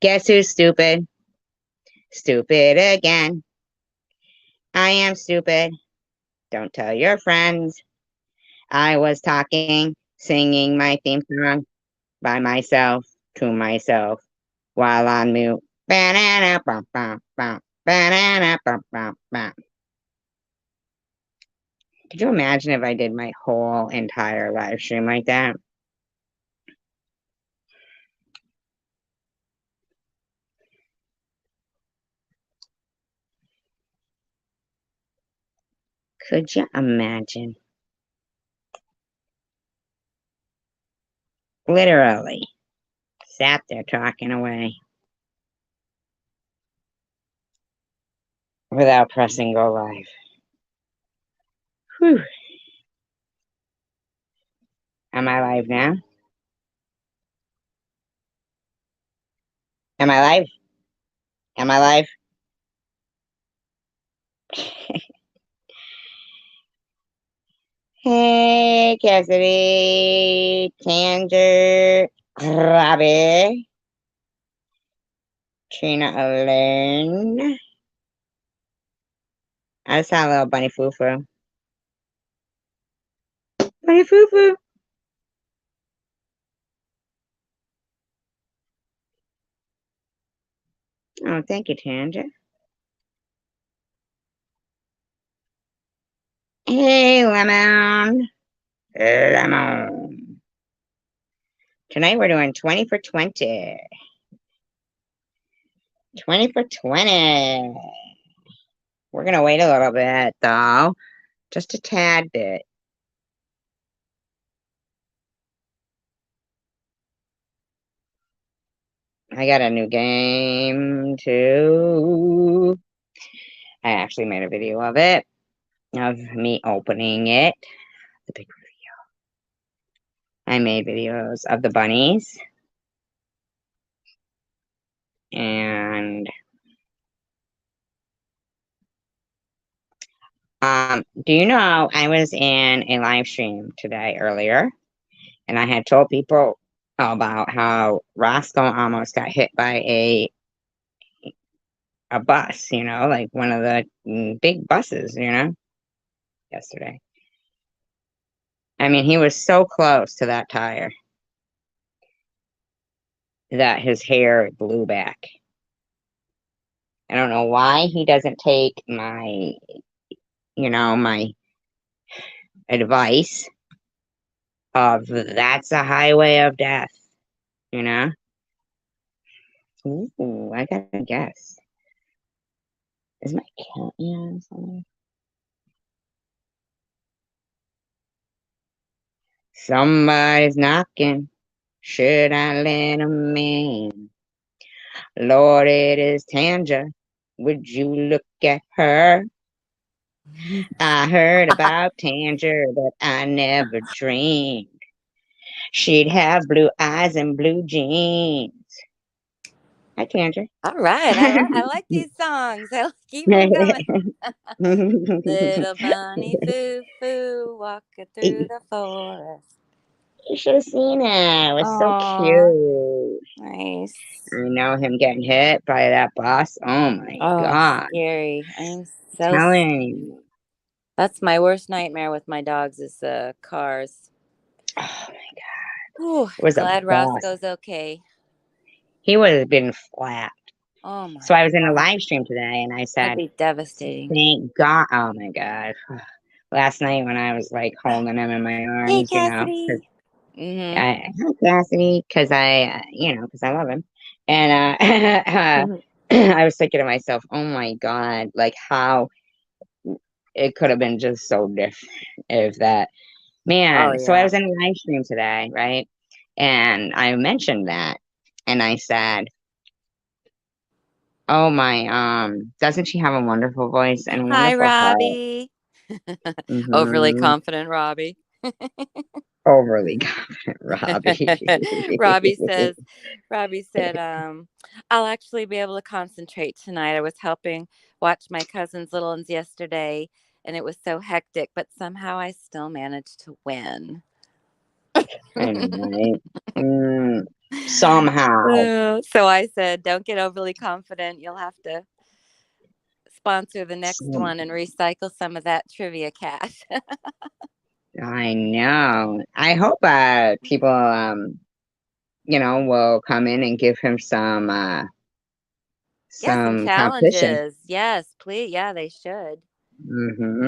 Guess who's stupid? Stupid again. I am stupid. Don't tell your friends. I was talking, singing my theme song by myself to myself while on mute. Banana bum bum bum. Banana bum bum bum. Could you imagine if I did my whole entire live stream like that? Could you imagine? Literally sat there talking away without pressing go live. Whew. Am I live now? Am I live? Am I live? Hey, Cassidy, Tanger, Robbie, Trina Alone. I saw a little bunny foo foo. Bunny foo foo. Oh, thank you, Tanger. Hey, Lemon. Lemon. Tonight we're doing 20 for 20. 20 for 20. We're going to wait a little bit, though. Just a tad bit. I got a new game, too. I actually made a video of it, of me opening it. The big reveal. I made videos of the bunnies. And do you know I was in a live stream today earlier, and I had told people about how Roscoe almost got hit by a bus, like one of the big buses, yesterday. I mean, he was so close to that tire that his hair blew back. I don't know why he doesn't take my advice of that's a highway of death, Ooh, I gotta guess. Is my cat something? Somebody's knocking. Should I let him in? Lord, it is Tanja. Would you look at her? I heard about Tanger, but I never dreamed she'd have blue eyes and blue jeans. Hi, Tanger. All right. I like these songs. Keep them coming. Little bunny foo foo walking through the forest. You should have seen it. It was so Aw, cute. nice. I know him getting hit by that bus. Oh my Oh, God. scary. I'm Telling you. That's my worst nightmare with my dogs is cars. Oh my God. Whew, It was a glad bus. Roscoe's okay. He would have been flat. Oh my So I was in a God. live stream today and I That'd said, be devastating. thank God. Oh my God. Last night when I was like holding him in my Hey, arms, Cassidy. Mm-hmm. I Cassidy, because because I love him. And I was thinking to myself, oh my God, like how it could have been just so different if that, Oh man. So I yeah. was in a live stream today, right? And I mentioned that and I said, oh my, doesn't she have a wonderful voice and a Hi, wonderful heart? Robbie. Overly Mm-hmm. confident, Robbie. Overly confident, Robbie. Robbie says, Robbie said, I'll actually be able to concentrate tonight. I was helping watch my cousin's little ones yesterday, and it was so hectic, but somehow I still managed to win. I know, right? somehow. So I said, don't get overly confident. You'll have to sponsor the next So, one and recycle some of that trivia cash. I know. I hope people will come in and give him Yeah, some some competition. challenges. Yes, please. Yeah, they should.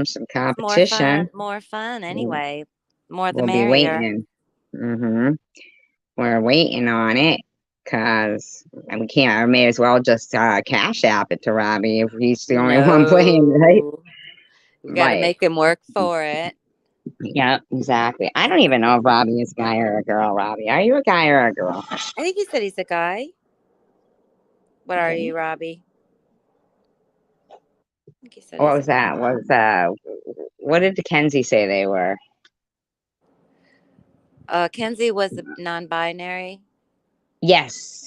Some It's competition. more fun We'll, anyway. More the we'll be merrier. waiting. hmm We're waiting on it because we can't. I may as well just cash app it to Robbie if he's the only one playing, right? No. We got to Like, make him work for it. yeah, exactly. I don't even know if Robbie is a guy or a girl. Robbie, are you a guy or a girl? I think he said he's a guy. What are Okay. you, Robbie? I think he said What he's was that? What did Kenzie say they were? Kenzie was a non-binary. Yes.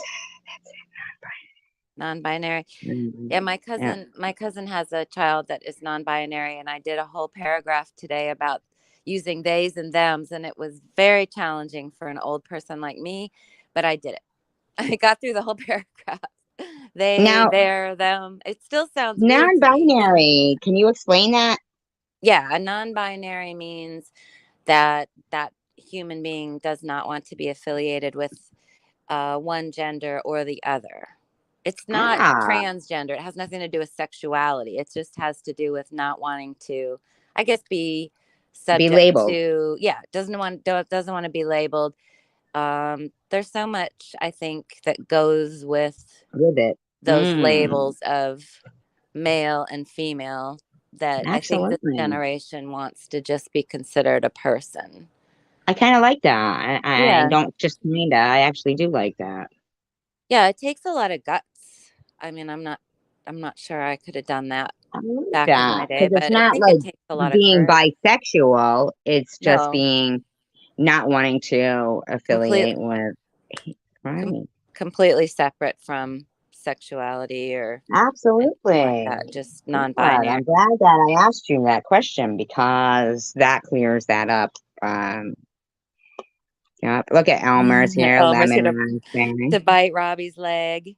Non-binary. Mhm. Yeah, Yeah. my cousin has a child that is non-binary, and I did a whole paragraph today about using theys and thems, and it was very challenging for an old person like me, but I did it. I got through the whole paragraph. They, Now, their, them. It still sounds weird to me. non-binary. Can you explain that? Yeah, a non-binary means that human being does not want to be affiliated with one gender or the other. It's not Ah, transgender. It has nothing to do with sexuality. It just has to do with not wanting to, I guess, be be subject labeled to. Yeah, doesn't want to be labeled. There's so much I think that goes with with it. those Mm, labels of male and female that I think this absolutely. generation wants to just be considered a person. I kind of like that. I Yeah. don't just kinda. I actually do like that. Yeah, it takes a lot of guts. I mean, I'm not sure I could have done that I like back in my that day, because it's but I not think it like takes a lot of being courage. bisexual. It's just No, being not wanting to complete affiliate with. com- Right. completely separate from sexuality or anything like Absolutely. that, just Good. non-binary. I'm glad that I asked you that question because that clears that up. Um, yeah. Look at Elmer's here, Elmer's here lemon rice to thing. bite Robbie's leg.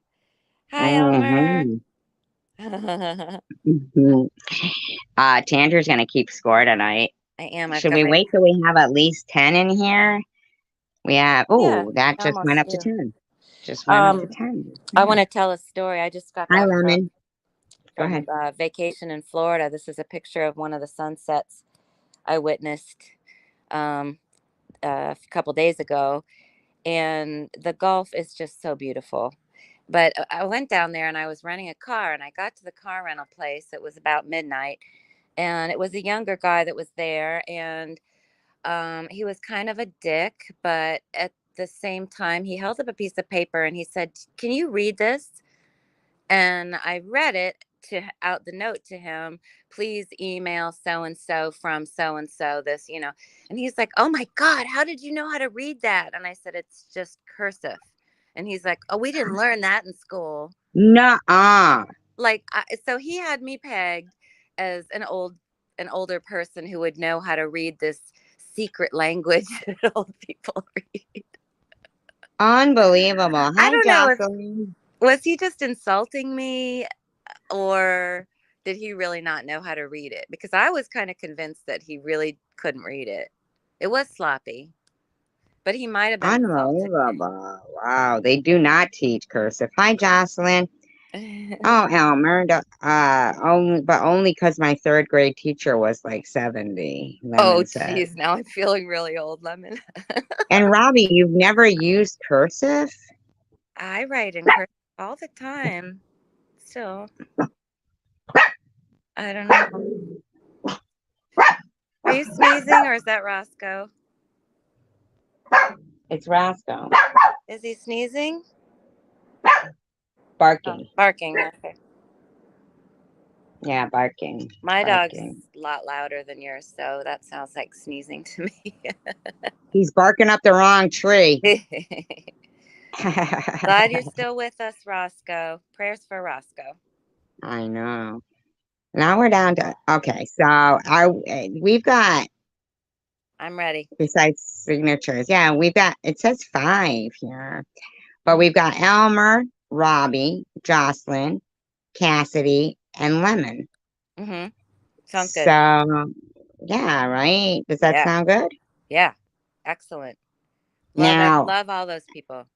Hi, Elmer. Mm-hmm. hmm Tanger's gonna keep score tonight. I am. I've Should got we my, wait till we have at least 10 in here? We have, yeah, oh, that I just went almost up to do. 10. Just went up to Um, 10. I want Yeah. to tell a story. I just got Hi, back Lemon. Go from ahead. vacation in Florida. This is a picture of one of the sunsets I witnessed um, a couple days ago, and the Gulf is just so beautiful. But I went down there and I was renting a car, and I got to the car rental place. It was about midnight, and it was a younger guy that was there, and he was kind of a dick, but at the same time, he held up a piece of paper and he said, "Can you read this?" And I read it to out the note to him, please email so and so from so and so this, and he's like, oh my god, how did you know how to read that? And I said, it's just cursive. And he's like, oh, we didn't learn that in school. Nuh-uh. Like, so he had me pegged as an older person who would know how to read this secret language that old people read. Unbelievable. I Hi, don't know if Jocelyn. was he just insulting me, or did he really not know how to read it? Because I was kind of convinced that he really couldn't read it. It was sloppy, but he might have been insulting Unbelievable. Wow. They do not teach cursive. Hi, Jocelyn. me. Oh, Elmer. Only because my third grade teacher was like 70, Oh, Lemon said. geez, now I'm feeling really old, Lemon. And Robbie, you've never used cursive? I write in cursive all the time. Still, I don't know. Are you sneezing or is that Roscoe? It's Roscoe. Is he sneezing? Oh, Barking. barking. Okay. Yeah, barking. My dog's Barking. a lot louder than yours, so that sounds like sneezing to me. He's barking up the wrong tree. Glad you're still with us, Roscoe. Prayers for Roscoe. I know. Now we're down to okay. So we've got I'm ready. besides signatures. Yeah, it says 5 here. But we've Mm-hmm. got Elmer, Robbie, Jocelyn, Cassidy, and Lemon. Mm-hmm. Sounds good. So, yeah, right? Does that Yeah. sound good? Yeah. Excellent. Love it. Now, Love all those people.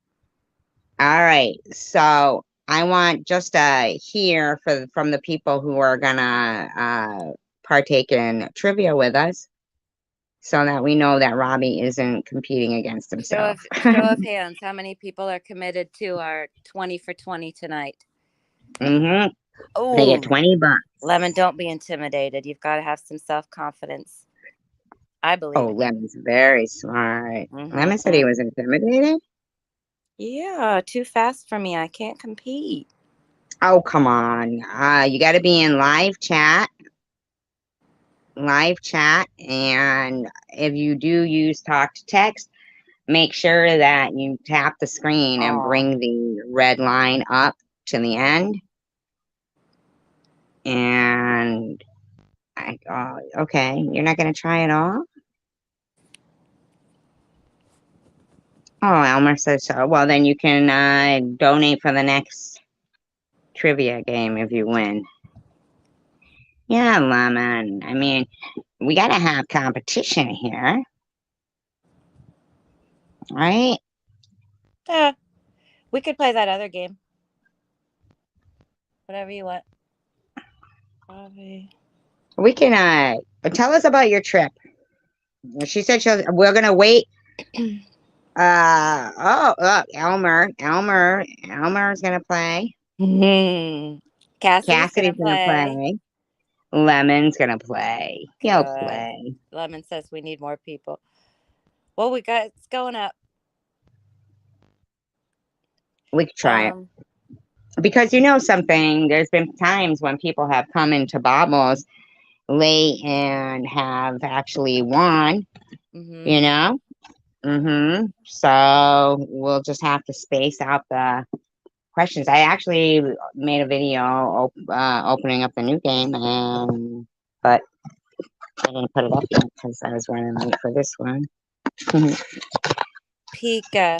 all right. So I want just hear from the people who are gonna partake in trivia with us, so that we know that Robbie isn't competing against himself. Show of hands. How many people are committed to our 20 for 20 tonight? Mm-hmm. They get Oh, $20. Lemon, don't be intimidated. You've got to have some self confidence. I believe Oh, in you. Lemon's very smart. Lemon said he Mm-hmm. was intimidated. Yeah, too fast for me. I can't compete. Oh, come on. You got to be in live chat, and if you do use talk to text, make sure that you tap the screen and Aw. bring the red line up to the end. And okay, you're not going to try it all? Oh, Elmer says so. Well, then you can donate for the next trivia game if you win. Yeah, Lemon. I mean, we got to have competition here, right? Yeah, we could play that other game. Whatever you want. Probably. We can tell us about your trip. She said we're gonna wait. Elmer's gonna play. Cassidy's gonna Cassidy's gonna play. play. Lemon's gonna play. He'll Good. play. Lemon says we need more people. Well, we got it's going up. We could try it. Um. Because you know something, there's been times when people have come into Bobbles late and have actually won, Mm-hmm. you know? So we'll just have to space out the questions. I actually made a video opening up the new game, but I didn't put it up yet because I was running late for this one. Pika.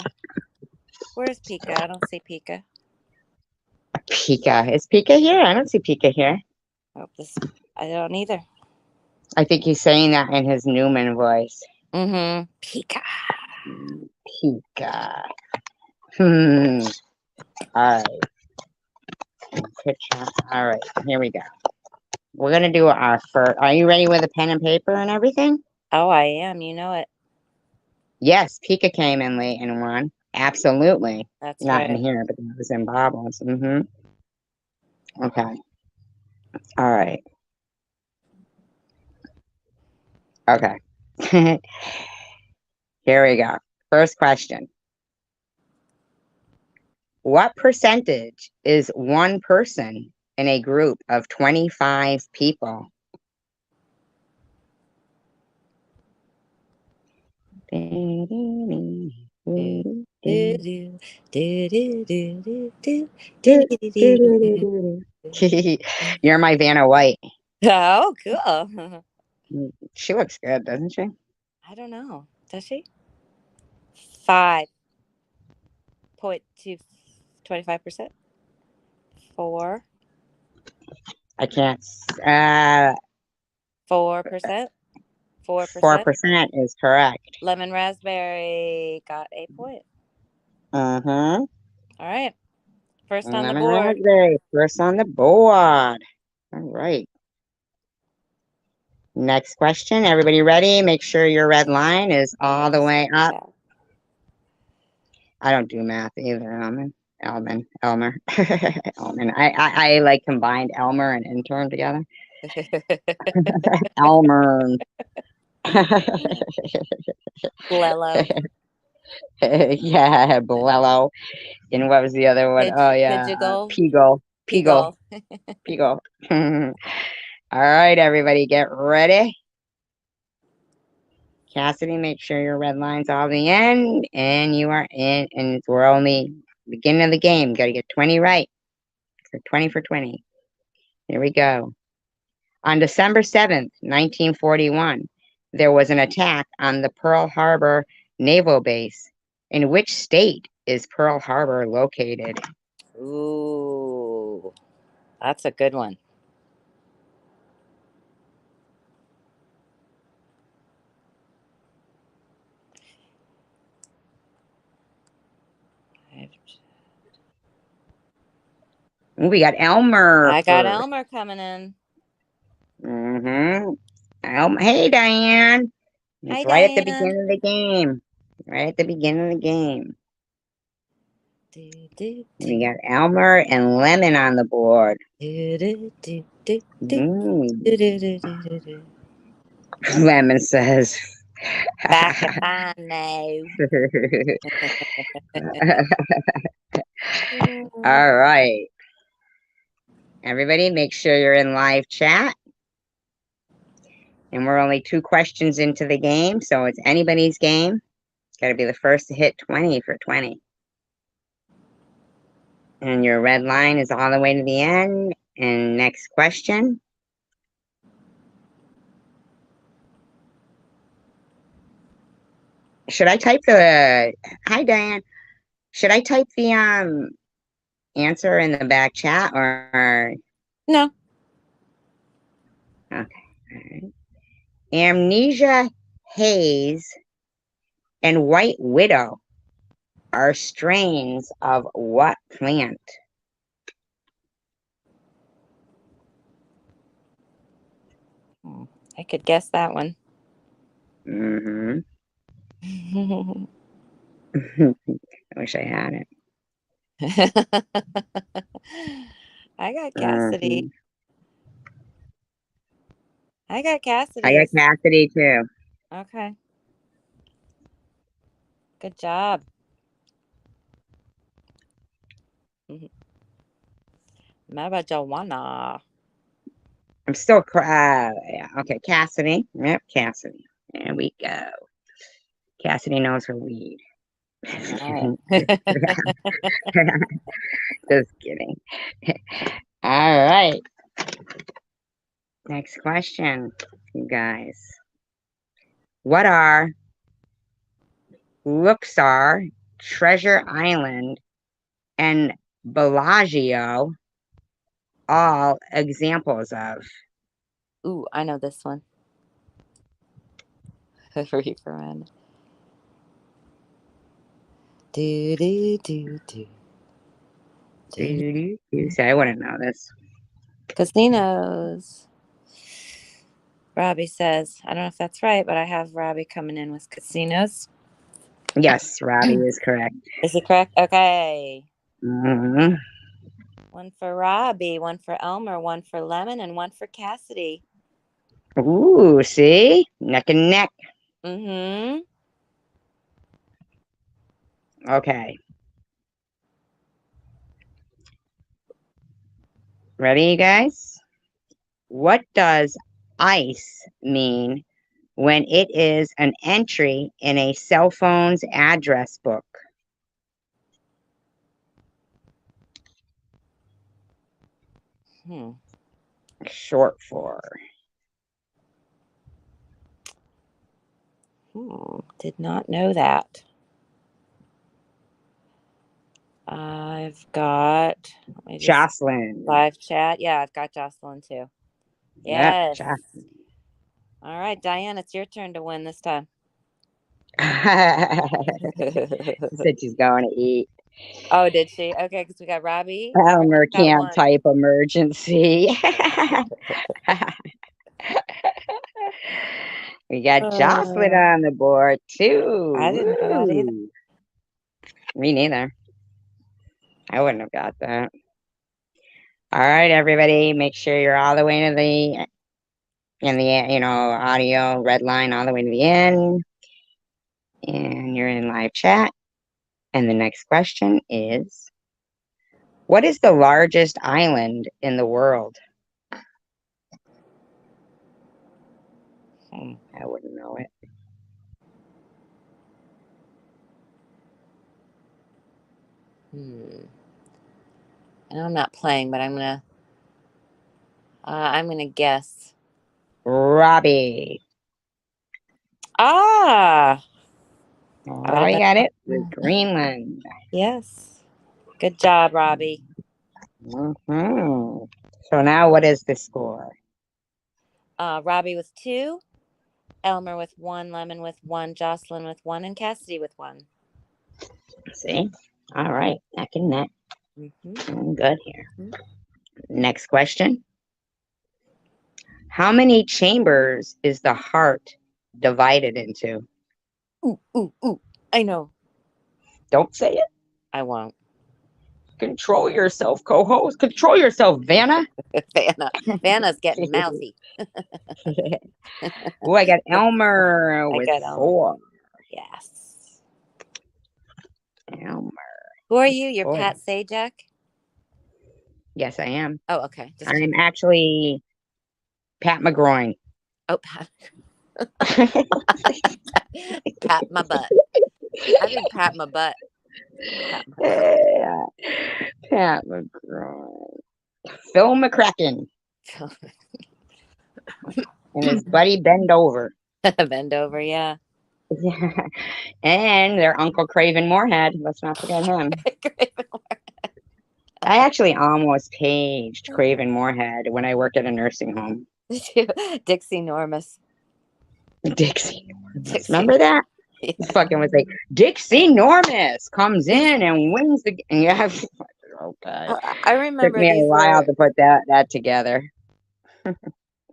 Where's Pika? I don't see Pika. Pika. Is Pika here? I don't see Pika here. Oh, this. I don't either. I think he's saying that in his Newman voice. Mm-hmm. Pika. Pika. Hmm. All right. Picture. All right. Here we go. We're gonna do our first. Are you ready with a pen and paper and everything? Oh, I am. You know it. Yes, Pika came in late and won. Absolutely. That's Not in right. here, but it was in Bobbles. Okay. All right. Okay. Here we go. First question. What percentage is one person in a group of 25 people? Do, do, do, do, do, do, do, do, do, do, do, do. You're my Vanna White. Oh, cool. She looks good, doesn't she? I don't know. Does she? 5.2, 25%. 4. I can't. 4%. 4%. 4% is correct. Lemon raspberry got a point. Mm-hmm. All right. First on the Lemon board. raspberry, first on the board. All right. Next question. Everybody ready? Make sure your red line is all the Yes. way up. Yeah. I don't do math either, Elmer. Elman. I like combined Elmer and intern together. Elmer. Lello. Yeah, Bolello. And what was the other one? Oh yeah, Pidgegal. Peagle. Peagle. Peagle. Peagle. All right, everybody, get ready. Cassidy, make sure your red line's all the end, and you are in. And we're only beginning of the game. Got to get 20 right. For 20 for 20. Here we go. On December 7th, 1941, there was an attack on the Pearl Harbor Naval Base. In which state is Pearl Harbor located? Ooh, that's a good one. We got Elmer I got first. Elmer coming in. Hey, Diane. Hi, It's right at the Diane. beginning of the game. Right at the beginning of the game. Do, do, We do, got Elmer and Lemon on the board. do, do, do, do, do, Mm. do, do, do, do, do. Lemon says. Back if I know. All right. Everybody, make sure you're in live chat. And we're only 2 questions into the game, so it's anybody's game. It's got to be the first to hit 20 for 20. And your red line is all the way to the end. And next question. Should I type the Hi Diane. Should I type the answer in the back chat or No. okay. All right. Amnesia, haze, and white widow are strains of what plant? I could guess that one. Mm-hmm. I wish I had it. I got Cassidy. Mm-hmm. I got I Cassidy. got Cassidy too. Okay. Good job. Marijuana. I'm still yeah. Okay, Cassidy. Yep, Cassidy. There we go. Cassidy knows her weed. All right. Just kidding. All right. Next question, you guys. What are Luxor, Treasure Island, and Bellagio all examples of? Ooh, I know this one. Reefer. Do do do do. So I wouldn't know this. Casinos. Robbie says, I don't know if that's right, but I have Robbie coming in with casinos. Yes, Robbie is correct. Is it correct? Okay. Mm-hmm. One for Robbie, one for Elmer, one for Lemon, and one for Cassidy. Ooh, see? Neck and neck. Mm-hmm. Okay. Ready, you guys? What does ICE mean when it is an entry in a cell phone's address book? Short for. Did not know that. I've got, let me just Jocelyn. live chat. Yeah, I've got Jocelyn too. Yep, Yes. Jocelyn. All right, Diane, it's your turn to win this time. Said she's going to eat. Oh, did she? Okay, because we got Robbie. Elmer Got can't one. type emergency. We got Jocelyn on the board too. I didn't know that either. Woo. Me neither. I wouldn't have got that. All right, everybody, make sure you're all the way to the audio red line all the way to the end, and you're in live chat. And the next question is, what is the largest island in the world? I wouldn't know it. And I'm not playing, but I'm gonna guess. Robbie. Ah, I would Oh, have you been. got it. With Greenland. Yes. Good job, Robbie. Hmm. So now what is the score? Robbie with 2, Elmer with 1, Lemon with 1, Jocelyn with 1, and Cassidy with 1. See? All right. Neck and neck. Mm-hmm. I'm good here. Next question. How many chambers is the heart divided into? Ooh, ooh, ooh. I know. Don't say it. I won't. Control yourself, co-host. Control yourself, Vanna. Vanna's getting mouthy. Oh, I got Elmer I with got Elmer. 4. Yes. Elmer Who are with you? You're 4. Pat Sajak? Yes, I am. Oh, okay. Just I'm checking. actually Pat McGroin. Oh, Pat. Pat my butt. I think pat my butt. Pat my butt. Yeah, Pat McGroin. Phil McCracken and his buddy Bend Over. Bend over, yeah. Yeah. And their Uncle Craven Moorhead. Let's not forget him. I actually almost paged Craven Moorhead when I worked at a nursing home. Dixie Normus. Dixie Normus. Dixie. Remember that? Yeah. He fucking was like, Dixie Normus comes in and wins the game. Yeah. Okay. I Took remember me a these while were. to put that together.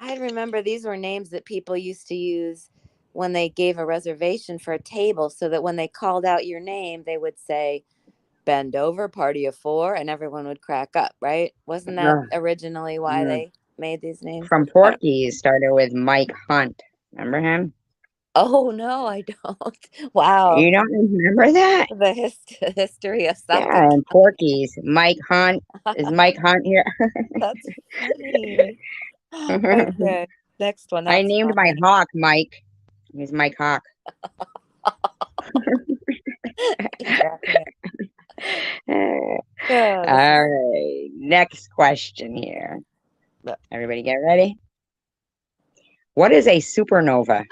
I remember these were names that people used to use when they gave a reservation for a table, so that when they called out your name, they would say, "Bend over, party of 4," and everyone would crack up. Right? Wasn't that Ugh. originally why they made these names? From Porky's started with Mike Hunt. Remember him? Oh no, I don't. Wow, You don't remember that? the history of Yeah, sock and Porky's. Mike Hunt. Is Mike Hunt here? That's funny. Okay, next one. I That's named my funny. hawk Mike. He's Mike Hawk. Exactly. All Yeah, this is. right. Next question here. Everybody get ready? What is a supernova?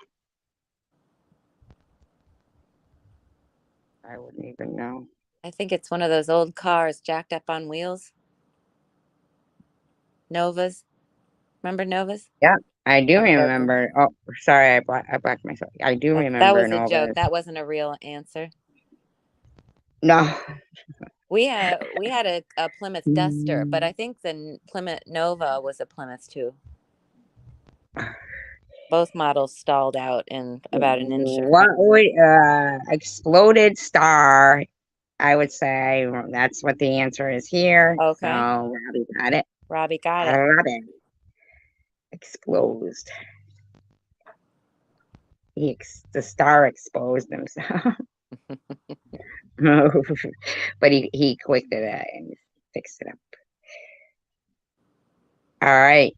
I wouldn't even know. I think it's one of those old cars jacked up on wheels. Novas. Remember Novas? Yeah, I do I'm joking. remember. Oh, sorry, I blocked myself. I do That remember was a joke. Novas. That wasn't a real answer. No. We had a Plymouth Duster, but I think the Plymouth Nova was a Plymouth too. Both models stalled out in about an inch of What would exploded star? I would say that's what the answer is here. So okay. Robbie got it. Robbie got it. Robin exposed. The star exposed himself. But he clicked it and fixed it up. All right.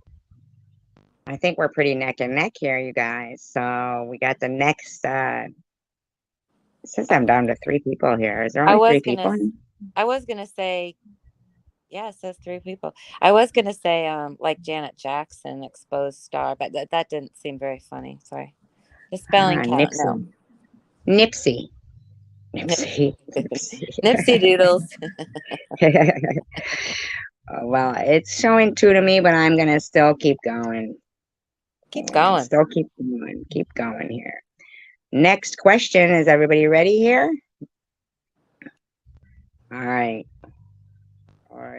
I think we're pretty neck and neck here, you guys. So we got the next since I'm down to 3 people here. Is there I only 3 was people? gonna I was gonna say, yeah, it says 3 people. I was gonna say like Janet Jackson exposed star, but that didn't seem very funny. Sorry. The spelling count, no. Nipsey. Nipsey. Nip- Nipsey. Nipsey. Nipsey Doodles. Well, it's showing 2 to me, but I'm gonna still keep going. Keep going. Still keep going. Keep going here. Next question. Is everybody ready here? All right. Or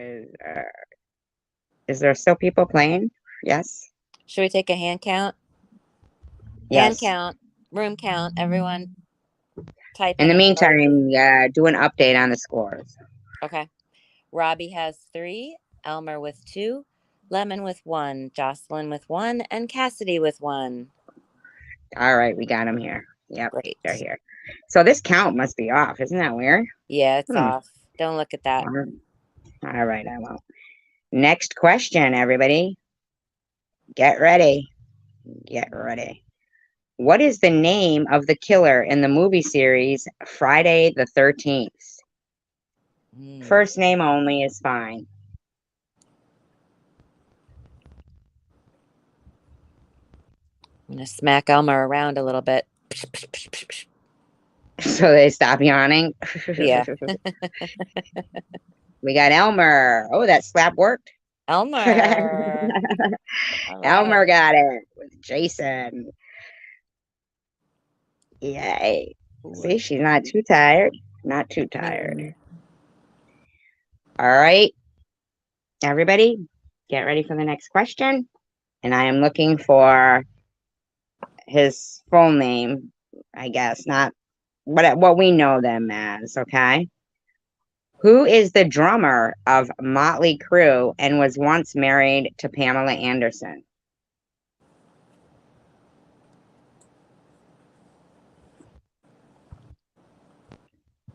is there still people playing? Yes. Should we take a hand count? Hand Yes. count, room count, everyone type In in the emoji. meantime, do an update on the scores. Okay. Robbie has 3, Elmer with 2, Lemon with 1, Jocelyn with 1, and Cassidy with 1. All right, we got them here. Yep, Great. they're here. So this count must be off. Isn't that weird? Yeah, it's off. Don't look at that. All right, I won't. Next question, everybody. Get ready. Get ready. What is the name of the killer in the movie series Friday the 13th? First name only is fine. I'm going to smack Elmer around a little bit. So they stop yawning. Yeah. We got Elmer. Oh, that slap worked. Elmer. All right. Elmer got it with Jason. Yay. See, she's not too tired. Not too tired. All right. Everybody, get ready for the next question. And I am looking for his full name, I guess, not what we know them as, okay? Who is the drummer of Motley Crue and was once married to Pamela Anderson?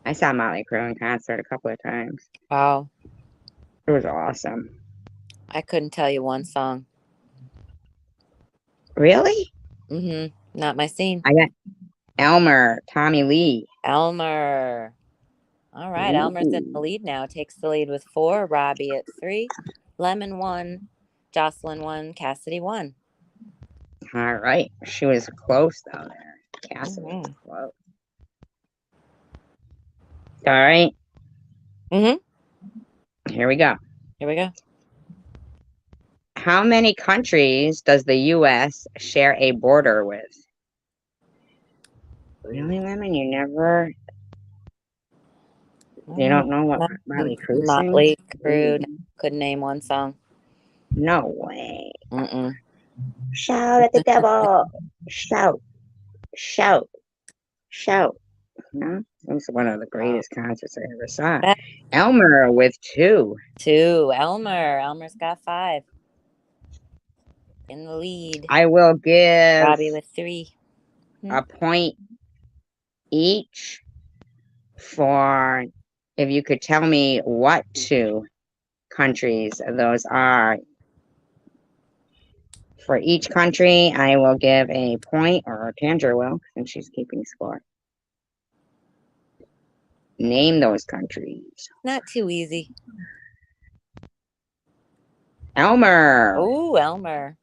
I saw Motley Crue in concert a couple of times. Wow. It was awesome. I couldn't tell you one song. Really? Not my scene. I got Elmer, Tommy Lee. Elmer. All right. Ooh. Elmer's in the lead now. Takes the lead with 4. Robbie at 3. Lemon 1. Jocelyn 1. Cassidy 1. All right. She was close down there. Cassidy was close. All right. Here we go. Here we go. How many countries does the U.S. share a border with? Really, Lemon? You never... You don't know what Motley Crue sings? Motley Crue. Couldn't name one song. No way. Shout at the devil. Shout. Shout. Shout. No? It was one of the greatest concerts I ever saw. Elmer with 2. 2. Elmer's got 5. In the lead. I will give Robbie with 3. a point each for if you could tell me what 2 countries those are. For each country, I will give a point, or Tandra will, since she's keeping score. Name those countries. Not too easy. Elmer. Oh, Elmer.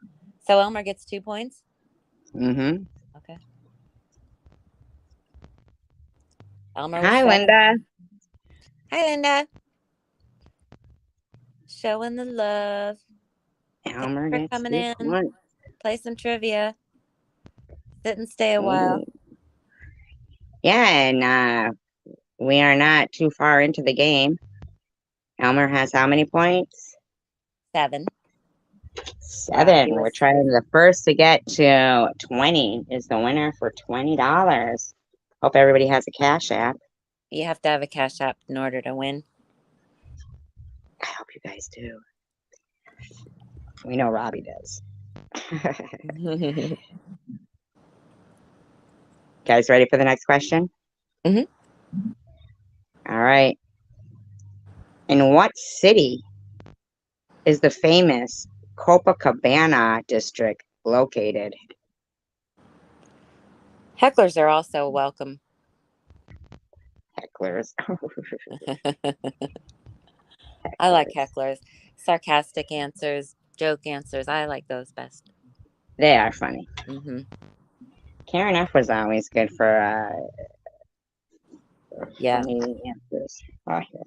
So Elmer gets 2 points? Okay. Elmer. Hi, Linda. Hi, Linda. Showing the love. Elmer Thanks for coming in. One. Play some trivia. Sit and stay a while. Yeah, and we are not too far into the game. Elmer has how many points? 7. 7. We're trying the first to get to 20 is the winner for $20. Hope everybody has a Cash App. You have to have a Cash App in order to win. I hope you guys do. We know Robbie does. Guys, ready for the next question? All right. In what city is the famous Copacabana district located? Hecklers are also welcome. Hecklers. I like hecklers. Sarcastic answers, joke answers. I like those best. They are funny. Karen F was always good for funny answers. Oh, yeah.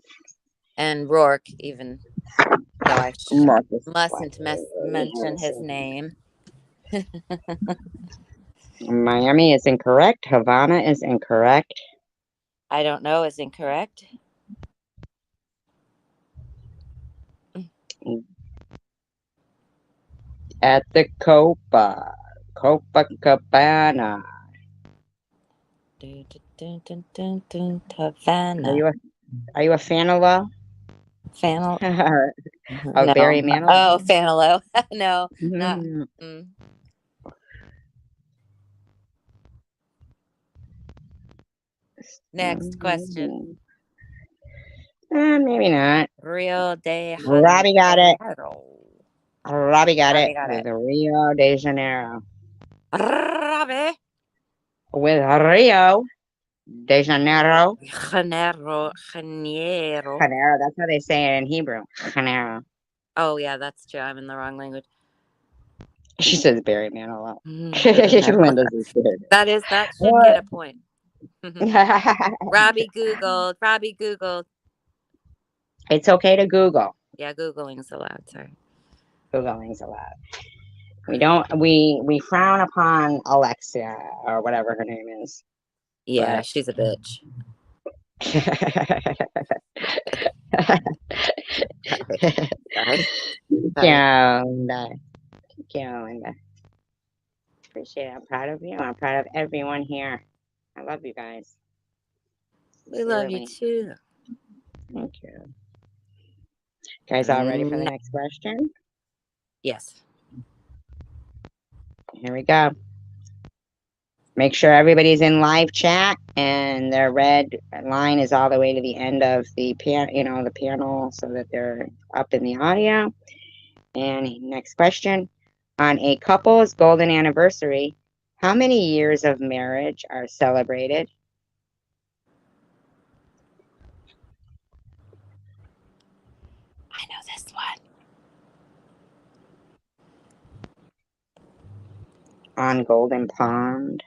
And Rourke, even though I mustn't mention his name. Miami is incorrect. Havana is incorrect. I don't know is incorrect. At the Copacabana. Havana. Are you a fan of Low? Fannel? Of Barry Manilow? Oh, Fanilow. No, not. Next question. Maybe not. Rio de Janeiro. Robbie got it. Robbie got it. With Rio de Janeiro. Robbie. With Rio de Janeiro. Janeiro. That's how they say it in Hebrew. Janeiro. Oh, yeah, that's true. I'm in the wrong language. She says Barry Manilow. Mhm. Linda says Barry. That should get What? a point. Robbie Googled. Robbie Googled. It's okay to Google. Yeah, Googling's allowed. Sorry. Googling's allowed. We frown upon Alexia or whatever her name is. Yeah, But she's a bitch. Sorry. Sorry. Sorry. yeah, Linda. Yeah, Linda. Appreciate it. I'm proud of you. I'm proud of everyone here. I love you guys. We love you Sincerely. too. Thank you. Guys, all ready for the next question? Yes. Here we go. Make sure everybody's in live chat and their red line is all the way to the end of the the panel so that they're up in the audio. And next question. On a couple's golden anniversary, how many years of marriage are celebrated? I know this one. On Golden Pond.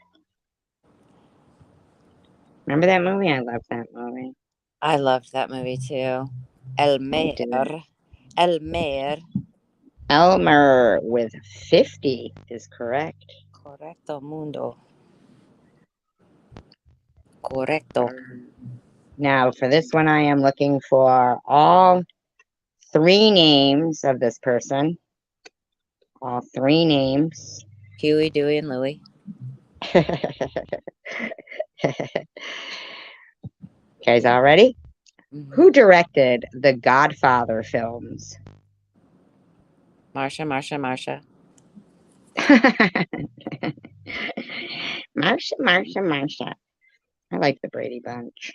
Remember that movie? I love that movie. I loved that movie too. Elmer. Elmer. Elmer with 50 is correct. Correcto mundo. Correcto. Now, for this one, I am looking for all three names of this person. All three names. Huey, Dewey, and Louie. Guys, all ready? Mm-hmm. Who directed the Godfather films? Marsha. Marsha. I like the Brady Bunch.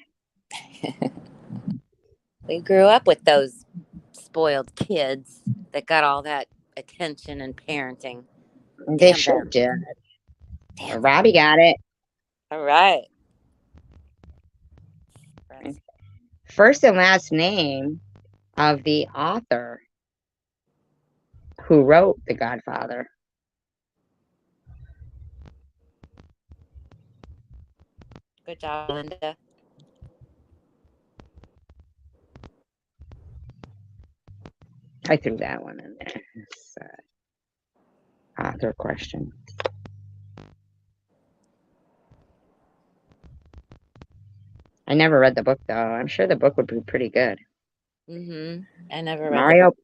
We grew up with those spoiled kids that got all that attention and parenting. They sure did. Damn. Robbie got it. All right. First and last name of the author who wrote The Godfather. Good job, Linda. I threw that one in there. It's author question. I never read the book though. I'm sure the book would be pretty good. Mm-hmm. I never read the book.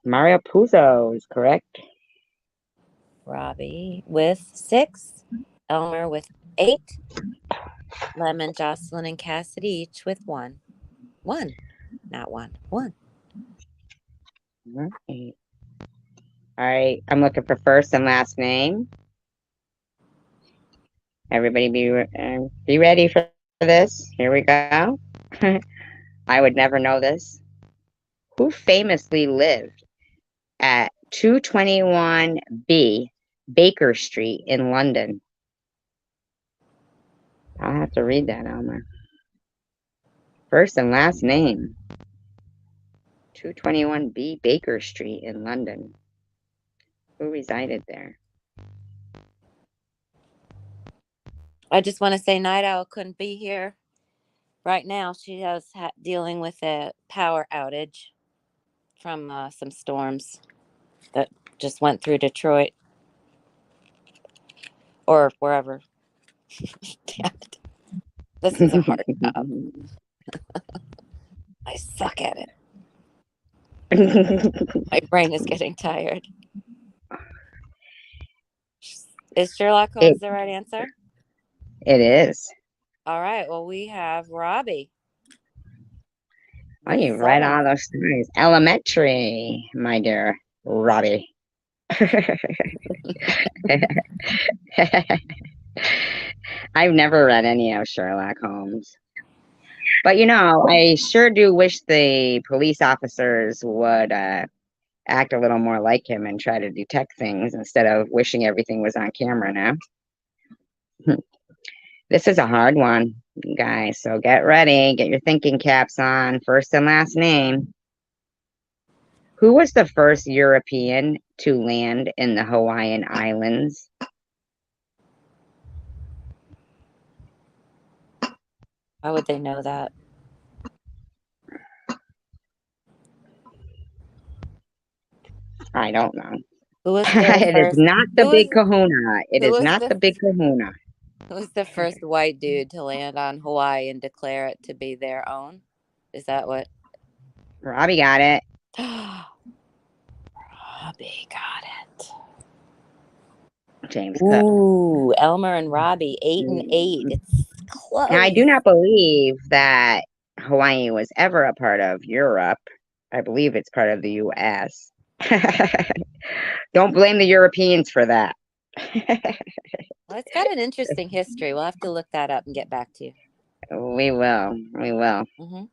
Mario Puzo is correct. Robbie with 6. Elmer with 8. Lemon, Jocelyn, and Cassidy each with 1. 1. Not 1. 1. All right. I'm looking for first and last name. Everybody be ready for this. Here we go. I would never know this. Who famously lived at 221B Baker Street in London? I'll have to read that, Elmer. First and last name. 221B Baker Street in London. Who resided there? I just want to say Night Owl couldn't be here right now. She was dealing with a power outage from some storms that just went through Detroit or wherever. Damn it. This is a hard job. I suck at it. My brain is getting tired. Is Sherlock Holmes the right answer? It is. All right. Well, we have Robbie. Oh, you read all those stories. Elementary, my dear Robbie. I've never read any of Sherlock Holmes. But, I sure do wish the police officers would act a little more like him and try to detect things instead of wishing everything was on camera now. This is a hard one, guys, so get ready. Get your thinking caps on. First and last name. Who was the first European to land in the Hawaiian Islands? How would they know that? I don't know. Who was the It is first? not the Who was big kahuna. It who is was not the the big kahuna. who was the first white dude to land on Hawaii and declare it to be their own? Is that what? Robbie got it. Robbie got it. James Cook. Ooh, Elmer and Robbie, 8 and 8. It's Now, I close. do not believe that Hawaii was ever a part of Europe. I believe it's part of the U.S. Don't blame the Europeans for that. Well, it's got an interesting history. We'll have to look that up and get back to you. We will. We will. Mm-hmm.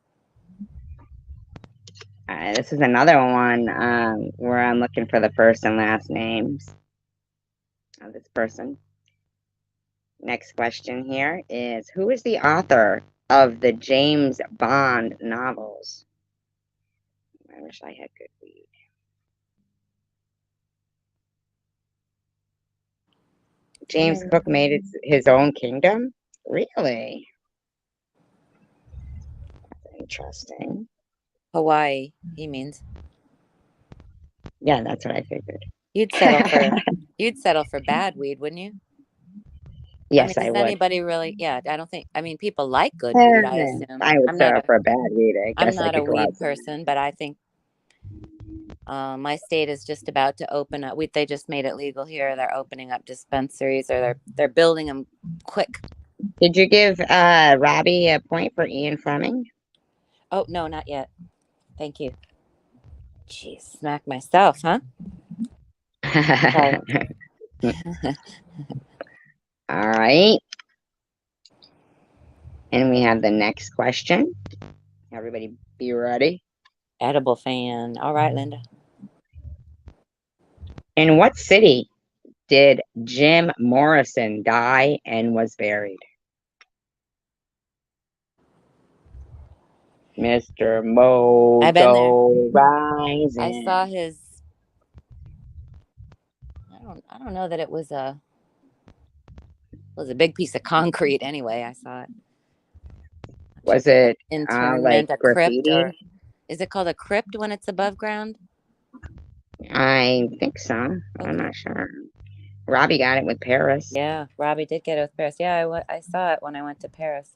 This is another one where I'm looking for the first and last names of this person. Next question here is, who is the author of the James Bond novels? I wish I had good weed. James Cook made his own kingdom? Really? That's interesting. Hawaii, he means. Yeah, that's what I figured. You'd settle for bad weed, wouldn't you? Yes, Does I would. anybody really? Yeah, I don't think. People like good weed, I assume. I would settle for a bad weed. I I'm guess I not a could go weed out. person, but I think my state is just about to open up. They just made it legal here. They're opening up dispensaries, or they're building them quick. Did you give Robbie a point for Ian Fleming? Oh no, not yet. Thank you. Jeez, smack myself, huh? All right. And we have the next question. Everybody be ready. Edible fan. All right, Linda. In what city did Jim Morrison die and was buried? Mr. I've been there. Mojo Rising. I saw his. I don't know that it was a big piece of concrete. Anyway, I saw it. Was it internment, like a crypt, graffiti? or is it called a crypt when it's above ground? I think so. Okay. I'm not sure. Robbie got it with Paris. Yeah, Robbie did get it with Paris. Yeah, I saw it when I went to Paris.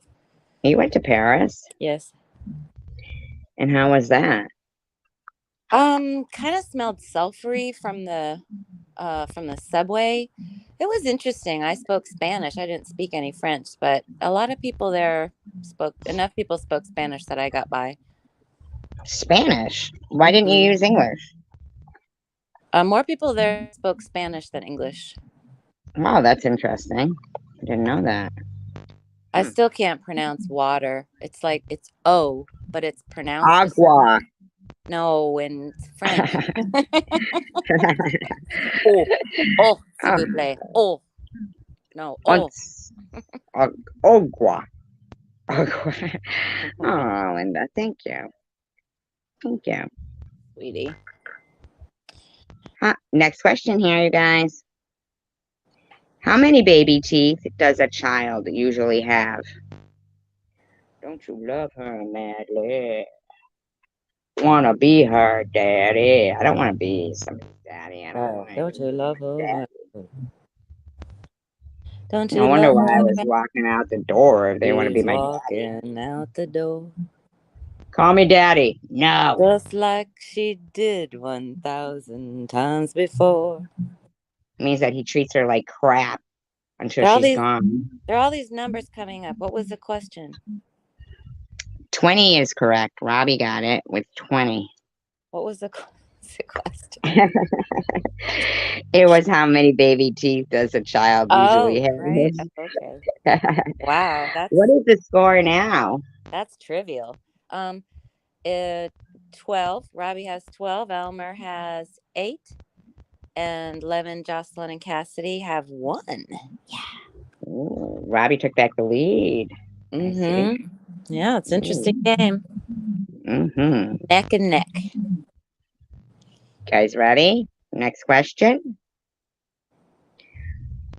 You went to Paris? Yes. And how was that? Kind of smelled sulfury from the subway. It was interesting. I spoke Spanish. I didn't speak any French, but a lot of people there enough people spoke Spanish that I got by. Spanish? Why didn't you use English? More people there spoke Spanish than English. Wow, that's interesting. I didn't know that. I still can't pronounce water. It's like it's O, but it's pronounced agua. No, in French. Oh, s'il vous plaît. Oh. No, oh. Agua. Oh, Linda, thank you. Thank you. Sweetie. Next question here, you guys. How many baby teeth does a child usually have? Don't you love her madly? Wanna be her daddy? I don't want to be somebody's daddy. Don't you love her? Don't you I wonder love why I was walking out the door if they want to be my daddy. Walking out the door. Call me daddy. No. Just like she did 1,000 times before. It means that he treats her like crap until she's gone. There are all these numbers coming up. What was the question? 20 is correct. Robbie got it with 20. What was the question? It was how many baby teeth does a child usually have? Right. Okay. Wow. What is the score now? That's trivial. 12. Robbie has 12. Elmer has 8. And Lemon, Jocelyn, and Cassidy have 1. Yeah. Ooh, Robbie took back the lead. Mm-hmm. Yeah, it's an interesting game. Mm-hmm. Neck and neck. Guys ready? Next question.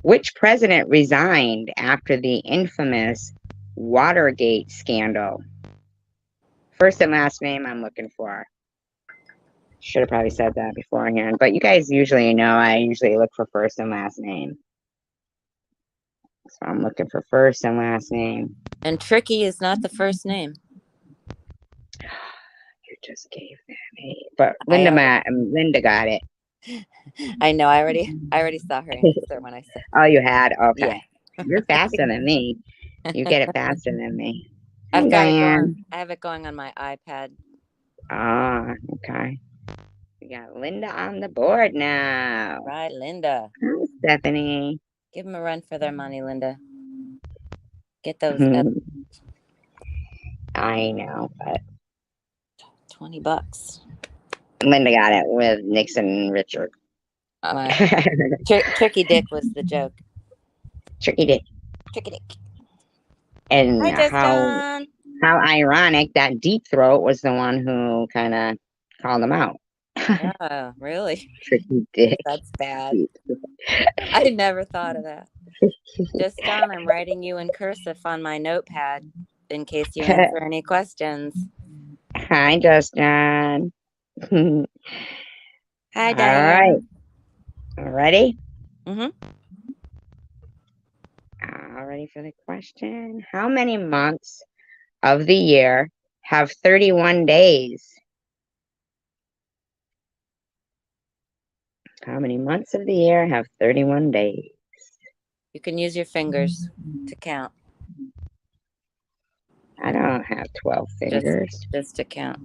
Which president resigned after the infamous Watergate scandal? First and last name I'm looking for. Should have probably said that beforehand, but you guys usually know I usually look for first and last name. So I'm looking for first and last name. And Tricky is not the first name. You just gave that me. But Linda got it. I know. I already saw her answer when I said. Oh, you had? Okay. Yeah. You're faster than me. You get it faster than me. I've Hey, got it Diane. going. I have it going on my iPad. Ah, okay. We got Linda on the board now. Right, Linda. Hi, Stephanie. Give them a run for their money, Linda. Get those I know, but $20. Linda got it with Nixon Richard. Tricky Dick was the joke. Tricky Dick. Tricky Dick. And Hi, how ironic that Deep Throat was the one who kind of called him out. Yeah, really? Tricky Dick. That's bad. I never thought of that. Just John, I'm writing you in cursive on my notepad in case you answer any questions. Hi, Justin. Hi, Diane. All right. Ready? Mm-hmm. All ready for the question. How many months of the year have 31 days? How many months of the year have 31 days? You can use your fingers to count. I don't have 12 fingers. Just to count.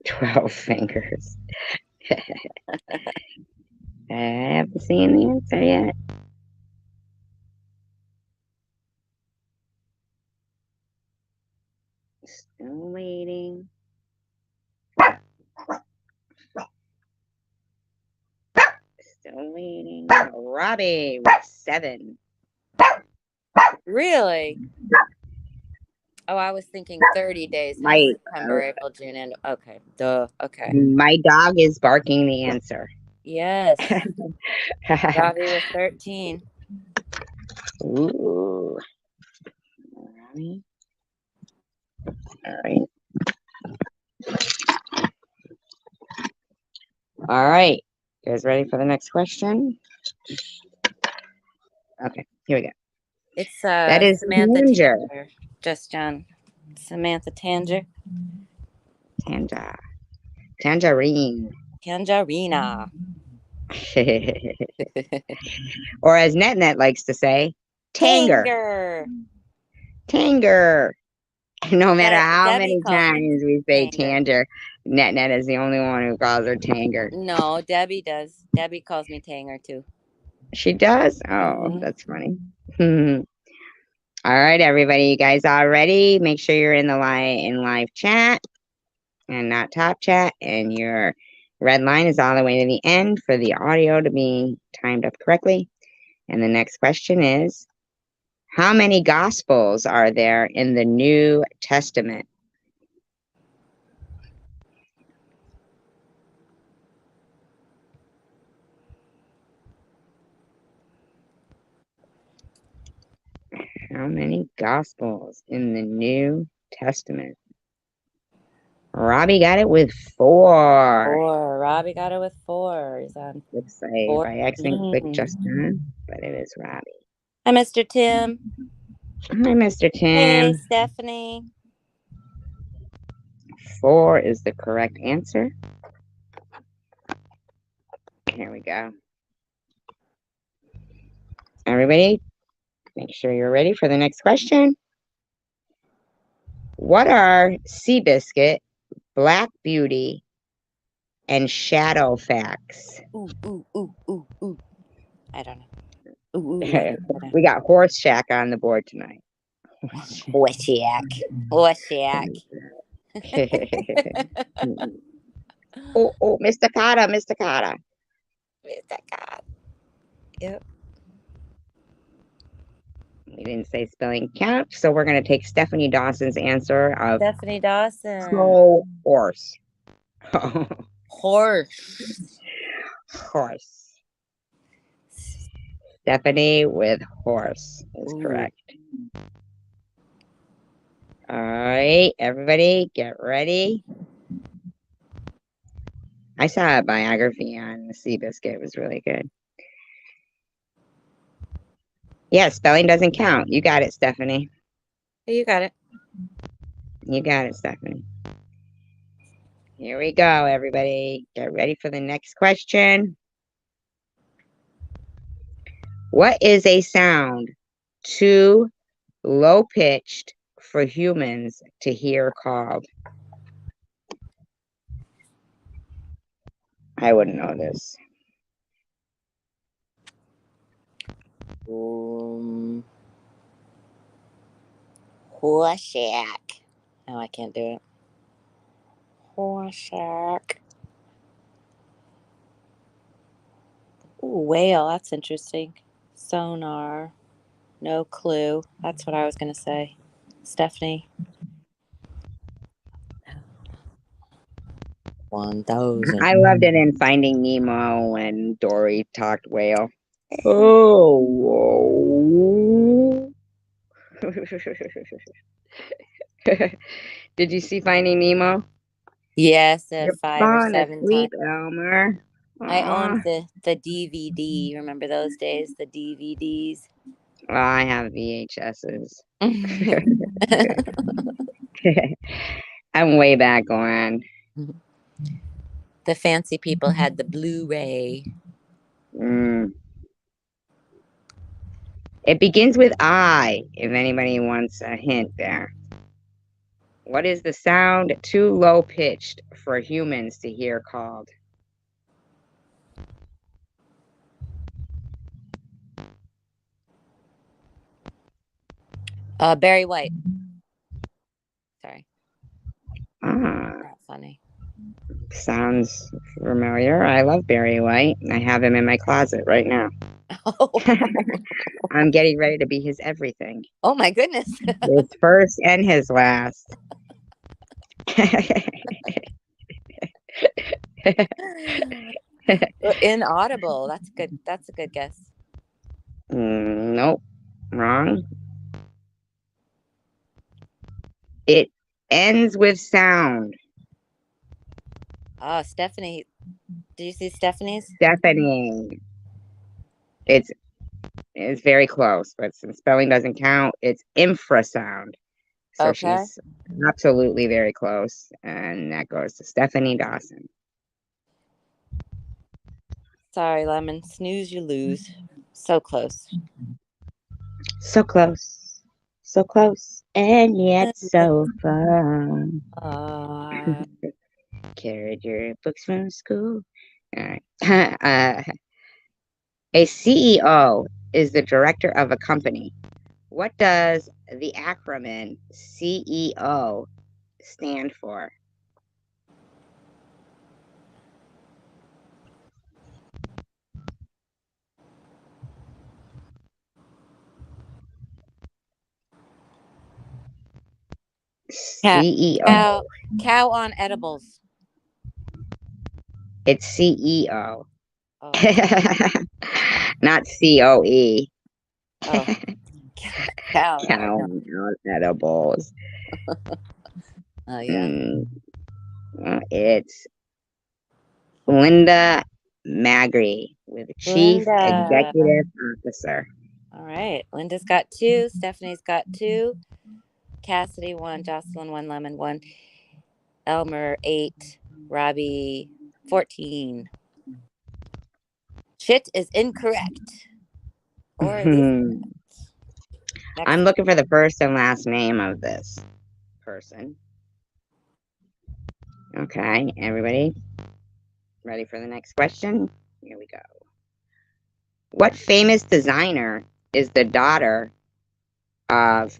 12 fingers. I haven't seen the answer yet. Still waiting. Still waiting. Robbie with 7. Really? Oh, I was thinking 30 days. September, April, June, and okay. Duh. Okay. My dog is barking the answer. Yes. Robbie was 13. Ooh. Robbie. All right. All right. You guys ready for the next question? Okay, here we go. It's that is Samantha Tanger. Tanger. Just John. Samantha Tanger. Tangerine. Tangerina. Or as Net likes to say, Tanger. Tanger. No matter how many times we say Tanger, Net is the only one who calls her Tanger. No, Debbie does. Debbie calls me Tanger too. She does? Oh, that's funny. All right, everybody. You guys all ready? Make sure you're in the live chat and not top chat. And your red line is all the way to the end for the audio to be timed up correctly. And the next question is, how many gospels are there in the New Testament? How many gospels in the New Testament? Robbie got it with 4. Robbie got it with 4. He's on. Looks like by accident clicked Justin, but it is Robbie. Hi, Mr. Tim. Hi, Mr. Tim. Hey, Stephanie. 4 is the correct answer. Here we go. Everybody, make sure you're ready for the next question. What are Seabiscuit, Black Beauty, and Shadowfax? Ooh. I don't know. Ooh. We got Horse Shack on the board tonight. Horse Shack. Oh, Mr. Carter. Yep. We didn't say spelling count, so we're going to take Stephanie Dawson's answer of Stephanie Dawson. Horse. Horse. Horse. Stephanie with horse is Ooh. correct. All right, everybody, get ready. I saw a biography on the Seabiscuit. It was really good. Yeah, spelling doesn't count. You got it, Stephanie. You got it. You got it, Stephanie. Here we go, everybody. Get ready for the next question. What is a sound too low-pitched for humans to hear called? I wouldn't know this. Horseshack. No, I can't do it. Horseshack. Ooh, whale. That's interesting. Sonar. No clue. That's what I was going to say. Stephanie. 1,000. I loved it in Finding Nemo when Dory talked whale. Oh. Did you see Finding Nemo? Yes, You're 5 or falling 7 asleep, times. Elmer. I owned Aw. the DVD. Remember those days? The DVDs. Well, I have VHSs. I'm way back on. The fancy people had the Blu-ray. Mm. It begins with I, if anybody wants a hint there. What is the sound too low pitched for humans to hear called? Barry White. Sorry. Ah, Not funny. sounds familiar. I love Barry White. I have him in my closet right now. Oh, I'm getting ready to be his everything. oh my goodness. His first and his last. Inaudible. That's good. That's a good guess. Nope. Wrong. It ends with sound. Oh, Stephanie. Did you see Stephanie's? Stephanie. It's very close, but since spelling doesn't count, it's infrasound. So Okay. she's absolutely very close. And that goes to Stephanie Dawson. Sorry, Lemon. Snooze, you lose. So close. So close. So close. And yet so far. Carried your books from school. All right. A CEO is the director of a company. What does the acronym CEO stand for? CEO. Cow on edibles. It's CEO. Oh, Not COE. oh, cow. Count edibles. Oh yeah. It's Linda Magri with Chief Linda. Executive Officer. All right. Linda's got 2. Stephanie's got 2. Cassidy 1. Jocelyn 1. Lemon 1. Elmer 8. Robbie 14. Shit is incorrect. Or is it? I'm looking for the first and last name of this person. Okay, everybody ready for the next question? Here we go. What famous designer is the daughter of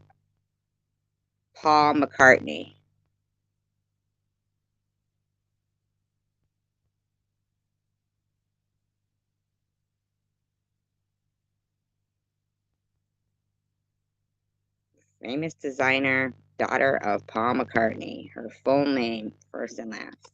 Paul McCartney? Famous designer, daughter of Paul McCartney. Her full name, first and last.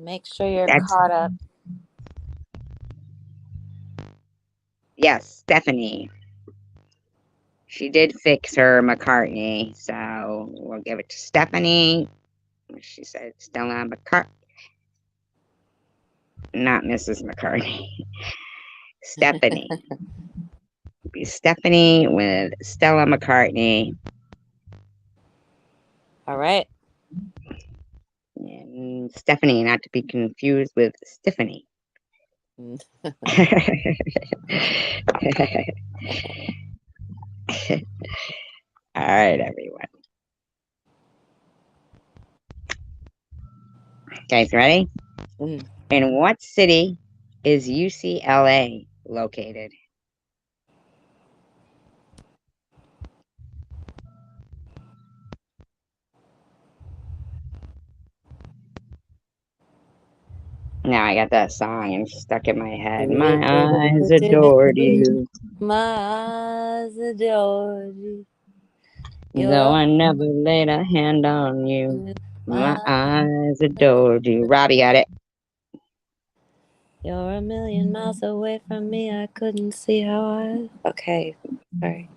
Make sure you're That's caught up. yes, Stephanie. She did fix her McCartney, so we'll give it to Stephanie. She said Stella McCartney, not Mrs. McCartney. Stephanie. Be Stephanie with Stella McCartney. All right. And Stephanie, not to be confused with Stephanie. All right, everyone. Guys, ready? Mm. In what city is UCLA located? Now I got that song and stuck in my head. My eyes adored you. My eyes adored you. Though I never laid a hand on you. My eyes adored you. Robbie got it. You're a million miles away from me. I couldn't see how I. Okay, sorry.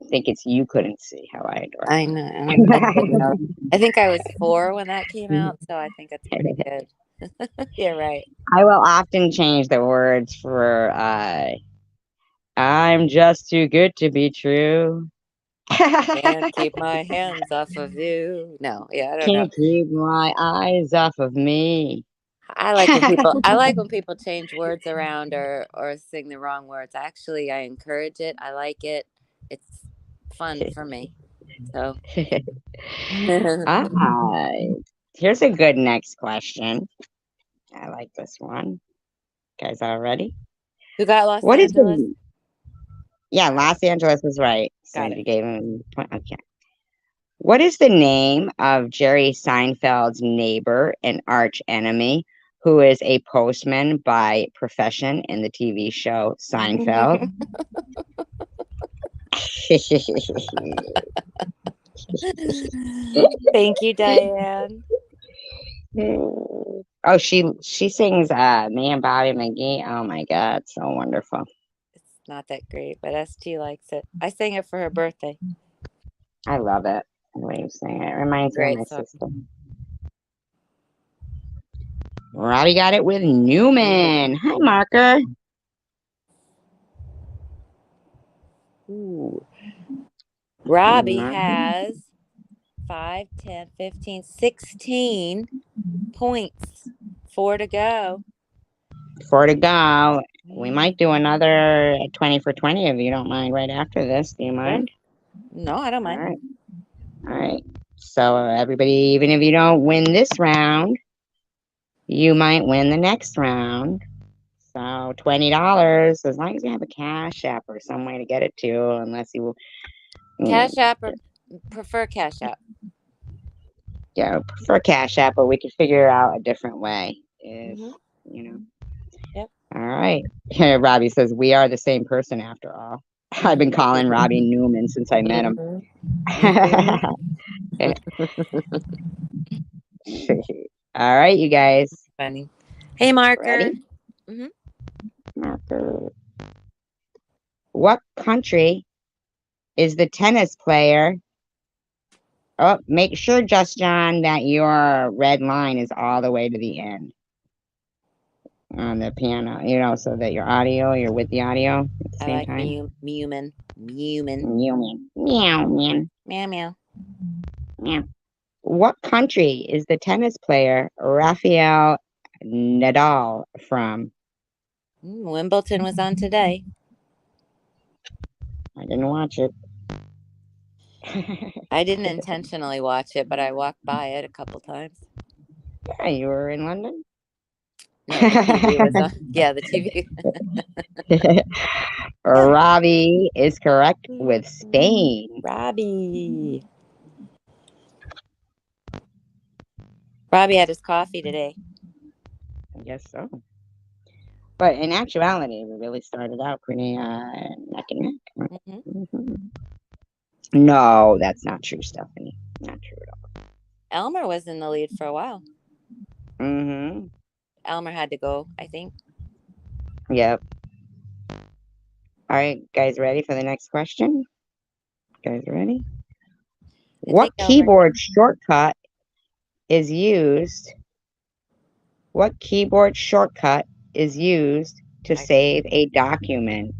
I think it's You Couldn't See How I Adore I know. I didn't know. I think I was 4 when that came out, so I think it's pretty good. You're right. I will often change the words for I'm just too good to be true. Can't keep my hands off of you. No, yeah, I don't know. Can't keep my eyes off of me. I like when people. I like when people change words around or sing the wrong words. Actually, I encourage it. I like it. It's fun for me. So. Ah, here's a good next question. I like this one. Guys, all ready? Who got Los What is Angeles? the? Yeah, Los Angeles was right. Got Sandy it. gave him. Okay. What is the name of Jerry Seinfeld's neighbor and arch enemy, who is a postman by profession in the TV show Seinfeld? Thank you, Diane. Oh, she sings "Me and Bobby McGee." Oh my God, so wonderful! It's not that great, but ST likes it. I sang it for her birthday. I love it. The way you sing it, it reminds me of Great my song. sister. Robbie got it with Newman. Hi, Marker. Ooh. Robbie has 5, 10, 15, 16 points. 4 to go. 4 to go. We might do another 20 for 20 if you don't mind right after this. Do you mind? No, I don't mind. All right. All right. So, everybody, even if you don't win this round, you might win the next round. So, $20, as long as you have a Cash App or some way to get it to, unless you Cash App or prefer Cash App? Yeah, prefer Cash App, but we could figure out a different way if, you know. Yep. All right. Robbie says, we are the same person after all. I've been calling Robbie Newman since I met him. All right, you guys. Funny. Hey, Marker. Ready? Marker. What country is the tennis player? Oh, make sure, Just John, that your red line is all the way to the end on the piano, so that your audio, you're with the audio at the same time. Mewman. Meow, man. Meow, meow. Meow. What country is the tennis player Rafael Nadal from? Wimbledon was on today. I didn't watch it. I didn't intentionally watch it, but I walked by it a couple times. Yeah, you were in London? No, the TV was on. Yeah, the TV. Robbie is correct with Spain. Robbie had his coffee today. I guess so. But in actuality, we really started out pretty neck and neck. No, that's not true, Stephanie. Not true at all. Elmer was in the lead for a while. Mm-hmm. Elmer had to go, I think. Yep. All right, guys, ready for the next question? Guys, ready? I think What Elmer. keyboard shortcut is used? What keyboard shortcut is used to I save a document?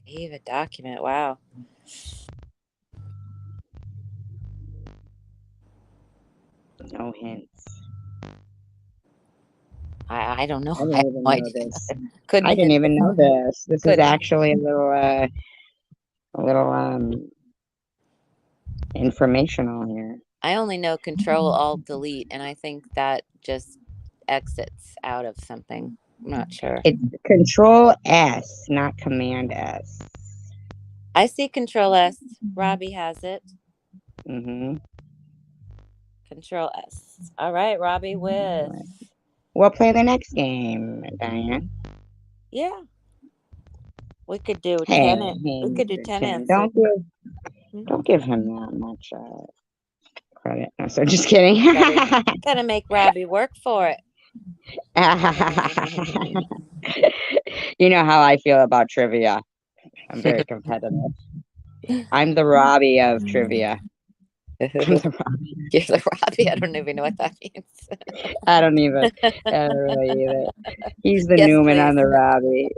save a document. Wow. No hints. I don't know. I I didn't have even no know idea. this. Couldn't I didn't hint. even know this. This is Couldn't hint. actually a little informational here. I only know Control Alt Delete, and I think that just exits out of something. I'm not sure. It's Control S, not Command S. I see Control S. Robbie has it. Mm-hmm. Control S. All right, Robbie with. We'll play the next game, Diane. Yeah, we could do Hey, 10. We hey, could do Mr. 10 Tim, answers. don't give him that much credit. No, so just kidding. Gotta make Robbie work for it. You know how I feel about trivia. I'm very competitive. I'm the Robbie of trivia. I'm the Robbie. You're the Robbie. I don't even know what that means. I don't really either. He's the Yes, Newman on please. the Robbie.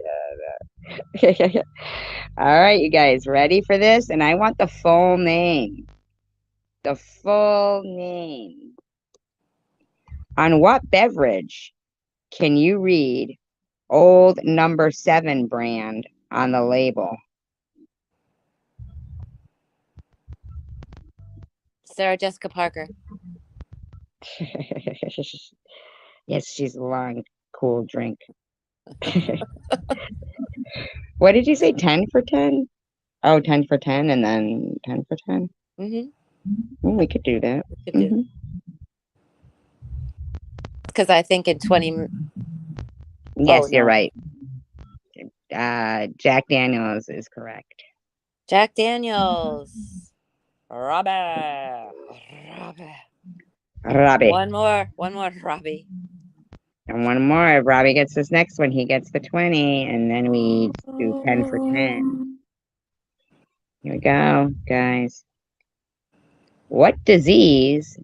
All right, you guys ready for this? And I want the full name. The full name. On what beverage can you read Old Number 7 brand on the label? Sarah Jessica Parker. Yes, she's a long, cool drink. What did you say? 10 for 10? Oh, 10 for 10 and then 10 for 10? Mm-hmm. We could do that. We could do. Because I think in 20. Yes, you're No. right. Jack Daniels is correct. Jack Daniels. Robbie. Robbie. One more, Robbie. And one more. If Robbie gets this next one, he gets the 20. And then we do 10 for 10. Here we go, guys. What disease,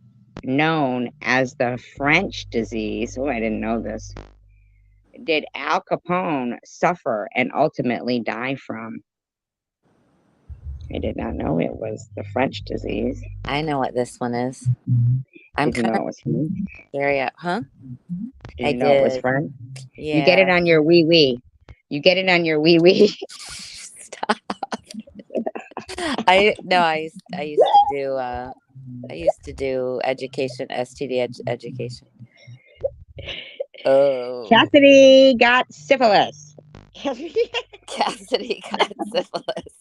known as the French disease, oh, I didn't know this, did Al Capone suffer and ultimately die from? I did not know it was the French disease. I know what this one is. I'm Did you know kind it was French? of scary. Huh? Did I you know it was did. French? You get it Yeah. on your wee wee. You get it on your wee wee. Stop. I no. I used to do education, STD education. Oh, Cassidy got syphilis. Cassidy got syphilis.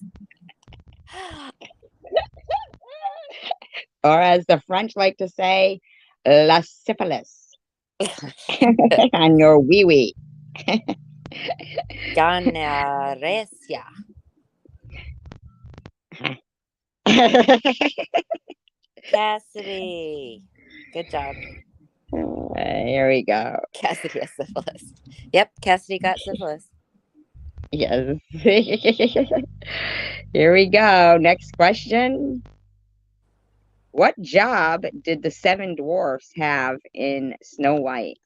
Or as the French like to say, la syphilis. On your wee wee. Gonorrhea. Cassidy. Good job. Here we go. Cassidy has syphilis. Yep, Cassidy got syphilis. Yes. Here we go. Next question. What job did the seven dwarfs have in Snow White?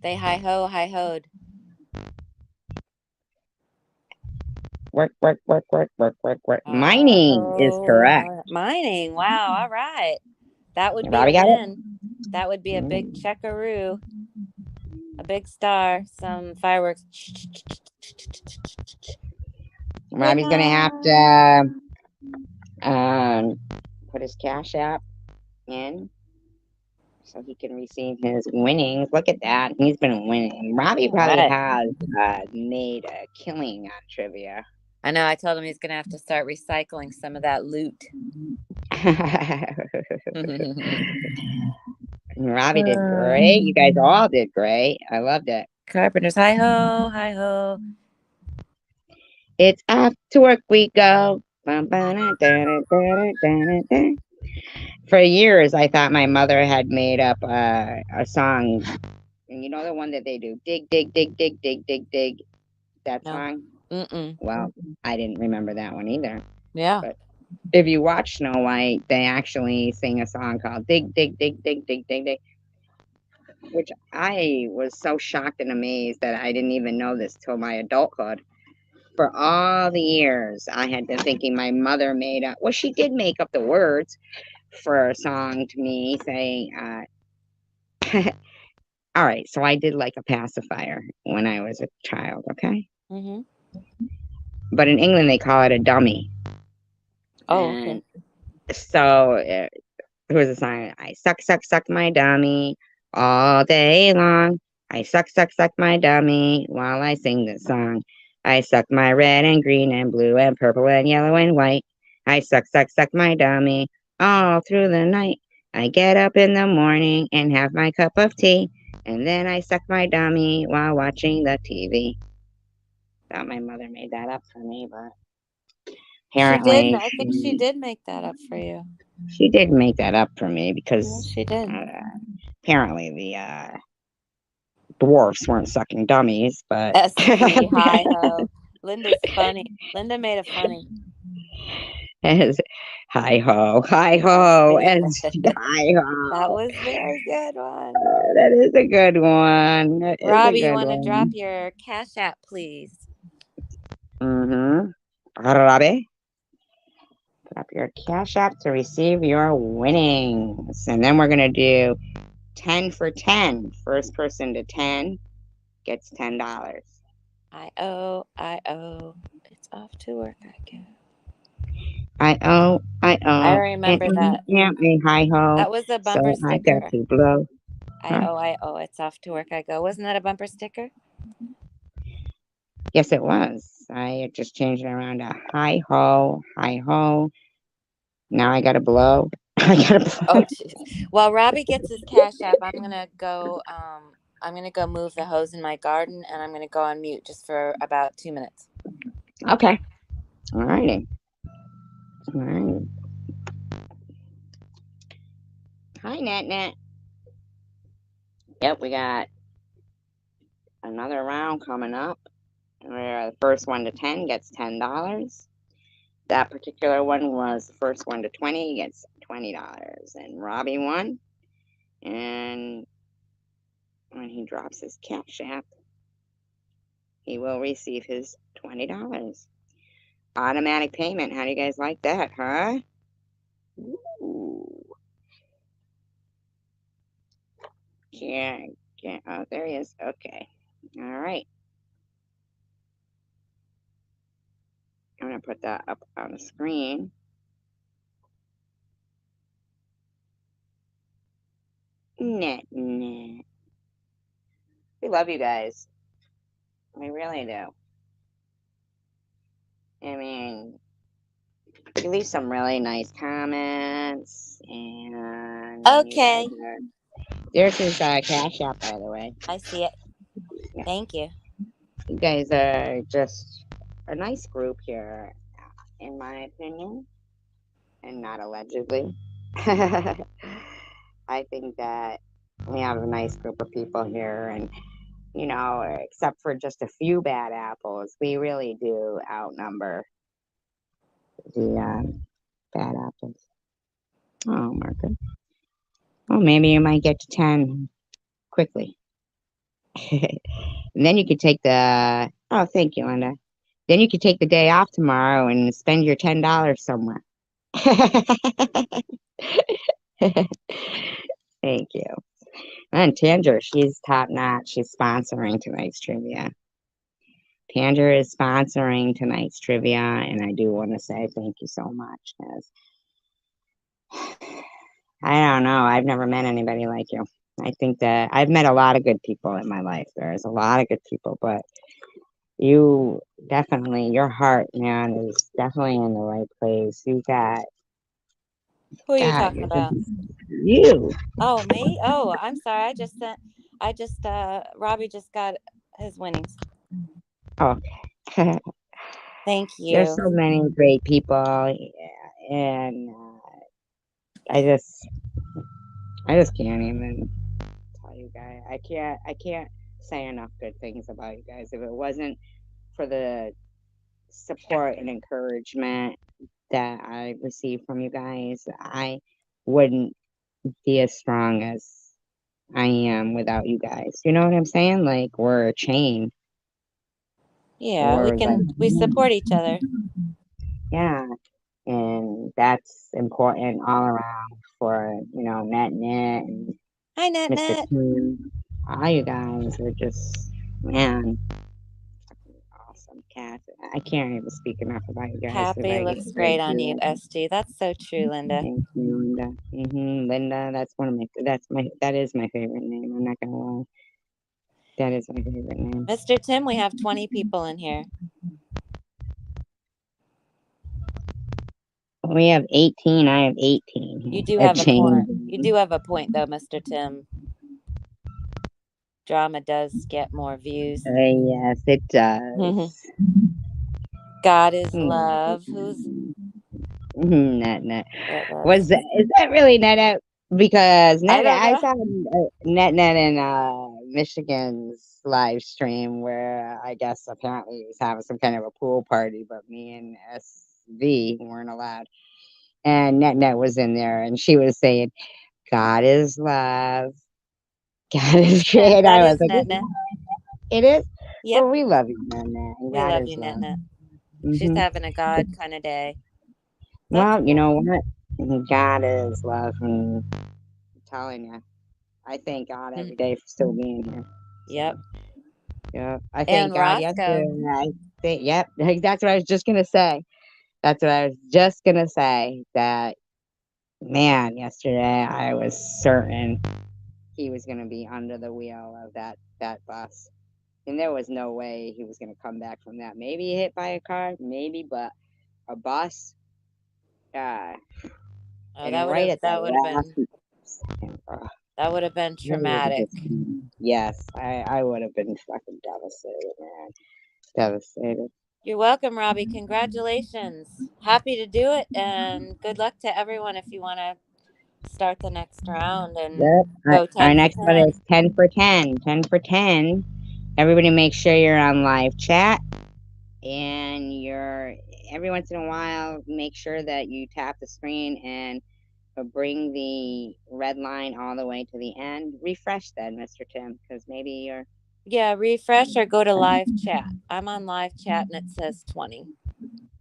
They hi ho, hi hoed. Work. Mining is correct. Mining. Wow. All right. That would be a Robbie got it? win. That would be a big checkaroo. A big star. Some fireworks. Robbie's going to have to put his Cash App in so he can receive his winnings. Look at that. He's been winning. Robbie probably has made a killing on trivia. I know. I told him he's going to have to start recycling some of that loot. Robbie did great. You guys all did great. I loved it. Carpenters, hi ho, hi ho. It's off to work we go. Bum, ba-da, da-da, da-da, da-da, da. For years, I thought my mother had made up a song. And you know the one that they do? Dig, dig, dig, dig, dig, dig, dig. That No. song? Mm-mm. Well, I didn't remember that one either. Yeah. But if you watch Snow White, they actually sing a song called Dig, Dig, Dig, Dig, Dig, Dig, Dig, which I was so shocked and amazed that I didn't even know this till my adulthood. For all the years, I had been thinking my mother made up. Well, she did make up the words for a song to me, saying, "All right." So I did like a pacifier when I was a child, okay. Mm-hmm. But in England, they call it a dummy, Oh, okay. and so there was a song. I suck, suck, suck my dummy all day long. I suck, suck, suck my dummy while I sing this song. I suck my red and green and blue and purple and yellow and white. I suck, suck, suck my dummy all through the night. I get up in the morning and have my cup of tea, and then I suck my dummy while watching the TV. Thought my mother made that up for me, but She did. apparently I think she did make that up for you. she did make that up for me Yeah, because she did. uh, apparently the dwarfs weren't sucking dummies, but See, hi ho. Linda's funny. Linda made it funny. as hi Yes. ho, as hi That ho. was very good one. That is a good one. That is a Robbie, you good want to drop one. your Cash App, please? Mm-hmm. Robbie, put up your cash app to receive your winnings, and then we're gonna do 10 for 10. First person to 10 gets $10. I owe. It's off to work I go. I I owe, remember that. hi ho. That was a So bumper I got sticker. to blow. Huh? I owe. It's off to work I go. Wasn't that a bumper sticker? Yes, it was. I just changed it around to hi ho, hi ho. Now I gotta blow. I gotta Oh, blow. jeez. While Robbie gets his Cash App, I'm gonna go. I'm gonna go move the hose in my garden, and I'm gonna go on mute just for about 2 minutes. Okay. All righty. All right. Hi, Nat Nat. Yep, we got another round coming up. Where the first one to 10 gets $10. That particular one was the first one to 20 gets $20. And Robbie won. And when he drops his cash app, he will receive his $20. Automatic payment. How do you guys like that, huh? Ooh. Can't. Oh, there he is. Okay. All right. I'm going to put that up on the screen. Net. We love you guys. We really do. I mean, you leave some really nice comments, and you guys Okay, are. There's his cash app, by the way. I see it. Yeah, Thank you. you guys are just a nice group here, in my opinion, and not allegedly. I think that we have a nice group of people here, and except for just a few bad apples, we really do outnumber the bad apples. Oh, Margaret. Oh, maybe you might get to 10 quickly. And then you could take the, oh, thank you, Linda. Then you could take the day off tomorrow and spend your $10 somewhere. Thank you. And Tanger, she's top notch. She's sponsoring tonight's trivia. Tanger is sponsoring tonight's trivia, and I do want to say thank you so much. Because I don't know, I've never met anybody like you. I think that I've met a lot of good people in my life. There's a lot of good people, but you definitely, your heart, man, is definitely in the right place. You got, Who are you God, talking you're about? just you. Oh, me? Oh, I'm sorry. Robbie just got his winnings. Okay. Thank There's you. so many great people, and I just, I just can't even tell you guys. I can't say enough good things about you guys. If it wasn't for the support and encouragement that I received from you guys, I wouldn't be as strong as I am without you guys. You know what I'm saying? Like we're a chain. Yeah, We're like, we support each other. yeah, and that's important all around for Net Net and Hi, Net Mr. Net. Kim. All you guys are just, man, awesome cats. I can't even speak enough about you guys because Happy I get looks so great on you, good. SG. That's so true, Linda. Thank you, Linda. Linda, that is my favorite name. I'm not gonna lie. That is my favorite name. Mr. Tim, we have 20 people in here. We have 18. I have 18 You do here. It have a point. changed. You do have a point, though, Mr. Tim. Drama does get more views. Yes, it does. God is Mm. love. Who's Net Net. that? Was that, is that really Net Net? Because I Net don't I know. saw Net Net in Michigan's live stream where I guess apparently he was having some kind of a pool party, but me and SV weren't allowed. And Net Net was in there, and she was saying, "God is love. God is Yeah, great." that I was is like, Net Net. "It is." Yep, Well, we love you, Net Net, and we God love is you, Net love. Net. She's Hmm. having a God kind of day. That's Well, you cool. know what? God is love, and I'm telling you, I thank God every day for still being here. Yep. So, yeah, I And thank God Roscoe. yesterday. I think, yep, that's what I was just gonna say. That's what I was just gonna say. That man, yesterday I was certain he was gonna be under the wheel of that bus, and there was no way he was gonna come back from that. Maybe hit by a car, maybe, but a bus. Uh, Oh, and right at the that would have last been second, that would have been I would have traumatic. just, yes, I would have been fucking devastated, man. Devastated. You're welcome, Robbie. Congratulations. Happy to do it, and good luck to everyone if you want to start the next round and Yep. go Our 10 for next one 10. is 10 for 10. 10 for 10. Everybody make sure you're on live chat, and you're every once in a while make sure that you tap the screen and bring the red line all the way to the end. Refresh then, Mr. Tim, because maybe you're. Yeah, refresh or go to live chat. I'm on live chat and it says 20.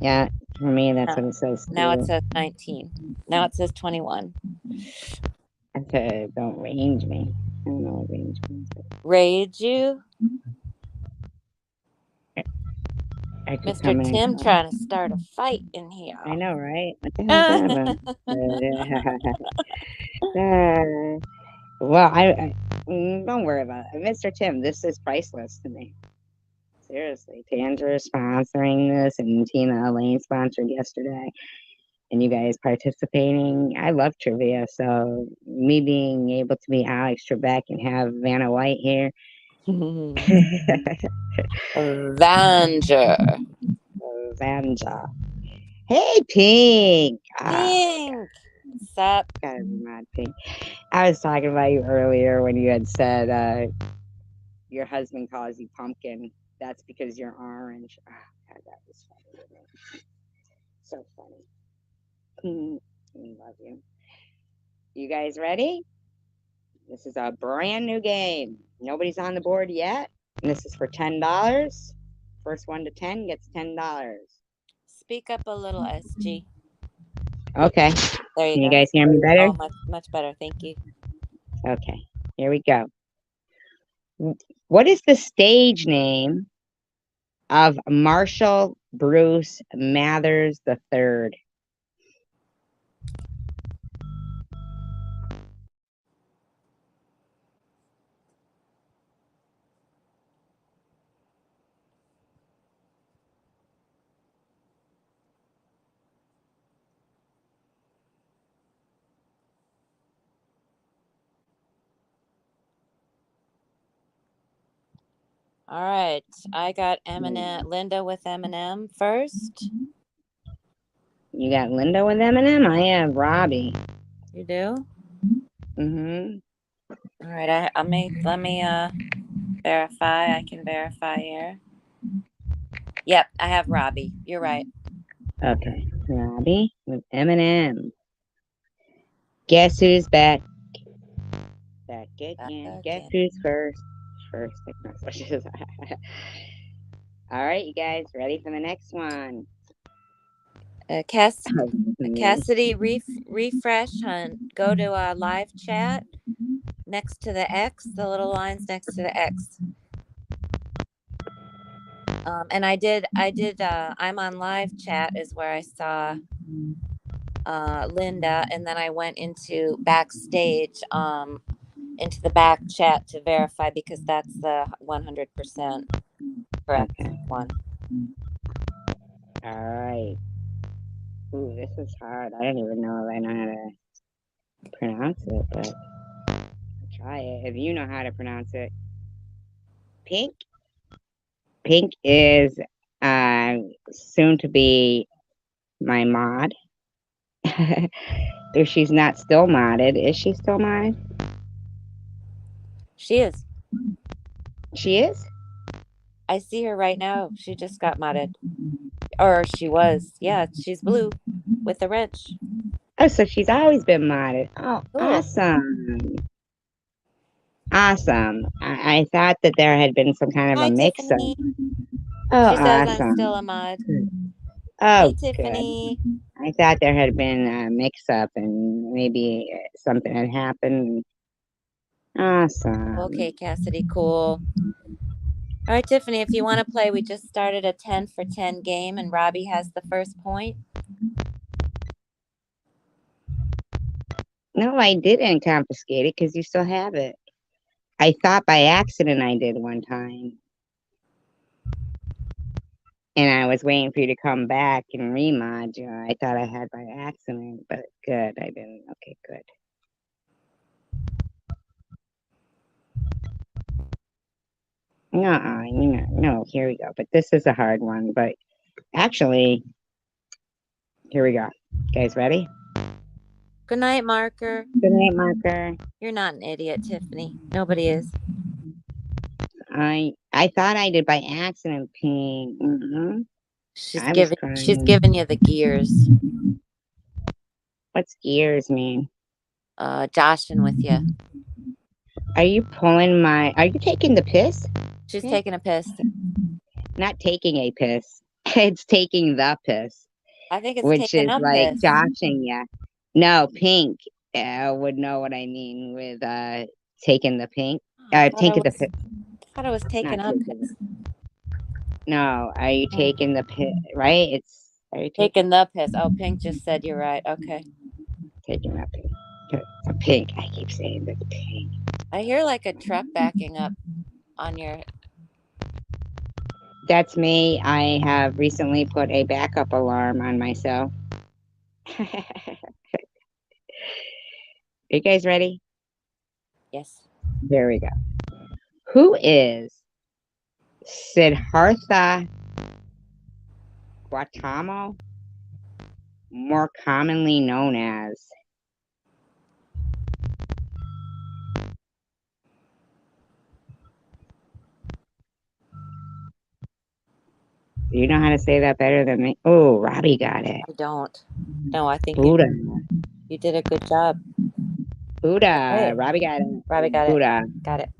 Yeah, for me, that's Now, what it says now it too. says 19. Now it says 21. Okay, don't range me. I don't know what range means. Rage you? I could Mr. come in and Tim come. trying to start a fight in here. I know, right? What the hell is that about? Well, don't worry about it. Mr. Tim, this is priceless to me. Seriously. Tanner sponsoring this and Tina Elaine sponsored yesterday. And you guys participating. I love trivia. So me being able to be Alex Trebek and have Vanna White here. Avenger. Vanja. Hey, Pink. Pink. Sup? Gotta be mad, Pink. I was talking about you earlier when you had said your husband calls you pumpkin. That's because you're orange. Oh, God, that was funny. So funny. We love you. You guys ready? This is a brand new game. Nobody's on the board yet. And this is for $10. First one to 10 gets $10. Speak up a little, SG. Okay. There you Can you go. guys hear me better? Oh, much better. Thank you. Okay. Here we go. What is the stage name of Marshall Bruce Mathers III? All right. I got Linda with Eminem first. You got Linda with Eminem? I have Robbie. You do? Mm-hmm. All right. Let me verify. I can verify here. Yep, I have Robbie. You're right. Okay. Robbie with Eminem. Guess who's back? Back again. Guess Again. who's first? First. All right, you guys, ready for the next one? Cass Me. Cassidy, refresh, hun. Go to live chat next to the X, the little lines next to the X. And I'm on live chat is where I saw Linda, and then I went into backstage, into the back chat to verify because that's the 100% correct Okay. one. All right. Ooh, this is hard. I don't even know if I know how to pronounce it, but I'll try it. If you know how to pronounce it. Pink? Pink is soon to be my mod. If she's not still modded, is she still modded? She is. She is? I see her right now. She just got modded. Or she was. Yeah, she's blue with the wrench. Oh, so she's always been modded. Oh, Cool. awesome. Awesome. I thought that there had been some kind of a Hi, mix up. Tiffany. Oh, She says I'm still awesome. a mod. Hey, Oh, good. Tiffany. I thought there had been a mix up and maybe something had happened. Awesome. Okay, Cassidy, cool. All right, Tiffany, if you want to play, we just started a 10 for 10 game and Robbie has the first point. No, I didn't confiscate it because you still have it. I thought by accident I did one time. And I was waiting for you to come back and remod you. I thought I had by accident, but good, I didn't. Okay, good. No, here we go. But this is a hard one. But actually, here we go. Guys, ready? Good night, Marker. Good night, Marker. You're not an idiot, Tiffany. Nobody is. I thought I did by accident, Pink. She's I was giving you the gears. What's gears mean? Joshing with you. Are you pulling my? Are you taking the piss? She's Pink? taking a piss. Not taking a piss. It's taking the piss, I think it's which taking is a like piss. joshing you. No, Pink would know what I mean with taking the pink. Taking the piss. I thought it was taking Not a taking piss. No, are you taking the piss? Right? Are you Taking the piss. Oh, Pink just said you're right. Okay. taking that pink? Pink. I keep saying the pink. I hear like a truck backing up on your. That's me. I have recently put a backup alarm on myself. You guys ready? Yes. There we go. Who is Siddhartha Gautama, more commonly known as? Do you know how to say that better than me? Oh, Robbie got it. I don't. No, I think Buddha. you did a good job. Buddha. Okay. Robbie got it. Robbie got Buddha. it. Got it.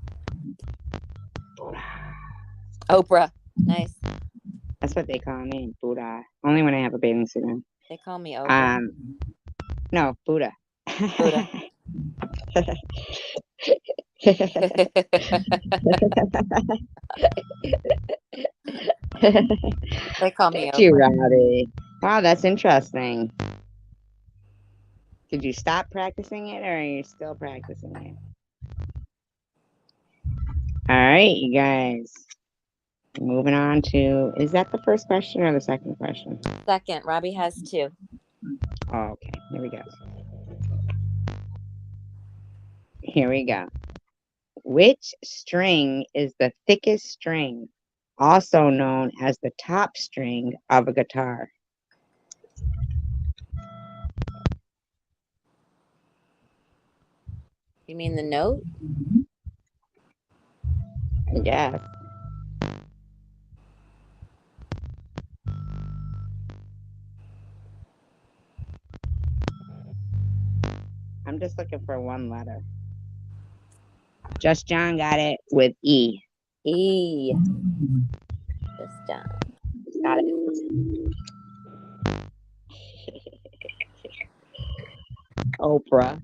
Buddha. Oprah. Nice. That's what they call me, Buddha. Only when I have a bathing suit on. They call me Oprah. No, Buddha. Buddha. They call me Thank you, Oprah. Robbie. Wow, that's interesting. Did you stop practicing it or are you still practicing it? All right, you guys. Moving on to, is that the first question or the second question? Second, Robbie has 2. Oh, okay. Here we go. Here we go. Which string is the thickest string, also known as the top string of a guitar? You mean the note? Yes. I'm just looking for one letter. Just John got it with E. E. Just John. Got it. Oprah.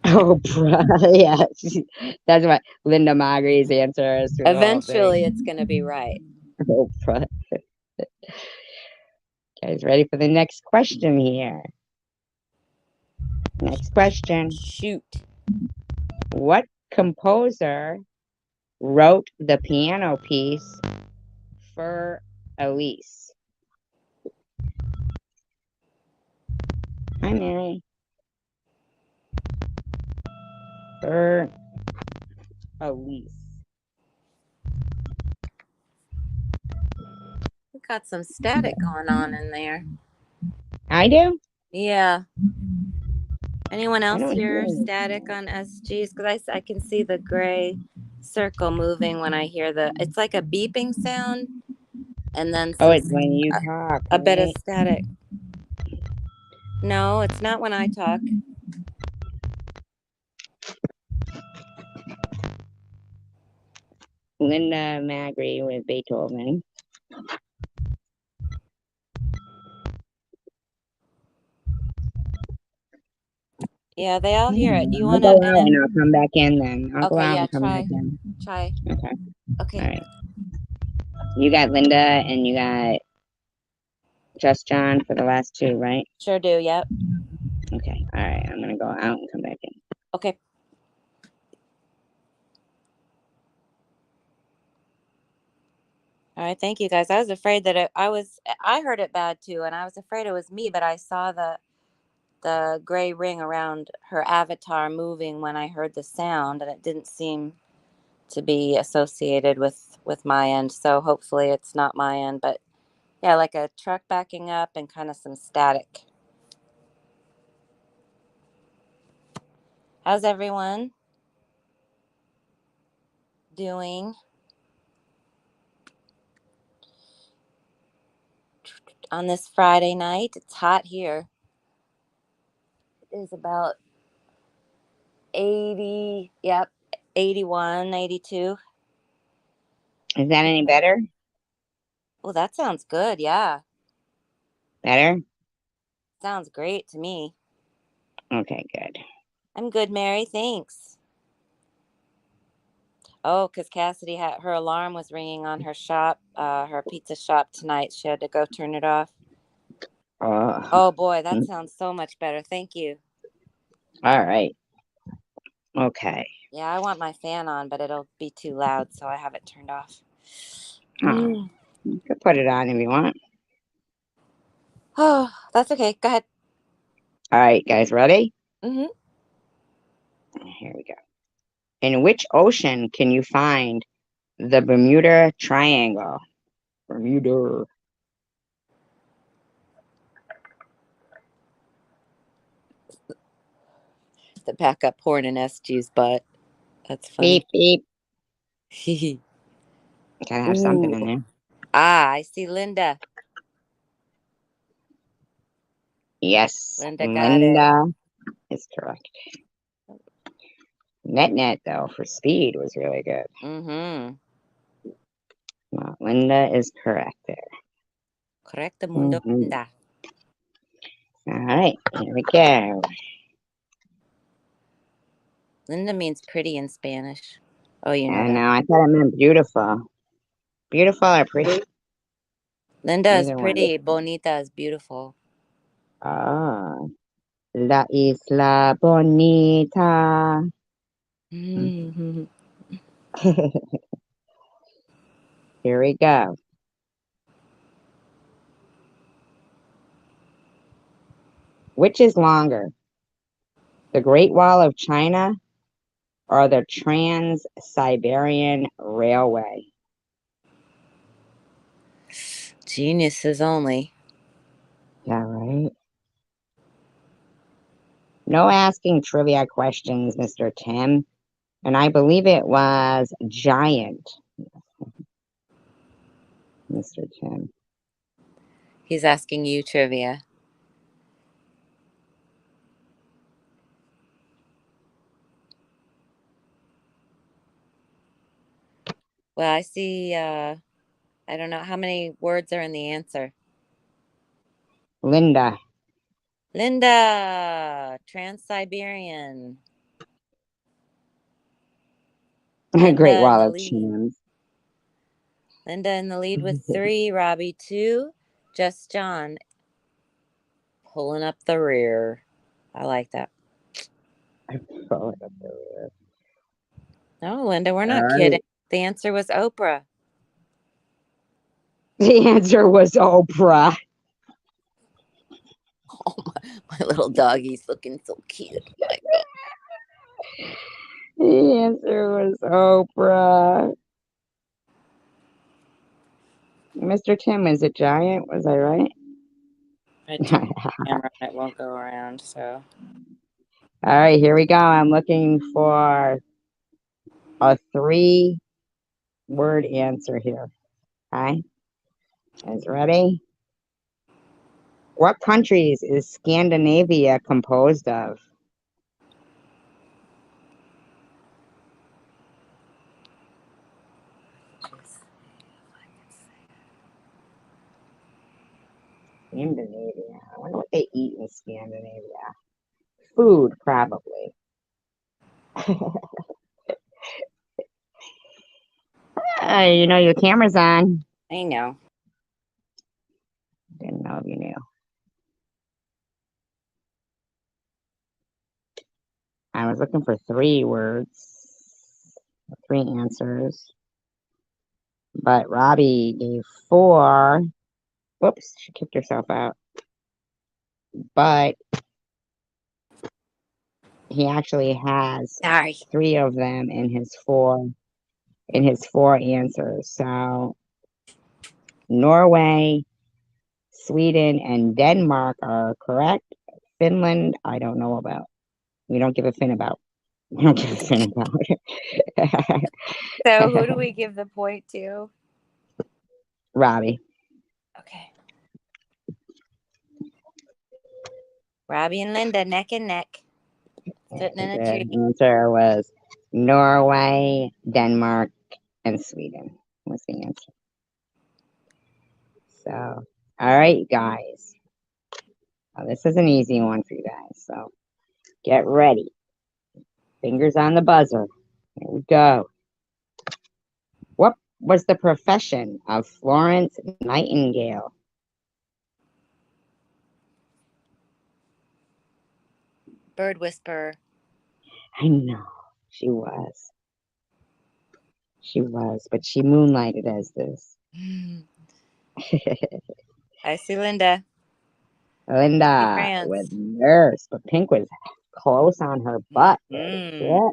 Oprah. Yes. That's what Linda Magri's answer is to the whole Eventually, it's thing. going to be right. Oprah. Guys, ready for the next question here? Next question. Shoot. What composer wrote the piano piece for Elise? Hi, Mary. For Elise. We got some static going on in there. I do? Yeah. Anyone I else don't hear hear anything. static on SGs? Because I can see the gray circle moving when I hear it's like a beeping sound and then Oh, it's when you talk, a bit of right? static. No, it's not when I talk. Linda Magri with Beethoven. Yeah, they all hear it. Do you I'll want go to out and I'll come back in then. I'll go Okay, out yeah, and come back in. try. Okay. Okay. All right. You got Linda and you got Just John for the last two, right? Sure do, yep. Okay. All right. I'm going to go out and come back in. Okay. All right, thank you guys. I was afraid that I heard it bad too, and I was afraid it was me, but I saw the gray ring around her avatar moving when I heard the sound, and it didn't seem to be associated with my end. So hopefully it's not my end, but yeah, like a truck backing up and kind of some static. How's everyone doing on this Friday night? It's hot here. It is about 80, yep, 81, 82. Is that any better? Well, that sounds good. Yeah. Better? Sounds great to me. Okay, good. I'm good, Mary. Thanks. Oh, because Cassidy had her alarm was ringing on her pizza shop tonight. She had to go turn it off. Oh, Oh boy, that sounds so much better. Thank you. all right. Okay. Yeah, I want my fan on, but it'll be too loud, so I have it turned off. Oh, you could put it on if you want. Oh, that's okay. Go ahead. All right, guys, ready? Mm-hmm. Here we go. In which ocean can you find the Bermuda Triangle? Bermuda. The backup horn in SG's butt. That's funny. Beep, beep. Gotta have something Ooh. in there. I see Linda. Yes, Linda got it. Linda is correct. Net, though, for speed was really good. Mm-hmm. Well, Linda is correct there. Correcto mundo, Linda. All right, here we go. Linda means pretty in Spanish. Oh, you know I that. know, I thought it meant beautiful. Beautiful or pretty? Linda is Either one. pretty. Bonita is beautiful. Oh, La Isla Bonita. Mm-hmm. Here we go. Which is longer, the Great Wall of China or the Trans-Siberian Railway? Geniuses only. Yeah, right. No asking trivia questions, Mr. Tim. And I believe it was giant, Mr. Tim. He's asking you trivia. Well, I see, I don't know how many words are in the answer. Linda. Linda, Trans-Siberian. Linda Great in Wall the of lead. Chams. Linda in the lead with 3, Robbie 2, Just John pulling up the rear. I like that. No, Linda, we're not kidding. The answer was Oprah. The answer was Oprah. Oh, my little doggy's looking so cute. Oh my God. The answer was Oprah. Mr. Tim, is it giant? Was I right? I turned the camera and it won't go around, so. All right, here we go. I'm looking for a 3-word answer here. Okay. Is ready? What countries is Scandinavia composed of? Scandinavia. I wonder what they eat in Scandinavia. Food, probably. You know your camera's on. I know. Didn't know if you knew. I was looking for 3 words, 3 answers. But Robbie gave 4. Whoops, she kicked herself out. But he actually has Sorry. 3 of them in his 4 answers. So Norway, Sweden, and Denmark are correct. Finland, I don't know about. We don't give a fin about. We don't give a fin about. So who do we give the point to? Robbie. Okay. Robbie and Linda, neck and neck. Sitting in a tree. The answer was Norway, Denmark, and Sweden was the answer. So, all right, guys. Now, this is an easy one for you guys. So, get ready. Fingers on the buzzer. Here we go. What was the profession of Florence Nightingale? Bird whisperer. I know she was. She was, but she moonlighted as this. I see Linda. Linda with nurse, but Pink was close on her butt. Yeah.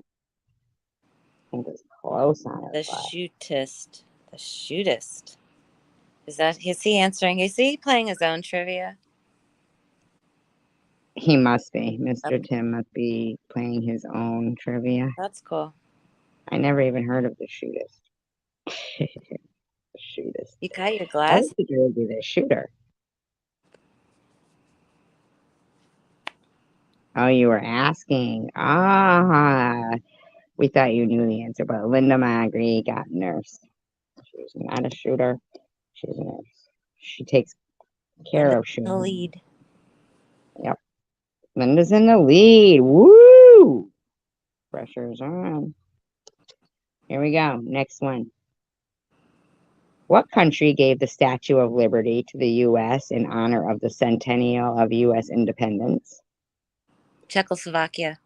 Pink was close on her The butt. shootist. The shootist. Is he answering? Is he playing his own trivia? He must be. Mr. Tim must be playing his own trivia. That's cool. I never even heard of the shootist. The shootist. You got your I glass? think it would be the shooter. Oh, you were asking. We thought you knew the answer, but Linda Magri got nurse. She's not a shooter. She's a nurse. She takes care of shooting. The lead. Yep. Linda's in the lead. Woo! Pressure's on. Here we go. Next one. What country gave the Statue of Liberty to the U.S. in honor of the centennial of U.S. independence? Czechoslovakia.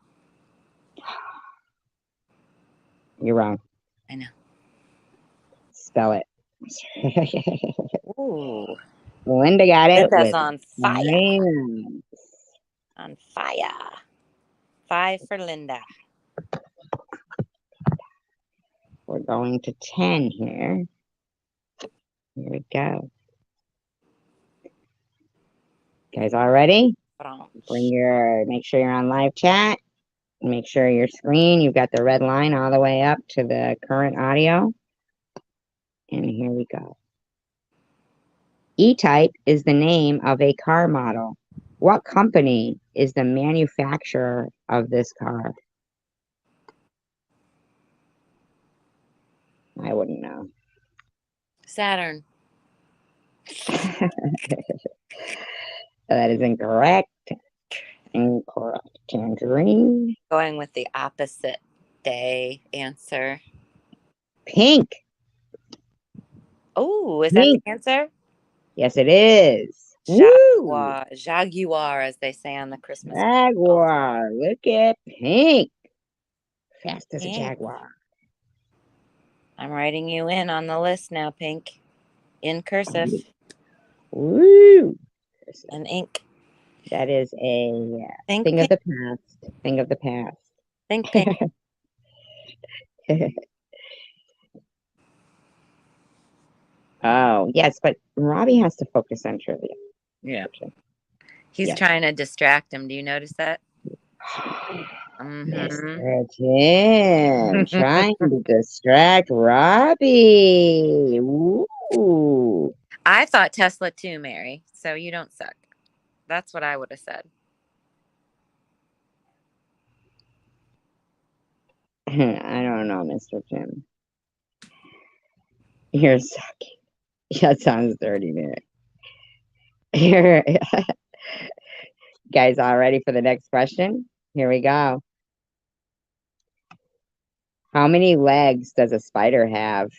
You're wrong. I know. Spell it. Ooh. Linda got it. Linda's With on fire. nine. On fire. 5 for Linda. We're going to 10 here. Here we go. Guys, all ready? Make sure you're on live chat. Make sure your screen, you've got the red line all the way up to the current audio. And here we go. E-Type is the name of a car model. What company is the manufacturer of this car? I wouldn't know. Saturn. That is incorrect. Incorrect. Tangerine. Going with the opposite day answer. Pink. Oh, is that Pink. the answer? Yes, it is. Jaguar. Woo! Jaguar, as they say on the Christmas. Jaguar. Look at Pink. Fast as a jaguar. I'm writing you in on the list now, Pink. In cursive. Woo! And ink. That is a thing of the past. Thing of the past. Think Pink. Oh, yes, but Robbie has to focus on trivia. Yeah. He's trying to distract him. Do you notice that? Mr. Tim trying to distract Robbie. Ooh. I thought Tesla too, Mary. So you don't suck. That's what I would have said. I don't know, Mr. Tim. You're sucking. That sounds dirty, man. Here, guys, all ready for the next question? Here we go. How many legs does a spider have?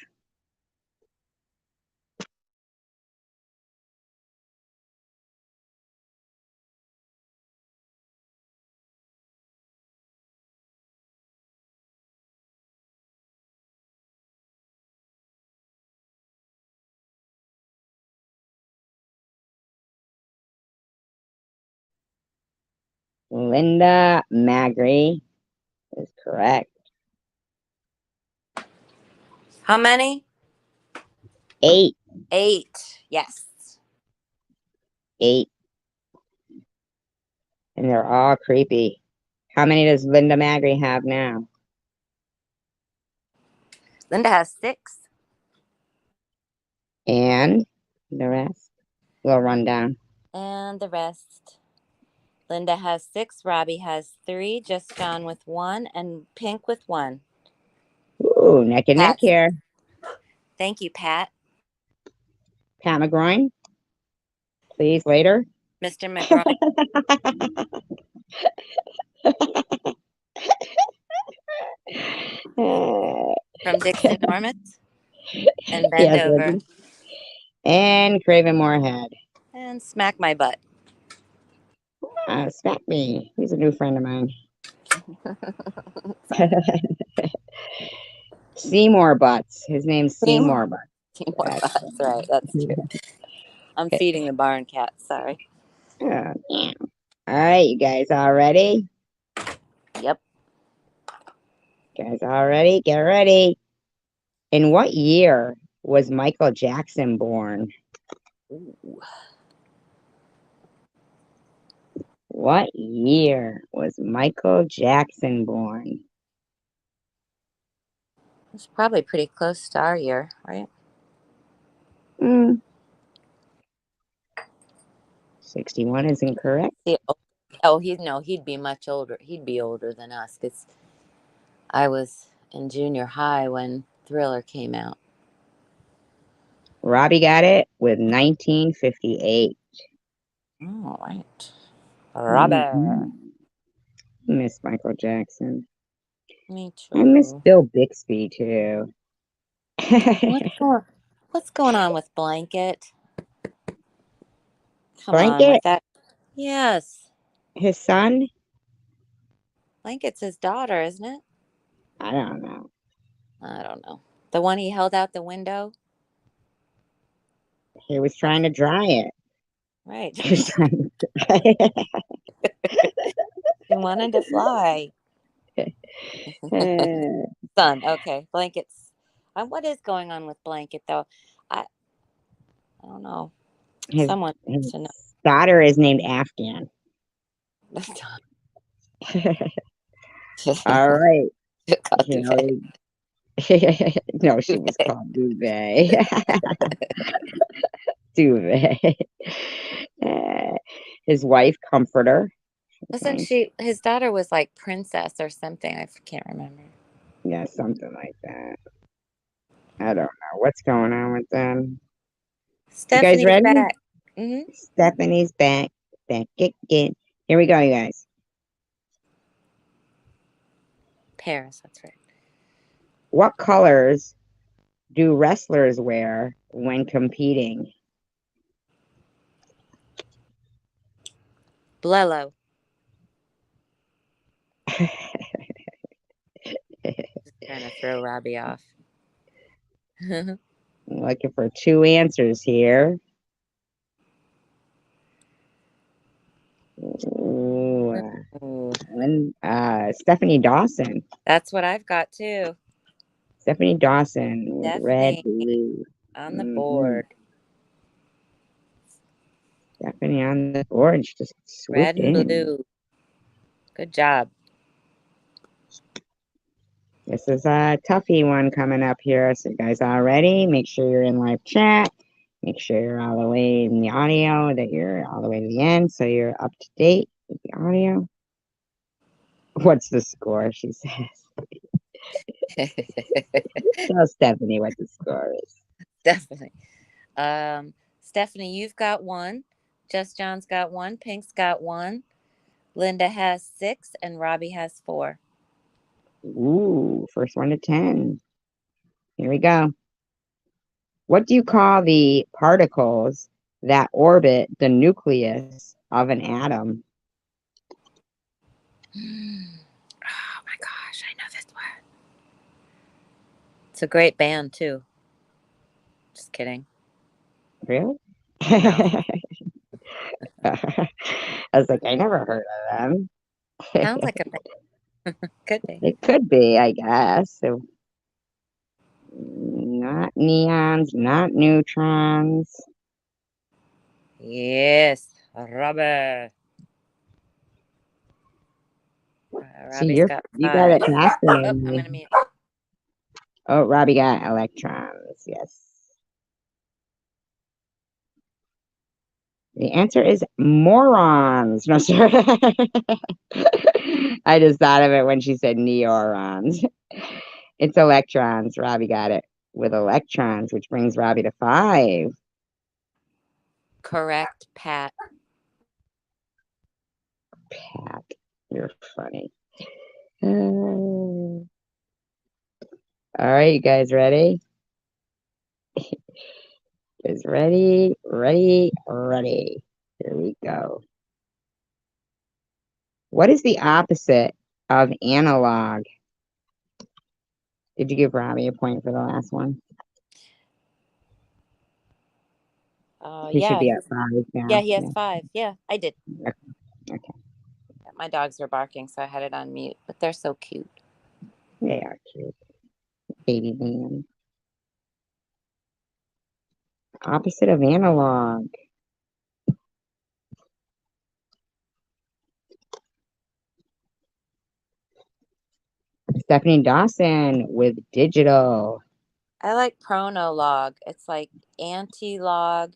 Linda Magri is correct. How many? 8. 8. Yes. 8. And they're all creepy. How many does Linda Magri have now? Linda has 6. And the rest? Little rundown. And the rest. Linda has 6. Robbie has 3. Just John with 1. And Pink with 1. Ooh, neck and neck here. Thank you, Pat. Pat McGroin. Please, later. Mr. McGraw. From Dixon Normus. And bend over. And Craven Moorhead. And smack my butt. Smack me. He's a new friend of mine. Seymour Butts. His name's Seymour Butts. Seymour Butts, right. That's true. I'm feeding the barn cat. Sorry. All right, you guys all ready? Yep. Guys all ready? Get ready. In what year was Michael Jackson born? Ooh. What year was Michael Jackson born? It's probably pretty close to our year, right? 61 is incorrect. He'd be much older. He'd be older than us because I was in junior high when Thriller came out. Robbie got it with 1958. All right. Robbie. Miss Michael Jackson. Me too. I miss Bill Bixby too. What's going on with Blanket? Come Blanket? on with that. Yes. His son? Blanket's his daughter, isn't it? I don't know. The one he held out the window? He was trying to dry it. Right. He was trying to dry it. He wanted to fly. Son, okay. Blanket's What is going on with Blanket though? I I don't know. His, Someone his to know. daughter is named Afghan. All right. Called Here Duvet. no, she was called Duvet. Duvet. His wife, Comforter. Wasn't Nice. she? His daughter was like Princess or something. I can't remember. Yeah, something like that. I don't know what's going on with them. You guys Stephanie's ready? back. Hmm. Stephanie's back. Back again. Here we go, you guys. Paris. That's right. What colors do wrestlers wear when competing? Blello. Just trying to throw Robbie off. Looking for two answers here. Ooh, Ooh, Stephanie Dawson. that's what I've got too. Stephanie Dawson with red, Stephanie blue. on the Mm-hmm. board. Stephanie on the board. She just Red swooped and in. blue. Good job. This is a toughie one coming up here. So you guys all ready? Make sure you're in live chat. Make sure you're all the way in the audio, that you're all the way to the end, so you're up to date with the audio. What's the score? She says. Tell Stephanie what the score is. Definitely. Stephanie, you've got one. Just John's got one. Pink's got one. Linda has 6, and Robbie has 4. Ooh, first one to 10. Here we go. What do you call the particles that orbit the nucleus of an atom? Oh my gosh, I know this one. It's a great band too. Just kidding. Really? No. I was like, I never heard of them. Sounds like a band. Could be. It could be, I guess. So, not neons, not neutrons. Yes. Robbie. See, Robbie's got you got 5. it faster Oh, than I'm me. going to mute. Oh, Robbie got electrons. Yes. The answer is morons. No, sir. I just thought of it when she said neurons. It's electrons. Robbie got it with electrons, which brings Robbie to 5. Correct, Pat. Pat, you're funny. All right, you guys ready? Is ready, ready, ready. Here we go. What is the opposite of analog? Did you give Robbie a point for the last one? He should Yeah. be at 5 Yeah, now. he has Yeah. 5. Yeah, I did. Okay. My dogs are barking, so I had it on mute, but they're so cute. They are cute. Baby man. Opposite of analog. Stephanie Dawson with digital. I like pronologue. It's like anti-log,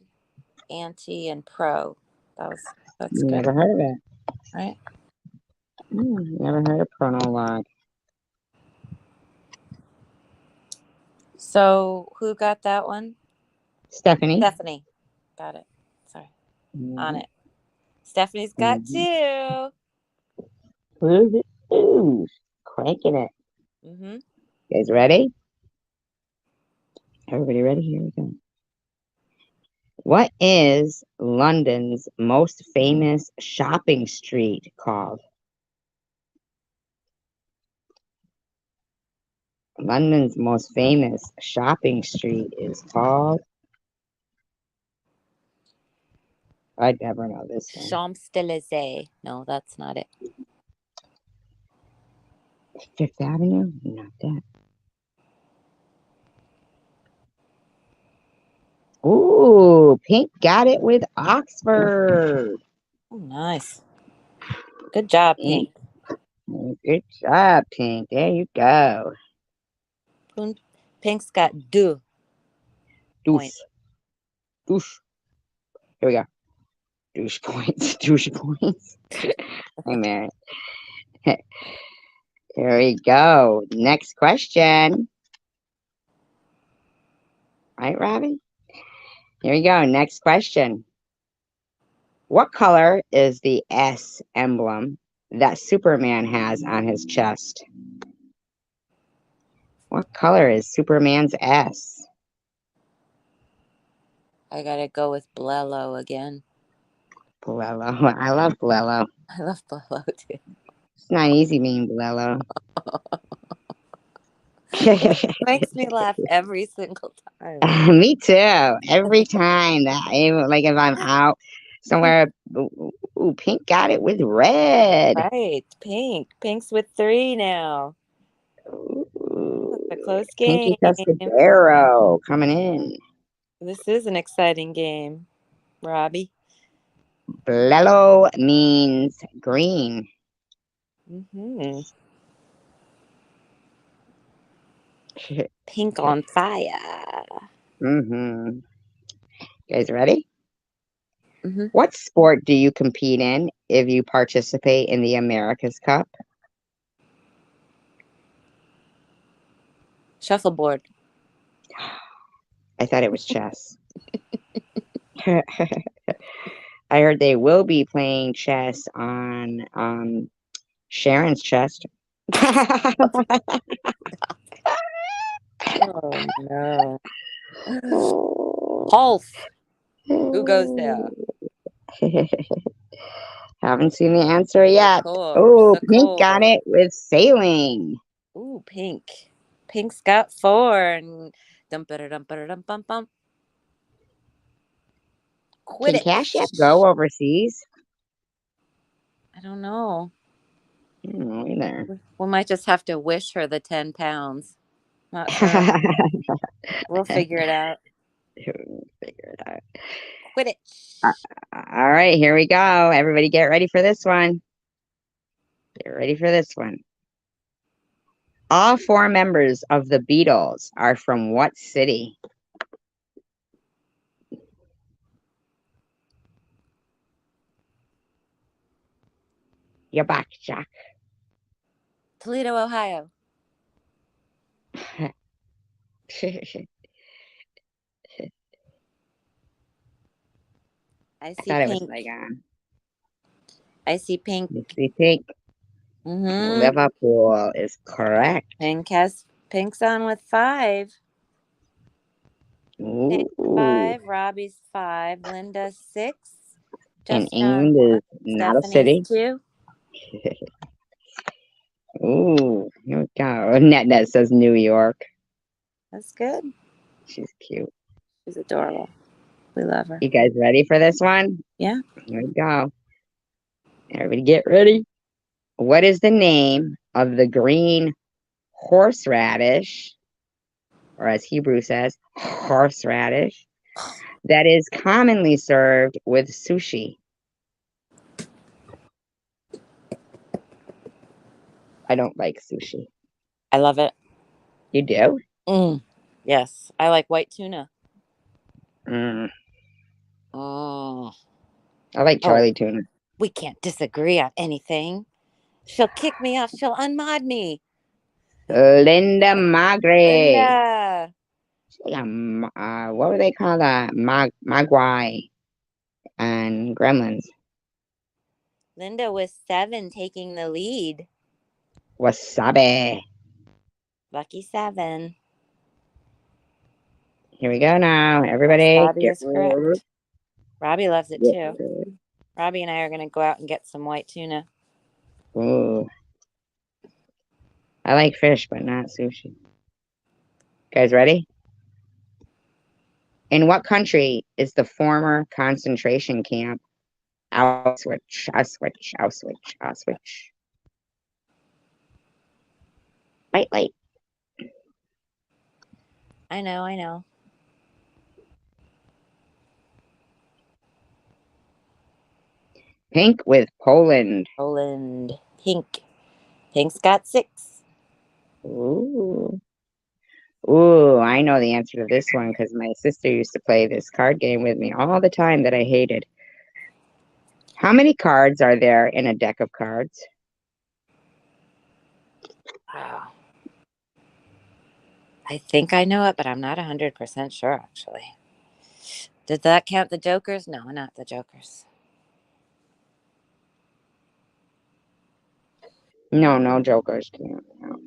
anti, and pro. That's good, Never heard of it. right? Never heard of pronologue. So who got that one? Stephanie. Stephanie. Got it. Sorry. On it. Stephanie's got 2. Ooh, cranking it. Mm-hmm. You guys ready? Everybody ready? Here we go. What is London's most famous shopping street called? London's most famous shopping street is called. I'd never know this one. Champs-Élysées. No, that's not it. Fifth Avenue? Not that. Ooh, Pink got it with Oxford. Oh, nice. Good job, Pink. Pink. Good job, Pink. There you go. Pink's got 2 points. Douche. Douche. Here we go. Douche points. Douche points. Hey, man. Here we go. Next question. Right, Robbie? Here we go. Next question. What color is the S emblem that Superman has on his chest? What color is Superman's S? I gotta go with Blello again. Blello. I love Blello. I love Blello too. It's not easy being Blello. Makes me laugh every single time. Me too. Every time that, like if I'm out somewhere, ooh, Pink got it with red. Right, Pink. Pink's with 3 now. Ooh, That's a close Pinky game. Tuscadero coming in. This is an exciting game, Robbie. Blello means green. Hmm. Pink on fire. You guys ready? Hmm. What sport do you compete in if you participate in the America's Cup? Shuffleboard. I thought it was chess. I heard they will be playing chess on Sharon's chest. Oh no. Pulse. Who goes there? Haven't seen the answer The yet. course. Oh, The Pink got course. it with sailing. Ooh, Pink. Pink's got 4 and dum ba dum ba dum bum bum. Can Cash App Quidditch. go overseas? I don't know. I don't know either. We might just have to wish her the 10 pounds. Not sure. We'll figure it out. Figure it out. Uh, Quidditch. All right, here we go. Everybody get ready for this one. Get ready for this one. All 4 members of the Beatles are from what city? You're back, Jack. Toledo, Ohio. I I see thought it was Pink. like I see Pink. Mississippi Pink. Mm-hmm. Liverpool is correct. Pink's on with 5. Pink's Ooh. 5. Robbie's 5. Linda 6. And Justin England 1. is not a Stephanie's city. 2. Ooh, here we go. Net says New York. That's good. She's cute. She's adorable. We love her. You guys ready for this one? Yeah. Here we go. Everybody get ready. What is the name of the green horseradish, or as Hebrew says, horseradish, that is commonly served with sushi? I don't like sushi. I love it. You do? Yes. I like white tuna. Mm, Oh. I like Oh, Charlie tuna. we can't disagree on anything. She'll kick me off. She'll unmod me. Linda Magre. Linda. What were they called? Magwai and Gremlins. Linda with 7 taking the lead. Wasabi. Lucky 7. Here we go now. Yes, Everybody Robbie get is ready. correct. Robbie loves it Get too. ready. Robbie and I are going to go out and get some white tuna. Ooh. I like fish, but not sushi. Guys ready? In what country is the former concentration camp Auschwitz? Auschwitz. Auschwitz. Auschwitz. Wait. I know. Pink with Poland. Poland. Pink. Pink's got 6. Ooh. Ooh, I know the answer to this one because my sister used to play this card game with me all the time that I hated. How many cards are there in a deck of cards? Wow. I think I know it, but I'm not 100% sure, actually. Did that count the jokers? No, not the jokers. No, no jokers. No.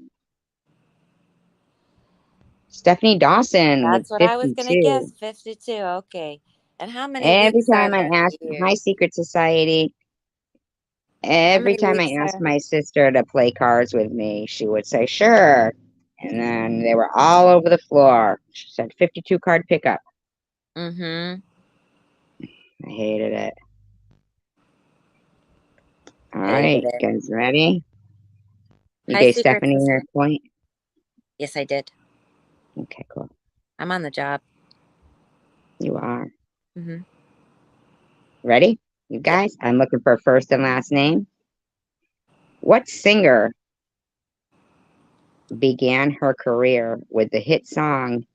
Stephanie Dawson with That's what I was going to 52. guess. 52. Okay. And how many Every weeks are time I there in ask, a year? hi, Secret Society. How Every many time I weeks asked are? my sister to play cards with me, she would say, sure. And then they were all over the floor. She said 52 card pickup. Mm-hmm. I hated it. All Hated right, it. guys, ready? You Hi, gave Secret Stephanie her Society. point? Yes, I did. Okay, cool. I'm on the job. You are. Mm-hmm. Ready? You Yep. guys? I'm looking for first and last name. What singer began her career with the hit song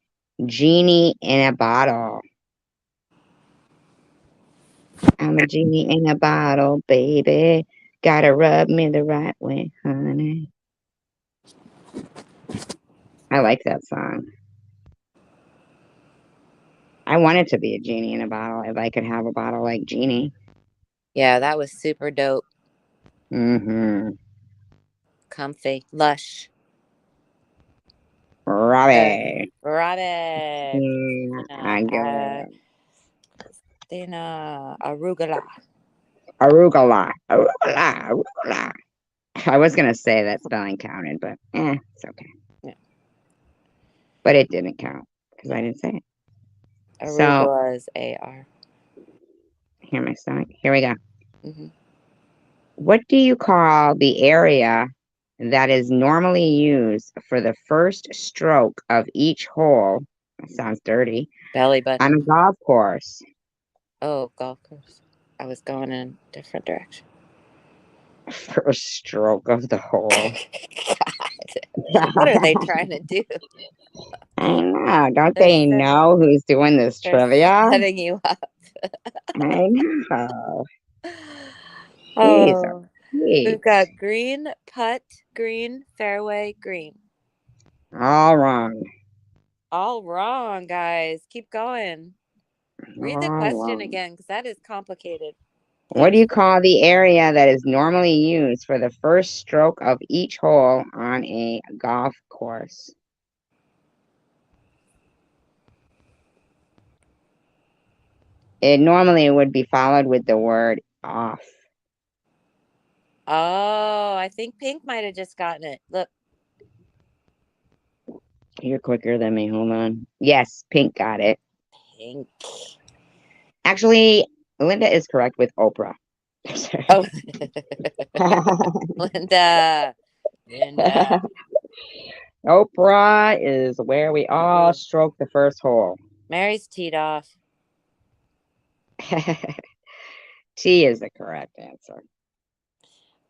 Genie in a Bottle? I'm a genie in a bottle, baby. Gotta rub me the right way, honey. I like that song. I wanted to be a genie in a bottle if I could have a bottle like Genie. Yeah, that was super dope. Mm-hmm. Comfy. Lush. Robbie. Robbie. Yeah, Christina. I get it. Christina. Arugula. Arugula. Arugula. Arugula. I was gonna say that spelling counted, but it's okay. Yeah. But it didn't count because I No. didn't say it. So Arugula is AR. here my stomach. Here we go. Mm-hmm. What do you call the area that is normally used for the first stroke of each hole? That sounds dirty. Belly On a button. golf course. Oh, golf course. I was going in a different direction. First stroke of the hole. God. What are they trying to do? I know. Don't They're they set, know who's doing this they're trivia? setting you up. I know. Jeez, Oh, we've please. got green, putt, green, fairway, green. All wrong. All wrong, guys. Keep going. Read the All question wrong. again because that is complicated, What do please. you call the area that is normally used for the first stroke of each hole on a golf course? It normally would be followed with the word off. Oh, I think Pink might have just gotten it. Look, You're quicker than me. Hold on. Yes, Pink got it. Pink. Actually, Linda is correct with Oprah. Oh, Linda. Linda. Oprah is where we all Ooh, stroke the first hole. Mary's teed off. T is the correct answer.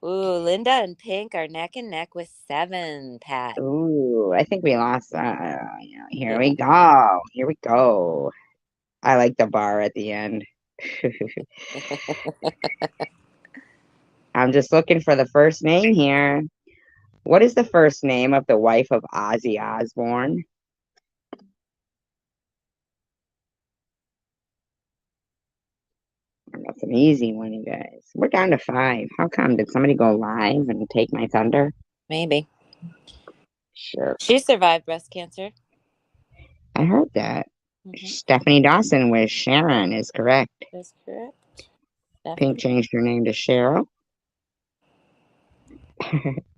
Ooh, Linda and Pink are neck and neck with 7, Pat. Ooh, I think we lost. Here Yeah. we go. Here we go. I like the bar at the end. I'm just looking for the first name here. What is the first name of the wife of Ozzy Osbourne? That's an easy one, you guys. We're down to 5. How come? Did somebody go live and take my thunder? Maybe. Sure. She survived breast cancer. I heard that. Mm-hmm. Stephanie Dawson with Sharon is correct. That's correct. Pink Stephanie. changed her name to Cheryl.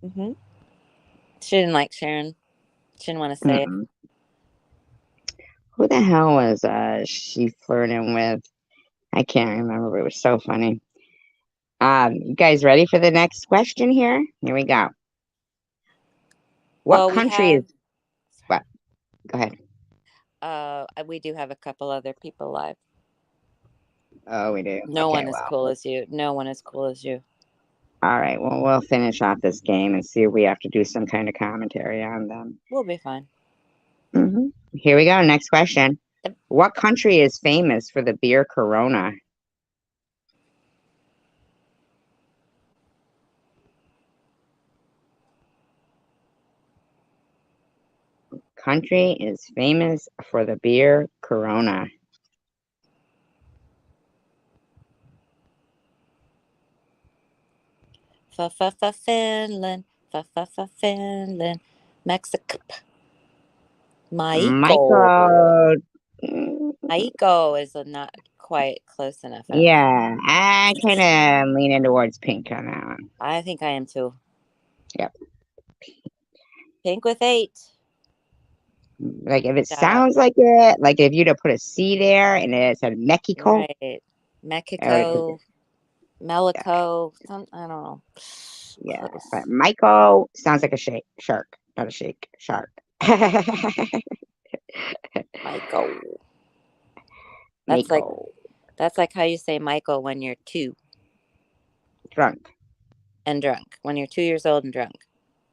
Mm-hmm. She didn't like Sharon. She didn't want to say it. Mm-mm. Who the hell was she flirting with? I can't remember. It was so funny. You guys ready for the next question here? Here we go. What Well, we country is have, what? Go ahead. we do have a couple other people live. Oh, we do. No Okay, one as well. cool as you. No one as cool as you. All right. Well, we'll finish off this game and see if we have to do some kind of commentary on them. We'll be fine. Here we go. Next question. Yep. What country is famous for the beer Corona? Country is famous for the beer Corona. Finland. Finland. Mexico. Mexico. Michael. Mexico is not quite close enough. Yeah, I kind of leaning towards pink on that one. I think I am too. Yep. Pink with 8. Like if it sounds like it, like if you'd have put a C there and it said Mexico, right. Mexico, Melico, some I don't know. yeah. Close. But Michael sounds like a shark, not a shake, shark. Michael. Michael, That's like how you say Michael when you're 2 drunk. and drunk. When you're 2 years old and drunk.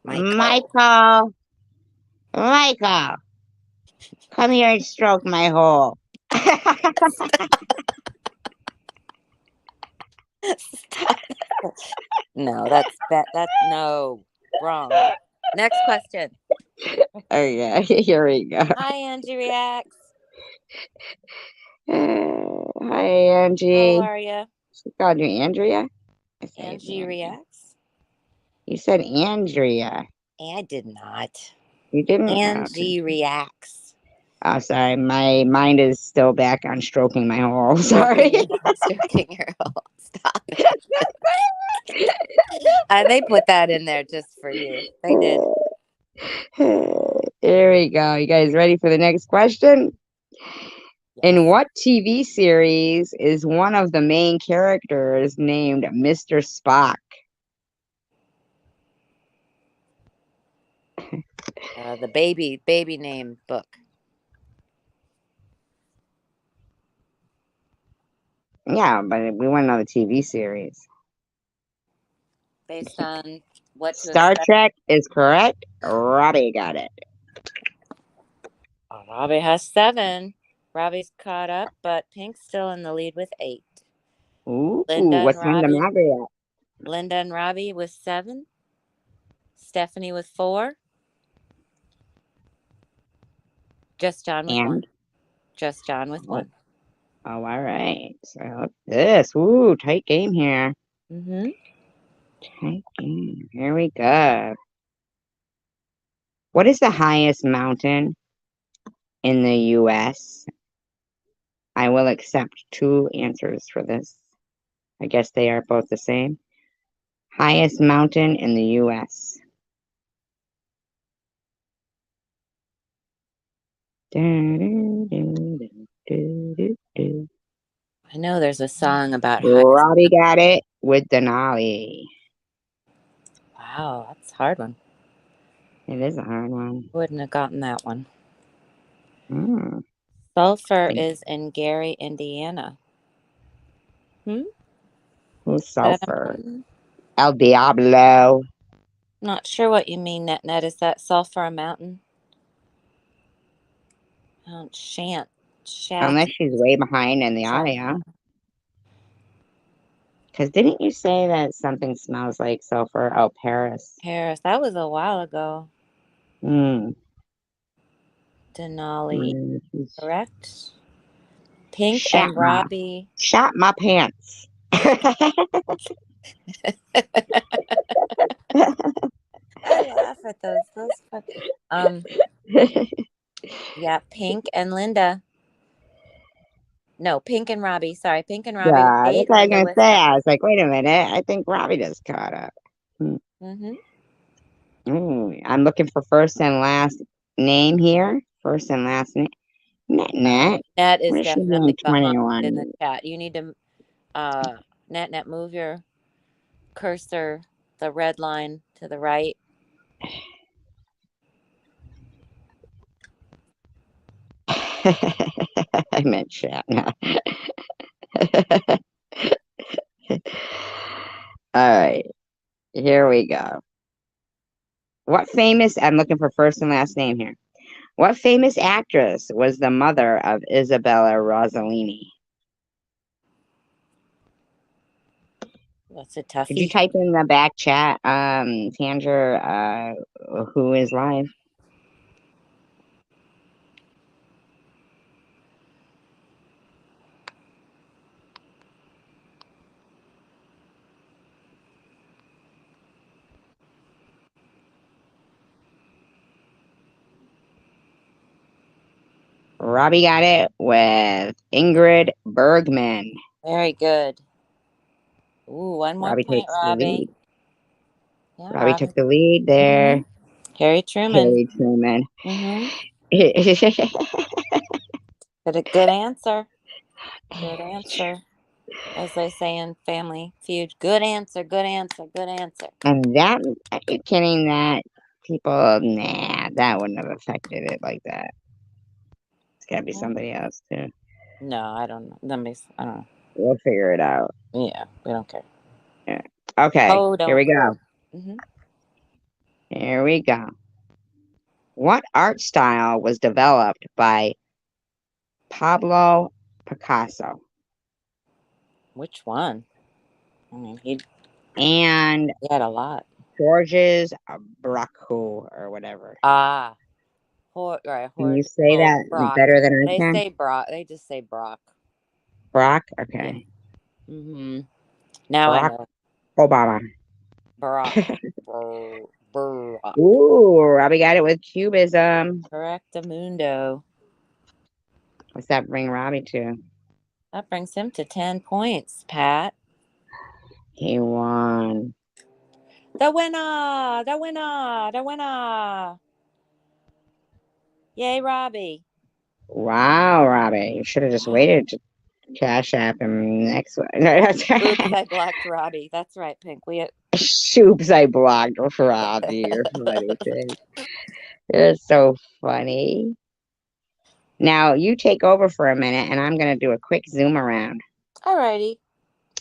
Michael. Michael, Michael, come here and stroke my hole. Stop. No, that's no wrong. Next question. Oh yeah, here we go. Hi, Angie Reacts. Hi, How Angie. are you? She called you Andrea? Angie Reacts. You said Andrea. I did not. You didn't? Oh, okay. Angie Reacts. Oh, sorry. My mind is still back on stroking my hole. Stroking Sorry. your hole. Stop it. They put that in there just for you. They did. Here we go. You guys ready for the next question? Yes. In what TV series is one of the main characters named Mr. Spock? The baby name book. Yeah, but we want to know the TV series. Based on what to Star expect. Trek is correct. Robbie got it. Oh, Robbie has 7. Robbie's caught up, but Pink's still in the lead with 8. Ooh, what's Linda Margaret? Linda and Robbie with 7. Stephanie with 4. Just John with 1. Just John with 1. Oh, all right. So this, ooh, tight game here. Tight game. Here we go. What is the highest mountain in the U.S.? I will accept 2 answers for this. I guess they are both the same. Highest mountain in the U.S. I know there's a song about Robbie got it with Denali. Wow, that's a hard one. It is a hard one. Wouldn't have gotten that one. Mm. Sulphur is in Gary, Indiana. Who's Sulphur? El Diablo. Not sure what you mean, Net. Is that Sulphur a mountain? Shan't. Unless she's way behind in the audio. Because didn't you say that something smells like sulfur? Oh, Paris. Paris. That was a while ago. Denali. Correct. Pink and Robbie. Shot my pants. I laugh at those. Yeah, Pink and Linda. No, Pink and Robbie. Sorry, Pink and Robbie. Yeah, that's what I was going to say. I was like, wait a minute. I think Robbie just caught up. I'm looking for first and last name here. First and last name. Net. Net is definitely behind in the chat. You need to, Net, move your cursor, the red line to the right. I meant chat. All right, here we go. What famous, I'm looking for first and last name here. What famous actress was the mother of Isabella Rossellini? That's a Could you toughie. type in the back chat, Sandra, who is live? Robbie got it with Ingrid Bergman. Very good. Ooh, one more Robbie point, takes the Robbie. lead. Yeah, Robbie Robbie. took the lead there. Harry Truman. Harry Truman. But a good answer. Good answer. As they say in Family Feud, good answer, good answer, good answer. And that, are you kidding? That people, nah, that wouldn't have affected it like that. It's got to be somebody else too. No, I don't know. I don't know. We'll figure it out. Yeah, we don't care. Yeah. Okay, Oh, here don't we care. go. Here we go. What art style was developed by Pablo Picasso? Which one? I mean, And he had a lot. Georges Braque or whatever. Ah, Can you Horge. say Well, that Brock. better than I They can? say Brock. They just say Brock. Brock? Yeah. Okay. Now I Barack know. Obama. Brock. Brock. Ooh, Robbie got it with cubism. Correctamundo. What's that bring Robbie to? That brings him to 10 points, Pat. He won. The winner! The winner! The winner! Yay, Robbie. Wow, Robbie. You should have just waited to cash app him next one. Oops, I blocked Robbie. That's right, Pink. Shoops, I blocked Robbie. You're funny thing. You're so funny. Now you take over for a minute and I'm gonna do a quick zoom around. Alrighty.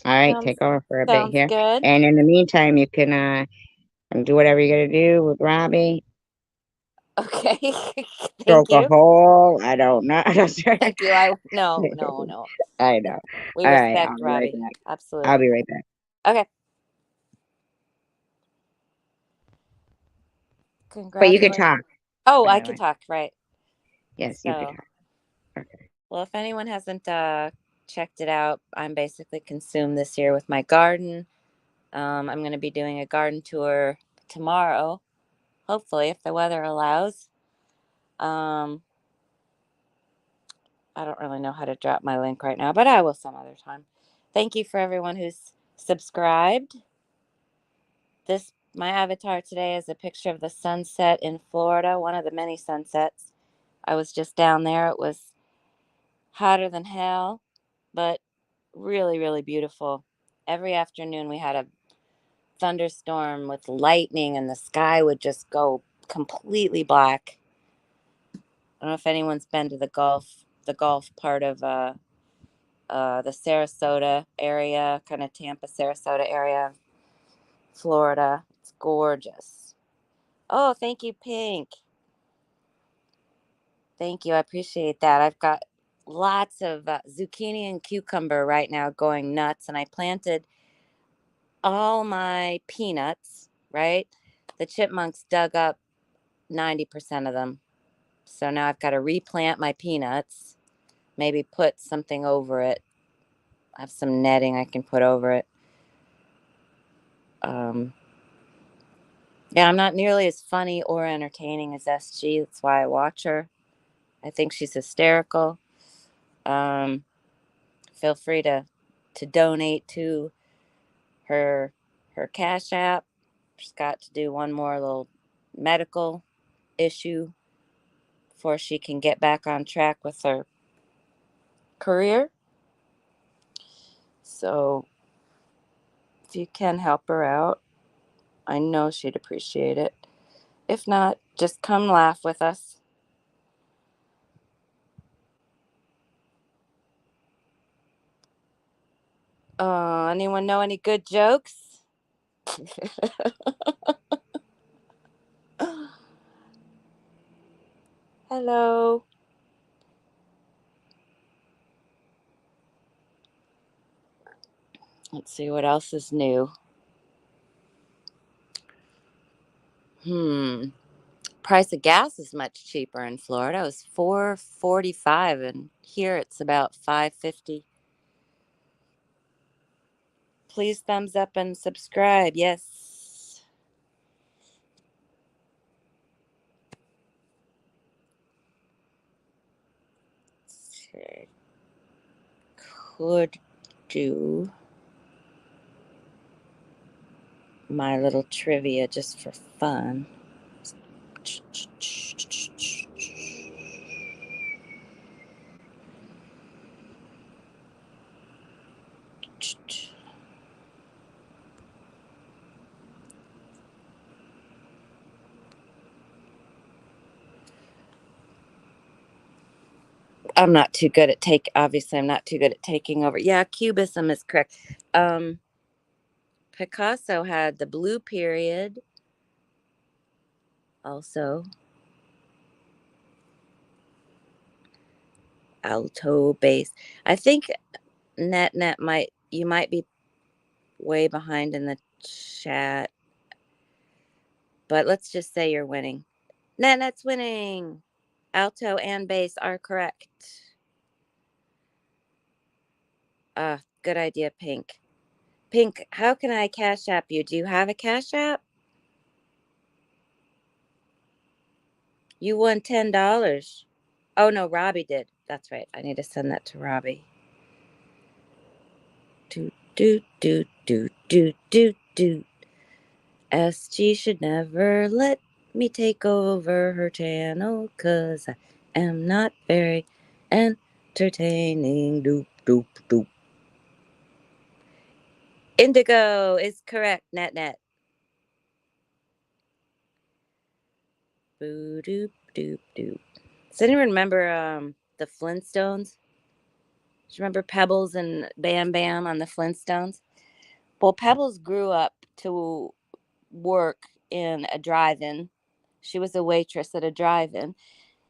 All right, Sounds take over for a bit sounds here. good. And in the meantime you can do whatever you gotta do with Robbie. Okay. Thank Stroke a you. hole. I don't know. Thank you. No. I know. We All right, respect I'll be right Robbie. back. I'll Absolutely. be right back. Okay. But you can Congratulations. talk, Oh, by I the can way. talk, right. Yes, you could So, talk. Okay. well, if anyone hasn't checked it out, I'm basically consumed this year with my garden. I'm going to be doing a garden tour tomorrow, hopefully, if the weather allows. Um, I don't really know how to drop my link right now, but I will some other time. Thank you for everyone who's subscribed. My avatar today is a picture of the sunset in Florida, one of the many sunsets. I was just down there. It was hotter than hell, but really, really beautiful. Every afternoon we had a thunderstorm with lightning and the sky would just go completely black. I don't know if anyone's been to the Gulf part of the Sarasota area, kind of Tampa, Sarasota area, Florida. It's gorgeous. Oh, thank you, Pink. Thank you. I appreciate that. I've got lots of zucchini and cucumber right now going nuts, and I planted all my peanuts, right? The chipmunks dug up 90% of them. So now I've got to replant my peanuts, maybe put something over it. I have some netting I can put over it. Yeah, I'm not nearly as funny or entertaining as SG. That's why I watch her. I think she's hysterical. Um, Feel free to donate to her Cash App. She's got to do one more little medical issue before she can get back on track with her career. So if you can help her out, I know she'd appreciate it. If not, just come laugh with us. Anyone know any good jokes? Hello. Let's see what else is new. Price of gas is much cheaper in Florida. It was $4.45, and here it's about $5.50. Please thumbs up and subscribe. Yes. Could do my little trivia just for fun. I'm not too good at obviously I'm not too good at taking over. Yeah, Cubism is correct. Picasso had the blue period also. Alto bass. I think net you might be way behind in the chat, but let's just say you're winning. Net's winning. Alto and bass are correct. Good idea, Pink. Pink, how can I cash app you? Do you have a cash app? You won $10. Oh no, Robbie did. That's right. I need to send that to Robbie. Do do do do do do do. SG should never let me take over her channel, 'cause I am not very entertaining. Doop doop doop. Indigo is correct. Net. Boo doop doop doop. Does anyone remember the Flintstones? Do you remember Pebbles and Bam Bam on the Flintstones? Well, Pebbles grew up to work in a drive-in. She was a waitress at a drive-in.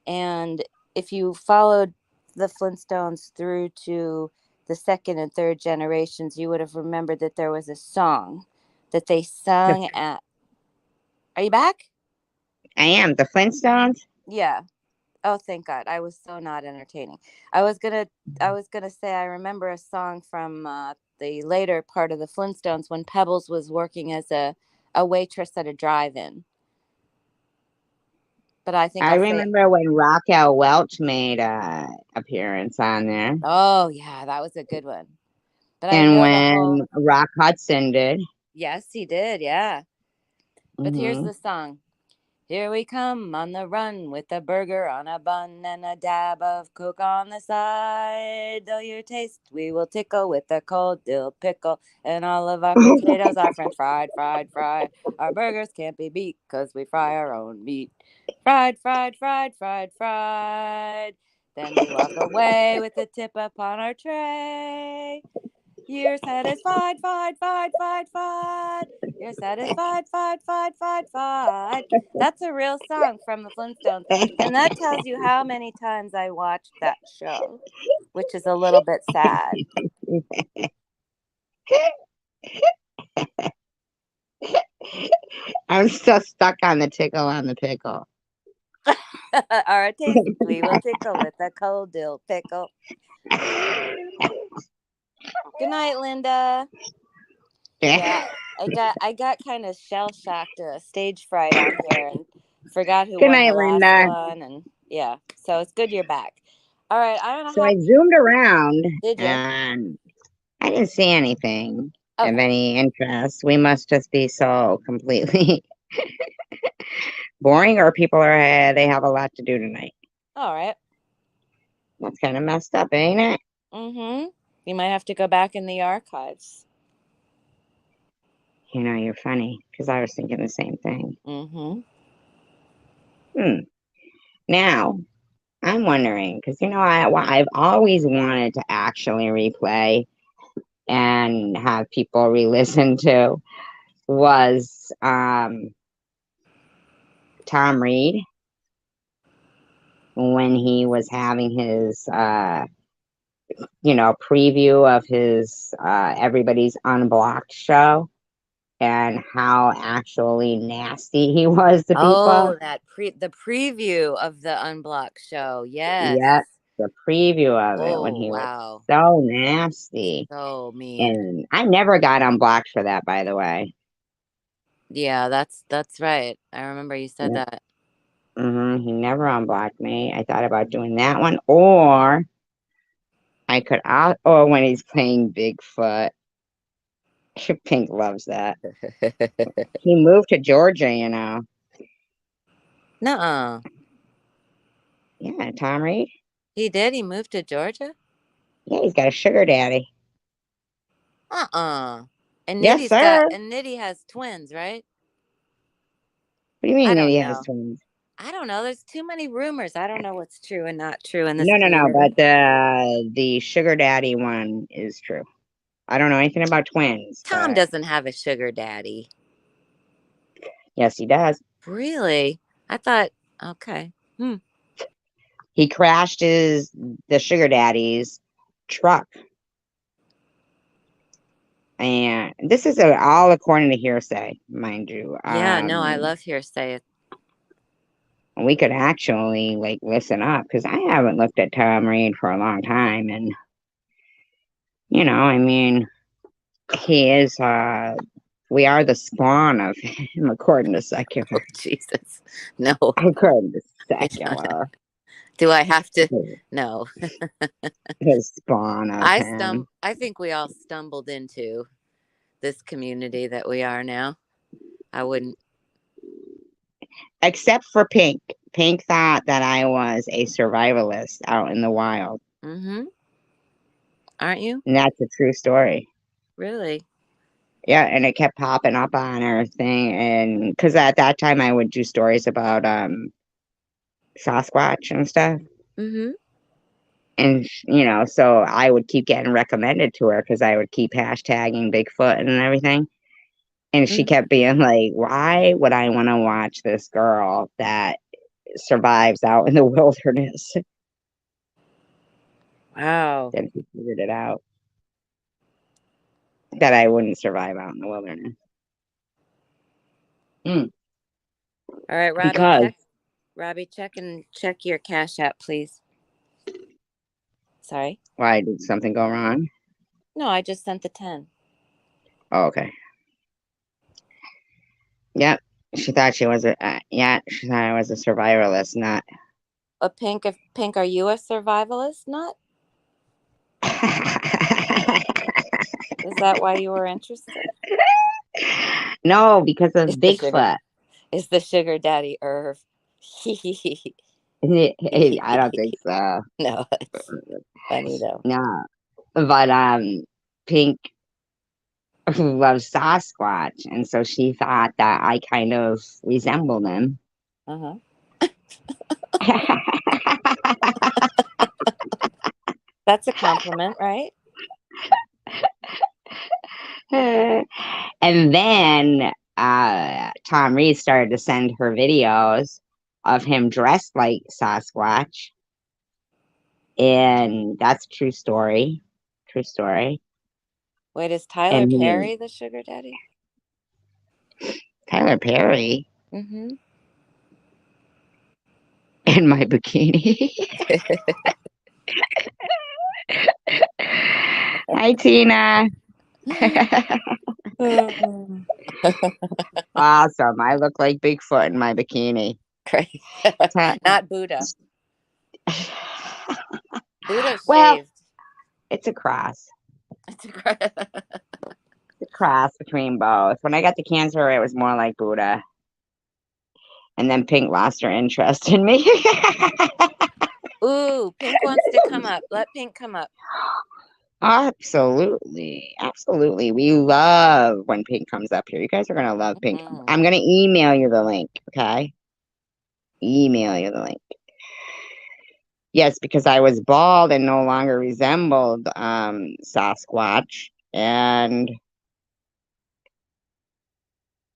And if you followed the Flintstones through to the second and third generations, you would have remembered that there was a song that they sung at. Are you back? I am. The Flintstones? Yeah. Oh, thank God. I was so not entertaining. I was gonna say I remember a song from the later part of the Flintstones when Pebbles was working as a waitress at a drive-in. But I think I I'll say, remember when Raquel Welch made a appearance on there. oh yeah, that was a good one. But I And know the whole. when Rock Hudson did. Yes, he did. Yeah. But here's Hmm. the song. Here we come on the run with a burger on a bun and a dab of Coke on the side. Though your taste we will tickle with a cold dill pickle. And all of our potatoes are french fried. Our burgers can't be beat 'cause we fry our own meat. Fried. Then we walk away with a tip upon our tray. You're satisfied. You're satisfied. That's a real song from the Flintstones. And that tells you how many times I watched that show, which is a little bit sad. I'm still stuck on the tickle on the pickle. Our taste we will tickle with a cold dill pickle. Good night, Linda. Yeah, I got kind of shell shocked, stage fright on here, and forgot who Good won the night, last Linda. one, and yeah, so it's good you're back. All right, I'm gonna So I hop. zoomed around Did you? and I didn't see anything of Okay. any interest. We must just be so completely boring, or people are they have a lot to do tonight. All right. That's kind of messed up, ain't it? Mm-hmm. You might have to go back in the archives. You know, you're funny because I was thinking the same thing. Mm-hmm. Now, I'm wondering because I've always wanted to actually replay and have people re-listen to was Tom Reed when he was having his preview of his Everybody's Unblocked show, and how actually nasty he was to people. Oh, the preview of the Unblocked show. Yes. Yep, the preview of it when Oh, he was wow. so nasty. So mean. And I never got unblocked for that, by the way. Yeah, that's right. I remember you said Yep. that. He never unblocked me. I thought about doing that one, or I could out, or when he's playing Bigfoot. Pink loves that. He moved to Georgia. Nuh-uh. Yeah, Tom Reed. He did? He moved to Georgia? Yeah, he's got a sugar daddy. Uh-uh. And Yes, sir. What Nitty has twins, right? do you I mean that don't he has know. twins? I don't know. There's too many rumors. I don't know what's true and not true in this No, community. but the sugar daddy one is true. I don't know anything about twins, Tom but doesn't have a sugar daddy. yes, he does. Really? I thought, okay. He crashed the sugar daddy's truck, and this is all according to hearsay, mind you. Yeah, no, I love hearsay. We could actually like listen up because I haven't looked at Tom Reed for a long time, and I mean, he is. We are the spawn of him, according to Oh, secular. Jesus. No. According to secular, Do I have to? No. the spawn of him. I think we all stumbled into this community that we are now. I wouldn't. Except for Pink. Pink thought that I was a survivalist out in the wild. Mm-hmm. Aren't you? And that's a true story. Really? Yeah, and it kept popping up on her thing. And because at that time I would do stories about Sasquatch and stuff. Mm-hmm. And, so I would keep getting recommended to her because I would keep hashtagging Bigfoot and everything. And she Mm-hmm. kept being like, why would I want to watch this girl that survives out in the wilderness? Wow. Then she figured it out that I wouldn't survive out in the wilderness. All right, Robbie, Because, check your Cash App, please. Sorry. why did something go wrong? No, I just sent the 10. Oh, okay. Yep. She thought she was she thought I was a survivalist, not. Pink, are you a survivalist? Not? Is that why you were interested? No, because of It's the sugar. Bigfoot. It's the sugar daddy Irv. I don't think so. No, it's funny though. No, but Pink loves Sasquatch, and so she thought that I kind of resembled him. Uh-huh. That's a compliment, right? And then Tom Reed started to send her videos of him dressed like Sasquatch. And that's a true story. True story. Wait, is Tyler And Perry the sugar daddy? Tyler Perry Mm-hmm. in my bikini. Hi, Tina. Awesome. I look like Bigfoot in my bikini. Great. Not Buddha. Buddha's Well, shaved. it's a cross. It's a It's a cross between both. When I got the cancer, it was more like Buddha. And then Pink lost her interest in me. Ooh, Pink wants to come up. Let Pink come up. Absolutely. Absolutely. We love when Pink comes up here. You guys are going to love Pink. Mm-hmm. I'm going to email you the link. Okay. Email you the link. Yes, because I was bald and no longer resembled Sasquatch. and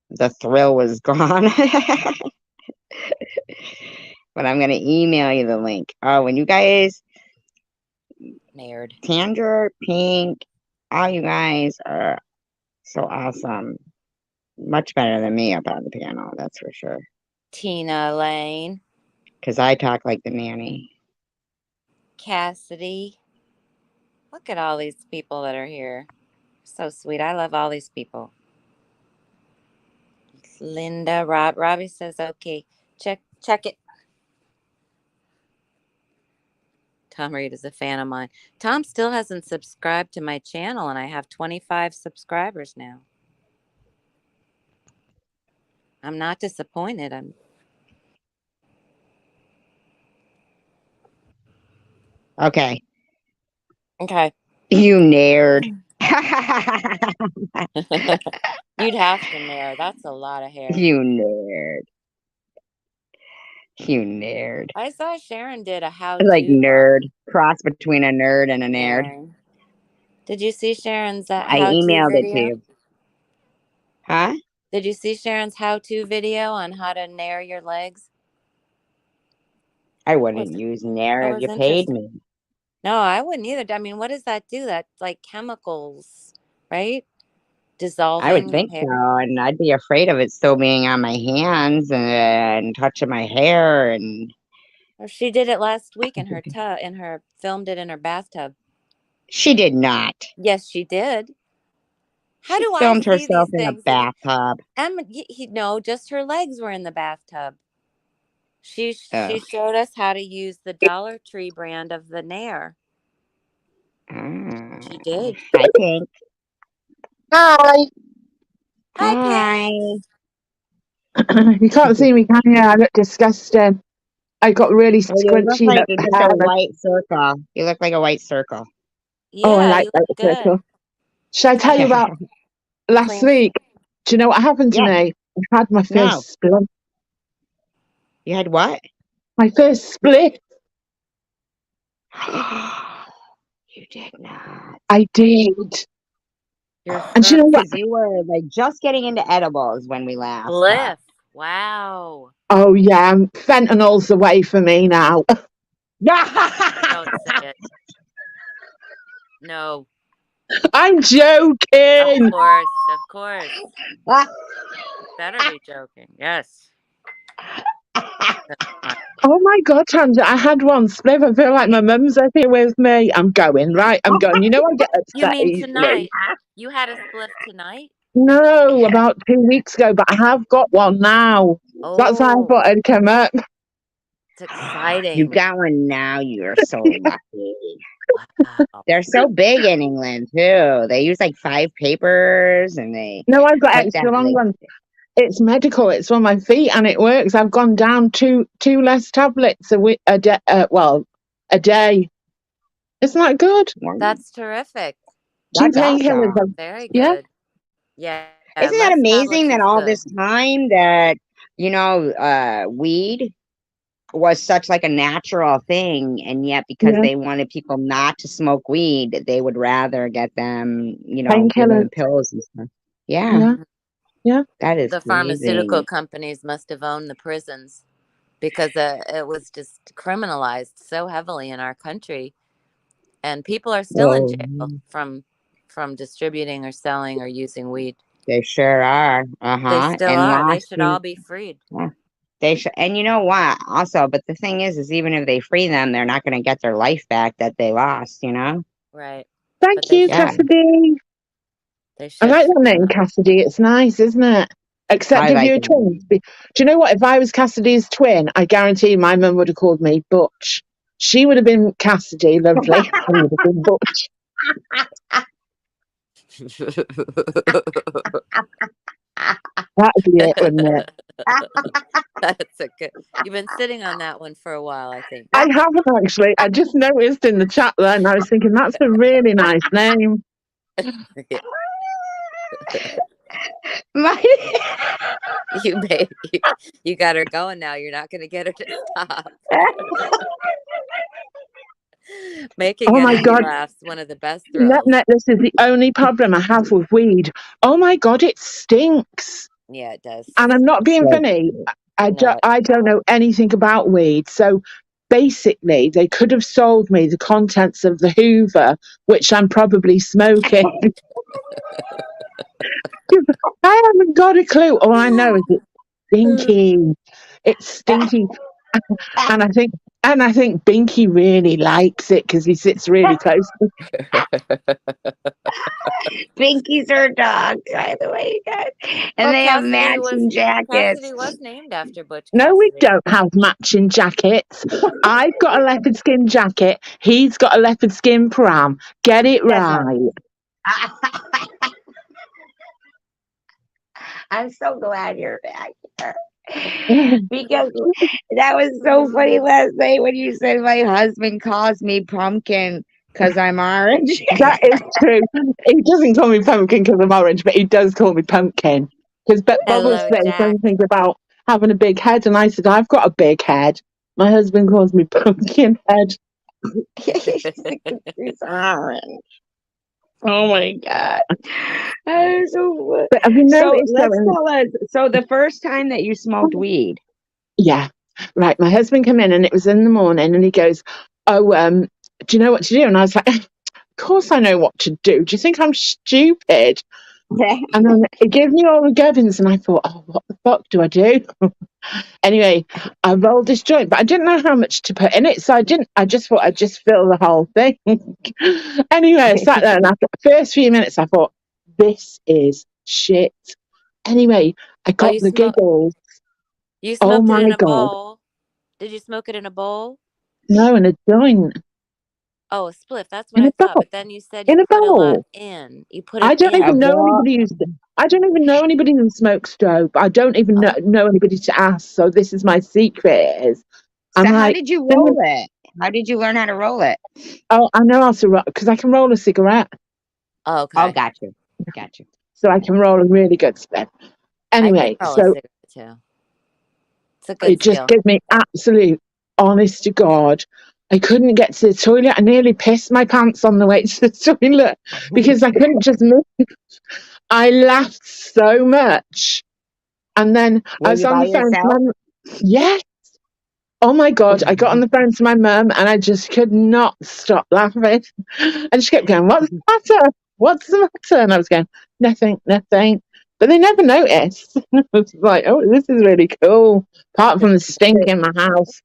the thrill was gone. But I'm gonna email you the link. Oh, and you guys, Nerd. Tandra, Pink, all you guys are so awesome. Much better than me up on the piano, that's for sure. Tina Lane. Because I talk like the nanny. Cassidy. Look at all these people that are here. So sweet. I love all these people. Linda, Robbie says, okay. Check it. Tom Reed is a fan of mine. Tom still hasn't subscribed to my channel, and I have 25 subscribers now. I'm not disappointed. Okay. Okay. You nerd. You'd have to nerd. That's a lot of hair. You nerd. You nerd. I saw Sharon did a how-to. Like nerd. Cross between a nerd and a nerd. Did you see Sharon's I how-to emailed video? it to you. Huh? Did you see Sharon's how-to video on how to nair your legs? I wouldn't use nair if you paid me. No, I wouldn't either. I mean, what does that do? That's like chemicals, right? Dissolving. I would think so, and I'd be afraid of it still being on my hands and touching my hair. And she did it last week in her filmed it in her bathtub. She did not. Yes, she did. How she do filmed I see herself these in things? a bathtub. No, just her legs were in the bathtub. She showed us how to use the Dollar Tree brand of the Nair. She did. Hi, Pink. Hi. Hi, Pink. You can't see me, can you? I look disgusting. I got really scrunchy. You look like just a white circle. You look like a white circle. Yeah, I like that circle. Should I tell you about last week? Do you know what happened to me? I had my first split. You had what? My first split. You did not. I did. And you know what? You were like just getting into edibles when we last talked. Wow. Oh yeah, fentanyl's the way for me now. Don't say it. No. I'm joking. Of course. Better be joking. Yes. Oh my God, Tanja, I had one spliff. I feel like my mum's here with me. I'm going, right? I'm going. You know I get upset. You mean tonight? You had a spliff tonight? No, about 2 weeks ago, but I have got one now. Oh. That's why I thought I'd come up. It's exciting. You got one now. You're so lucky. Wow. They're so big in England too. They use like 5 papers and they. No, I've got extra long ones. It's medical. It's on my feet and it works. I've gone down two less tablets a day. A day. Isn't that good? That's terrific. That's awesome. Very good. Yeah. Isn't that amazing that all this time that weed was such like a natural thing, and yet because they wanted people not to smoke weed, they would rather get them, give them pills and stuff. Yeah. That is the pharmaceutical companies must have owned the prisons because it was just criminalized so heavily in our country, and people are still in jail from distributing or selling or using weed. They sure are. They still are. They should all be freed. Yeah. They should. And you know what? Also, but the thing is even if they free them, they're not going to get their life back that they lost. Right. Thank you, Cassidy. I like that name, Cassidy. It's nice, isn't it? Except if you're twins. Do you know what? If I was Cassidy's twin, I guarantee my mum would have called me Butch. She would have been Cassidy, lovely. I would have been Butch. That'd be it, wouldn't it? That's a good. You've been sitting on that one for a while, I think. I haven't actually. I just noticed in the chat there, and I was thinking that's a really nice name. You got her going now. You're not going to get her to stop. Making Oh my enemy God. laughs, one of the best thrills. This is the only problem I have with weed. Oh my God, it stinks. Yeah, it does. And I'm not being funny. I don't know anything about weed. So basically, they could have sold me the contents of the Hoover, which I'm probably smoking. I haven't got a clue. All I know is it's stinky. It's stinky. And I think Binky really likes it because he sits really close. Binky's her dog, by the way, guys. And they have matching jackets. Cassidy was named after Butch Cassidy. No, we don't have matching jackets. I've got a leopard skin jacket. He's got a leopard skin pram. Get it right. I'm so glad you're back here. Because that was so funny last night when you said my husband calls me pumpkin because I'm orange. That is true. He doesn't call me pumpkin because I'm orange, but he does call me pumpkin. Because Bubbles said something about having a big head, and I said, I've got a big head. My husband calls me pumpkin head. He's orange. Oh my God. That is so But have you noticed let's tell us. So the first time that you smoked weed. Yeah. Right. My husband came in and it was in the morning and he goes, oh, do you know what to do? And I was like, of course I know what to do. Do you think I'm stupid? And then he gave me all the gubbins and I thought, oh, what the fuck do I do? Anyway, I rolled this joint, but I didn't know how much to put in it. So I just thought I'd just fill the whole thing. Anyway, I sat there and after the first few minutes, I thought, this is shit. Anyway, I got the giggles. You smoked it in a bowl. Did you smoke it in a bowl? No, in a joint. Oh, a spliff. That's what I thought. But then you said you put a lot in. You put it I don't even know anybody I don't even know anybody who smokes dope. I don't even know anybody to ask. So this is my secret. So how did you roll it? How did you learn how to roll it? Oh, I know how to roll because I can roll a cigarette. Oh, okay. Oh, got you. So I can roll a really good spliff. Anyway, so too. It's a good it just gives me absolute, honest to God. I couldn't get to the toilet. I nearly pissed my pants on the way to the toilet because I couldn't just move. I laughed so much. And then I was on the phone to my mum. Yes. Oh my God. I got on the phone to my mum and I just could not stop laughing. And she kept going, what's the matter? What's the matter? And I was going, nothing. But they never noticed. I was like, oh, this is really cool. Apart from the stink in my house.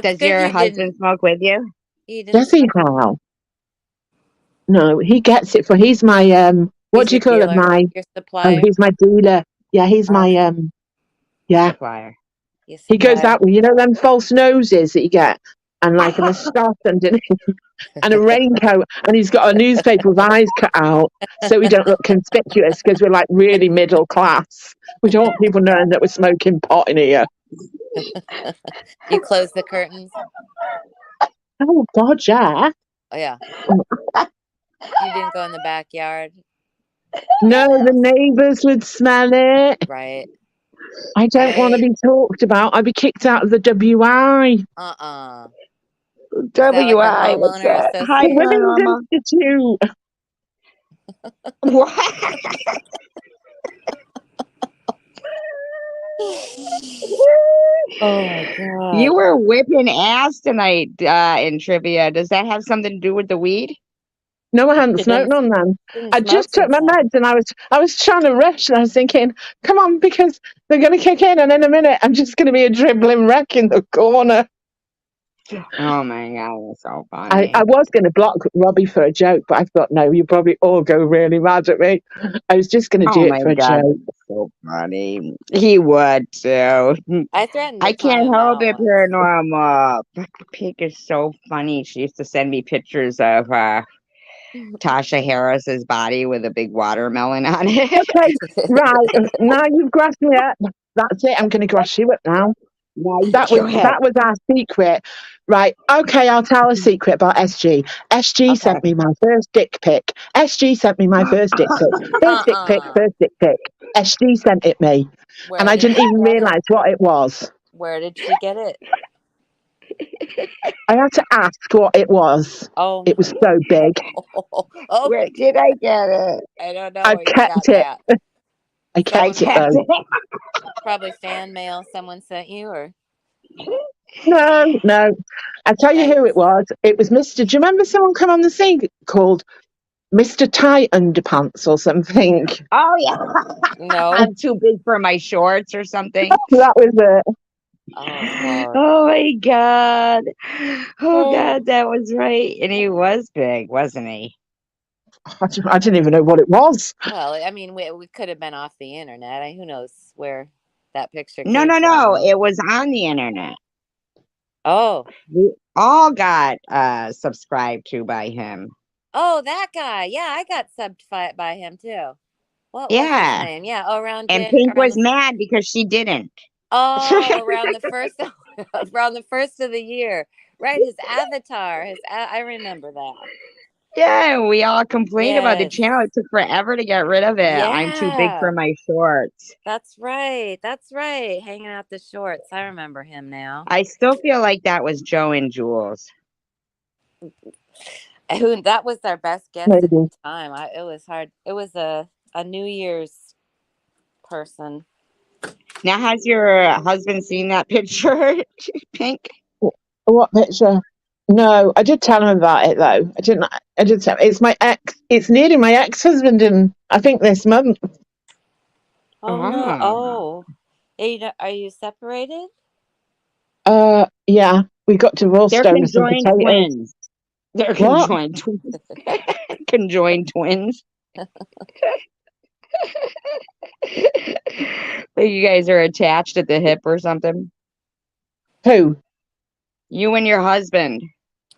Does your husband smoke with you? Does he, Hal? No, he gets it for. He's my what do you call it? Your supplier. Oh, he's my dealer. Yeah, he's my yeah. Supplier. He goes out with them false noses that you get, and like a moustache underneath, and a raincoat, and he's got a newspaper with eyes cut out, so we don't look conspicuous because we're like really middle class. We don't want people knowing that we're smoking pot in here. You close the curtains. Oh God, yeah. Oh yeah. You didn't go in the backyard. No, the neighbours would smell it. Right. I don't want to be talked about. I'd be kicked out of the WI. WI. What's that? Hi, Women's Institute. What? Oh my God. You were whipping ass tonight in trivia. Does that have something to do with the weed? No, I hadn't smoked on them. I just took my meds and I was trying to rush and I was thinking, come on, because they're going to kick in and in a minute I'm just going to be a dribbling wreck in the corner. Oh my God, that's so funny. I was going to block Robbie for a joke, but I thought, no, you probably all go really mad at me. I was just going to do it for a joke. So funny. He would too. I threatened. I can't help it, Paranormal. Pig is so funny. She used to send me pictures of Tasha Harris's body with a big watermelon on it. Okay, right. Now you've grassed me up. That's it. I'm going to grass you up now. That was our secret. Right. Okay, I'll tell a secret about SG. SG sent me my first dick pic. SG sent me my first dick pic. First dick pic. SG sent it me. And I didn't even realise what it was. Where did she get it? I had to ask what it was. Oh It was no. so big. Oh Where my did I get it? I don't know I where you got kept it. that. I I Someone kept it kept though. it. probably fan mail someone sent you or No. I'll tell you who it yikes. was. It was Mr. Do you remember someone come on the scene called Mr. Tie Underpants or something? Oh yeah. No. I'm too big for my shorts or something. That was it. Oh Lord. Oh my god. Oh Oh. god, that was right. And he was big, wasn't he? I didn't even know what it was. Well, I mean, we could have been off the internet. Who knows where that picture No, came no, no. from? It was on the internet. Oh, We all got subscribed to by him. oh, that guy. Yeah, I got subbed by him too. What was his Yeah. name? Yeah, oh, And Pink around was the mad because she didn't. around the first around the first of the year. Right, his avatar. I remember that. Yeah, we all complained about the Yes. channel. It took forever to get rid of it. I'm too big for Yeah. my shorts. That's right. That's right. Hanging out the shorts. I remember him now. I still feel like that was Joe and Jules. Who that was our best guest at Maybe. the time. It was hard. It was a New Year's person. Now, has your husband seen that picture, Pink? What picture? No, I did tell him about it though. I didn't. I did tell. It's my ex. It's nearly my ex-husband in I think this month. Oh no! Oh, Oh, are you separated? Yeah, we got divorced they're over some conjoined potatoes. twins. They're What? conjoined twins. Conjoined twins. Like you guys are attached at the hip or something. Who? You and your husband.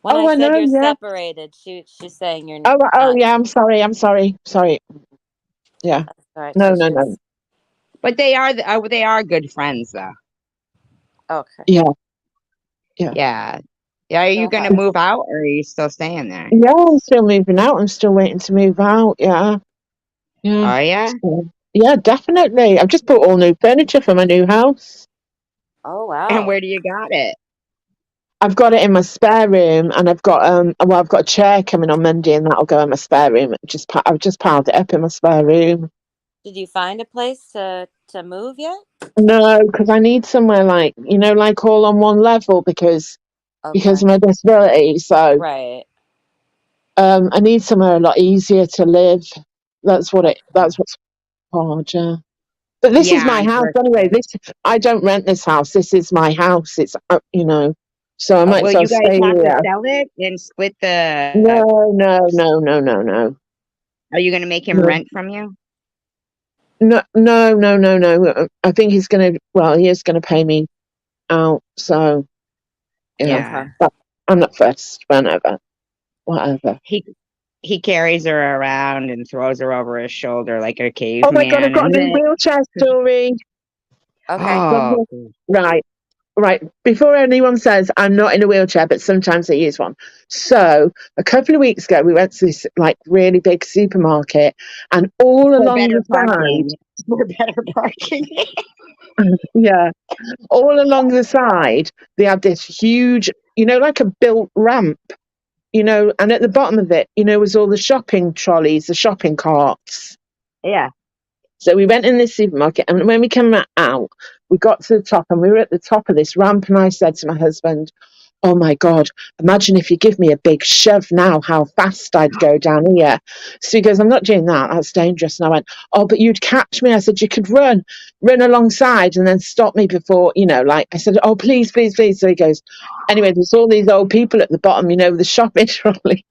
When I Oh, I said know. you're Yeah. separated, she's saying you're Oh, not. yeah. I'm sorry. Sorry. Yeah. That's right. No. But they are good friends though. Okay. Yeah. Yeah. Yeah. Are you So gonna move out or are you still staying there? Yeah. I'm still moving out. I'm still waiting to move out. Yeah. Yeah. Oh yeah? So, yeah, definitely. I've just bought all new furniture for my new house. Oh And wow. where do you got it? I've got it in my spare room, and I've got I've got a chair coming on Monday, and that'll go in my spare room. I've just piled it up in my spare room. Did you find a place to move yet? No, because I need somewhere like like all on one level because Okay. of my disability. So Right. I need somewhere a lot easier to live. That's Okay. what's hard. Yeah. But this is Yeah, my house anyway. unfortunately. I don't rent this house. This is my house. It's so I might Will as well you guys stay have to here. sell it and split the No. are you gonna make him No. rent from you? No. I think he's gonna. Well, he is gonna pay me out. So yeah, Yeah. Okay. but I'm not fussed. Whatever. He carries her around and throws her over his shoulder like a Oh my god, I've caveman got a and new then wheelchair story. Okay. oh Right. Right. Before anyone says I'm not in a wheelchair, but sometimes I use one. So a couple of weeks ago, we went to this like really big supermarket, and all for along better the parking. For better parking. side, yeah, all along the side, they had this huge, like a built ramp, and at the bottom of it, was all the shopping trolleys, the shopping carts. Yeah. So we went in this supermarket, and when we came out, we got to the top, and we were at the top of this ramp, and I said to my husband, "Oh my God, imagine if you give me a big shove now, how fast I'd go down here." So he goes, "I'm not doing that. That's dangerous." And I went, "Oh, but you'd catch me." I said, "You could run alongside and then stop me before, like," I said, "Oh, please, please, please." So he goes, anyway, there's all these old people at the bottom, the shopping trolley.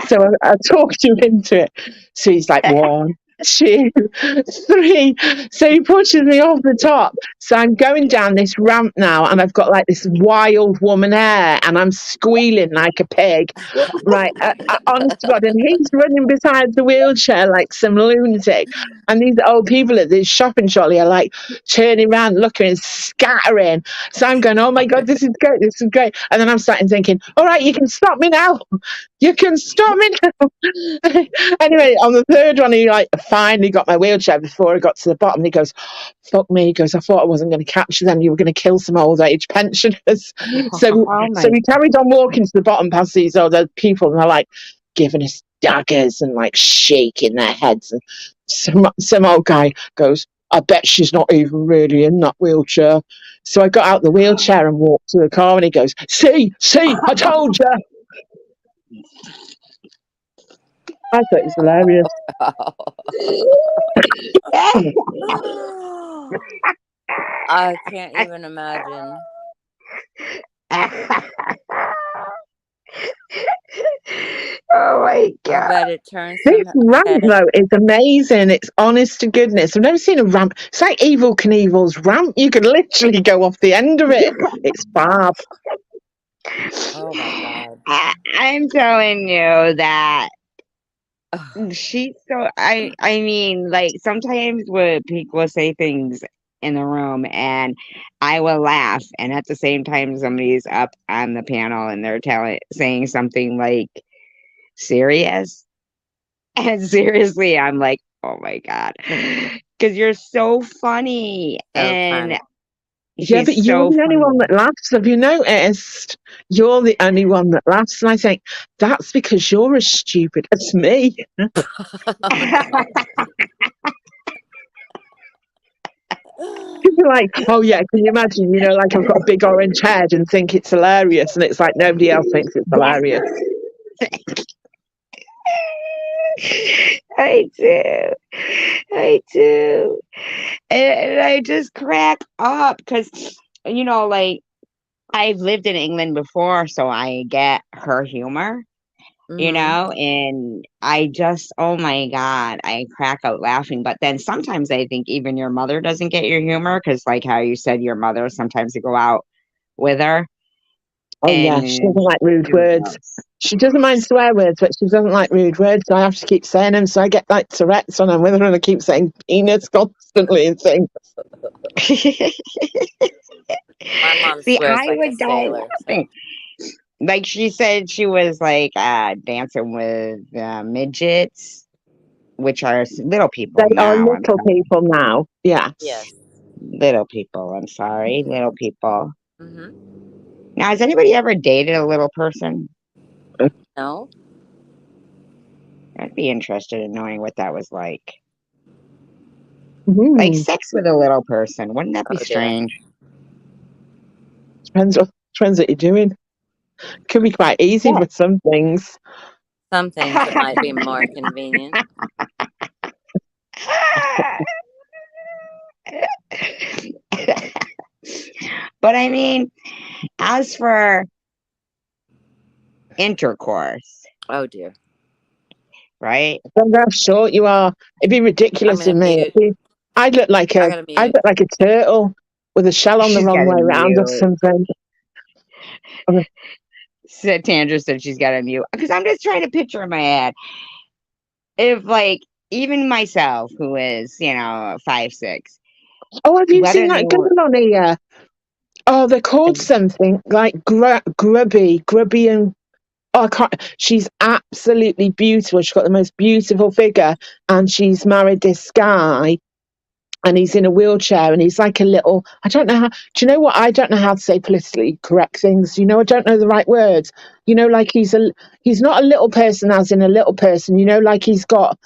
So I talked him into it. So he's like, 1, 2, 3. So he pushes me off the top. So I'm going down this ramp now, and I've got like this wild woman hair, and I'm squealing like a pig. Right, honest to God, and he's running beside the wheelchair like some lunatic. And these old people at this shopping trolley are like turning around, looking, and scattering. So I'm going, "Oh my God, this is great, this is great." And then I'm starting thinking, "All right, you can stop me now. You can stop me now. Anyway, on the third one, he like finally got my wheelchair before I got to the bottom. He goes, "Fuck me." He goes, "I thought I wasn't going to capture them. You were going to kill some old age pensioners." So we carried on walking to the bottom past these other people, and they're like giving us daggers and like shaking their heads. And some old guy goes, "I bet she's not even really in that wheelchair." So I got out the wheelchair and walked to the car, and he goes, see, I told you." I thought it was hilarious. I can't even imagine. Oh my God. I bet it turns This ramp, though, is amazing. It's honest to goodness. I've never seen a ramp. It's like Evel Knievel's ramp. You could literally go off the end of it. It's fab. Oh my God. I'm telling you that she's so I mean, like, sometimes when people say things in the room and I will laugh, and at the same time somebody's up on the panel and they're saying something like serious, and seriously I'm like, oh my God, because you're so funny. So And funny. Yeah, but she's you're so the only one that funny. laughs. Have you noticed? You're the only one that laughs. And I think that's because you're as stupid as me. People are like, oh yeah, can you imagine, like I've got a big orange head and think it's hilarious, and it's like nobody else thinks it's hilarious. I do. And I just crack up because, like, I've lived in England before, so I get her humor, and I just, oh my God, I crack up laughing. But then sometimes I think even your mother doesn't get your humor because, like how you said, your mother, sometimes you go out with her. Oh yeah, she doesn't like rude words. She doesn't mind swear words, but she doesn't like rude words. So I have to keep saying them. So I get like Tourette's when I'm with her, and I keep saying penis constantly and things. My mom See, swears I like would a die sailor. laughing. Like she said, she was like dancing with midgets, which are little people They are now. I'm little sorry. people now. Yes. Yes. Little people. I'm sorry, little people. Mm-hmm. Now, has anybody ever dated a little person? No. I'd be interested in knowing what that was like. Mm-hmm. Like sex with a little person. Wouldn't that be strange? Depends what you're doing. Could be quite easy with some things. Some things it might be more convenient. But I mean, as for intercourse, Oh dear, right? Depends how short you are. It'd be ridiculous in me. I'd look like a turtle with a shell on the wrong way around or something. Tandra said she's got a mute because I'm just trying to picture in my head if, like, even myself, who is 5'6". Oh, have you seen that girl on here? Oh, they're called something like Grubby, and I can't. She's absolutely beautiful. She's got the most beautiful figure, and she's married this guy, and he's in a wheelchair, and he's like a little. I don't know how. Do you know what? I don't know how to say politically correct things. I don't know the right words. Like he's not a little person, as in a little person. Like he's got.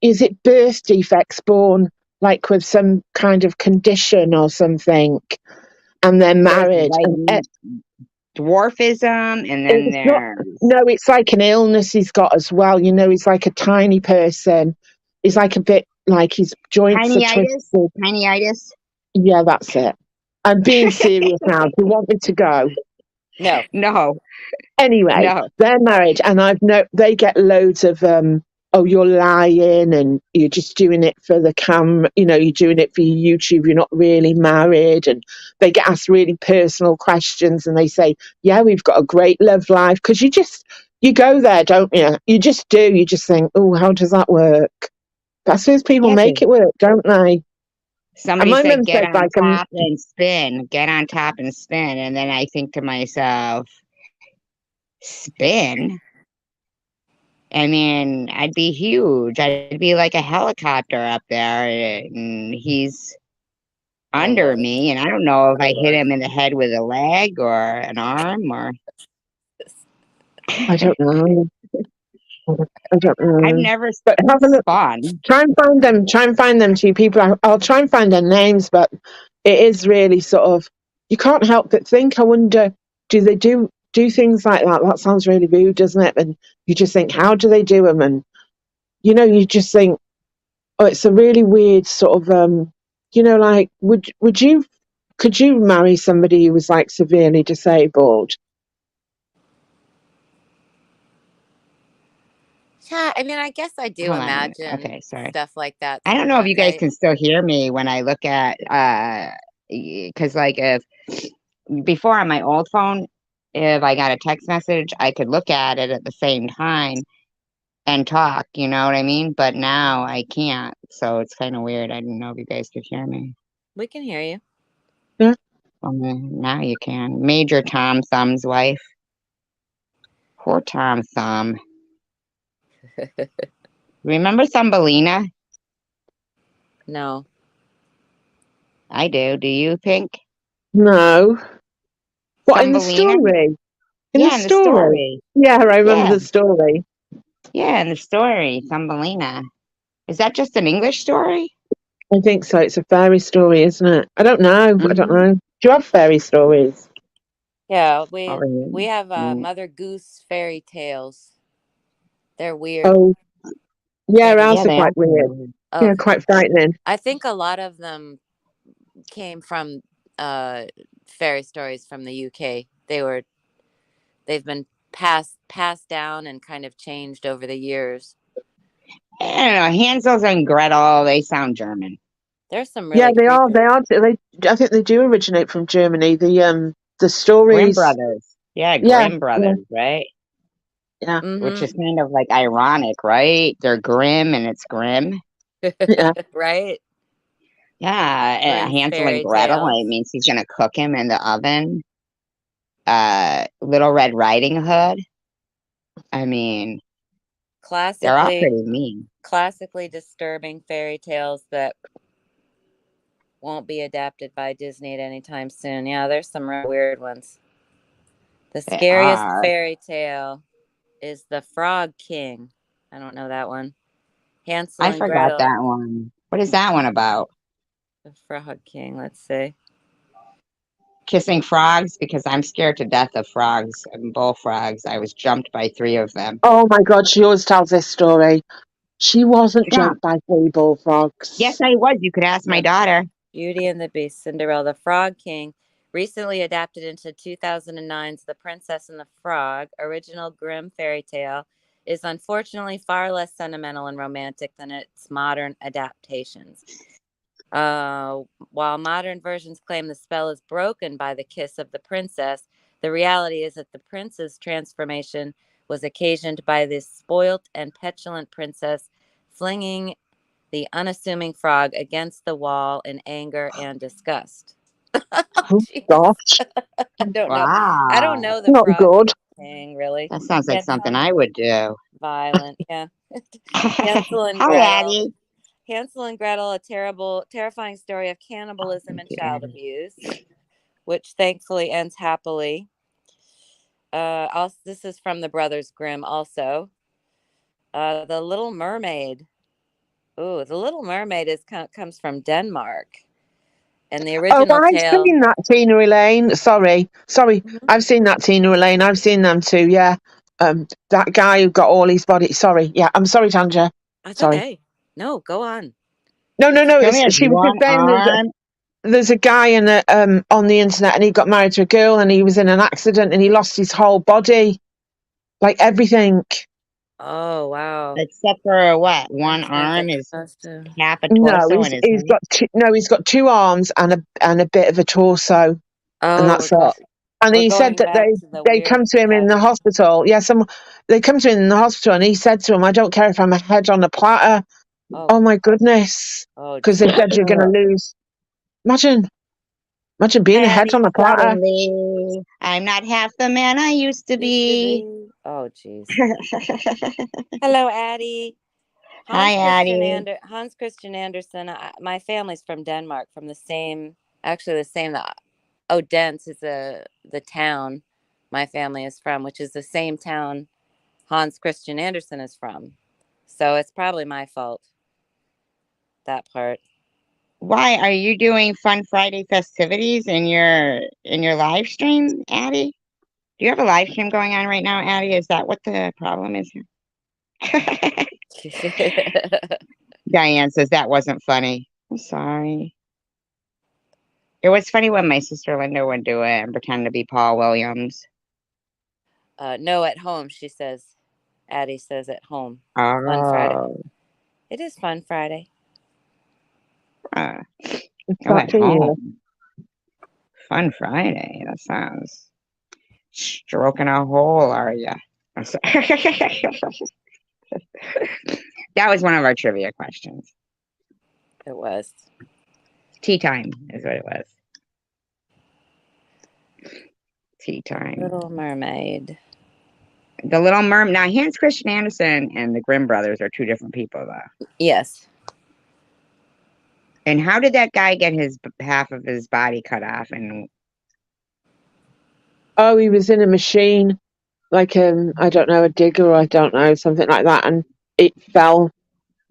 Is it birth defects, born like with some kind of condition or something, and they're married? Like dwarfism, and then it's like an illness he's got as well. He's like a tiny person. He's like a bit like his joints are twisted. Tinyitis. Yeah, that's it. I'm being serious now. Do you want me to go? No. Anyway, they're married, and they get loads of oh, you're lying, and you're just doing it for the camera. You're doing it for your YouTube. You're not really married, and they get asked really personal questions, and they say, "Yeah, we've got a great love life," because you go there, don't you? You just do. You just think, "Oh, how does that work?" That's how people make it work, don't they? Somebody said, "Get on top and spin. Get on top and spin," and then I think to myself, "Spin? I mean, I'd be huge. I'd be like a helicopter up there, and he's Oh under Lord. me, and I don't know if Oh I hit Lord. him in the head with a leg or an arm or. I don't know. I don't I've know. never But have a look. spun. Try and find them. Try and find them two people. I'll try and find their names, but it is really sort of. You can't help but think. I wonder, do they do things like that? That sounds really rude, doesn't it? And you just think, how do they do them? And you just think, oh, it's a really weird sort of. Like, could you marry somebody who was like severely disabled? Yeah, I mean, I guess I do Hold on a minute. imagine Okay, sorry. stuff like that I don't know if you sometimes. guys can still hear me when I look at because like if before on my old phone, if I got a text message, I could look at it at the same time and talk, you know what I mean? But now I can't, so it's kind of weird. I didn't know if you guys could hear me. We can hear you. Yeah. Well, now you can. Major Tom Thumb's wife. Poor Tom Thumb. Remember Thumbelina? No. I do. Do you, Pink? No. What, in the Thumbelina? story? In the Yeah, in the story? story. Yeah, I remember Yeah, the story. yeah, in the story, Thumbelina. Is that just an English story? I think so. It's a fairy story, isn't it? I don't know. I don't Mm-hmm. know. Do you have fairy stories? Yeah, Oh, we have yeah. Mother Goose fairy tales. They're weird. Oh, yeah, And ours Yeah, are they are quite weird. kind Yeah, oh, quite frightening. I think a lot of them came from fairy stories from the UK. They've been passed down and kind of changed over the years. I don't know. Hansel and Gretel, they sound German. There's some Yeah, really they are. creepy. They are. I think they do originate from Germany. The Grimm stories. Brothers. Yeah, Yeah, Grimm yeah, Brothers, right? yeah, Which is Mm-hmm. kind of like ironic, right? They're grim and it's grim. yeah. Right? Yeah, Grimm's Hansel and fairy Gretel, tales. it means he's gonna cook him in the oven. Little Red Riding Hood. I mean, they're all Classically pretty mean. classically disturbing fairy tales that won't be adapted by Disney at any time soon. Yeah, there's some real weird ones. The They scariest are. fairy tale is The Frog King. I don't know that one. Hansel I and forgot Gretel. that one. What is that one about? The Frog King. Let's see. Kissing frogs? Because I'm scared to death of frogs and bullfrogs. I was jumped by 3 of them. Oh my God, she always tells this story. She wasn't Jump. jumped by 3 Yes, bullfrogs. I was. You could ask my The daughter. Beauty and the Beast, Cinderella, The Frog King, recently adapted into 2009's The Princess and the Frog, original Grimm fairy tale, is unfortunately far less sentimental and romantic than its modern adaptations. While modern versions claim the spell is broken by the kiss of the princess, the reality is that the prince's transformation was occasioned by this spoilt and petulant princess flinging the unassuming frog against the wall in anger and disgust. Oh Jeez. gosh, I don't know. I don't Wow. know the not frog good. thing really. That sounds like Can't tell something me. I would do. Violent, yeah. Hansel and Hi, Gretel. Addie. Hansel and Gretel, a terrifying story of cannibalism Thank and you, child Addie. abuse, which thankfully ends happily. Also, this is from the Brothers Grimm. Also, the Little Mermaid. Ooh, the Little Mermaid comes from Denmark, and the Oh, original I've tale. seen that, Tina Elaine. Sorry. Mhm. I've seen that, Tina Elaine. I've seen them too. Yeah. That guy who got all his body. Sorry. Yeah. I'm sorry, Tanja. That's Sorry. okay. No, go on. No, no, It's no. He only has She was just one saying arm. there's a guy on the internet and he got married to a girl and he was in an accident and he lost his whole body, like everything. Oh wow. Except for what? One That sounds arm is exhausting. half a No, torso and his head. he's got 2 arms and a bit of a torso, and Oh, that's it. And we're he said going that back to the they weird come to him in the stuff. hospital. Yeah, they come to him in the hospital, and he said to him, "I don't care if I'm a head on a platter." Oh, Oh my goodness! oh, Because they said you're going to Ugh. lose. Imagine, imagine being a head Addie, on a platter. suddenly, I'm not half the man I used to used to be. be. Oh, jeez. Hello, Addie. Hi, Addie. Hans Christian Andersen. My family's from Denmark, from the same, actually the same. Odense is the town my family is from, which is the same town Hans Christian Andersen is from. So it's probably my fault, that part. Why are you doing Fun Friday festivities in your live stream, Addie? Do you have a live stream going on right now, Addie? Is that what the problem is here? Diane says that wasn't funny. I'm sorry. It was funny when my sister Linda would do it and pretend to be Paul Williams. No, at home, she says. Addie says at home. Oh. Fun Friday. It is Fun Friday. At home. Fun Friday. That sounds stroking a hole, are ya? That was one of our trivia questions. It was. Tea time is what it was. Tea time. Little Mermaid. The Little Mermaid. Now, Hans Christian Andersen and the Grimm brothers are two different people, though. Yes. And how did that guy get his half of his body cut off? And he was in a machine, like I don't know, a digger, or I don't know, something like that, and it fell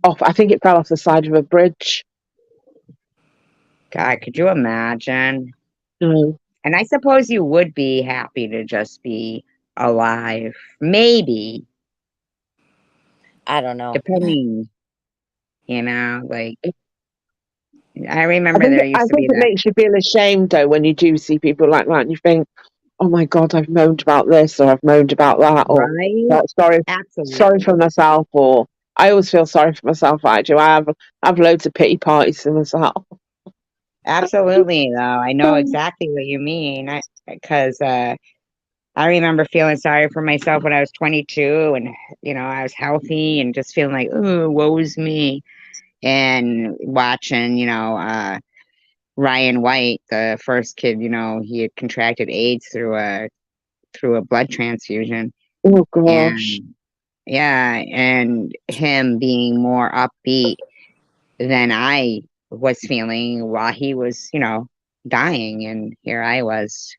off. I think it fell off the side of a bridge. God, could you imagine? No. And I suppose you would be happy to just be alive. Maybe. I don't know. Depending, like, I remember there used to be it makes you feel ashamed, though, when you do see people like that, and you think, oh my God, I've moaned about this, or I've moaned about that, or right? sorry for myself, or I always feel sorry for myself. I do. I have loads of pity parties for myself. Absolutely, though. I know exactly what you mean. Because I remember feeling sorry for myself when I was 22, and I was healthy and just feeling like, oh, woe's me, and watching, Ryan White, the first kid, he had contracted AIDS through a blood transfusion. Oh gosh. And him being more upbeat than I was feeling while he was, dying, and here I was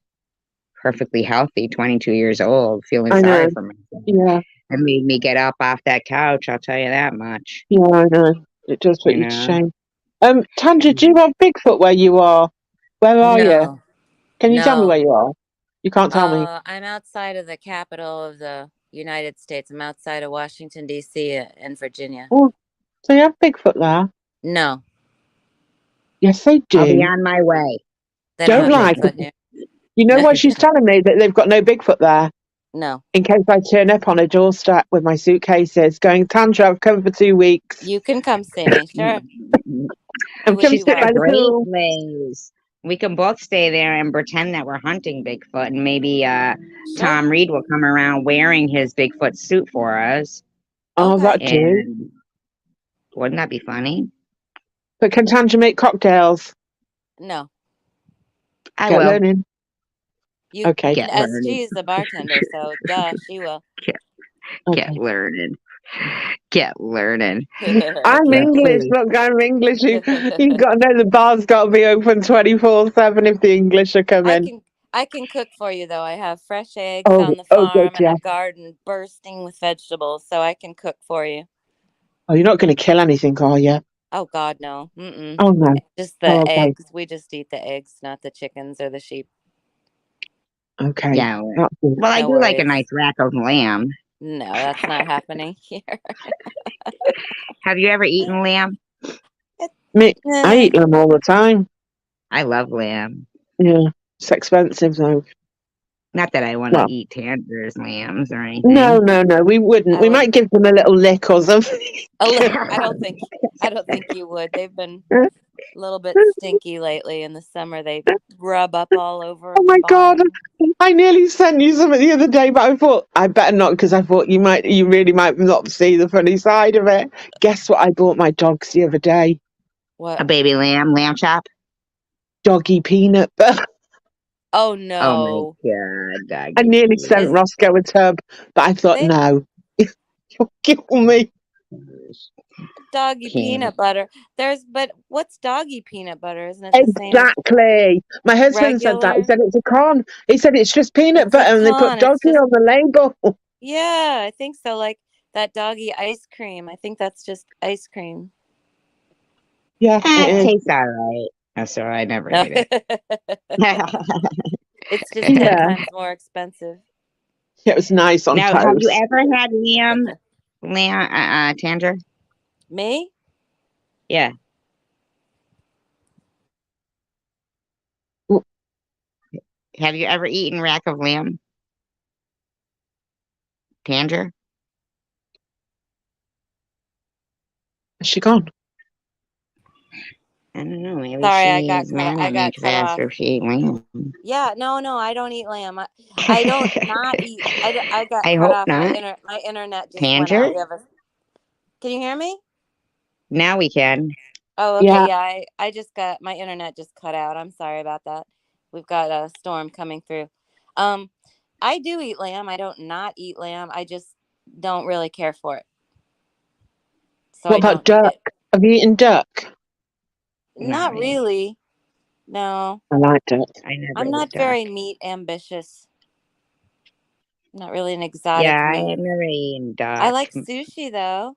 perfectly healthy, 22 years old, feeling sorry for myself. Yeah. It made me get up off that couch, I'll tell you that much. Yeah, I know. It does put you to shame. Tanja, do you have Bigfoot where you are? Where are you? Can you tell me where you are? You can't tell me. I'm outside of the capital of the United States. I'm outside of Washington, D.C. and Virginia. Oh, so you have Bigfoot there? No. Yes, they do. I'll be on my way. They don't have Bigfoot here. You know what she's telling me? That they've got no Bigfoot there. No. In case I turn up on a doorstep with my suitcases going, Tanja, I've come for 2 weeks. You can come see me, sure. She's got a great place. We can both stay there and pretend that we're hunting Bigfoot, and maybe Tom Reed will come around wearing his Bigfoot suit for us. Oh, that do. Wouldn't that be funny? But can Tanja make cocktails? No. I will. Learning. Okay. She's the bartender, so duh, she will. Get learning. I'm English. Look, I'm English. You've got to know the bar's got to be open 24/7 if the English are coming. I can cook for you, though. I have fresh eggs on the farm and a garden bursting with vegetables, so I can cook for you. Oh, you're not going to kill anything, are you? Oh, God, no. Mm-mm. Oh, no. Just the eggs. We just eat the eggs, not the chickens or the sheep. Okay. Yeah. Well, I do like a nice rack of lamb. No, that's not happening here. Have you ever eaten lamb? I eat lamb all the time. I love lamb. Yeah. It's expensive, though. Not that I want to eat Tanger's lambs or anything. No. We wouldn't. We might give them a little lick or something. I don't think you would. They've been a little bit stinky lately. In the summer, they rub up all over. Oh my God! I nearly sent you something the other day, but I thought I better not, because I thought you really might not see the funny side of it. Guess what I bought my dogs the other day? What? A baby lamb chop. Doggy peanut butter. Oh Oh my no. God, I doggy nearly sent Is peanut. Roscoe a tub, but I thought, they no, you'll kill me. doggy Peanut. peanut butter? But what's doggy peanut butter? Isn't it the same as Exactly. My husband said that. He regular? said it's a con. He said it's just peanut It's a butter and they put con. It's doggy just on the label. yeah, I think so. Like that doggy ice cream. I think that's just ice cream. Yeah, it It is. tastes all right. So I never ate it. It's just 10 Yeah, times more expensive. it was nice on Now, have you toast. ever had Tanger? Me? Yeah. Mm, Have you ever eaten rack of lamb? Tanger? Is she gone? I don't know. Maybe Sorry, she's mad I at me got because I cut asked off. her if she ate lamb. Yeah, no, I don't eat lamb. I don't not eat. I got I cut hope off. not. My internet just went out. Tanger? Can you hear me? Now we can. Oh, okay. Yeah. Yeah, I just got my internet just cut out. I'm sorry about that. We've got a storm coming through. Um, I do eat lamb. I don't not eat lamb. I just don't really care for it. So What I about don't duck? eat it. Have you eaten duck? Not Not me. really. No. I like duck. I never I'm ate not duck. very meat ambitious. Not really an Yeah, exotic I meat. have never eaten I duck. like sushi though.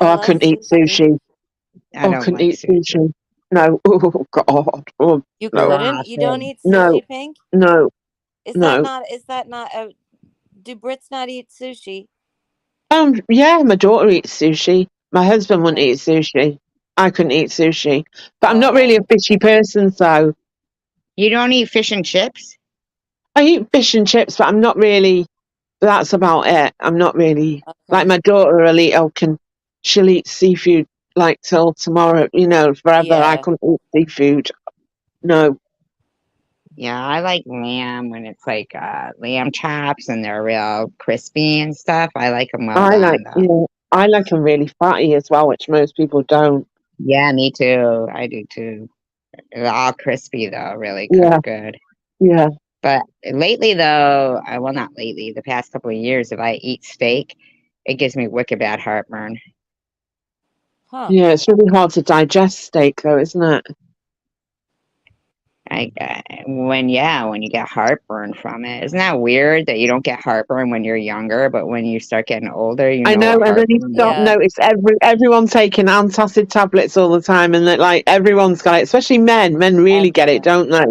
Oh, I I love couldn't eat sushi. sushi. I Oh, I don't couldn't like eat sushi. sushi. No. Oh, God. Oh, You no. couldn't? You don't Frosted. eat No. sushi, Pink? No. No. Is that not a do Brits not eat sushi? Yeah, my daughter eats sushi. My husband wouldn't Okay. eat sushi. I couldn't eat sushi. But I'm not really a Oh, fishy person, so You don't eat fish and chips? I eat fish and chips, but I'm not really, that's about it. I'm not really, like okay. my daughter will eat, she'll eat seafood like till tomorrow, forever. I Yeah. couldn't eat seafood. No. Yeah, I like lamb when it's like lamb chops and they're real crispy and stuff. I like them well done though. I like them really fatty as well, which most people don't. Yeah, me too. I do too. They're all crispy though, really Yeah, cooked good. yeah, But lately though, well not lately, the past couple of years, if I eat steak, it gives me wicked bad heartburn. Huh. yeah. It's really hard to digest steak, though, isn't it? When you get heartburn from it. Isn't that weird that you don't get heartburn when you're younger, but when you start getting older, you I know know, what and then you heartburn start is? Yeah. notice everyone taking antacid tablets all the time, and that like everyone's got it, especially men. Men really get it, Everyone. don't they?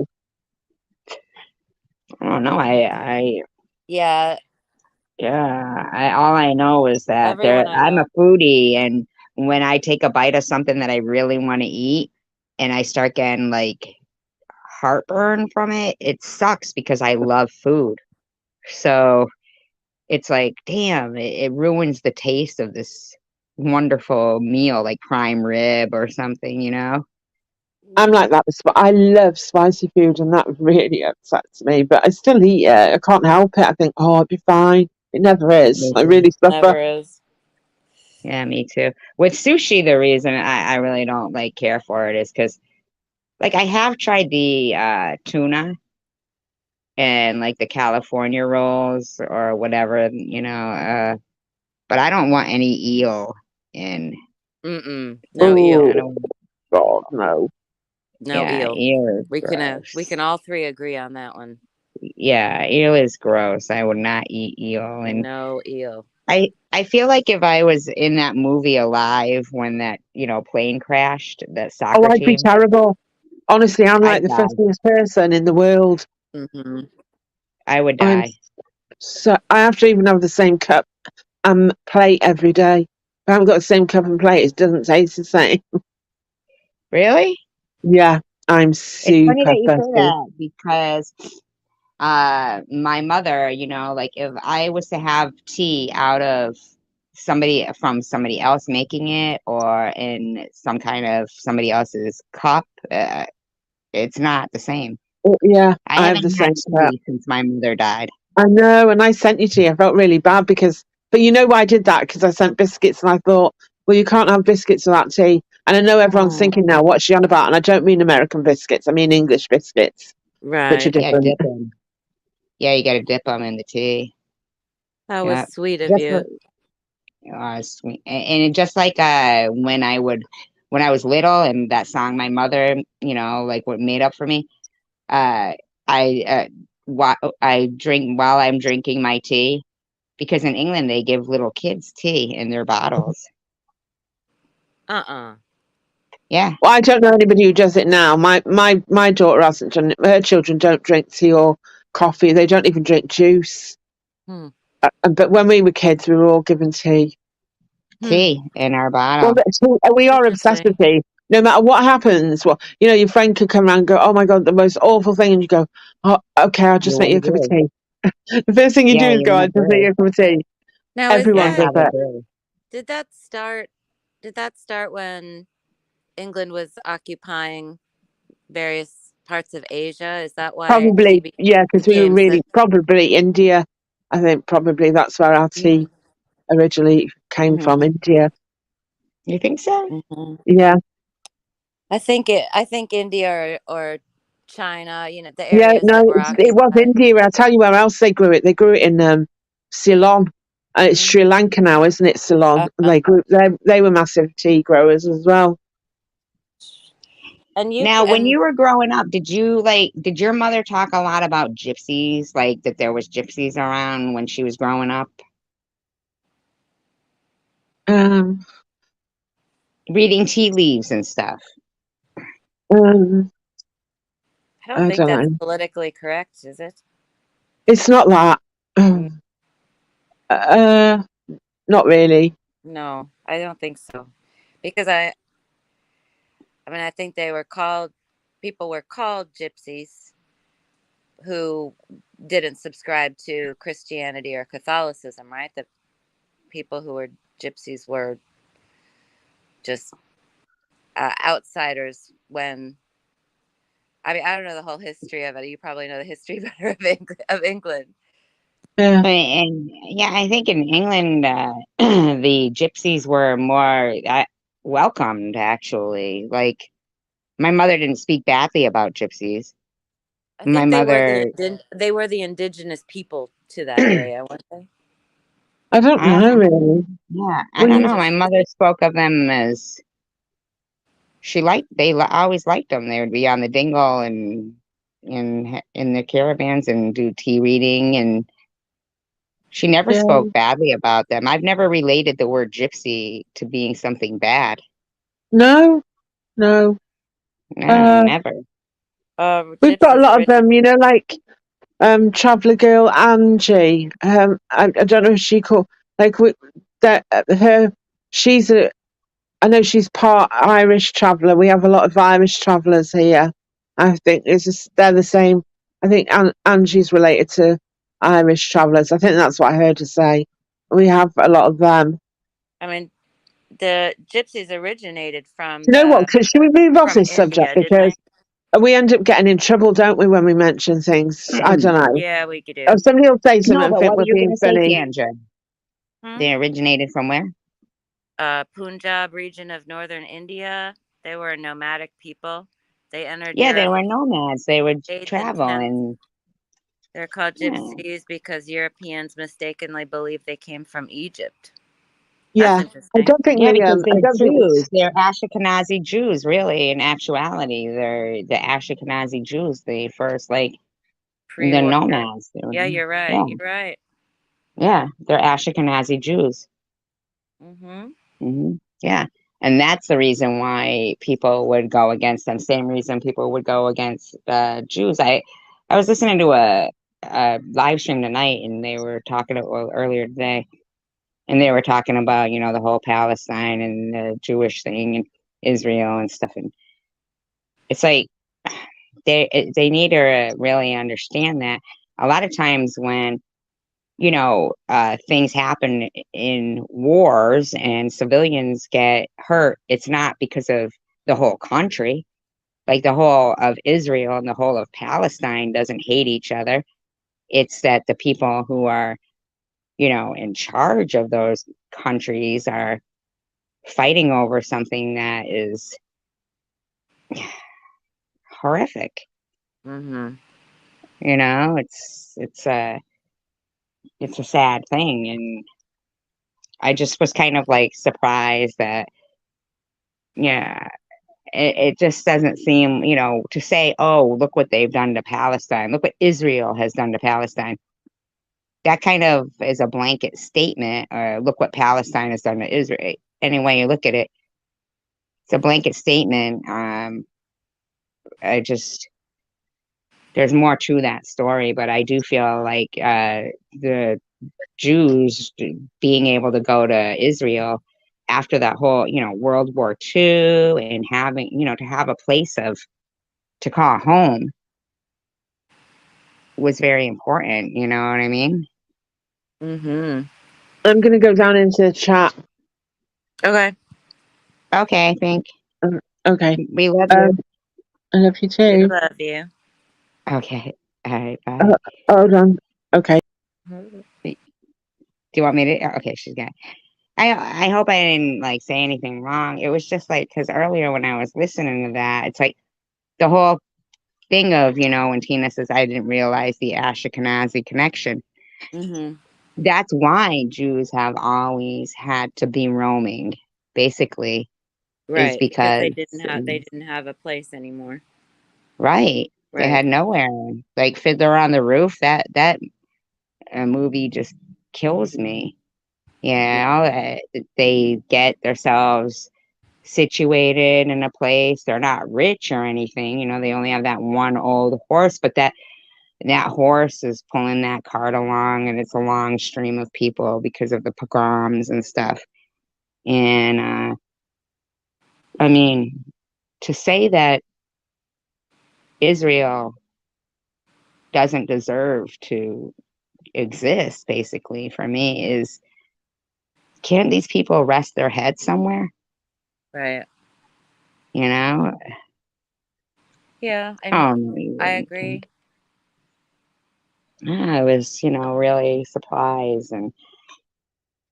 I don't know. Yeah. All I know is that Everyone I I'm a know. foodie, and when I take a bite of something that I really want to eat, and I start getting like heartburn from it, it sucks because I love food. So it's like, damn, it ruins the taste of this wonderful meal, like prime rib or something, you know? I'm like that. I love spicy food, and that really upsets me. But I still eat it. I can't help it. I think, oh, I'll be fine. It never is. Me I too. really suffer. Never is. Yeah, me too. With sushi, the reason I really don't like care for it is because like I have tried the tuna and like the California rolls or whatever, but I don't want any eel in. No I eel. Oh don't. God, no. No Yeah, eel. eel is We gross. can all three agree on that one. Yeah, eel is gross. I would not eat eel, and No eel. I feel like if I was in that movie Alive when that plane crashed, that Oh, soccer I'd be team, terrible. Honestly, I'm like I'd the die. fussiest person in the world. Hmm. I would I'm die. so I have to even have the same cup and plate every day. If I haven't got the same cup and plate, it doesn't taste the same. Really? Yeah, I'm It's funny super that you say fussy. that because my mother, like if I was to have tea out of somebody else making it or in some kind of somebody else's cup, it's not the same. Yeah, I I have the haven't had same cup. tea since my mother died. I know, and I sent you tea. I felt really bad but you know why I did that? Because I sent biscuits, and I thought, well, you can't have biscuits without tea. And I know everyone's Oh, thinking now, what's she on about? And I don't mean American biscuits. I mean English biscuits. which are Right. Yeah, different. dip them. Yeah, you got to dip them in the tea. That was Yeah, sweet of just you. sweet. And just like when I was little, and that song my mother, like what made up for me. Uh, I drink while I'm drinking my tea, because in England they give little kids tea in their bottles. Yeah. Well, I don't know anybody who does it now. My daughter hasn't done it. Her children don't drink tea or coffee. They don't even drink juice. Hmm. But when we were kids, we were all given tea. Tea in our Well, bottle. we are obsessed Interesting. with tea. No matter what happens, well, your friend could come around and go, "Oh my God, the most awful thing," and you go, "Oh, okay, I'll just You make you want a cup of brew? tea." The first thing you do Yeah, is you go, "I'll want just make brew? you a cup of tea." Now, Everyone Gotta does have a it. brew. did that start when England was occupying various parts of Asia? Is that why tea Probably, yeah, because we were became such? really probably India. I think probably that's where our tea originally came from, India. You think so? Mm-hmm. Yeah. I think India or China, the Yeah, areas no, that were it was occupied. India. I'll tell you where else they grew it. They grew it in Ceylon. It's Sri Mm-hmm. Lanka now, isn't it? Ceylon. And Uh-huh. they were massive tea growers as well. And Now, when you were growing up, did your mother talk a lot about gypsies, like that there was gypsies around when she was growing up? Um, Reading tea leaves and stuff. um, I don't I think don't that's know. politically correct, is it? It's not that. Mm, Uh, not really. no, I don't think so. Because I mean, I think people were called gypsies who didn't subscribe to Christianity or Catholicism, right? The people who were gypsies were just outsiders when. I mean, I don't know the whole history of it. You probably know the history better of England. Yeah. And yeah, I think in England, the gypsies were more welcomed, actually. Like, my mother didn't speak badly about gypsies. I My think mother, they were the indigenous people to that area, weren't they? I don't I, know really. yeah, I Well, don't you, know. My mother spoke of them as always liked them. They would be on the dingle and in the caravans and do tea reading, and she never yeah. spoke badly about them. I've never related the word gypsy to being something bad. No, no. No, Uh, never. we've got a Gypsies lot of originally. them. Like traveller girl Angie. I don't know if she called like that her. She's a. I know she's part Irish traveller. We have a lot of Irish travellers here. I think they're the same. I think Angie's related to Irish travellers. I think that's what I heard her say. We have a lot of them. I mean, the gypsies originated from You know what? Should we move off this subject India, didn't because they? we end up getting in trouble, don't we, when we mention things? I don't know. Yeah, we could Or do. somebody will say something No, and but think what were we're you being going to say, funny. Tanja? Hmm? They originated from where? Punjab region of northern India. They were a nomadic people. They entered Yeah, they Europe were nomads. They would 8th and travel 10th. and They're called yeah. gypsies because Europeans mistakenly believed they came from Egypt. That's Yeah, I interesting. don't think Yeah, because I they're don't think it's Jews. They're Ashkenazi Jews, really. In actuality, they're the Ashkenazi Jews. The first, like, the Pre-war. nomads. Yeah, you're right. Yeah, You're right. yeah, they're Ashkenazi Jews. Mm-hmm. Yeah, and that's the reason why people would go against them. Same reason people would go against Jews. I was listening to a live stream tonight, and they were talking earlier today, and they were talking about the whole Palestine and the Jewish thing and Israel and stuff, and it's like they need to really understand that a lot of times when things happen in wars and civilians get hurt, it's not because of the whole country. Like, the whole of Israel and the whole of Palestine doesn't hate each other. It's that the people who are, in charge of those countries are fighting over something that is horrific. Mm-hmm. You know, it's a sad thing, and I just was kind of like surprised that, yeah, it just doesn't seem, to say, oh, look what they've done to Palestine, look what Israel has done to Palestine. That kind of is a blanket statement, or look what Palestine has done to Israel. Any way you look at it, it's a blanket statement. I just, there's more to that story, but I do feel like the Jews being able to go to Israel after that whole, World War II, and having, to have a place to call home was very important. You know what I mean? Mm-hmm. I'm going to go down into the chat. Okay. Okay, I think. Okay. We love you. I love you too. We love you. Okay. All right. Bye. Hold on. Okay. Do you want me to? Okay, she's got. I hope I didn't like say anything wrong. It was just like, because earlier when I was listening to that, it's like the whole thing of, when Tina says, I didn't realize the Ashkenazi connection. Mm-hmm. That's why Jews have always had to be roaming, basically, is Right, because because they didn't have a place anymore. right, they Right. had nowhere. Like Fiddler on the Roof, that movie just kills me. They get themselves situated in a place. They're not rich or anything. They only have that one old horse, but that horse is pulling that cart along, and it's a long stream of people because of the pogroms and stuff. And I mean, to say that Israel doesn't deserve to exist, basically, for me, is, can't these people rest their heads somewhere? Right. You know? Yeah, I I agree. I was, really surprised. And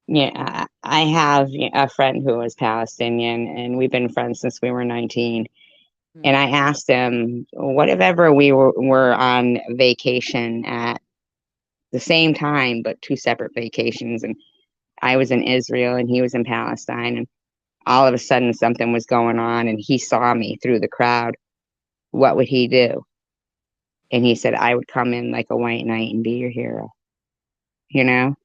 yeah, I have a friend who was Palestinian, and we've been friends since we were 19. And I asked him, what if ever we were on vacation at the same time, but two separate vacations, and I was in Israel and he was in Palestine, and all of a sudden something was going on and he saw me through the crowd, what would he do? And he said, I would come in like a white knight and be your hero, you know?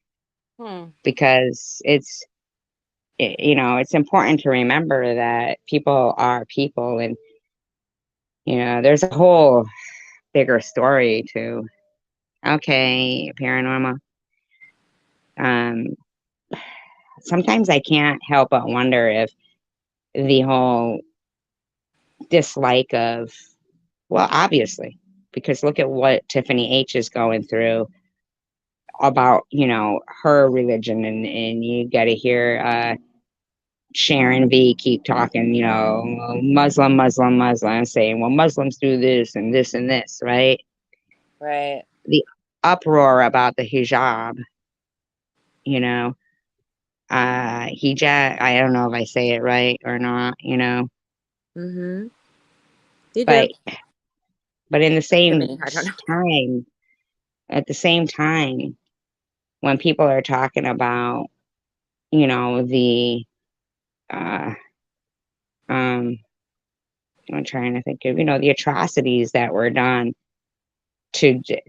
Because it's important to remember that people are people, and, there's a whole bigger story to, okay, paranormal. Sometimes I can't help but wonder if the whole dislike of, well, obviously, because look at what Tiffany H is going through about, her religion, and you got to hear Sharon V keep talking, Muslim, Muslim, Muslim, saying, well, Muslims do this and this and this, right? Right. The uproar about the hijab, hijab, I don't know if I say it right or not, Mm-hmm. You but do. but in the To same me, I don't know. time, at the same time, when people are talking about, the uh um I'm trying to think of, the atrocities that were done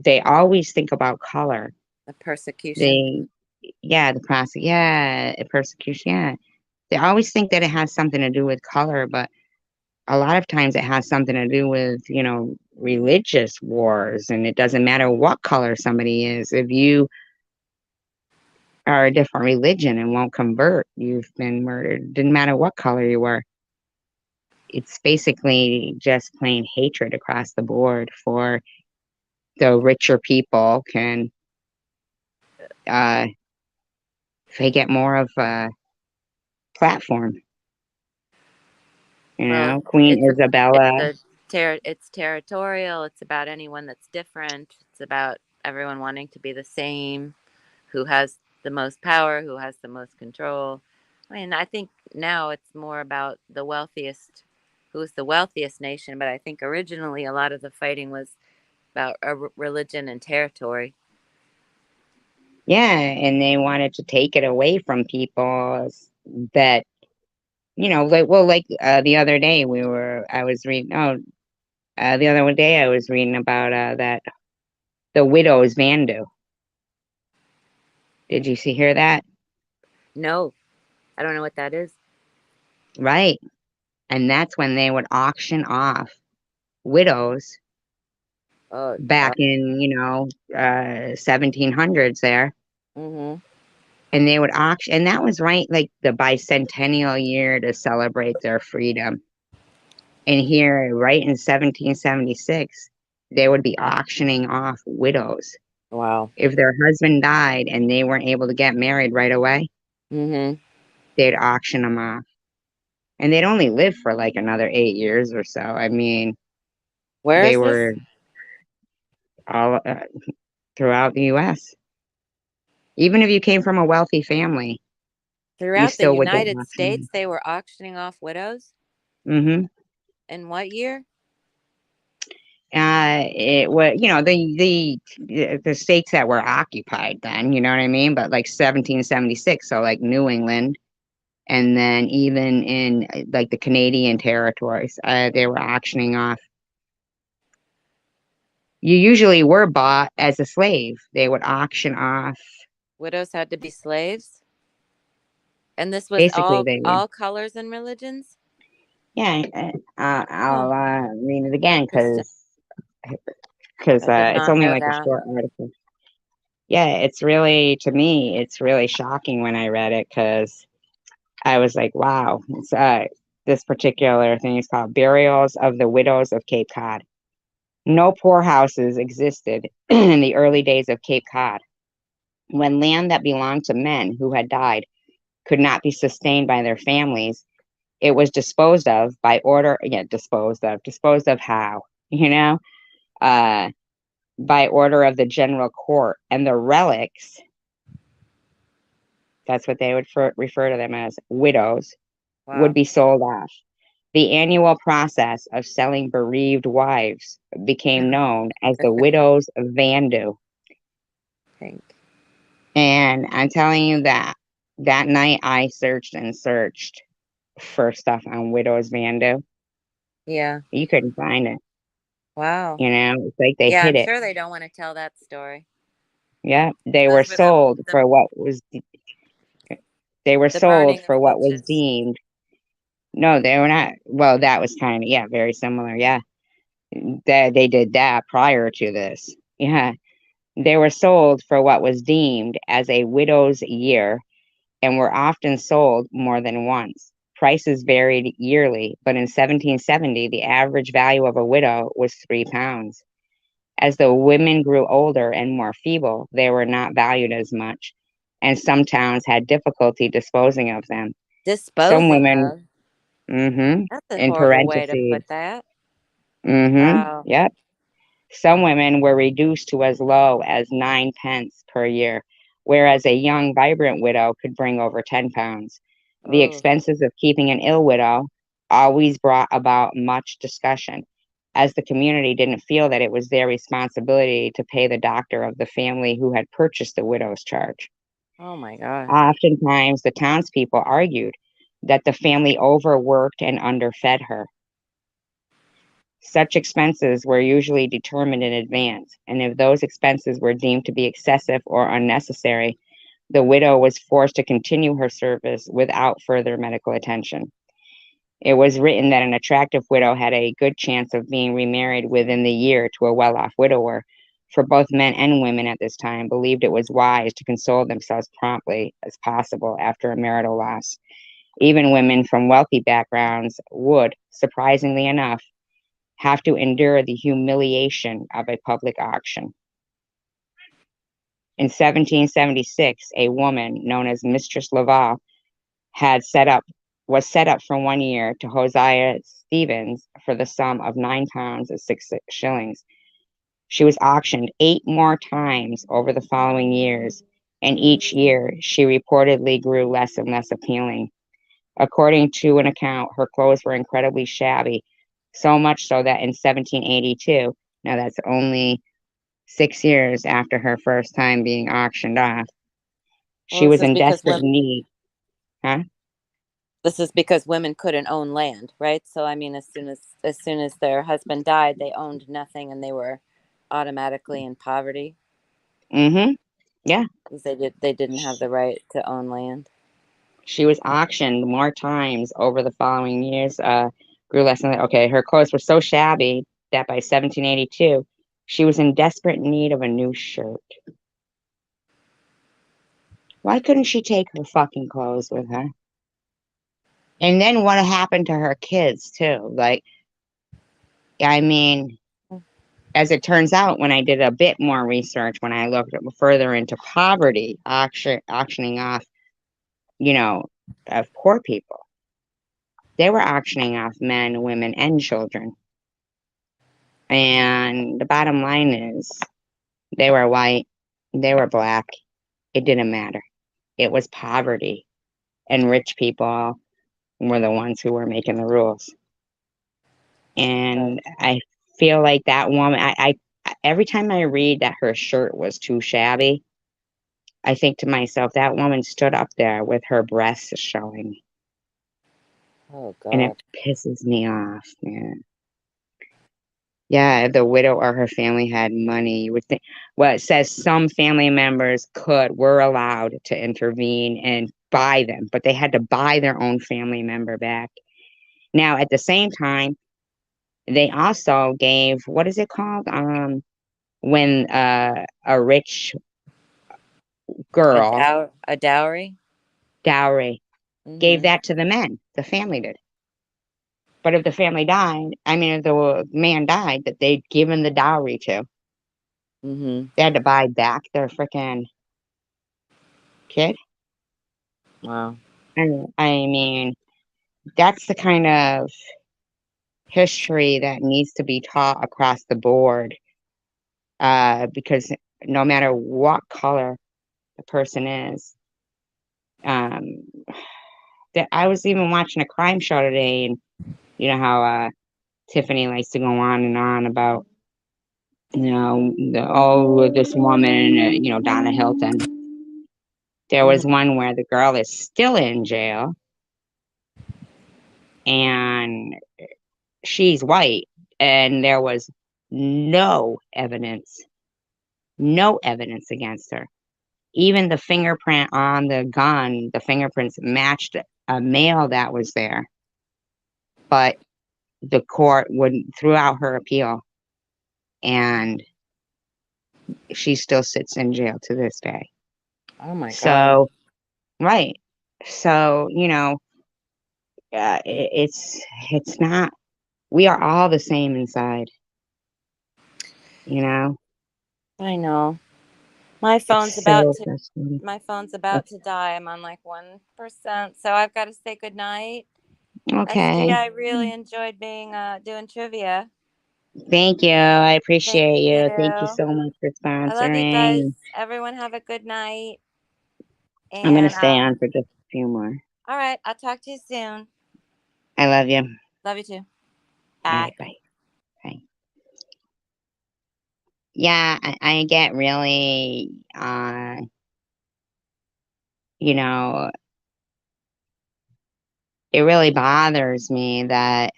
they always think about color. The persecution. They Yeah, persecution, yeah. They always think that it has something to do with color, but a lot of times it has something to do with, religious wars, and it doesn't matter what color somebody is. If you are a different religion and won't convert, you've been murdered. Didn't matter what color you were. It's basically just plain hatred across the board for the richer people can they get more of a platform. Well, Queen Isabella. it's territorial. It's about anyone that's different. It's about everyone wanting to be the same. Who has the most power? Who has the most control? I mean, I think now it's more about the wealthiest, who's the wealthiest nation. But I think originally a lot of the fighting was about religion and territory. Yeah, and they wanted to take it away from people that, like the other day I was reading. The other day I was reading about that the widow's Vandu. Did you hear that? No, I don't know what that is. Right, and that's when they would auction off widows back in 1700s there. Mm-hmm. And they would auction, and that was right like the bicentennial year to celebrate their freedom. And here, right in 1776, they would be auctioning off widows. Wow. If their husband died and they weren't able to get married right away, Mm-hmm. they'd auction them off. And they'd only live for like another 8 years or so. I mean, Where they is this? were all throughout the U.S. Even if you came from a wealthy family, you Throughout the still would get United auctioned. States, they were auctioning off widows? Mm-hmm. In what year? It was, the states that were occupied then, you know what I mean? But like 1776, so like New England, and then even in like the Canadian territories, they were auctioning off. You usually were bought as a slave. They would auction off. Widows had to be slaves? And this was Basically, they were. all colors and religions? Yeah, I'll read it again Interesting. because I did it's not only know like a that. short article. Yeah, it's really, to me, it's really shocking when I read it because I was like, wow. It's, this particular thing is called Burials of the Widows of Cape Cod. No poorhouses existed in the early days of Cape Cod, when land that belonged to men who had died could not be sustained by their families. It was disposed of by order. Yeah, disposed of how, uh, by order of the general court, and the relics, that's what they would refer to them as, widows, would Wow. be sold off. The annual process of selling bereaved wives became known as the widow's Vandu. Pink. And I'm telling you that night I searched and searched for stuff on widow's Vandu. Yeah. You couldn't find it. Wow. It's like they Yeah, hid I'm it. sure they don't want to tell that story. Yeah, they were Those were sold the for what was burning of witches. deemed. No, they were not. Well, that was kind of, yeah, very similar. Yeah, they did that prior to this. Yeah, they were sold for what was deemed as a widow's year and were often sold more than once. Prices varied yearly, but in 1770, the average value of a widow was £3. As the women grew older and more feeble, they were not valued as much, and some towns had difficulty disposing of them. Some Disposing women, of. mm-hmm, That's a in horrible way to parentheses, put that. mm-hmm, Wow. yep. Some women were reduced to as low as 9 pence per year, whereas a young, vibrant widow could bring over £10. The Oh. expenses of keeping an ill widow always brought about much discussion, as the community didn't feel that it was their responsibility to pay the doctor of the family who had purchased the widow's charge. Oh my God. Oftentimes, the townspeople argued that the family overworked and underfed her. Such expenses were usually determined in advance, and if those expenses were deemed to be excessive or unnecessary, the widow was forced to continue her service without further medical attention. It was written that an attractive widow had a good chance of being remarried within the year to a well off widower, for both men and women at this time believed it was wise to console themselves promptly as possible after a marital loss. Even women from wealthy backgrounds would, surprisingly enough, have to endure the humiliation of a public auction. In 1776, a woman known as Mistress Laval was set up for 1 year to Hosea Stevens for the sum of £9 and 6 shillings. She was auctioned 8 more times over the following years, and each year she reportedly grew less and less appealing. According to an account, her clothes were incredibly shabby, so much so that in 1782, Now, that's only 6 years after her first time being auctioned off. She Well, was in desperate need. Huh? This is because women couldn't own land, right? So I mean, as soon as their husband died, they owned nothing, and they were automatically in poverty. Mm-hmm. Yeah. Because they didn't have the right to own land. She was auctioned more times over the following years. Grew less than okay. Her clothes were so shabby that by 1782, she was in desperate need of a new shirt. Why couldn't she take her fucking clothes with her? And then what happened to her kids too? Like, I mean, as it turns out, when I did a bit more research, when I looked further into poverty, auctioning off, of poor people, they were auctioning off men, women, and children. And the bottom line is, they were white, they were black. It didn't matter. It was poverty, and rich people were the ones who were making the rules. And I feel like that woman, I every time I read that her shirt was too shabby, I think to myself, that woman stood up there with her breasts showing. Oh, and it God. pisses me off, man. Yeah, if the widow or her family had money, you would think. Well, it says some family members were allowed to intervene and buy them, but they had to buy their own family member back. Now, at the same time, they also gave, what is it called? When a rich girl, A dowry? dowry, gave Mm-hmm. that to the men, the family did. But if the family died, I mean, if the man died that they'd given the dowry to, Mm-hmm. they had to buy back their freaking kid. Wow. I mean, that's the kind of history that needs to be taught across the board. Because no matter what color the person is, um, that I was even watching a crime show today, and you know how Tiffany likes to go on and on about this woman, Donna Hilton. There was Mm-hmm. one where the girl is still in jail, and she's white, and there was no evidence, no evidence against her. Even the fingerprint on the gun, the fingerprints matched a male that was there, but the court wouldn't threw out her appeal, and she still sits in jail to this day. Oh, my God. So, right. So, it's not, we are all the same inside, I know. My phone's it's about so to frustrating. my phone's about to die. I'm on like 1%, so I've got to say goodnight. Okay. I really enjoyed being doing trivia. Thank you. I Thank appreciate you. Thank you you. so much for I love you guys. sponsoring. Everyone have a good night. I'm going to And stay on for just a few more. all right, I'll talk to you soon. I love you. Love you too. All Bye. right. Bye. Bye. Yeah, I get really, it really bothers me that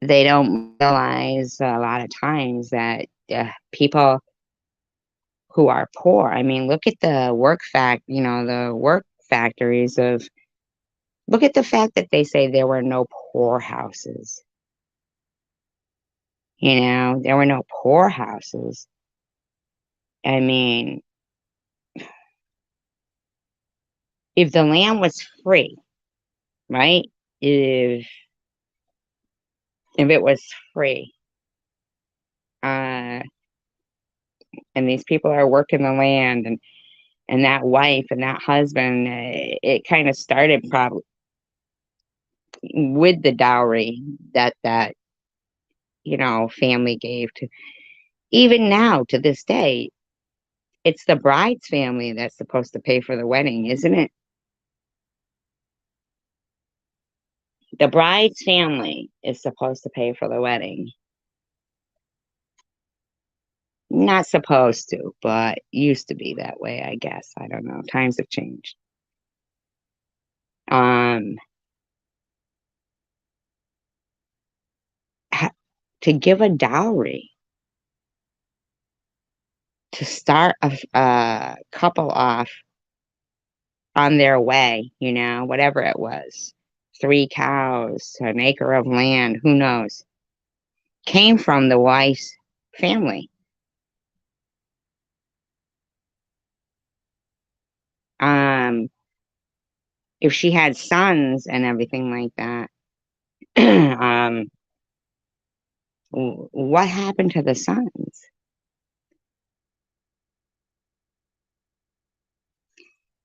they don't realize a lot of times that people who are poor, I mean, look at the the work factories of, look at the fact that they say there were no poorhouses. There were no poorhouses. I mean, if the land was free, right? If it was free, uh, and these people are working the land, and that wife and that husband, it kind of started probably with the dowry that family gave to, even now to this day, it's the bride's family that's supposed to pay for the wedding, isn't it? The bride's family is supposed to pay for the wedding. Not supposed to, but used to be that way, I guess. I don't know. Times have changed. To give a dowry to start a couple off on their way, whatever it was, 3 cows, an acre of land, who knows, came from the wife's family. If she had sons and everything like that, what happened to the sons?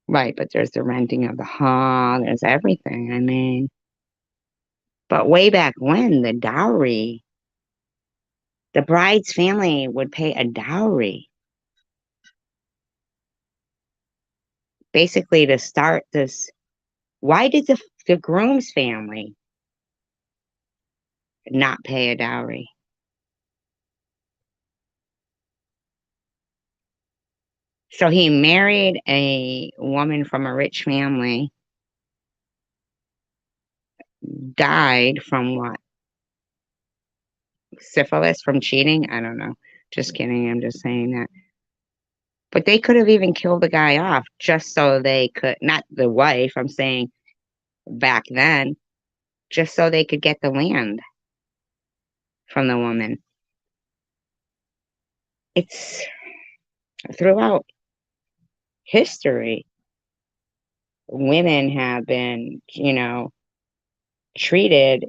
Right, but there's the renting of the hall, there's everything. I mean, but way back when, the dowry, the bride's family would pay a dowry, basically to start this. Why did the groom's family not pay a dowry? So he married a woman from a rich family, died from what? Syphilis, from cheating? I don't know. Just kidding. I'm just saying that. But they could have even killed the guy off just so they could, not the wife, I'm saying back then, just so they could get the land from the woman. It's throughout history, women have been, treated.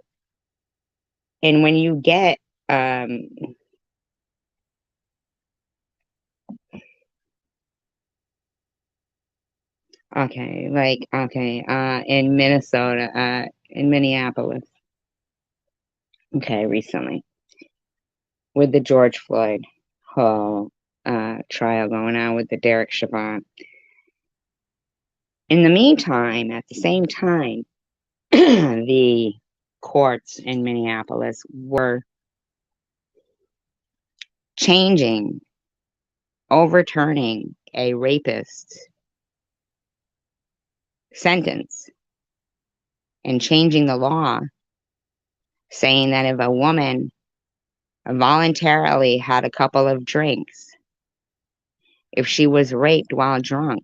And when you get, in Minnesota, in Minneapolis, recently, with the George Floyd whole trial going on with the Derek Chauvin. In the meantime, at the same time, the courts in Minneapolis were overturning a rapist's sentence and changing the law, saying that if a woman voluntarily had a couple of drinks, if she was raped while drunk,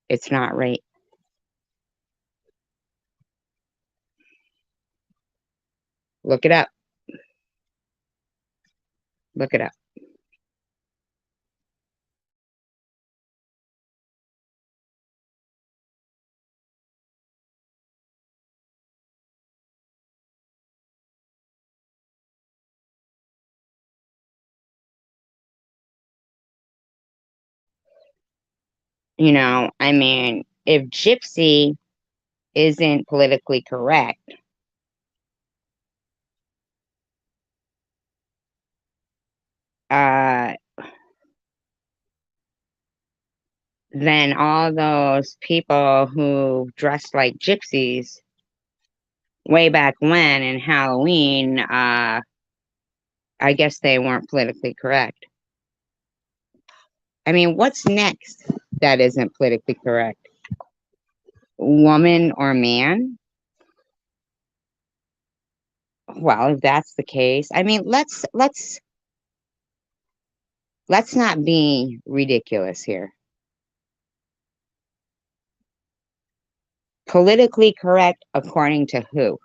it's not rape. Look it up. Look it up. I mean, if gypsy isn't politically correct, then all those people who dressed like gypsies way back when in Halloween, I guess they weren't politically correct. I mean, what's next that isn't politically correct? Woman or man? Well, if that's the case, I mean, let's not be ridiculous here. Politically correct according to who?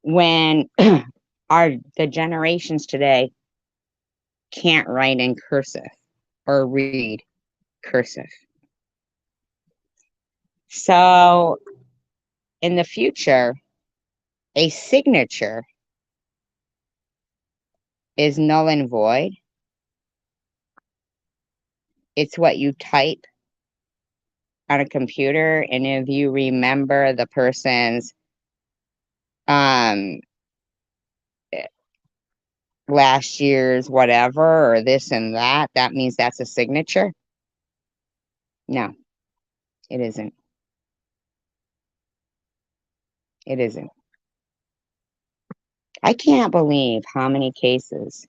When the generations today can't write in cursive or read cursive. So in the future, a signature is null and void. It's what you type on a computer, and if you remember the person's last year's whatever or this and that means that's a signature. No, it isn't. It isn't. I can't believe how many cases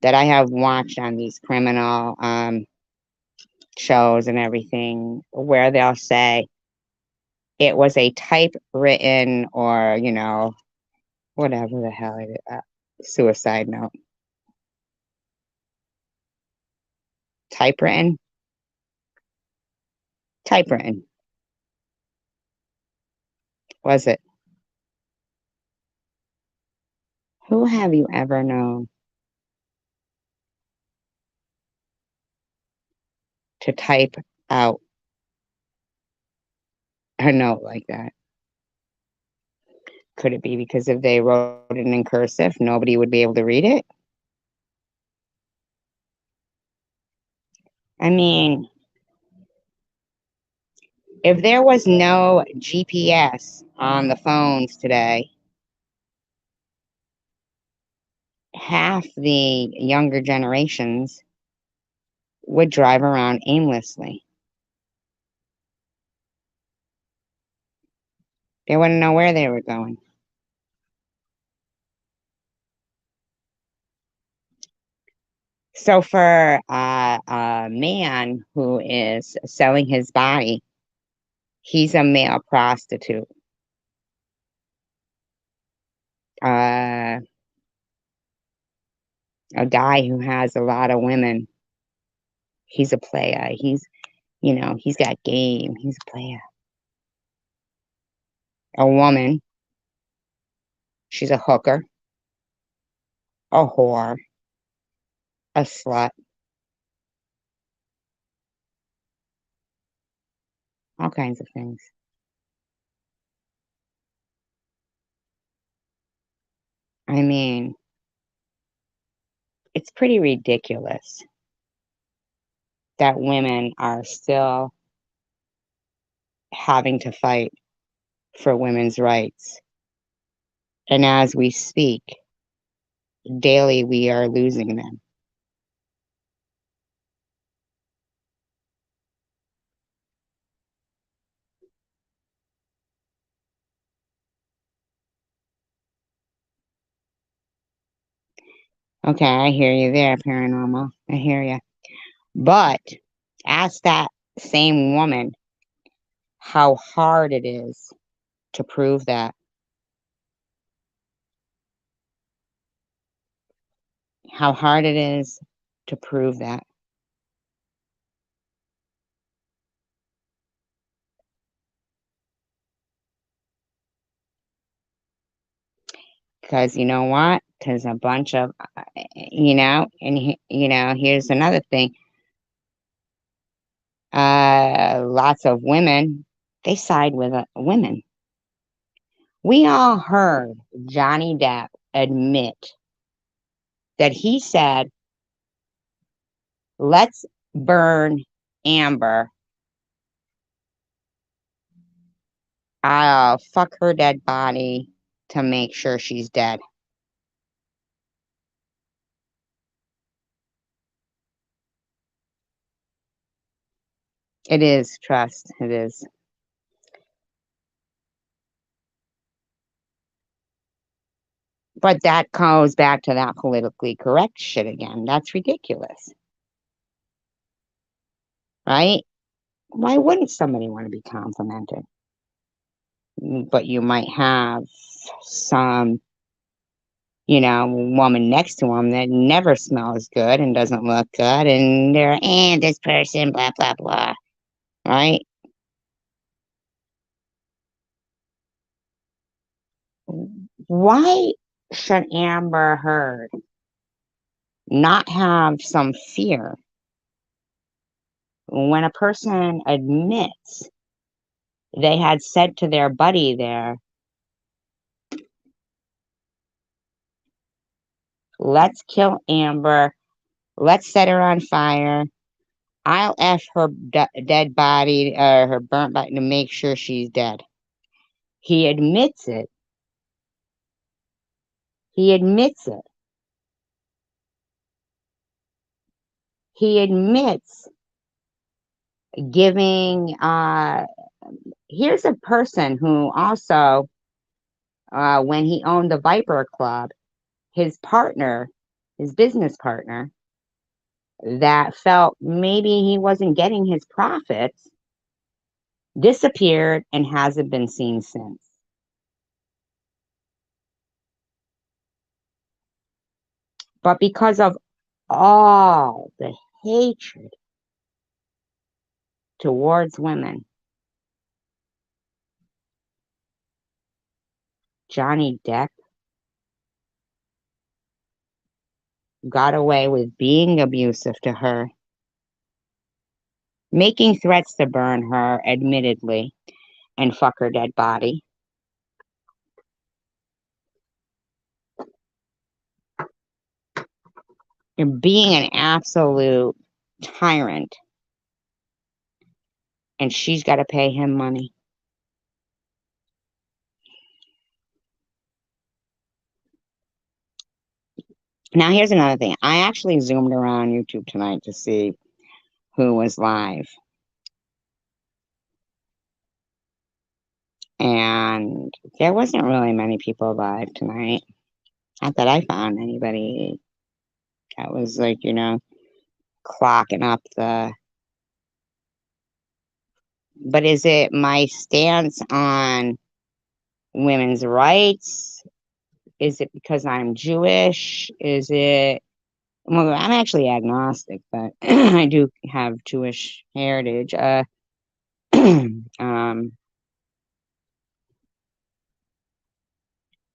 that I have watched on these criminal shows and everything where they'll say it was a typewritten or, whatever the hell it is, suicide note. Typewritten? Typewritten. Was it? Who have you ever known to type out a note like that? Could it be because if they wrote it in cursive, nobody would be able to read it? I mean, if there was no GPS on the phones today, half the younger generations would drive around aimlessly. They wouldn't know where they were going. So for a man who is selling his body, he's a male prostitute. A guy who has a lot of women, he's a player. He's got game. He's a player. A woman, she's a hooker, a whore, a slut, all kinds of things. I mean, it's pretty ridiculous that women are still having to fight for women's rights. And as we speak, daily we are losing them. Okay, I hear you there, paranormal. I hear you. But ask that same woman how hard it is to prove that. How hard it is to prove that. Because you know what? Because a bunch of, here's another thing. Lots of women, they side with women. We all heard Johnny Depp admit that he said, let's burn Amber. I'll fuck her dead body to make sure she's dead. It is, trust, it is. But that goes back to that politically correct shit again. That's ridiculous. Right? Why wouldn't somebody want to be complimented? But you might have some, woman next to him that never smells good and doesn't look good, and and this person, blah, blah, blah. Right? Why should Amber Heard not have some fear when a person admits they had said to their buddy there, let's kill Amber, let's set her on fire, I'll F her dead body or her burnt body to make sure she's dead. He admits it. He admits it. He admits giving here's a person who also, when he owned the Viper Club, his partner, his business partner, that felt maybe he wasn't getting his profits, disappeared and hasn't been seen since. But because of all the hatred towards women, Johnny Depp got away with being abusive to her, making threats to burn her, admittedly, and fuck her dead body. And being an absolute tyrant. And she's got to pay him money. Now, here's another thing. I actually zoomed around YouTube tonight to see who was live. And there wasn't really many people live tonight. Not that I found anybody that was like, clocking up the... But is it my stance on women's rights? Is it because I'm Jewish? Is it... Well, I'm actually agnostic, but I do have Jewish heritage.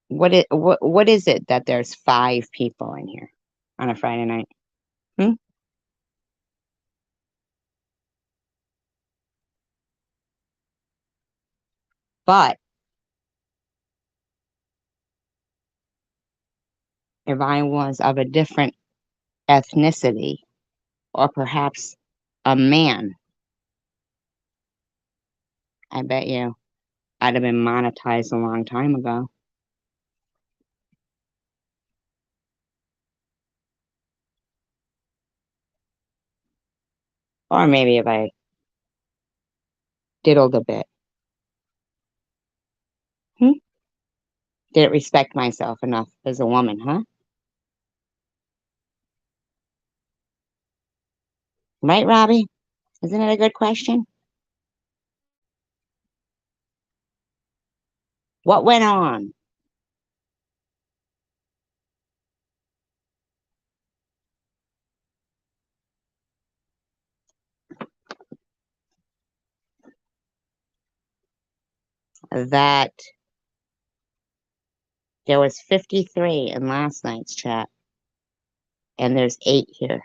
What is it that there's 5 people in here on a Friday night? But if I was of a different ethnicity, or perhaps a man, I bet you I'd have been monetized a long time ago. Or maybe if I diddled a bit. Did it respect myself enough as a woman, huh? Right, Robbie? Isn't it a good question? What went on? That there was 53 in last night's chat, and there's 8 here.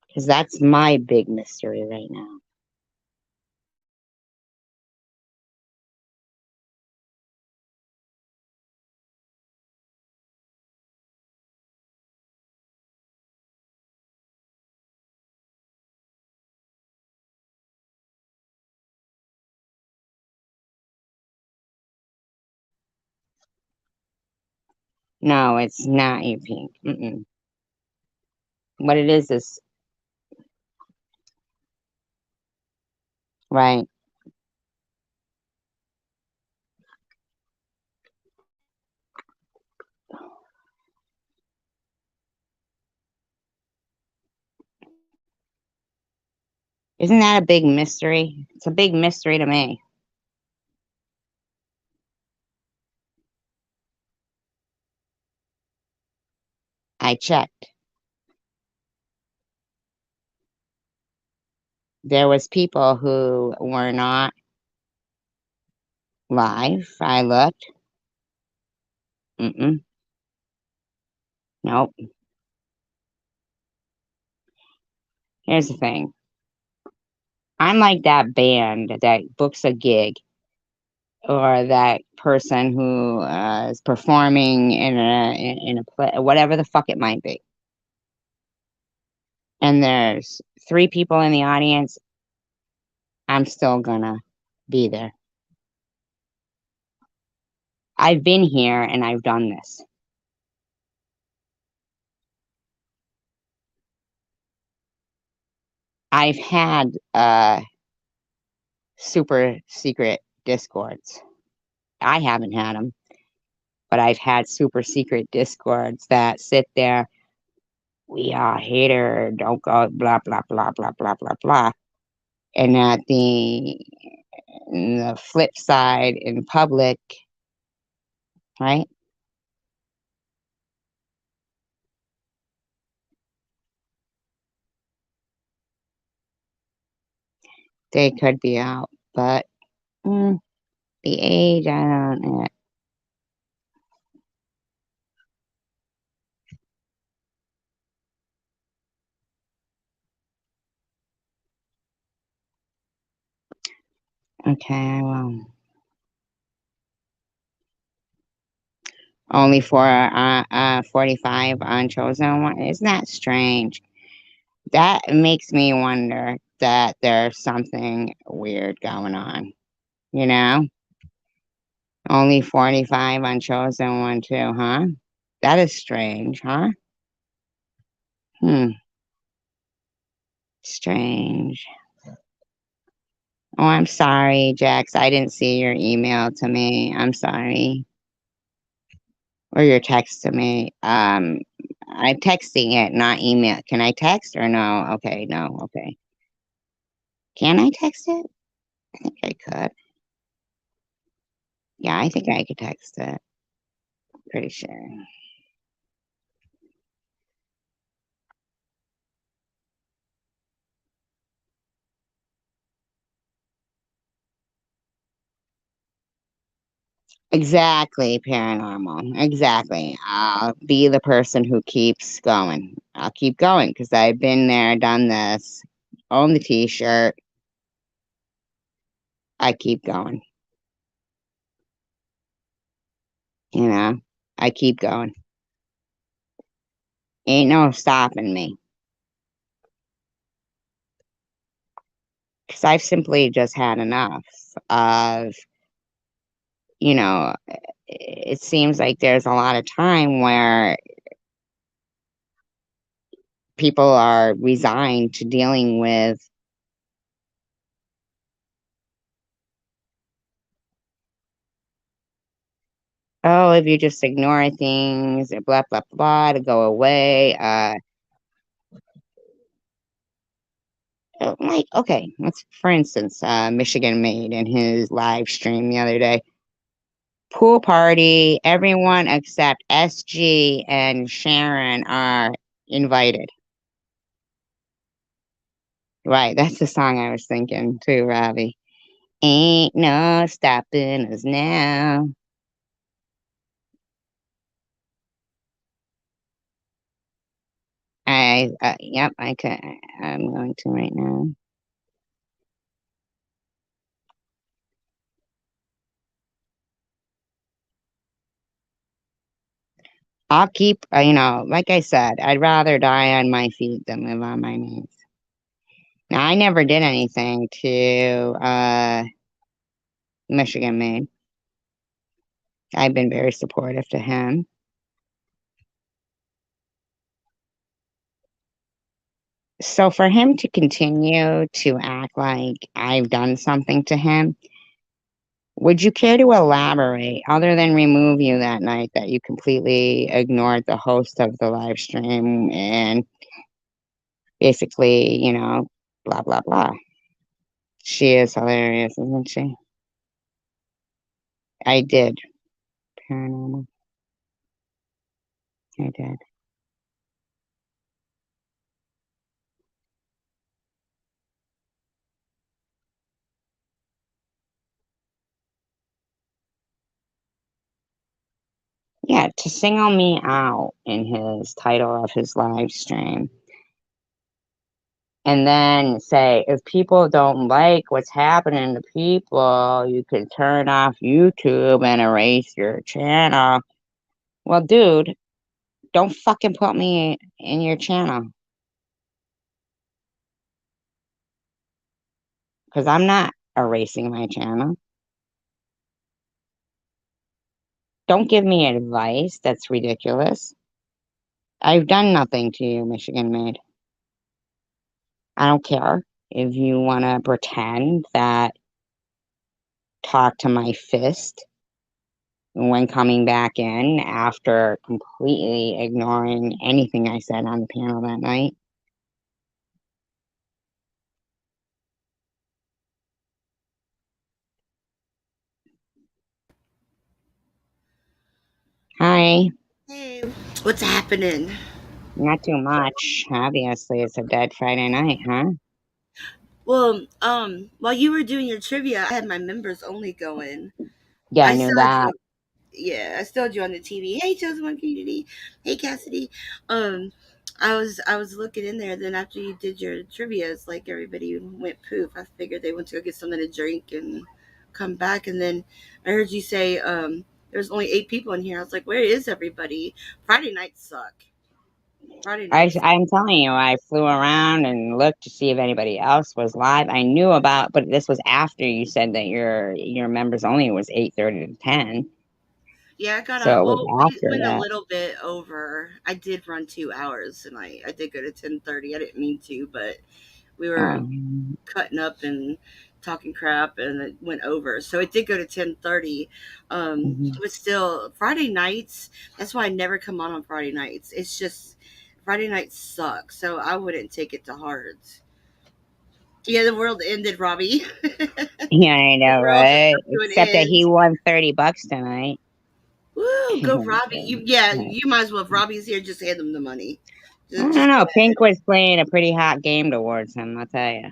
Because that's my big mystery right now. No, it's not you, Pink. What it is right. Isn't that a big mystery? It's a big mystery to me. I checked. There was people who were not live. I looked. Nope. Here's the thing. I'm like that band that books a gig, or that person who is performing in a play, whatever the fuck it might be. And there's 3 people in the audience. I'm still gonna be there. I've been here and I've done this. I've had super secret discords. I haven't had them, but I've had super secret discords that sit there. We are hater, don't go, blah, blah, blah, blah, blah, blah, blah. And at the flip side in public, right? They could be out, but the age, I don't know. Okay, well, only for 45 on chosen one. Isn't that strange? That makes me wonder that there's something weird going on, you know? Only 45 on chosen one too, huh? That is strange, huh? Strange. Oh, I'm sorry, Jax. I didn't see your email to me. I'm sorry. Or your text to me. I'm texting it, not email. Can I text or no? Okay, no, okay. Can I text it? I think I could. Yeah, I think I could text it. Pretty sure. Exactly, paranormal. Exactly. I'll be the person who keeps going. I'll keep going because I've been there, done this, own the t-shirt. I keep going. You know, I keep going. Ain't no stopping me. Because I've simply just had enough of, you know, it seems like there's a lot of time where people are resigned to dealing with, oh, if you just ignore things, blah, blah, blah, to go away. Like, okay, let's, for instance, Michigan Made in his live stream the other day. Pool party, everyone except SG and Sharon are invited. Right, that's the song I was thinking too, Robbie. Ain't no stopping us now. Yep, I'm going to right now. I'll keep, like I said, I'd rather die on my feet than live on my knees. Now, I never did anything to Michigan Made. I've been very supportive to him. So for him to continue to act like I've done something to him, would you care to elaborate, other than remove you that night that you completely ignored the host of the live stream and basically, blah, blah, blah. She is hilarious, isn't she? I did. Paranormal. I did. Yeah, to single me out in his title of his live stream. And then say, if people don't like what's happening to people, you can turn off YouTube and erase your channel. Well, dude, don't fucking put me in your channel. Because I'm not erasing my channel. Don't give me advice. That's ridiculous. I've done nothing to you, Michigan Made. I don't care if you want to pretend that talk to my fist when coming back in after completely ignoring anything I said on the panel that night. Hi. Hey, what's happening? Not too much. Obviously, it's a dead Friday night, huh? Well, while you were doing your trivia, I had my members only going. Yeah, I I knew still had that. you. Yeah, I still had you on the TV. Hey, Chosen One Community. Hey, Cassidy. Um, I was looking in there. Then after you did your trivia, it's like everybody went poof. I figured they went to go get something to drink and come back. And then I heard you say there's only 8 people in here. I was like, where is everybody? Friday nights suck. Friday nights. I'm telling you, I flew around and looked to see if anybody else was live. I knew about, but this was after you said that your members only was 8:30 to 10, Yeah, I got so a. it Well, was we after went a that. little bit over. I did run 2 hours, and I did go to 10:30. I didn't mean to, but we were Um, cutting up and talking crap, and it went over. So it did go to 10:30. mhm. But still, Friday nights. That's why I never come on Friday nights. It's just Friday nights suck. So I wouldn't take it to heart. Yeah, the world ended, Robbie. Yeah, I The know, world has right? come to an Except that he end. won $30 tonight. Woo, go Robbie. Yeah, I you might as well. If Robbie's here, just hand him the money. don't Just go know. ahead. Pink was playing a pretty hot game towards him, I'll tell you.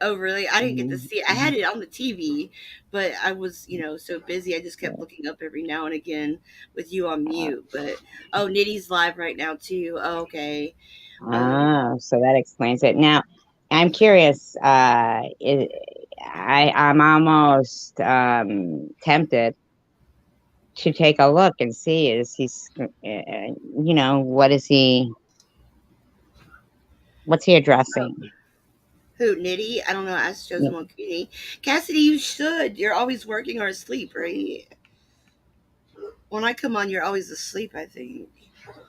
Oh, really? I didn't get to see it. I Mhm. had it on the TV, but I was, so busy. I just kept looking up every now and again with you on mute. But oh, Nitty's live right now too. Oh, okay. Um, Oh, so that explains it. Now, I'm curious. I'm almost tempted to take a look and see what is he? What's he addressing? who Nitty? I don't know. Ask Yeah. Chosen One Cutie. Cassidy, you should. You're always working or asleep, right? When I come on, you're always asleep. I think.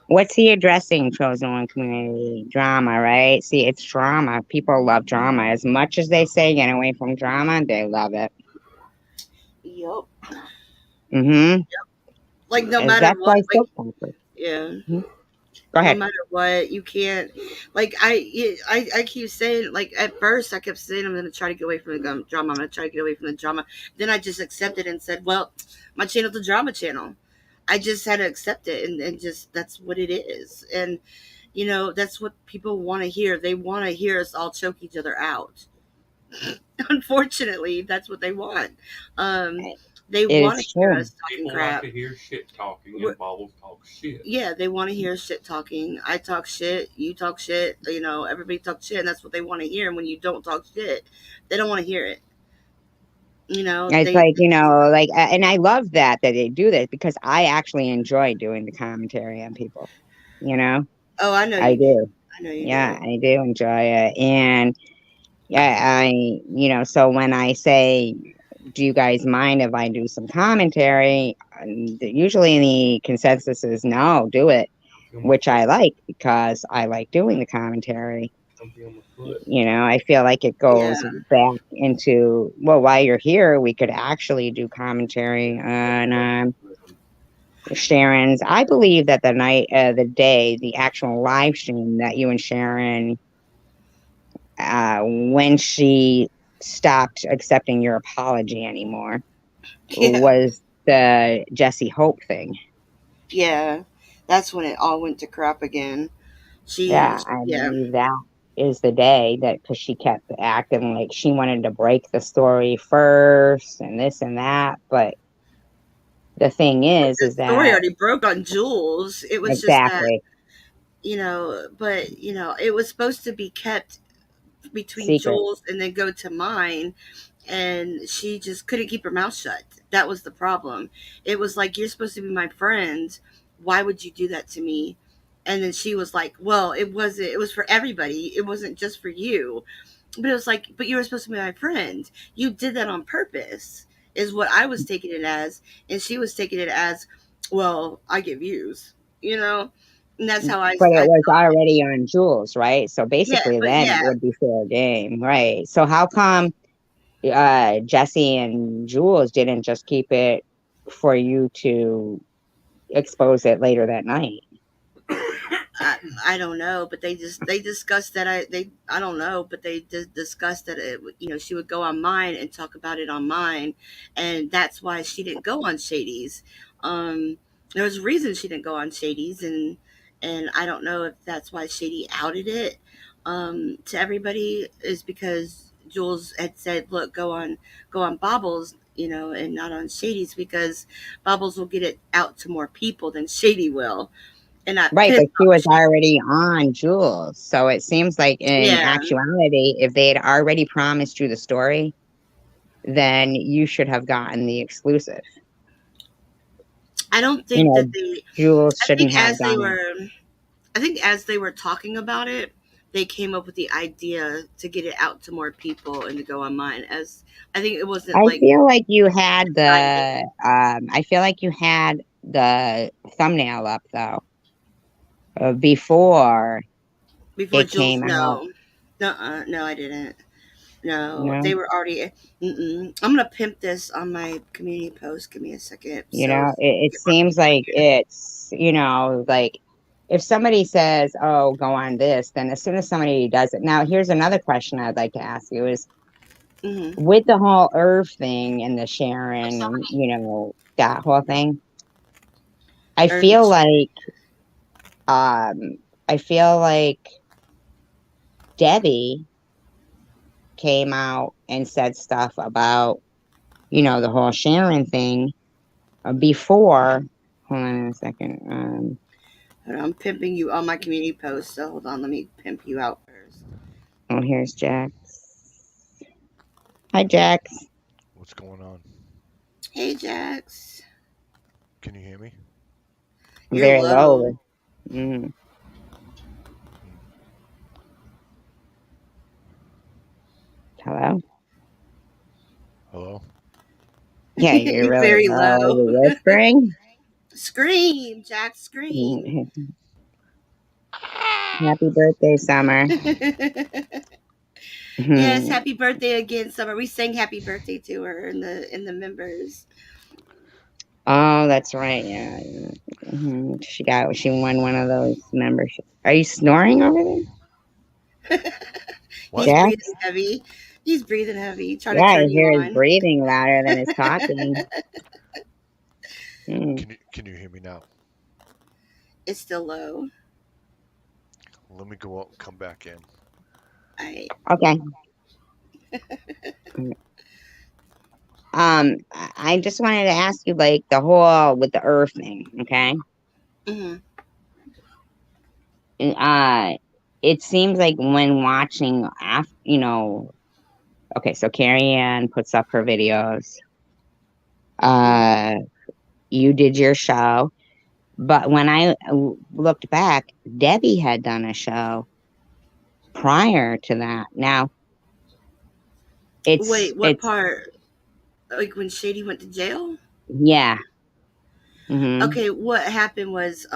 What's he addressing? Chosen one community drama, right? See, it's drama. People love drama as much as they say get away from drama. They love it. Yup. Mm-hmm. Like no As matter that's why what. it's Like so comfort. yeah. Mhm. Go No ahead. matter what, you can't. Like I keep saying. Like at first, I kept saying I'm going to try to get away from the drama. I'm going to try to get away from the drama. Then I just accepted and said, "Well, my channel's a drama channel." I just had to accept it and just that's what it is. And that's what people want to hear. They want to hear us all choke each other out. Unfortunately, that's what they want. Um, they It want to is hear true. us talking People like crap. to hear shit talking, and Bobbles talk shit. Yeah, they want to hear shit talking. I talk shit, you talk shit, everybody talks shit, and that's what they want to hear. And when you don't talk shit, they don't want to hear it. It's They like, and I love that they do this because I actually enjoy doing the commentary on people, you know, oh, I know I you do. do. I know you Yeah, do. I do enjoy it. And yeah, so when I say, do you guys mind if I do some commentary? Usually the consensus is no, do it, Feel my which I foot. like because I like doing the commentary. Come feel my foot. I feel like it Yeah, goes back into, well, while you're here, we could actually do commentary on Sharon's. I believe that the actual live stream that you and Sharon, when she stopped accepting your apology anymore, yeah, was the Jesse Hope thing. yeah. That's when it all went to crap again. Yeah, I Yeah, believe that is the day that because she kept acting like she wanted to break the story first and this and that. But the thing the is story that already broke on Jules. It was just that exactly but it was supposed to be kept between secret. Jules and then go to mine, and she just couldn't keep her mouth shut. That was the problem. It was like, you're supposed to be my friend. Why would you do that to me? And then she was like, well, it was for everybody. It wasn't just for you. But it was like, but you were supposed to be my friend. You did that on purpose, is what I was taking it as. And she was taking it as, well, I get views, you know? And that's how But I it was already on Jules, right? So basically, but then it would be fair game, right? So how come Jesse and Jules didn't just keep it for you to expose it later that night? I don't know, but they discussed that I don't know, but they discussed that she would go on mine and talk about it on mine, and that's why she didn't go on Shady's. There was a reason she didn't go on Shady's, and I don't know if that's why Shady outed it to everybody, is because Jules had said, "Look, go on Bobbles." And not on Shady's, because Bobbles will get it out to more people than Shady will. And I Right, pissed but she off was Shady. already on Jules. So it seems like in Yeah, actuality, if they had already promised you the story, then you should have gotten the exclusive. I don't You think know, that they. Jules I think shouldn't have as they done it. were, I think as they were talking about it, they came up with the idea to get it out to more people and to go on mine. As I think it wasn't I like feel like you had decided the thumbnail up though before before it Jules. came out. No, no, I didn't. No, No, they were already. I'm gonna pimp this on my community post. Give me a second. So it get more seems people like here. it's like if somebody says, "Oh, go on this," then as soon as somebody does it. Now, here's another question I'd like to ask you: is Mm-hmm. with the whole Irv thing and the Sharon and that whole thing. I Irving feel Sharon. like um I feel like Debbie came out and said stuff about the whole Sharon thing before. Hold on a second. I'm pimping you on my community post. So hold on, let me pimp you out first. Oh, here's Jax. Hi, Jax. What's going on? Hey, Jax. Can you hear me? You're Very low. low. Mm. Hmm. Hello. Hello? Yeah, you're You're really very low. Are low. you whispering? Scream, Jack, scream. Happy birthday, Summer. Yes, happy birthday again, Summer. We sang happy birthday to her in the members. Oh, that's right. Yeah. She won one of those memberships. Are you snoring over there, What? He's Jack? breathing heavy. He's breathing heavy, trying to Yeah, I turn you hear his on. breathing louder than his talking. Mm, Can you hear me now? It's still low. Let me go out and come back in. I okay. I just wanted to ask you, like, the whole with the Earth thing, okay? mm-hmm. And, it seems like when watching after, okay, so Carrie Ann puts up her videos. Mm-hmm. Uh, you did your show, but when I looked back, Debbie had done a show prior to that. Now Wait, what it's part? Like when Shady went to jail? yeah. Hmm. Okay, what happened was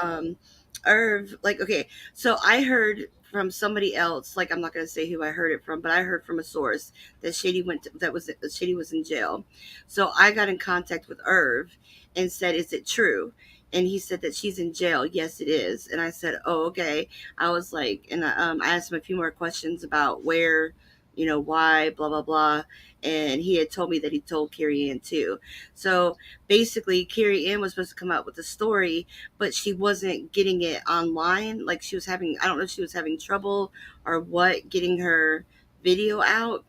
Irv, like, okay, so I heard from somebody else, like, I'm not going to say who I heard it from, but I heard from a source that Shady was in jail. So I got in contact with Irv and said, is it true? And he said that she's in jail. Yes, it is. And I said, oh, okay. I was like, and I asked him a few more questions about where, why, blah blah blah. And he had told me that he told Carrie Ann too. So basically, Carrie Ann was supposed to come out with a story, but she wasn't getting it online. Like, she was having, I don't know if she was having trouble or what, getting her video out.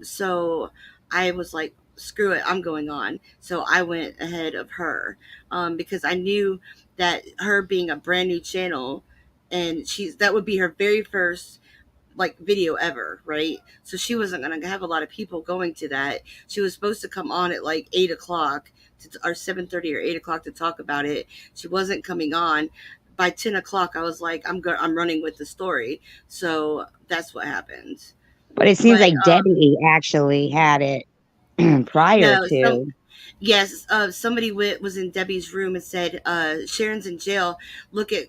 So I was like, screw it, I'm going on. So I went ahead of her, because I knew that her being a brand new channel, and that would be her very first like video ever, right? So she wasn't going to have a lot of people going to that. She was supposed to come on at like 8 o'clock or 7:30 or 8 o'clock to talk about it. She wasn't coming on. By 10 o'clock, I was like, I'm running with the story. So that's what happened. But it seems But like Debbie actually had it prior no, to. Yes, somebody was in Debbie's room and said, Sharon's in jail. Look at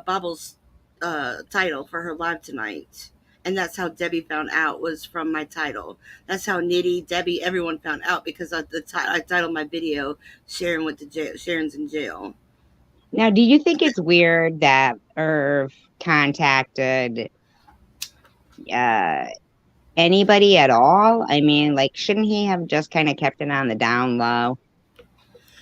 Bobble's title for her live tonight. And that's how Debbie found out, was from my title. That's how Nitty, Debbie, everyone found out, because I titled my video, Sharon went to jail. Sharon's in jail. Now, do you think it's weird that Irv contacted uh, anybody at all? I mean, like, shouldn't he have just kind of kept it on the down low?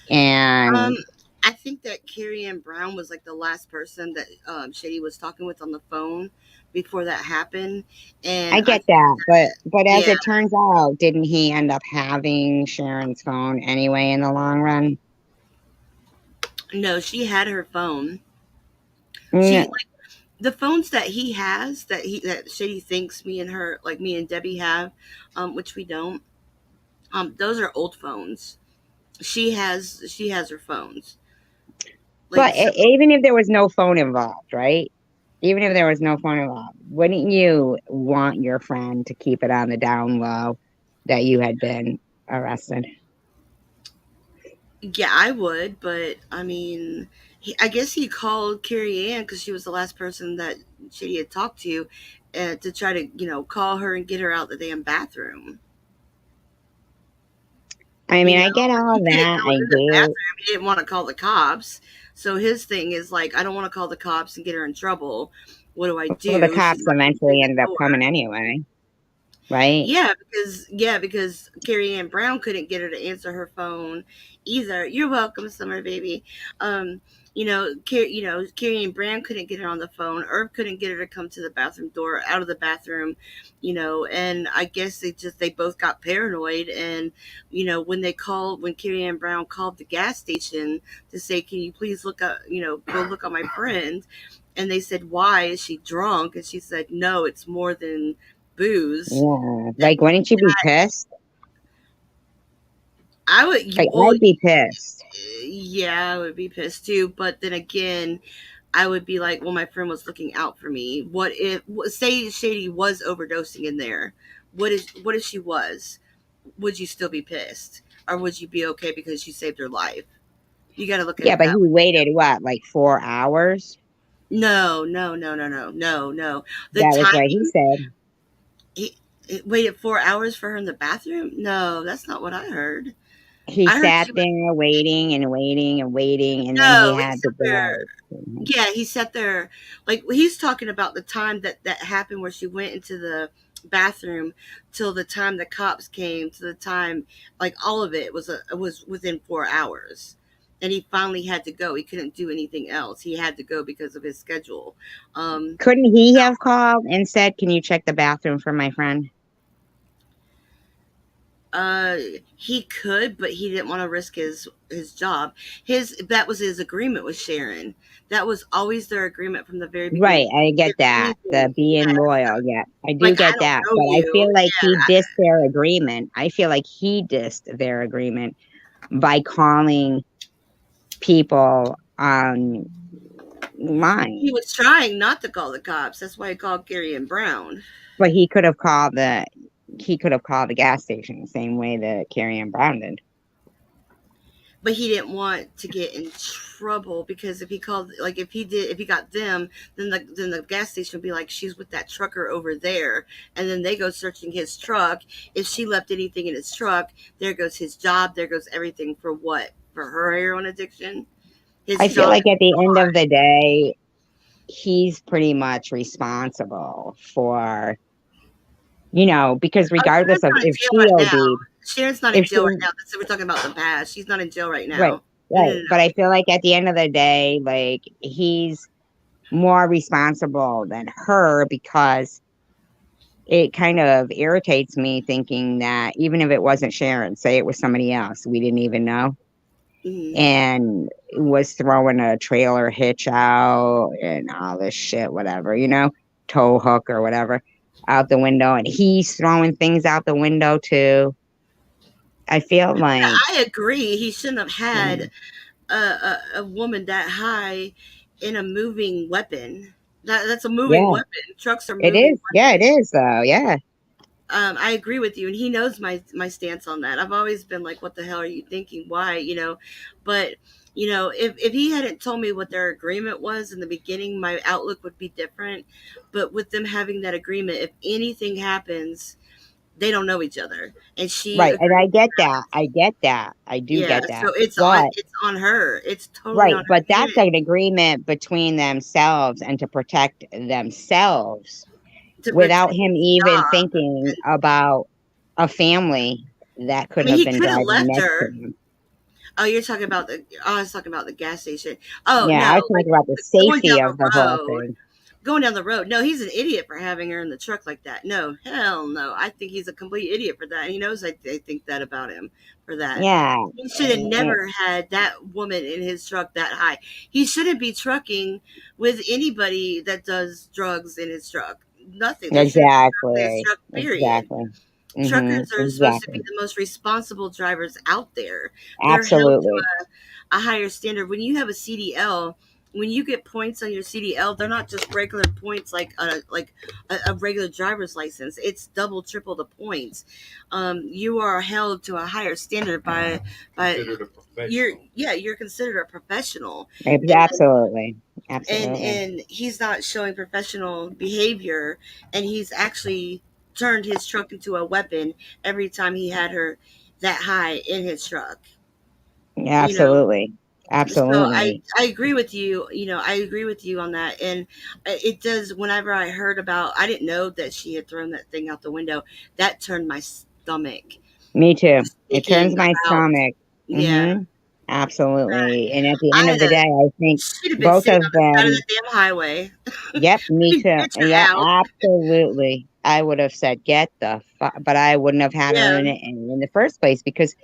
And I think that Carrie Ann Brown was like the last person that Shady was talking with on the phone before that happened. And I I get think that, but as yeah, it turns out, didn't he end up having Sharon's phone anyway in the long run? no, she had her phone. She No, like the phones that he has, that Shady thinks me and her, like me and Debbie have, which we don't. Those are old phones. She has her phones. Like but so, even if there was no phone involved, right? Even if there was no phone involved, wouldn't you want your friend to keep it on the down low that you had been arrested? yeah, I would, but I mean, I guess he called Carrie Ann because she was the last person that Shady had talked to try to, call her and get her out the damn bathroom. I You mean, know, I get all he couldn't that. go I in the do. bathroom. He didn't want to call the cops. So his thing is like, I don't want to call the cops and get her in trouble. What do I Well, the do? She's cops not answering eventually the ended up door. coming anyway, right? Yeah, because Carrie Ann Brown couldn't get her to answer her phone either. You're welcome, Summer baby. Um, Carrie Ann Brown couldn't get her on the phone. Herb couldn't get her to come to the bathroom door, out of the bathroom. And I guess they both got paranoid. And when Carrie Ann Brown called the gas station to say, "Can you please look up, go look on my friend?" And they said, "Why is she drunk?" And she said, "No, it's more than booze." Yeah. That Like, wouldn't you be pissed? I would, Like, well, I'd be pissed. yeah, I would be pissed too. But then again, I would be like, well, my friend was looking out for me. What if, say, Shady was overdosing in there? What if she was? Would you still be pissed, or would you be okay because she saved her life? You got to look at Yeah, it but that he way. waited what, like 4 hours? No, no, no, no, no, no, no. The That was what he timing. said. He waited 4 hours for her in the bathroom. No, that's not what I heard. He I heard sat she was. there waiting and waiting and waiting, and then he No, he had to sat there. go. Yeah, he sat there. Like, he's talking about the time that happened where she went into the bathroom till the time the cops came, to the time, like, all of it was within 4 hours. And he finally had to go. He couldn't do anything else. He had to go because of his schedule. Um, Couldn't he have called and said, "Can you check the bathroom for my friend?" Uh, he could, but he didn't want to risk his job. That was his agreement with Sharon. That was always their agreement from the very Right, beginning. I get If that. The anything, being yeah, loyal, yeah. I do like, I get don't that. know But I you. feel like he Yeah, dissed their agreement. I feel like he dissed their agreement by calling people he online. was trying not to call the cops. That's why he called Gary and Brown. But he could have called the gas station the same way that Carrie Ann Brown did. But he didn't want to get in trouble, because if he called, like, if he got them, then the gas station would be like, she's with that trucker over there, and then they go searching his truck. If she left anything in his truck, there goes his job. There goes everything. For what? For her heroin addiction. His I feel job like is at the end gone. of the day, he's pretty much responsible for, because Oh, regardless Sharon's of not in if jail she right now. OD'd, Sharon's not in if she, jail right now. So we're talking about the past. She's not in jail right right, now. No, no, right. no, But I no. feel like at the end of the day, like he's more responsible than her, because it kind of irritates me thinking that even if it wasn't Sharon, say it was somebody else we didn't even know, Mhm. and was throwing a trailer hitch out and all this shit, whatever, tow hook or whatever out the window, and he's throwing things out the window too. I feel like, I agree. He shouldn't have mm, had a woman that high in a moving weapon. That's a moving yeah, weapon. Trucks are it moving is. Yeah, it weapons. is though. Yeah. I agree with you, and he knows my stance on that. I've always been like, "What the hell are you thinking? Why?" But if he hadn't told me what their agreement was in the beginning, my outlook would be different. But with them having that agreement, if anything happens, they don't know each other, and she Right. And agreed I to get that. that. I get that. I do Yeah, get so that. it's on But it's on her. It's totally right, on her. but that's an agreement between themselves and to protect themselves To without protect him his even job. thinking about a family that I could mean, have he been could have driving left next to her. him. Oh, you're talking about the. Oh, I was talking about the gas station. Oh Yeah, no, I was like talking about the going down safety the of the whole road. thing. Going down the road. No, he's an idiot for having her in the truck like that. No, hell no. I think he's a complete idiot for that. And he knows I think that about him for that. Yeah. He should have never had that woman in his truck that high. He shouldn't be trucking with anybody that does drugs in his truck. Nothing. There shouldn't be drugs in his Exactly. truck, period. Exactly. Truckers are supposed to be Exactly. the most responsible drivers out there. They're held to Absolutely. a higher standard. When you have a CDL, when you get points on your CDL, they're not just regular points like a regular driver's license. It's double, triple the points. You are held to a higher standard by Considered a professional. you're considered a professional, Absolutely. and Absolutely. and he's not showing professional behavior, and he's actually turned his truck into a weapon every time he had her that high in his truck. Yeah, You know, absolutely. so I Absolutely. I agree with you. I agree with you on that, and it does. Whenever I heard about, I didn't know that she had thrown that thing out the window. That turned my stomach. Me too. Just It turns thinking my about, stomach. yeah, Mm-hmm. Absolutely. And at the end I of the day, I think should have been both sitting of on the side of them, the damn highway. yep, me Get too. your Yep, out. absolutely. I would have said, get the fuck, but I wouldn't have had her Yeah, in the first place because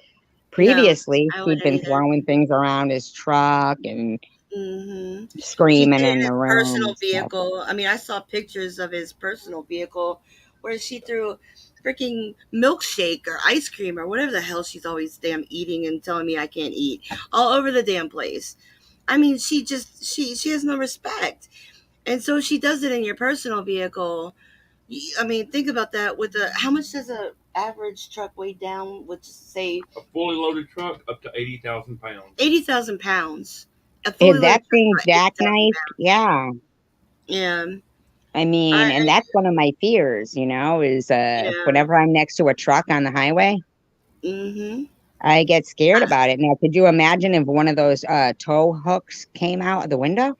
no, previously I she'd wouldn't been either. throwing things around his truck and Hmm. He screaming did in the his room personal and stuff. vehicle. I mean, I saw pictures of his personal vehicle where she threw freaking milkshake or ice cream or whatever the hell she's always damn eating and telling me I can't eat all over the damn place. I mean, she has no respect, and so she does it in your personal vehicle. I mean, think about that. With the how much does a average truck weigh down? Would say A fully loaded truck up to 80,000 pounds. 80,000 pounds. A fully If loaded that truck thing's about 80,000 jackknifed, pounds. yeah. Yeah, I mean, and I that's one of my fears, is yeah. whenever I'm next to a truck on the highway, Mm-hmm. I get scared about it. Now, could you imagine if one of those tow hooks came out of the window?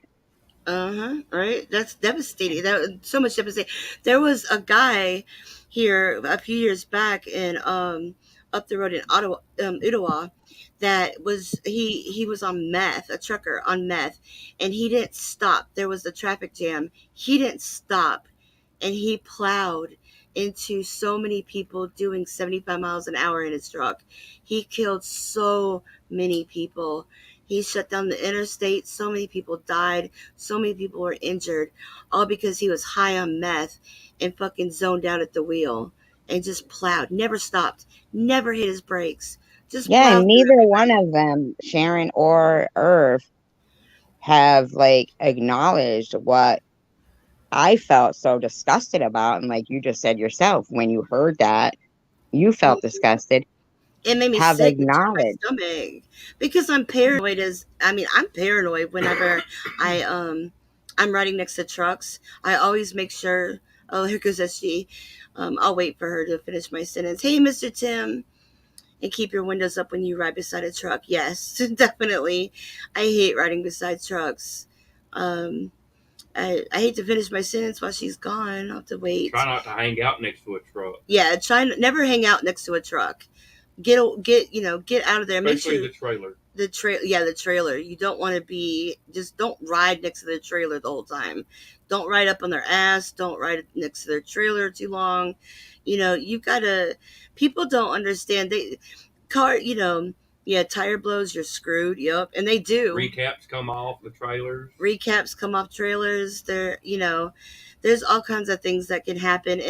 Uh-huh. Right. That's devastating. That so much devastating. There was a guy here a few years back in up the road in Ottawa, that was he was on meth, a trucker on meth, and he didn't stop. There was a traffic jam. He didn't stop, and he plowed into so many people doing 75 miles an hour in his truck. He killed so many people. He shut down the interstate. So many people died. So many people were injured, all because he was high on meth and fucking zoned out at the wheel and just plowed. Never stopped. Never hit his brakes. Just Yeah, and plowed through neither one everybody. of them, Sharon or Irv, have like acknowledged what I felt so disgusted about. And like you just said yourself, when you heard that, you felt disgusted, It made me have sick. It turned my acknowledged. stomach because I'm paranoid. I'm paranoid whenever I I'm riding next to trucks. I always make sure. Oh, here goes SG. I'll wait for her to finish my sentence. Hey, Mr. Tim, and keep your windows up when you ride beside a truck. Yes, definitely. I hate riding beside trucks. Um, I hate to finish my sentence while she's gone. I'll have to Try wait. not to hang out next to a truck, Yeah, never hang out next to a truck. Get out of there. Make especially sure the trailer. the trailer. You don't want to be, just don't ride next to the trailer the whole time. Don't ride up on their ass. Don't ride next to their trailer too long. You've got to, people don't understand. Car, yeah, tire blows, you're screwed. Yep. And they do. Recaps come off the trailers. Recaps come off trailers. There's all kinds of things that can happen.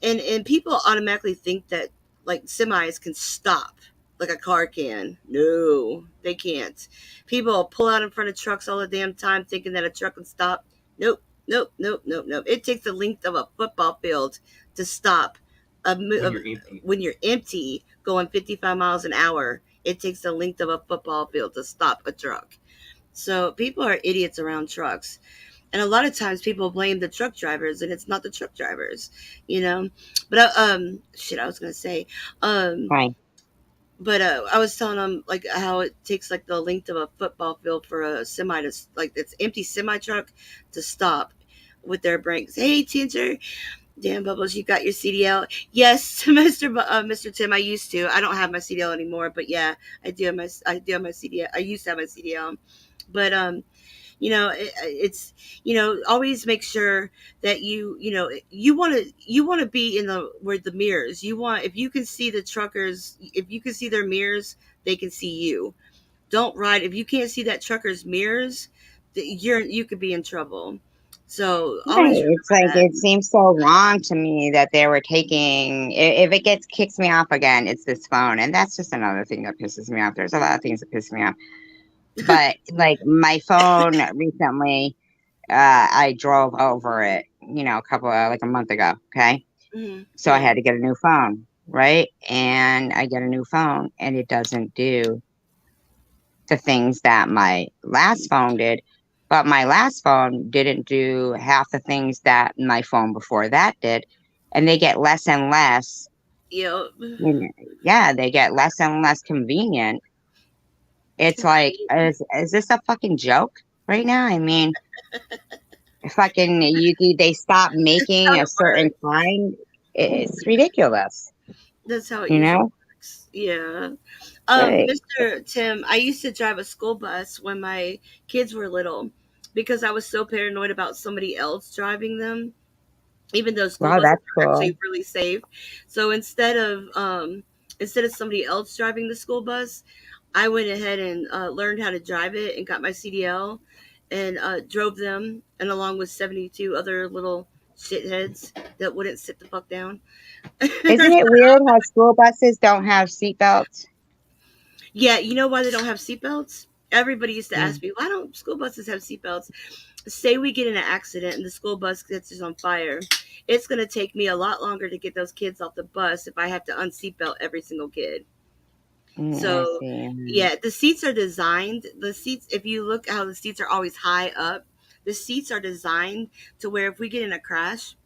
And people automatically think that like semis can stop like a car can. No, they can't. People pull out in front of trucks all the damn time thinking that a truck can stop. Nope, nope, nope, nope, nope. It takes the length of a football field to stop when you're empty, going 55 miles an hour, it takes the length of a football field to stop a truck. So people are idiots around trucks. And a lot of times people blame the truck drivers, and it's not the truck drivers, you know. But shit, I was gonna say, um, Right. but I was telling them like how it takes like the length of a football field for a semi to like it's empty semi truck to stop with their brakes. Hey, Tinter, damn Bubbles, you got your CDL? Yes, Mr. Tim, I used to. I don't have my CDL anymore, but yeah, I do have my CDL. I used to have my CDL, but it's always make sure that you want to be in the where the mirrors you want. If you can see the truckers, if you can see their mirrors, they can see you. Don't ride if you can't see that trucker's mirrors. You could be in trouble. So Right. always It's remember like that. it seems so wrong to me that they were taking. If it kicks me off again, it's this phone, and that's just another thing that pisses me off. There's a lot of things that piss me off, but like my phone recently, I drove over it, a couple like a month ago. Okay, so I Yeah. had to get a new phone, right? And I get a new phone, and it doesn't do the things that my last phone did. But my last phone didn't do half the things that my phone before that did. And they get less and less, Yep. yeah, they get less and less convenient. It's like, Right. is this a fucking joke right now? I mean, fucking, they stop How making a it certain works. kind. It's ridiculous, That's how it you usually know? works. Yeah. Like, Mr. Tim, I used to drive a school bus when my kids were little because I was so paranoid about somebody else driving them, even though school wow, buses that's are cool. actually really safe. So instead of somebody else driving the school bus, I went ahead and learned how to drive it and got my CDL and drove them, and along with 72 other little shitheads that wouldn't sit the fuck down. Isn't it weird how school buses don't have seatbelts? Yeah, you know why they don't have seatbelts? Everybody used to Mm. ask me, why don't school buses have seatbelts? Say we get in an accident and the school bus catches on fire. It's going to take me a lot longer to get those kids off the bus if I have to unseatbelt every single kid. I So, see. yeah, the seats are designed. The seats, if you look how the seats are always high up, the seats are designed to where if we get in a crash,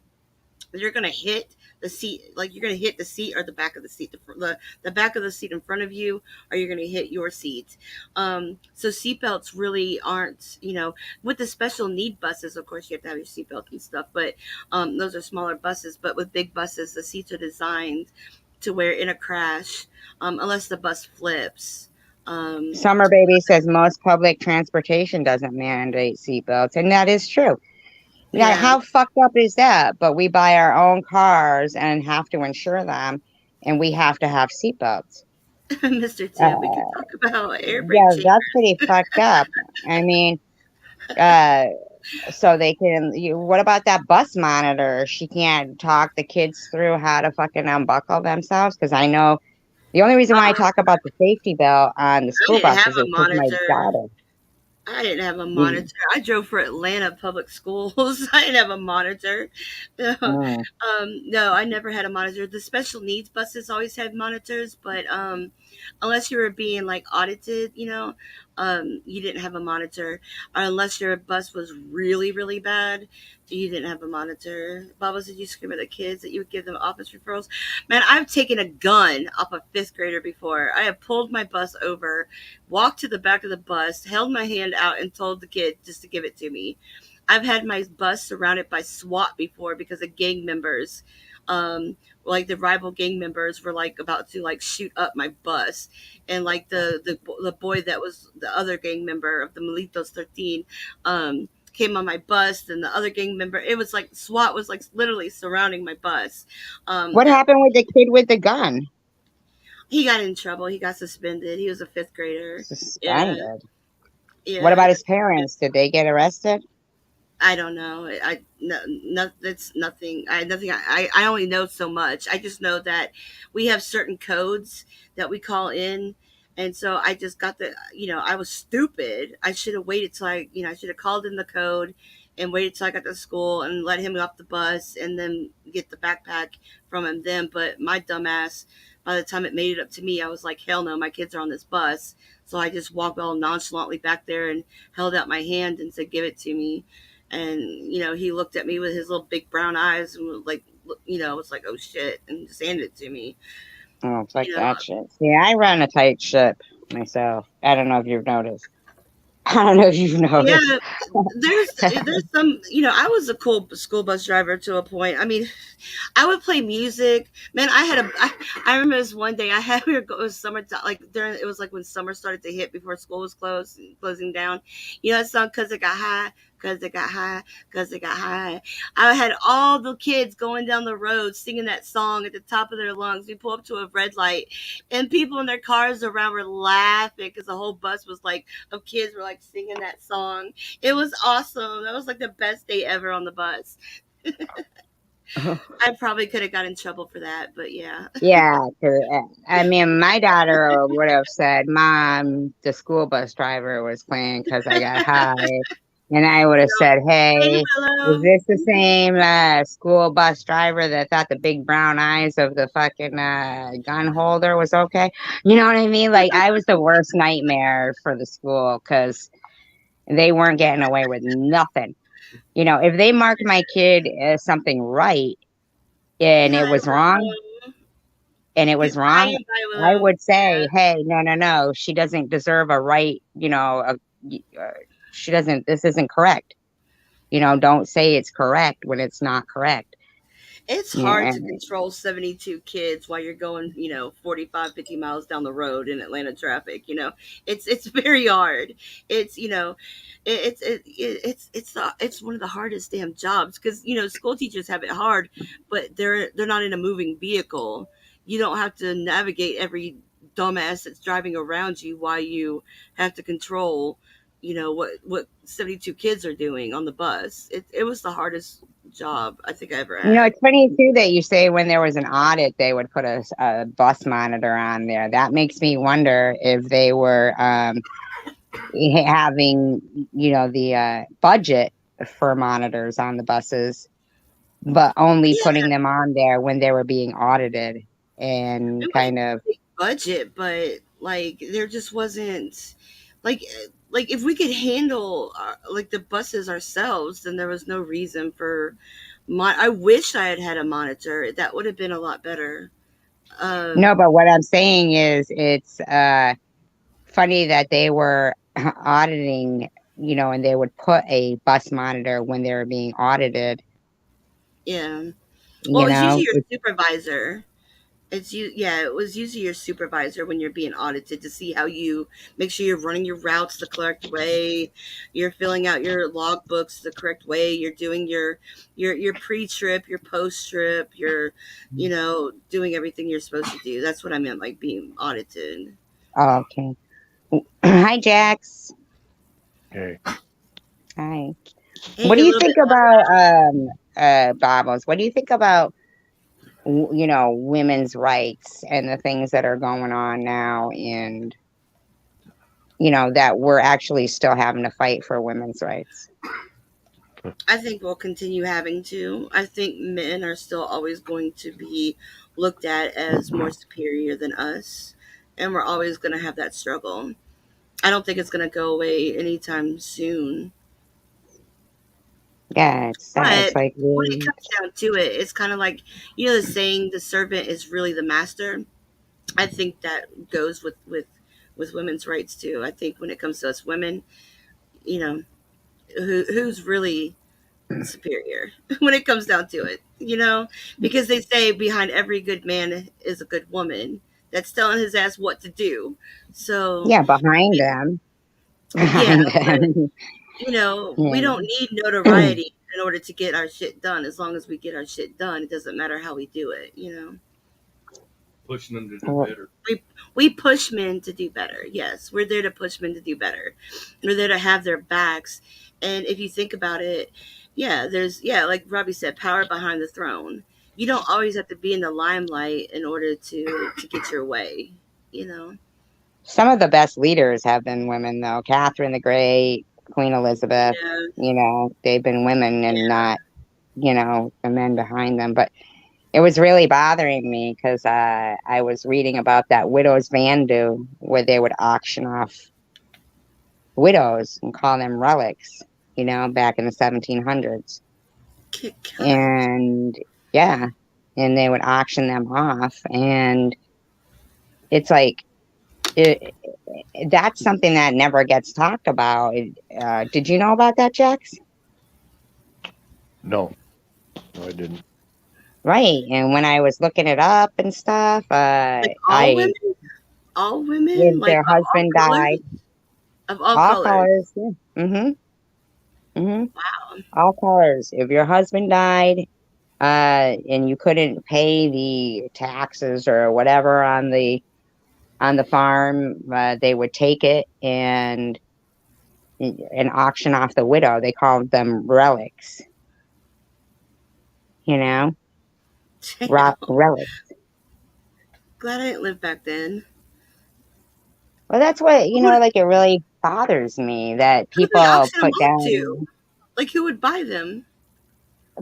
you're gonna hit the seat, like you're gonna hit the seat or the back of the seat, the back of the seat in front of you, or you're gonna hit your seat. So seatbelts really aren't, with the special need buses, of course you have to have your seatbelt and stuff, but those are smaller buses. But with big buses, the seats are designed to where in a crash, unless the bus flips. Um, Summer Baby says most public transportation doesn't mandate seatbelts, and that is true. Now, yeah, how fucked up is that? But we buy our own cars and have to insure them, and we have to have seatbelts. Mr. Tim, we could Uh, talk about air brake yeah, that's chambers. pretty fucked up. I mean, uh, so they can. What about that bus monitor? She can't talk the kids through how to fucking unbuckle themselves. Because I know the only reason why I talk about the safety belt on the I school didn't have buses a is because my monitor. daughter. I didn't have a You, monitor. I drove for Atlanta public schools. I didn't have a monitor. mm, No, I never had a monitor. The special needs buses always had monitors, but unless you were being like audited, you didn't have a monitor. Or unless your bus was really, really bad, you didn't have a monitor. Baba, did you scream at the kids that you would give them office referrals? Man, I've taken a gun off a fifth grader before. I have pulled my bus over, walked to the back of the bus, held my hand out, and told the kid just to give it to me. I've had my bus surrounded by SWAT before because of gang members. Um, like the rival gang members were like about to like shoot up my bus, and like the boy that was the other gang member of the Malitos 13 came on my bus, and the other gang member. It was like SWAT was like literally surrounding my bus. what happened with the kid with the gun? He got in trouble. He got suspended. He was a fifth grader. Yeah, Suspended. What yeah. about his parents? Did they get arrested? I don't know. No, that's nothing. I only know so much. I just know that we have certain codes that we call in, and so I just got I was stupid. I should have waited till I should have called in the code and waited till I got to school and let him off the bus and then get the backpack from him then. But my dumbass, by the time it made it up to me, I was like, hell no, my kids are on this bus. So I just walked all nonchalantly back there and held out my hand and said, give it to me. And, he looked at me with his little big brown eyes and was like, was like, oh shit, and just handed it to me. Oh, it's like that shit. See, I run a tight ship myself. I don't know if you've noticed. I don't know if you've noticed. Yeah, there's some, I was a cool school bus driver to a point. I mean, I would play music. Man, I remember this one day it was summertime, like it was like when summer started to hit before school was closing down. That song, Cause It Got High, Cause It Got High, Cause It Got High. I had all the kids going down the road singing that song at the top of their lungs. We pull up to a red light and people in their cars around were laughing because the whole bus was like, of kids were like singing that song. It was awesome. That was like the best day ever on the bus. I probably could have got in trouble for that, but yeah. Yeah, I mean, my daughter would have said, "Mom, the school bus driver was playing Cause I Got High," and I would have said, "Hey, is this the same school bus driver that thought the big brown eyes of the fucking gun holder was okay?" You know what I mean? Like, I was the worst nightmare for the school because they weren't getting away with nothing. If they marked my kid as something right and it was wrong, I would say, hey, no, she doesn't deserve a right, she doesn't, this isn't correct. Don't say it's correct when it's not correct. It's hard to control 72 kids while you're going, 45, 50 miles down the road in Atlanta traffic. It's very hard. It's, it's one of the hardest damn jobs because, school teachers have it hard, but they're not in a moving vehicle. You don't have to navigate every dumbass that's driving around you while you have to control, what 72 kids are doing on the bus. It was the hardest job I think I ever had. It's funny too that you say when there was an audit they would put a bus monitor on there. That makes me wonder if they were having the budget for monitors on the buses, but only putting them on there when they were being audited and kind of budget. But like there just wasn't like if we could handle like the buses ourselves, then there was no reason for I wish I had had a monitor. That would have been a lot better. No, but what I'm saying is it's funny that they were auditing, and they would put a bus monitor when they were being audited. Yeah. Well, it's usually your supervisor. It was usually your supervisor when you're being audited to see how you make sure you're running your routes the correct way, you're filling out your log books the correct way, you're doing your pre-trip, your post-trip, you're doing everything you're supposed to do. That's what I meant, like being audited. Oh, okay. Hi, Jax. Hey. Hi. What do you think about Bobbles? What do you think about women's rights and the things that are going on now, and that we're actually still having to fight for women's rights? I think we'll continue having to. I think men are still always going to be looked at as more superior than us, and we're always going to have that struggle. I don't think it's going to go away anytime soon. Yeah, it's like when it comes down to it, it's kind of like the saying, "The servant is really the master." I think that goes with women's rights too. I think when it comes to us women, who's really superior when it comes down to it, because they say behind every good man is a good woman that's telling his ass what to do. So yeah, behind them. We don't need notoriety in order to get our shit done. As long as we get our shit done, it doesn't matter how we do it, Pushing them to do better. We push men to do better. Yes, we're there to push men to do better. We're there to have their backs. And if you think about it, like Robbie said, power behind the throne. You don't always have to be in the limelight in order to get your way, Some of the best leaders have been women, though. Catherine the Great, Queen Elizabeth. Yeah. They've been women and not, the men behind them. But it was really bothering me because I was reading about that widow's Vandu where they would auction off widows and call them relics, back in the 1700s. And yeah, and they would auction them off. And it's like, that's something that never gets talked about. Did you know about that, Jax? No, I didn't. Right. And when I was looking it up and stuff, Like all women, if like their of all husband colors, died, of all all colors. colors, yeah. Wow. All colors. If your husband died, and you couldn't pay the taxes or whatever on the farm, they would take it and auction off the widow. They called them relics, Damn. relics. Glad I didn't live back then. Well, that's what, Who would like it really bothers me that who they people auction them put off to? down, Like who would buy them?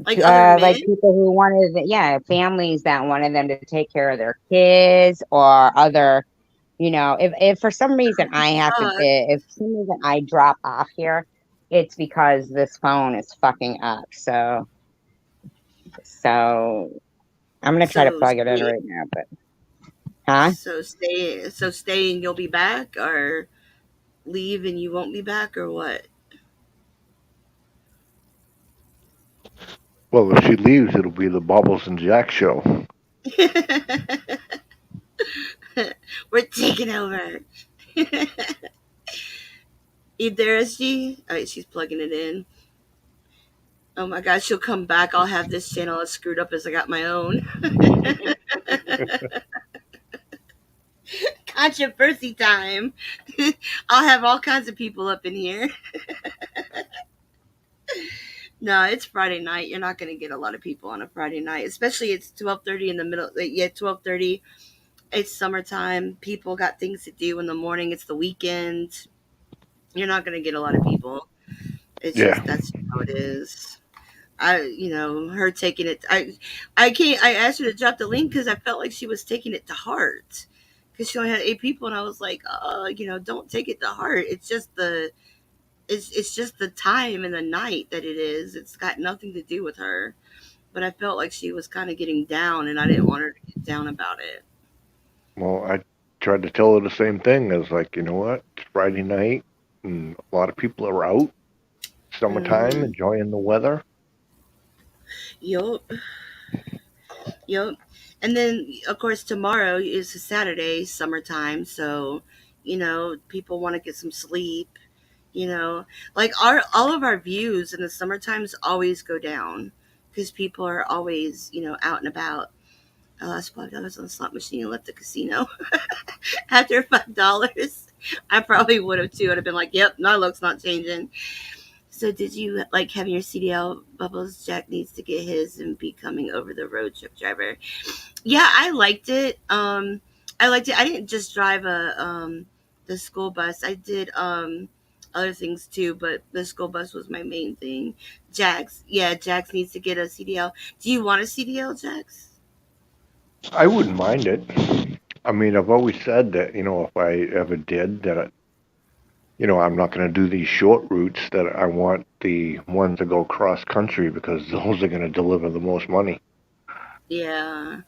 Like other like men? people who wanted, families that wanted them to take care of their kids or other, if for some reason I have to, Fuck. if for some reason I drop off here, it's because this phone is fucking up. So I'm gonna try to So plug it in stay, right now, but huh? so stay and you'll be back, or leave and you won't be back, or what? Well, if she leaves, it'll be the Bobbles and Jack show. We're taking over. There is she. All right, she's plugging it in. Oh my god, she'll come back. I'll have this channel as screwed up as I got my own. Controversy time. I'll have all kinds of people up in here. No, it's Friday night. You're not going to get a lot of people on a Friday night, especially it's 12:30 in the middle. Yeah, 12:30. It's summertime. People got things to do in the morning. It's the weekend. You're not going to get a lot of people. It's Yeah. just that's how it is. Her taking it. I can't. I asked her to drop the link because I felt like she was taking it to heart. Because she only had 8 people, and I was like, don't take it to heart. It's just the time and the night that it is. It's got nothing to do with her. But I felt like she was kind of getting down, and I didn't want her to get down about it. Well, I tried to tell her the same thing. I was like, you know what? It's Friday night, and a lot of people are out. Summertime, Mm-hmm. enjoying the weather. Yup. Yup. And then, of course, tomorrow is a Saturday, summertime. So, people want to get some sleep. Like all of our views in the summertimes always go down because people are always, out and about. I lost $5 on the slot machine and left the casino after $5. I probably would have too. I'd have been like, "Yep, my look's not changing." So, did you like having your CDL bubbles? Jack needs to get his and becoming over the road truck driver. Yeah, I liked it. I liked it. I didn't just drive the school bus. I did other things too, but the school bus was my main thing. Jax needs to get a CDL. Do you want a CDL, Jax? I wouldn't mind it. I mean, I've always said that, if I ever did, that, I'm not going to do these short routes, that I want the ones that go cross country because those are going to deliver the most money. Yeah.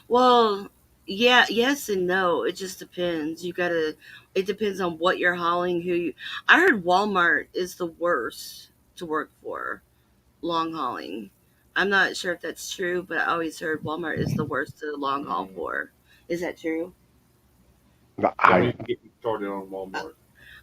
Well, yeah, yes and no. It just depends. It depends on what you're hauling, I heard Walmart is the worst to work for, long hauling. I'm not sure if that's true, but I always heard Walmart is the worst to long haul for. Is that true? Don't I even get me started on Walmart.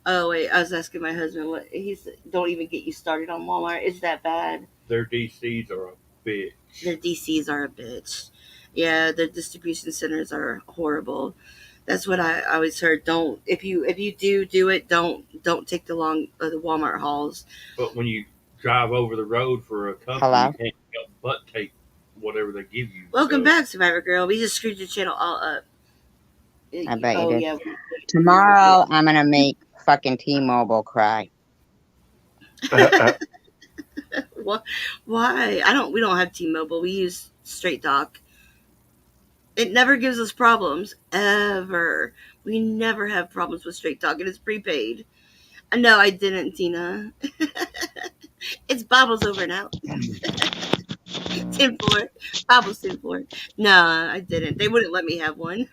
Oh wait, I was asking my husband what he said. Don't even get you started on Walmart. Is that bad? Their DCs are a bitch. Their DCs are a bitch. Yeah, their distribution centers are horrible. That's what I always heard. Don't if you do it, don't take the Walmart hauls. But when you drive over the road for a company, Hello? you can't help but take whatever they give you. Welcome So back, Survivor Girl. We just screwed your channel all up. I bet you Oh did. yeah, we Tomorrow, I'm gonna make fucking T-Mobile cry. Why? I don't. We don't have T-Mobile. We use Straight Talk. It never gives us problems ever. We never have problems with Straight Talk, and it's prepaid. No, I didn't, Tina. It's Bobbles over and out. 10-4. Bobbles 10-4. No, I didn't. They wouldn't let me have one.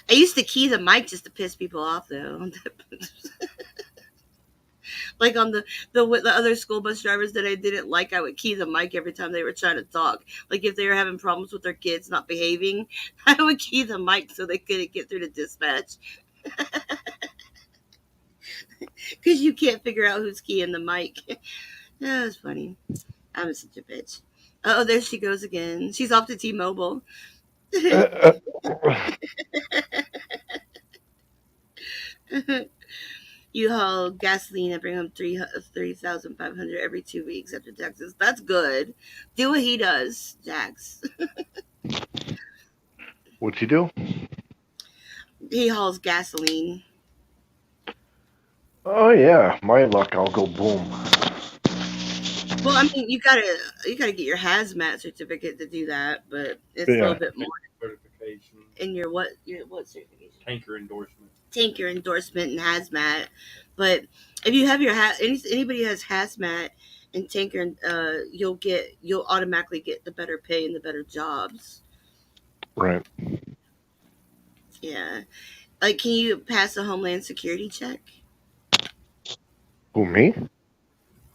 I used to key the mic just to piss people off, though. Like on the other school bus drivers that I didn't like, I would key the mic every time they were trying to talk. Like if they were having problems with their kids not behaving, I would key the mic so they couldn't get through to dispatch. Because you can't figure out who's keying the mic. That was funny. I'm such a bitch. Oh, there she goes again. She's off to T-Mobile. You haul gasoline and bring home 3,500 every 2 weeks after taxes. That's good. Do what he does, Jax. What's he do? He hauls gasoline. Oh yeah, my luck, I'll go boom. Well, I mean, you gotta get your hazmat certificate to do that, but it's still a Yeah. bit more. Certification. In your what certification? Tanker endorsement. Tanker endorsement and hazmat. But if you have your anybody who has hazmat and tanker, you'll automatically get the better pay and the better jobs. Right. Yeah. Like, can you pass a Homeland Security check? Who, me?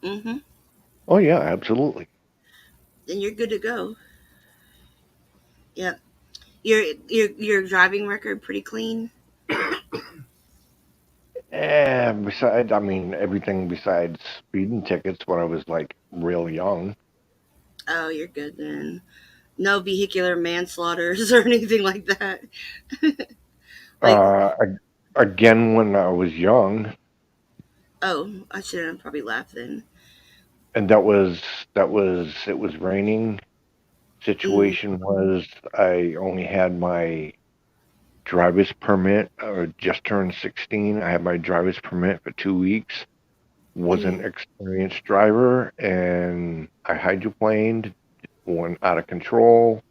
Mm-hmm. Oh yeah, absolutely. Then you're good to go. Yep. Your driving record pretty clean. Besides, I mean, everything besides speeding tickets when I was like real young. Oh, you're good then. No vehicular manslaughters or anything like that. Like, Uh, Again, when I was young, oh, I should have probably laughed then. and it was raining. Mm, Situation was I only had my driver's permit, or just turned 16. I had my driver's permit for 2 weeks. Was an mm. experienced driver, and I hydroplaned, went out of control,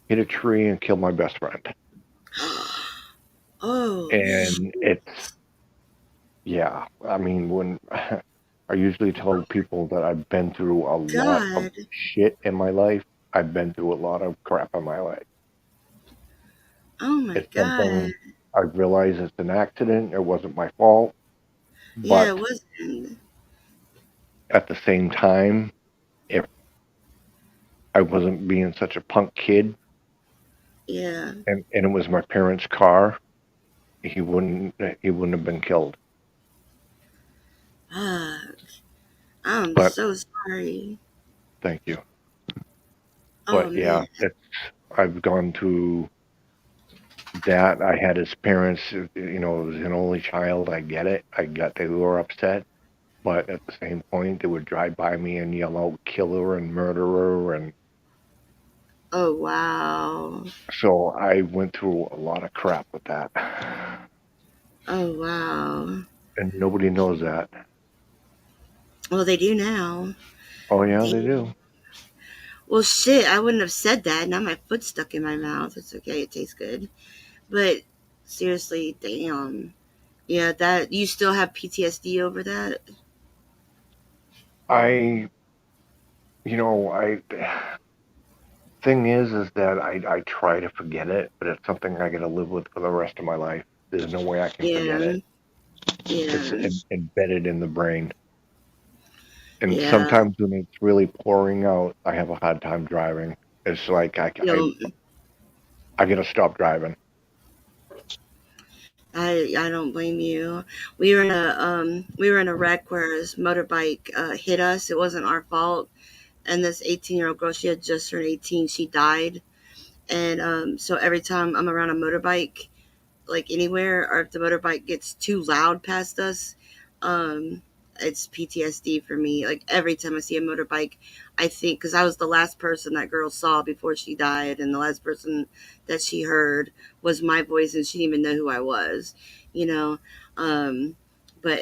hit a tree, and killed my best friend. Oh, And it's, yeah, I mean, when I usually tell people that I've been through a lot of God. shit in my life. I've been through a lot of crap in my life. Oh my It's God. something I realize it's an accident. It wasn't my fault. Yeah, it But wasn't. at the same time, if I wasn't being such a punk kid, Yeah. and it was my parents' car, he wouldn't have been killed. Fuck. I'm But so sorry. thank you. Oh But man. yeah, I've gone through that. I had his parents, as an only child. I get it. I got they were upset, but at the same point, they would drive by me and yell out "killer" and "murderer," and Oh wow. so I went through a lot of crap with that, Oh wow. and nobody knows that. Well, they do now. Oh yeah, they Damn. do. Well, shit. I wouldn't have said that. Now my foot's stuck in my mouth. It's okay. It tastes good. But seriously, damn. Yeah, that you still have PTSD over that? I, I thing is that I try to forget it, but it's something I got to live with for the rest of my life. There's no way I can forget Yeah. it. It's Yeah. embedded in the brain. And Yeah. sometimes when it's really pouring out, I have a hard time driving. It's like You know, I gotta stop driving. I don't blame you. We were in a wreck where this motorbike hit us. It wasn't our fault. And this 18-year-old girl, she had just turned 18. She died. And so every time I'm around a motorbike, like anywhere, or if the motorbike gets too loud past us, um, it's PTSD for me. Like every time I see a motorbike, I think, because I was the last person that girl saw before she died, and the last person that she heard was my voice, and she didn't even know who I was, you know. Um, but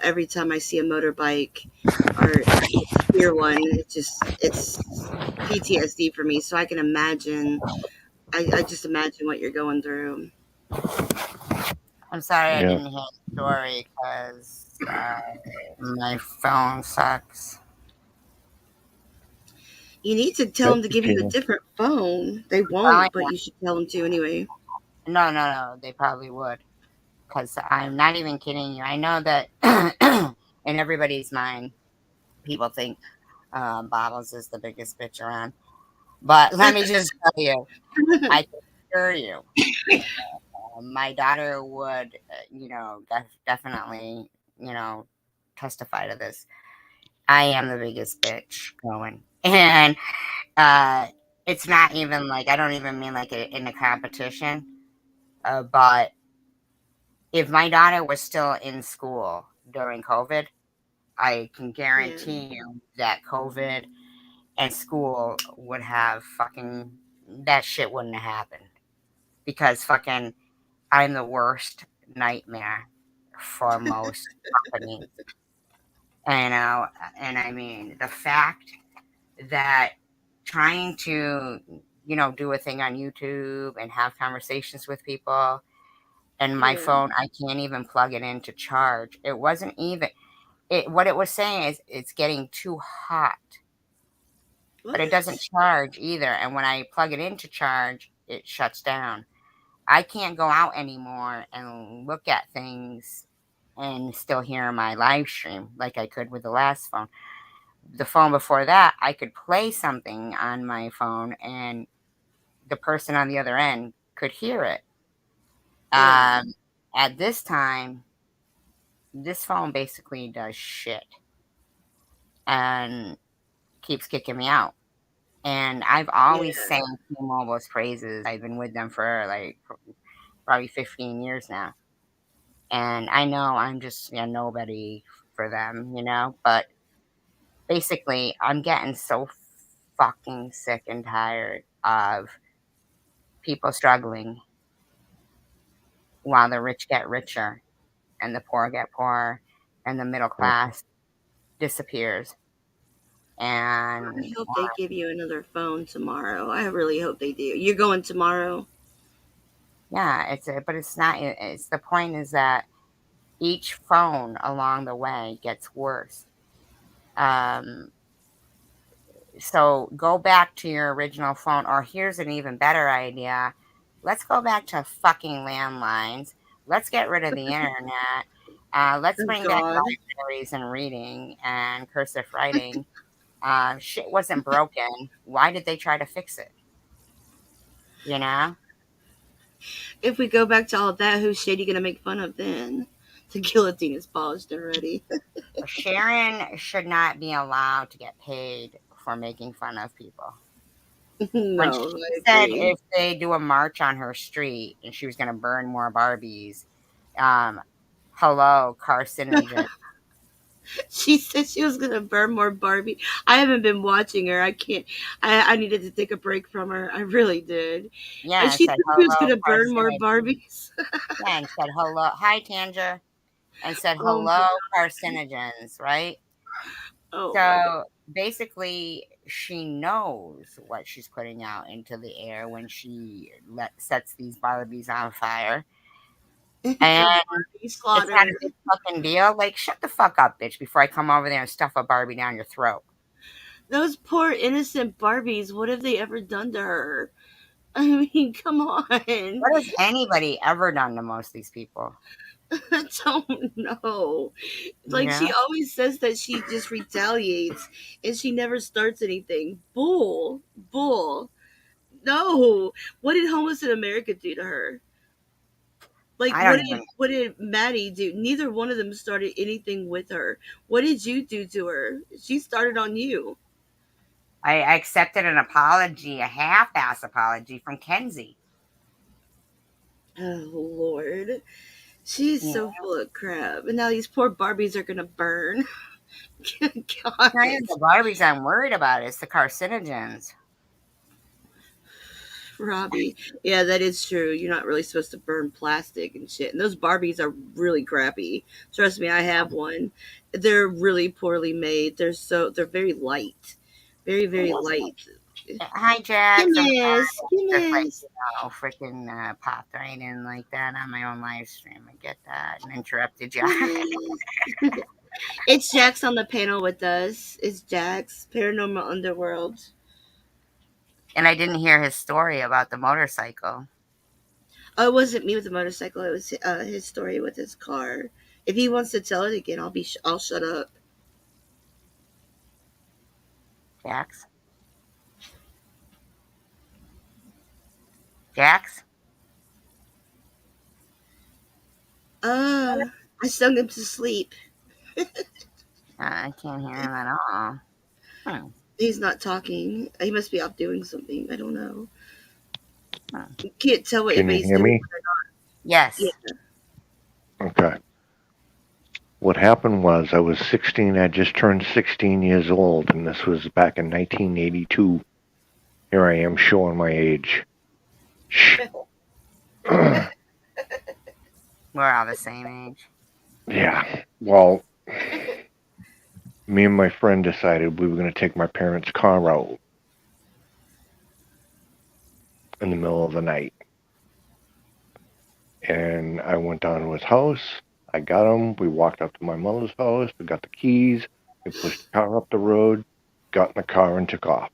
every time I see a motorbike or hear one, it's PTSD for me. So I can imagine. I just imagine what you're going through. I'm sorry I Yeah. didn't hear the story because my phone sucks. You need to tell them to give you a different phone. They won't, but you should tell them to anyway. No, they probably would. Because I'm not even kidding you. I know that in everybody's mind, people think Bobbles is the biggest bitch around. But let me just tell you, I can assure you, my daughter would, definitely, testify to this. I am the biggest bitch going. And it's not even like, I don't even mean like in a competition, but if my daughter was still in school during COVID, I can guarantee you that COVID and school would have fucking, that shit wouldn't have happened. Because fucking, I'm the worst nightmare for most companies. And I mean, the fact that trying to, do a thing on YouTube and have conversations with people, and my phone, I can't even plug it in to charge. It wasn't even, what it was saying is it's getting too hot, but it doesn't charge either. And when I plug it in to charge, it shuts down. I can't go out anymore and look at things and still hear my live stream like I could with the last phone. The phone before that, I could play something on my phone and the person on the other end could hear it. At this time, this phone basically does shit and keeps kicking me out. And I've always sang T-Mobile's praises. I've been with them for like probably 15 years now. And I know I'm just nobody for them, but basically I'm getting so fucking sick and tired of people struggling while the rich get richer and the poor get poorer and the middle class disappears. And I hope they give you another phone tomorrow. I really hope they do. You're going tomorrow? yeah, but it's not. It's the point is that each phone along the way gets worse. Um, so go back to your original phone, or here's an even better idea. Let's go back to fucking landlines. Let's get rid of the internet. Let's Oh bring back God. libraries and reading and cursive writing. Shit wasn't broken. Why did they try to fix it? If we go back to all that, who's Shady gonna make fun of then? The guillotine is polished already. Sharon should not be allowed to get paid for making fun of people. When No, she I said agree. if they do a march on her street and she was going to burn more Barbies, hello, carcinogen. She said she was gonna burn more Barbie. I haven't been watching her. I can't. I needed to take a break from her. I really did. And Yeah, it she said said she was hello, gonna burn more carcinogen. Barbies. Yeah, and said hello, hi, Tanger, and said Oh, hello, carcinogens, right? oh my God. So basically, she knows what she's putting out into the air when she sets these Barbies on fire. And Barbie it's not a slaughter. big fucking deal. Like, shut the fuck up, bitch, before I come over there and stuff a Barbie down your throat. Those poor innocent Barbies. What have they ever done to her? I mean, come on. What has anybody ever done to most of these people? I don't know. You Like, know? she always says that she just retaliates and she never starts anything. Bull. Bull. No. What did homeless in America do to her? Like, I don't even. what did Maddie do? Neither one of them started anything with her. What did you do to her? She started on you. I accepted an apology, a half-ass apology from Kenzie. Oh Lord. She's Yeah. so full of crap. And now these poor Barbies are gonna burn. God. It's not even the Barbies I'm worried about. It's the carcinogens. Robbie. Yeah, that is true. You're not really supposed to burn plastic and shit. And those Barbies are really crappy. Trust me, I have one. They're really poorly made. They're very light. Very, very light. Hi, Jax. I'm Goodness, just like, goodness. freaking popped right in like that on my own live stream. I get that and interrupted you. Goodness. It's Jax on the panel with us. It's Jax, Paranormal Underworld. And I didn't hear his story about the motorcycle. Oh, it wasn't me with the motorcycle. It was his story with his car. If he wants to tell it again, I'll shut up. Jax? Jax? I sung him to sleep. I can't hear him at all. He's not talking. He must be off doing something. I don't know. Huh. You can't tell what Can you anybody's hear doing me? or not. Yes. Yeah. Okay. What happened was I was 16. I just turned 16 years old, and this was back in 1982. Here I am showing my age. Shh. We're all the same age. Yeah. Well, me and my friend decided we were going to take my parents' car out in the middle of the night. And I went down to his house. I got him. We walked up to my mother's house. We got the keys. We pushed the car up the road, got in the car, and took off.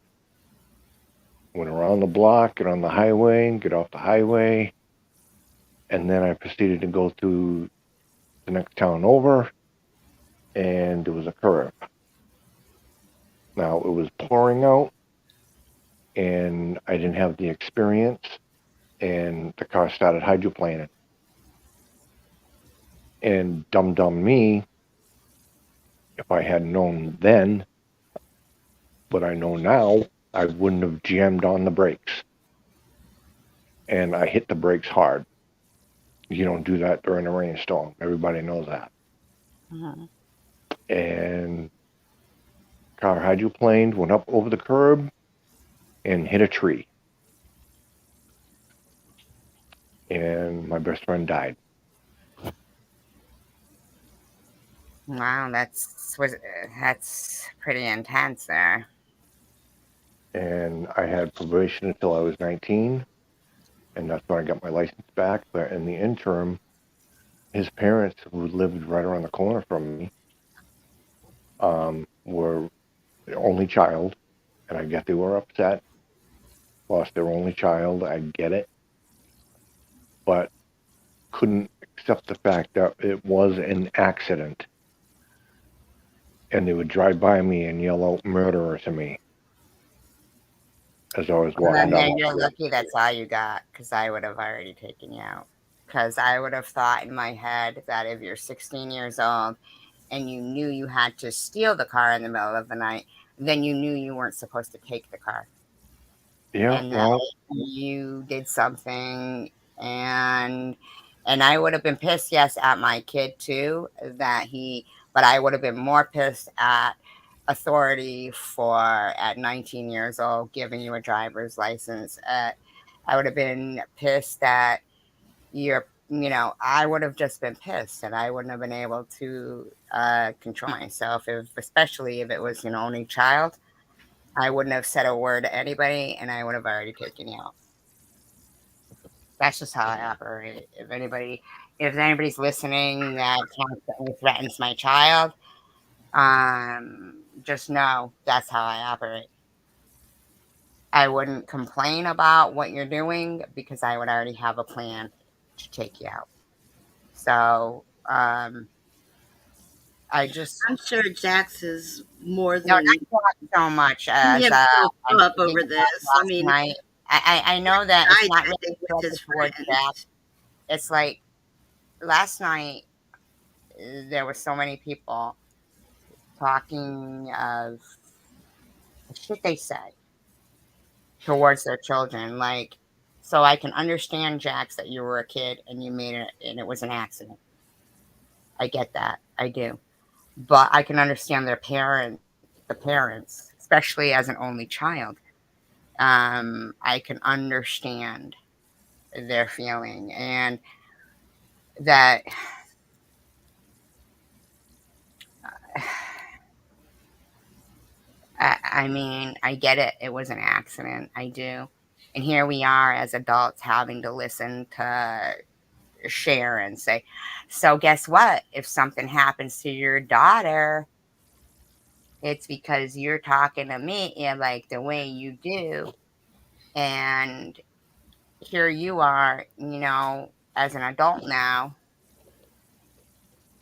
Went around the block, get on the highway, get off the highway. And then I proceeded to go through the next town over, and there was a curve. Now, it was pouring out, and I didn't have the experience, and the car started hydroplaning. And dumb me, if I had known then what I know now, I wouldn't have jammed on the brakes. And I hit the brakes hard. You don't do that during a rainstorm. Everybody knows that. Mm-hmm. And car hydroplaned, went up over the curb, and hit a tree. And my best friend died. Wow, that's pretty intense there. And I had probation until I was 19, and that's when I got my license back. But in the interim, his parents, who lived right around the corner from me, were the only child, and I guess they were upset. Lost their only child, I get it, but couldn't accept the fact that it was an accident. And they would drive by me and yell out murderer to me as I was walking And down then the you're street. lucky that's all you got, because I would have already taken you out. Because I would have thought in my head that if you're 16 years old and you knew you had to steal the car in the middle of the night, then you knew you weren't supposed to take the car. Yeah, And well, you did something, and I would have been pissed, yes, at my kid too, but I would have been more pissed at authority for at 19 years old giving you a driver's license. I would have been pissed that I would have just been pissed, and I wouldn't have been able to control myself, especially if it was an only child. I wouldn't have said a word to anybody, and I would have already taken you out. That's just how I operate. If anybody's listening that constantly threatens my child, just know that's how I operate. I wouldn't complain about what you're doing because I would already have a plan to take you out. So, I just I'm sure Jax is more no, than not so much see as himself I'm up thinking over about this. I last mean, night. I know that it's died not that really day with his directed towards Jack. friends. It's like last night there were so many people talking of the shit they said towards their children. Like, so I can understand, Jax, that you were a kid and you made it and it was an accident. I get that. I do. But I can understand the parents, especially as an only child. I can understand their feeling, and that I mean, I get it. It was an accident. I do. And here we are as adults having to listen to share and say, so guess what? If something happens to your daughter, it's because you're talking to me like the way you do. And here you are, as an adult now,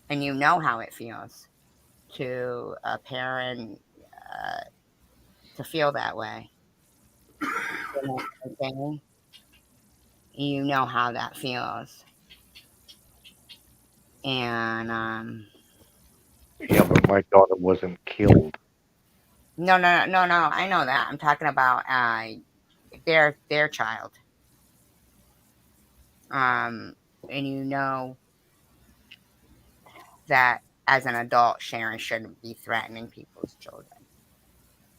and you know how it feels to a parent uh, to feel that way. You know what I'm saying? You know how that feels. And Yeah, but my daughter wasn't killed. no, no, no, no. I know that. I'm talking about their child. Um, and you know that as an adult, Sharon shouldn't be threatening people's children.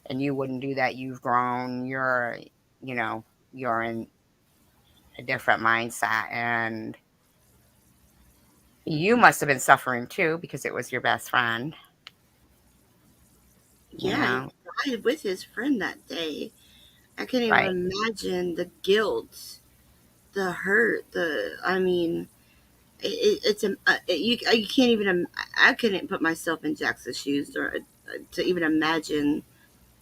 And you wouldn't do that. You've grown. You know, you're in a different mindset, and you must have been suffering too because it was your best friend. You Yeah, he know, died with his friend that day. I can't right? even imagine the guilt, the hurt, I mean, it's you can't even, I couldn't put myself in Jackson's shoes or to even imagine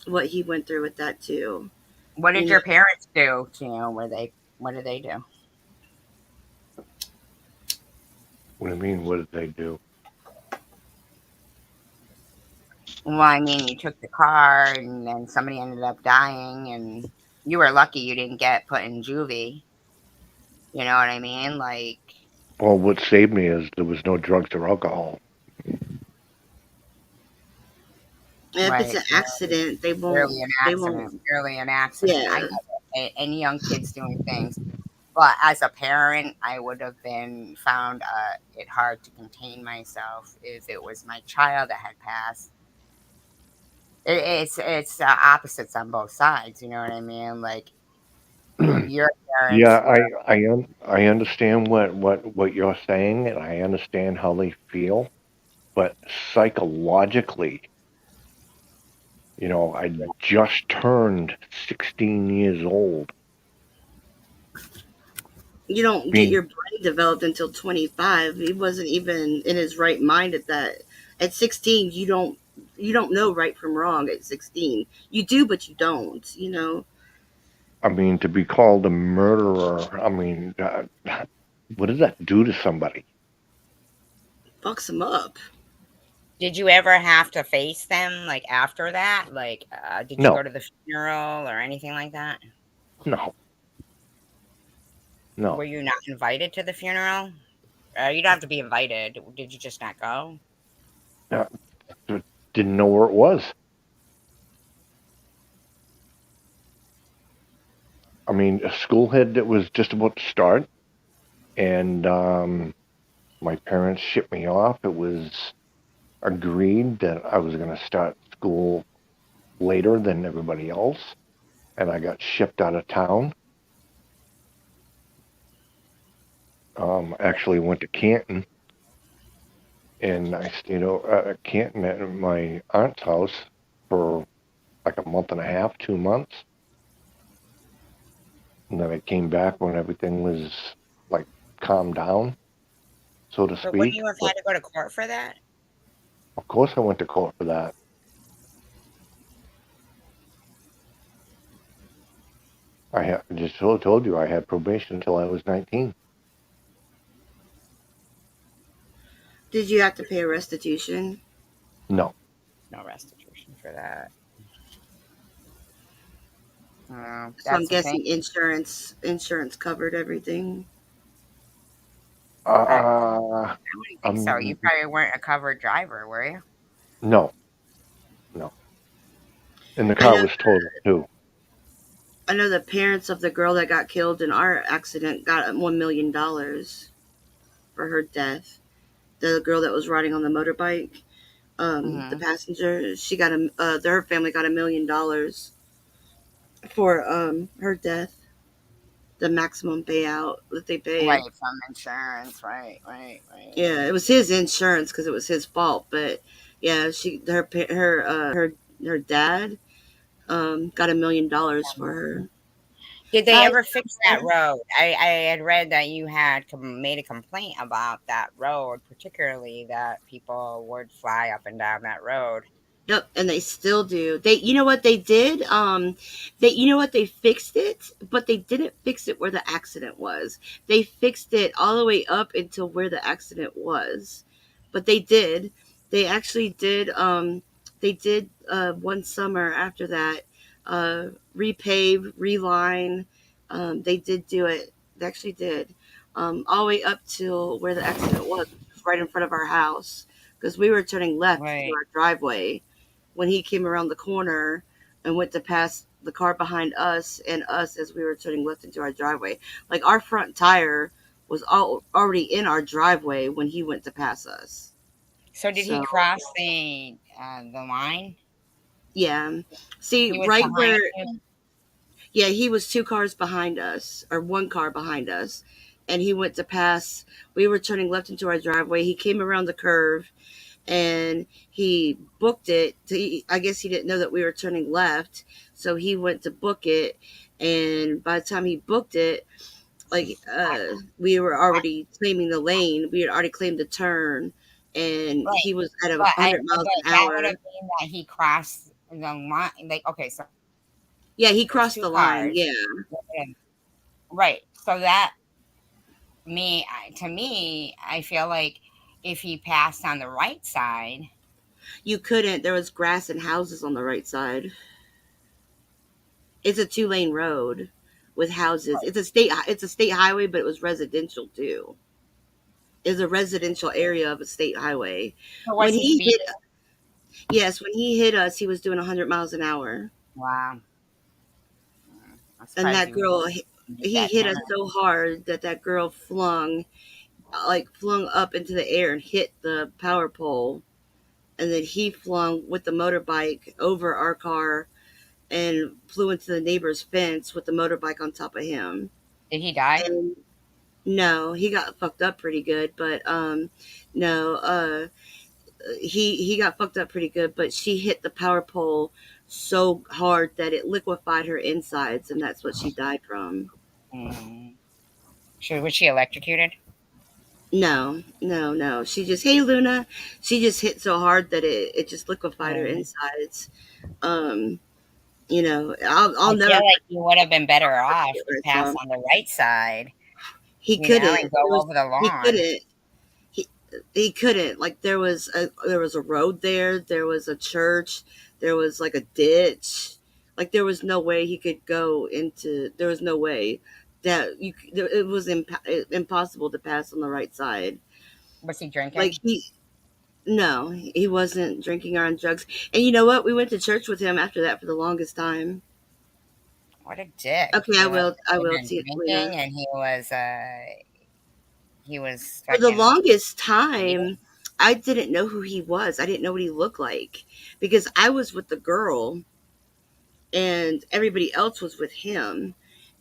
what he went through with that too. What You did know, your parents do? What did they do? What do you mean? What did they do? Well, I mean, you took the car and then somebody ended up dying, and you were lucky you didn't get put in juvie. You know what I mean? Like, Well, what saved me is there was no drugs or alcohol. if it's right, an accident, purely an accident. I yeah. get it. And young kids doing things. But as a parent, I would have been found it hard to contain myself if it was my child that had passed. It's opposites on both sides. You know what I mean? Like your Yeah, parents were I understand what you're saying, and I understand how they feel, but psychologically, I just turned 16 years old. You don't get Being, your brain developed until 25. He wasn't even in his right mind at that. At 16, you don't know right from wrong at 16. You do, but you don't, I mean, to be called a murderer, I mean, what does that do to somebody? fucks him up. Did you ever have to face them, like, after that? Like, did you No, go to the funeral or anything like that? no, no. Were you not invited to the funeral? You don't have to be invited. Did you just not go? Uh, didn't know where it was. I mean, a school had that was just about to start, and my parents shipped me off. It was agreed that I was going to start school later than everybody else, and I got shipped out of town. Actually went to Canton, and I stayed at Canton at my aunt's house for like a month and a half, 2 months, and then I came back when everything was like calmed down, so to But wouldn't speak. you have But had to go to court for that? of course, I went to court for that. I just told you I had probation until I was 19. Did you have to pay a restitution? No. No restitution for that. So I'm That's the thing. guessing insurance covered everything. I Uh, wouldn't think so. You probably weren't a covered driver, were you? no, no. And the I car know was totaled too. I know the parents of the girl that got killed in our accident got $1 million for her death. The girl that was riding on the motorbike, the Hmm. passenger, she got her family got $1 million for her death, the maximum payout that they Right, paid. from insurance. Right, right, right. Yeah, it was his insurance because it was his fault. But yeah, her dad got $1 million for her. Did they Hi, ever fix that road? I had read that you had made a complaint about that road, particularly that people would fly up and down that road. yep, and they still do. You know what they did? You know what, they fixed it, but they didn't fix it where the accident was. They fixed it all the way up until where the accident was. But they did. They actually did. They did one summer after that, repave, reline. They did do it. They actually did, all the way up to where the accident was, which was right in front of our house, because we were turning left into Right. our driveway when he came around the corner and went to pass the car behind us and us as we were turning left into our driveway. Like, our front tire was already in our driveway when he went to pass us. So did he So cross the line? yeah, see He was right behind where, you. yeah, he was 2 cars behind us, or 1 car behind us, and he went to pass. We were turning left into our driveway. He came around the curve and he booked it. I guess he didn't know that we were turning left, so he went to book it. And by the time he booked it, like, we were already claiming the lane. We had already claimed the turn, and Right. he was at a But hundred miles but an that would have hour. been that he crossed the line. Like, okay, so Yeah, he there's crossed two the line. cars. Yeah, And- Right. So that to me, I feel like if he passed on the right side, you couldn't. There was grass and houses on the right side. It's a 2-lane road with houses. It's a state highway, but it was residential too. It's a residential area of a state highway. so was When he he speeding? hit, yes, when he hit us, he was doing 100 miles an hour, Wow. I'm and surprised that he was girl, able to make he that hit us turn. so hard that girl flung up into the air and hit the power pole, and then he flung with the motorbike over our car and flew into the neighbor's fence with the motorbike on top of him. Did he die? And no, he got fucked up pretty good, but no, he got fucked up pretty good, but she hit the power pole so hard that it liquefied her insides, and that's what she died from. Mm. Was she electrocuted? No, no, no. She just, hey Luna, she just hit so hard that it just liquefied her Mm. insides. Um, I'll I never feel forget like you would have been better off to where it's pass from. on the right side, He couldn't. and go over the He lawn. couldn't. He he couldn't. Like, there was a road there. There was a church. There was like a ditch. Like, there was no way he could go into. There was no way that it was impossible to pass on the right side. Was he Like, drinking? no, he wasn't drinking or on drugs. And you know what? We went to church with him after that for the longest time. What a dick! Okay, He I was will. I will, been Lena. drinking, and he was For the fucking longest speeding. time, I didn't know who he was. I didn't know what he looked like because I was with the girl and everybody else was with him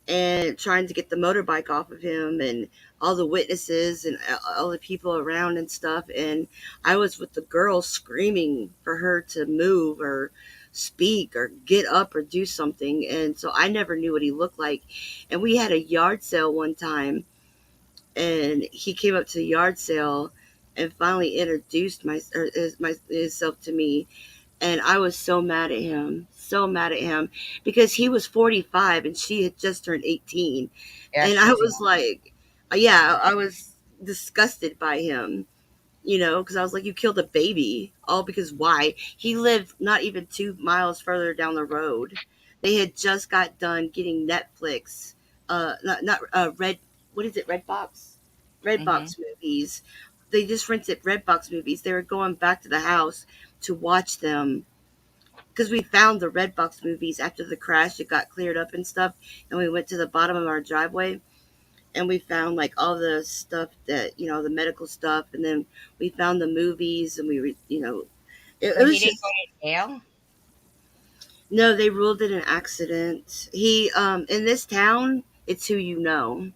and trying to get the motorbike off of him and all the witnesses and all the people around and stuff. And I was with the girl screaming for her to move or speak or get up or do something. And so I never knew what he looked like. And we had a yard sale one time, and he came up to the yard sale and finally introduced himself to me, and I was so mad at him because he was 45 and she had just turned 18, Yeah, and I she's was like, yeah, I was disgusted by him, because I was like, you killed a baby, all because why? He lived not even 2 miles further down the road. They had just got done getting Netflix, not Red, what is it, Redbox? mm-hmm. Redbox movies. They just rented Redbox movies. They were going back to the house to watch them because we found the Redbox movies after the crash. It got cleared up and stuff, and we went to the bottom of our driveway and we found like all the stuff that, the medical stuff, and then we found the movies, and it So he was didn't go just, to jail. No, they ruled it an accident. He in this town, it's who you know.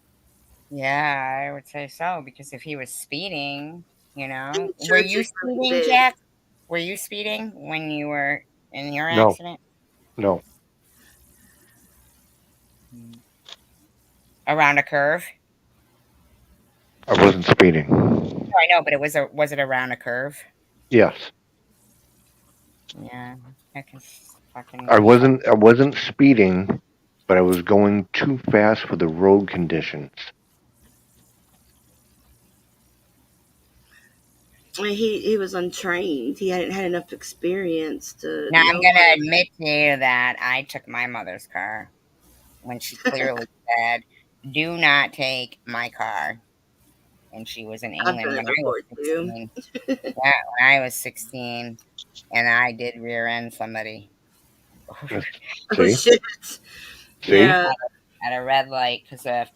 Yeah, I would say so because if he was speeding, And the were church you is really speeding, big. Jack? Were you speeding when you were in your No, accident? no, Mm. Around a curve? I wasn't speeding. No, I know, but was it around a curve? Yes, Yeah, I can I fucking fuck. wasn't. I wasn't speeding, but I was going too fast for the road conditions. I mean, he was untrained. He hadn't had enough experience to Now I'm know how gonna to. admit to you that I took my mother's car when she clearly said, "Do not take my car." And she was in I've England done when it I was before too. 16. Yeah, when I was 16, and I did rear end somebody Oh See, shit! see, Yeah, at a red light because of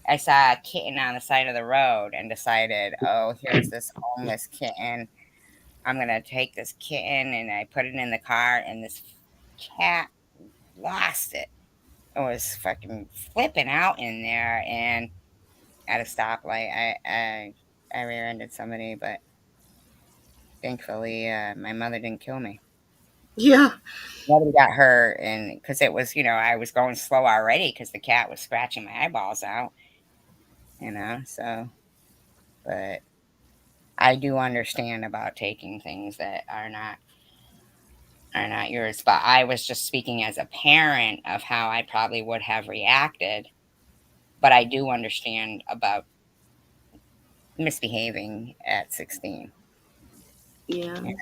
I saw a kitten on the side of the road and decided, oh, here's this homeless kitten. I'm gonna take this kitten, and I put it in the car, and this cat lost it. It was fucking flipping out in there, and at a stoplight, I rear-ended somebody, but thankfully, my mother didn't kill me. yeah, Nobody got hurt, and because it was, I was going slow already because the cat was scratching my eyeballs out, so, but I do understand about taking things that are not yours, but I was just speaking as a parent of how I probably would have reacted, but I do understand about misbehaving at 16. yeah. Yeah.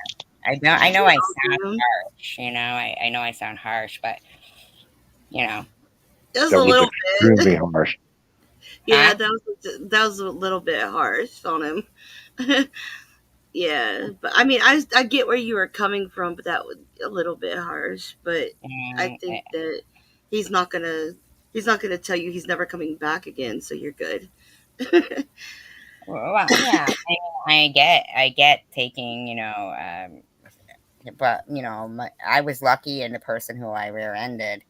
I know We I all sound do. harsh, I know I sound harsh, but, you know, Just that a was little bit. extremely harsh. Yeah, huh? that was a little bit harsh on him. Yeah, but I mean, I get where you were coming from, but that was a little bit harsh. But I And, think that he's not gonna he's not gonna tell you he's never coming back again, so you're good. well, yeah, I get taking, but I was lucky, and the person who I rear-ended,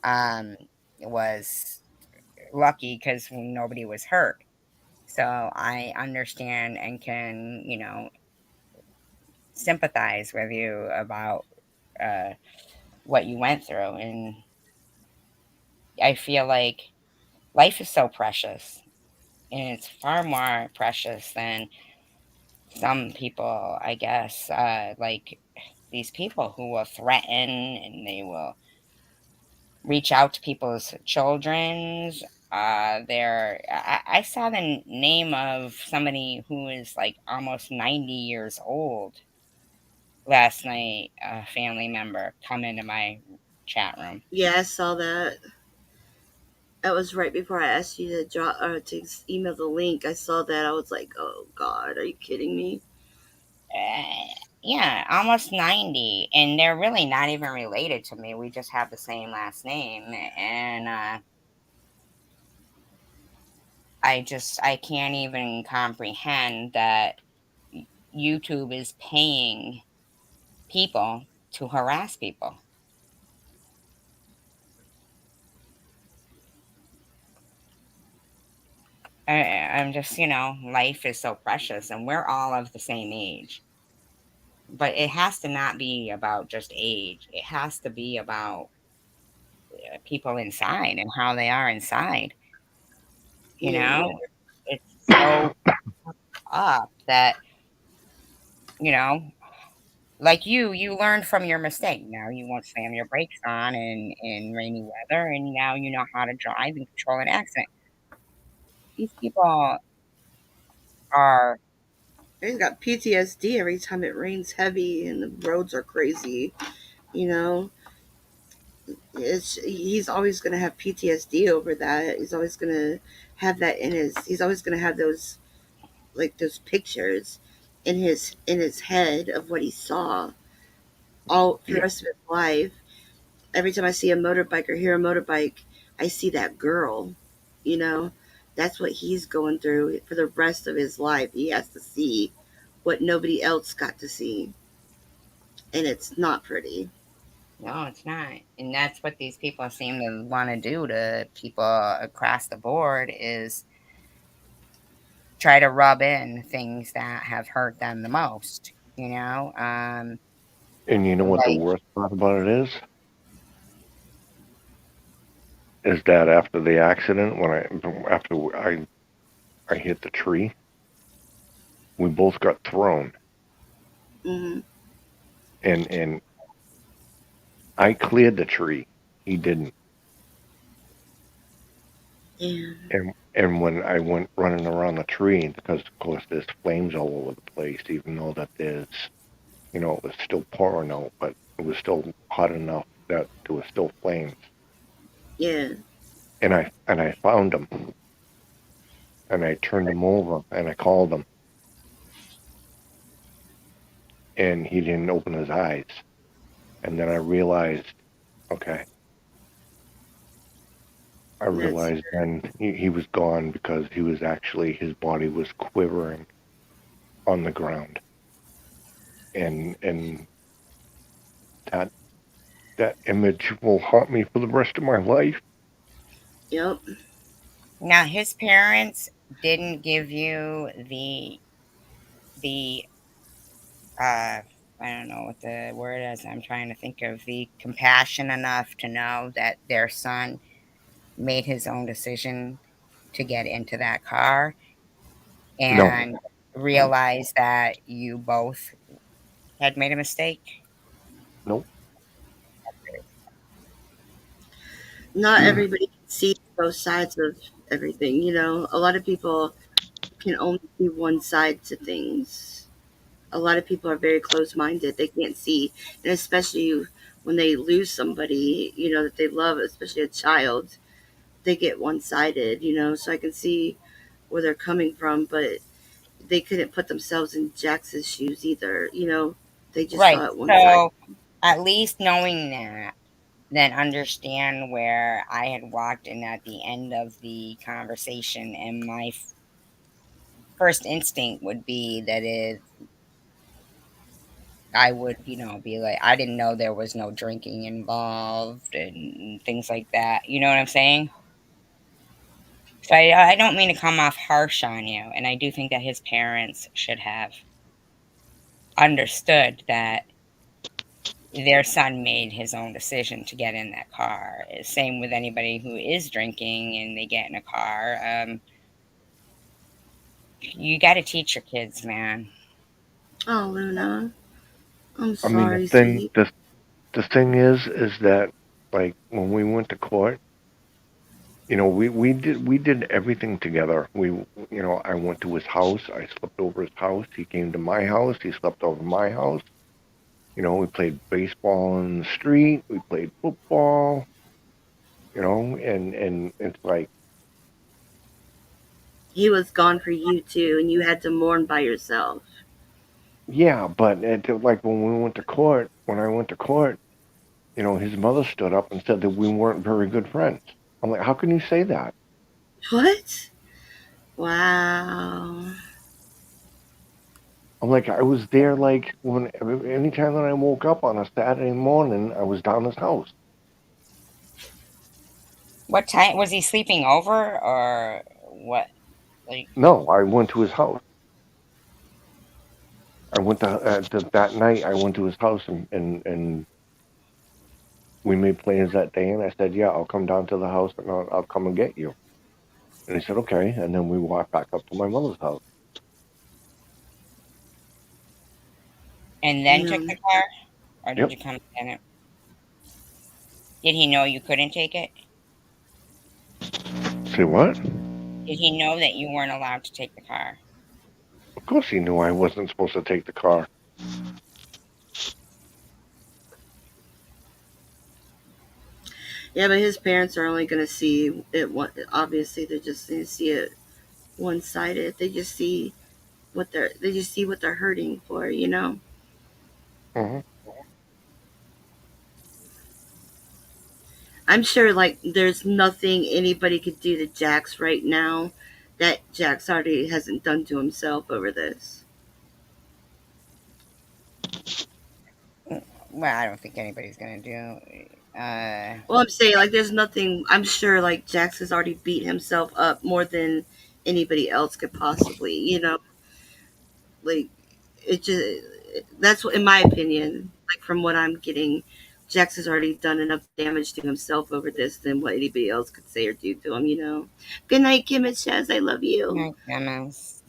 um, was lucky because nobody was hurt. So I understand and can, sympathize with you about uh, what you went through. And I feel like life is so precious, and it's far more precious than some people, I guess, like these people who will threaten and they will reach out to people's children's. I saw the name of somebody who is like almost 90 years old last night, a family member come into my chat room. Yeah, I saw that. That was right before I asked you to email the link. I saw that. I was like, oh God, are you kidding me? Uh, yeah, almost 90, and they're really not even related to me. We just have the same last name, and I can't even comprehend that YouTube is paying people to harass people. I'm just, life is so precious, and we're all of the same age. But it has to not be about just age. It has to be about people inside and how they are inside. You Yeah, know, it's so up that, you know, like you learned from your mistake. Now you won't slam your brakes on in rainy weather, and now you know how to drive and control an accident. These people are, he's got PTSD every time it rains heavy and the roads are crazy. You know, he's always gonna have PTSD over that. He's always gonna have that in his. He's always gonna have those pictures in his head of what he saw all for the Yeah, rest of his life. Every time I see a motorbike or hear a motorbike, I see that girl. You know, that's what he's going through for the rest of his life. He has to see what nobody else got to see, and it's not pretty. No, it's not. And that's what these people seem to want to do to people across the board is try to rub in things that have hurt them the most, you know? And you know what the Like, worst part about it is that after the accident, after I hit the tree, we both got thrown, Mm-hmm. and I cleared the tree. He didn't. Yeah. And when I went running around the tree, because of course there's flames all over the place, even though that it was still pouring out, but it was still hot enough that there was still flames. Yeah. And I found him, and I turned him over, and I called him, and he didn't open his eyes. And then I realized, okay, I That's realized then he was gone because his body was quivering on the ground, and that that image will haunt me for the rest of my life. yep. now his parents didn't give you the I don't know what the word is. I'm trying to think of the compassion enough to know that their son made his own decision to get into that car No, and realize that you both had made a mistake. no, Not everybody can see both sides of everything. A lot of people can only see one side to things. A lot of people are very close minded. They can't see, and especially when they lose somebody, that they love, especially a child, they get one sided. So I can see where they're coming from, but they couldn't put themselves in Jax's shoes either. They just Right. saw it one side. So at least knowing that, then understand where I had walked in at the end of the conversation, and my first instinct would be that I would, be like, I didn't know there was no drinking involved and things like that. You know what I'm saying? So I don't mean to come off harsh on you, and I do think that his parents should have understood that their son made his own decision to get in that car. Same with anybody who is drinking and they get in a car. You got to teach your kids, man. Oh, Luna, I'm I mean sorry, sweetie. the thing is that like when we went to court, we did everything together. I went to his house, I slept over his house, he came to my house, he slept over my house. We played baseball in the street, we played football, and it's like, He was gone for you too, and you had to mourn by yourself. yeah, but like when I went to court, his mother stood up and said that we weren't very good friends. I'm like, how can you say that? What? Wow. I'm like, I was there like anytime that I woke up on a Saturday morning, I was down his house. What time was he sleeping over or what? Like, No, I went to his house. I went that night. I went to his house and we made plans that day. And I said, yeah, I'll come down to the house and I'll come and get you. And he said, okay. And then we walked back up to my mother's house. and then took Damn. the car, or did Yep. you come get it? Did he know you couldn't take it? Say what? Did he know that you weren't allowed to take the car? Of course he knew I wasn't supposed to take the car. Yeah, but his parents are only going to see it one. Obviously, they're just going to see it one sided. They just see what they're hurting for. Hmm. I'm sure like there's nothing anybody could do to Jax right now that Jax already hasn't done to himself over this. well, I don't think anybody's gonna do. Well, I'm saying like there's nothing. I'm sure like Jax has already beat himself up more than anybody else could possibly. Like it just that's what, in my opinion, like from what I'm getting, Jax has already done enough damage to himself over this than what anybody else could say or do to him. Good night, Kim and Shaz. I love you. My goodness.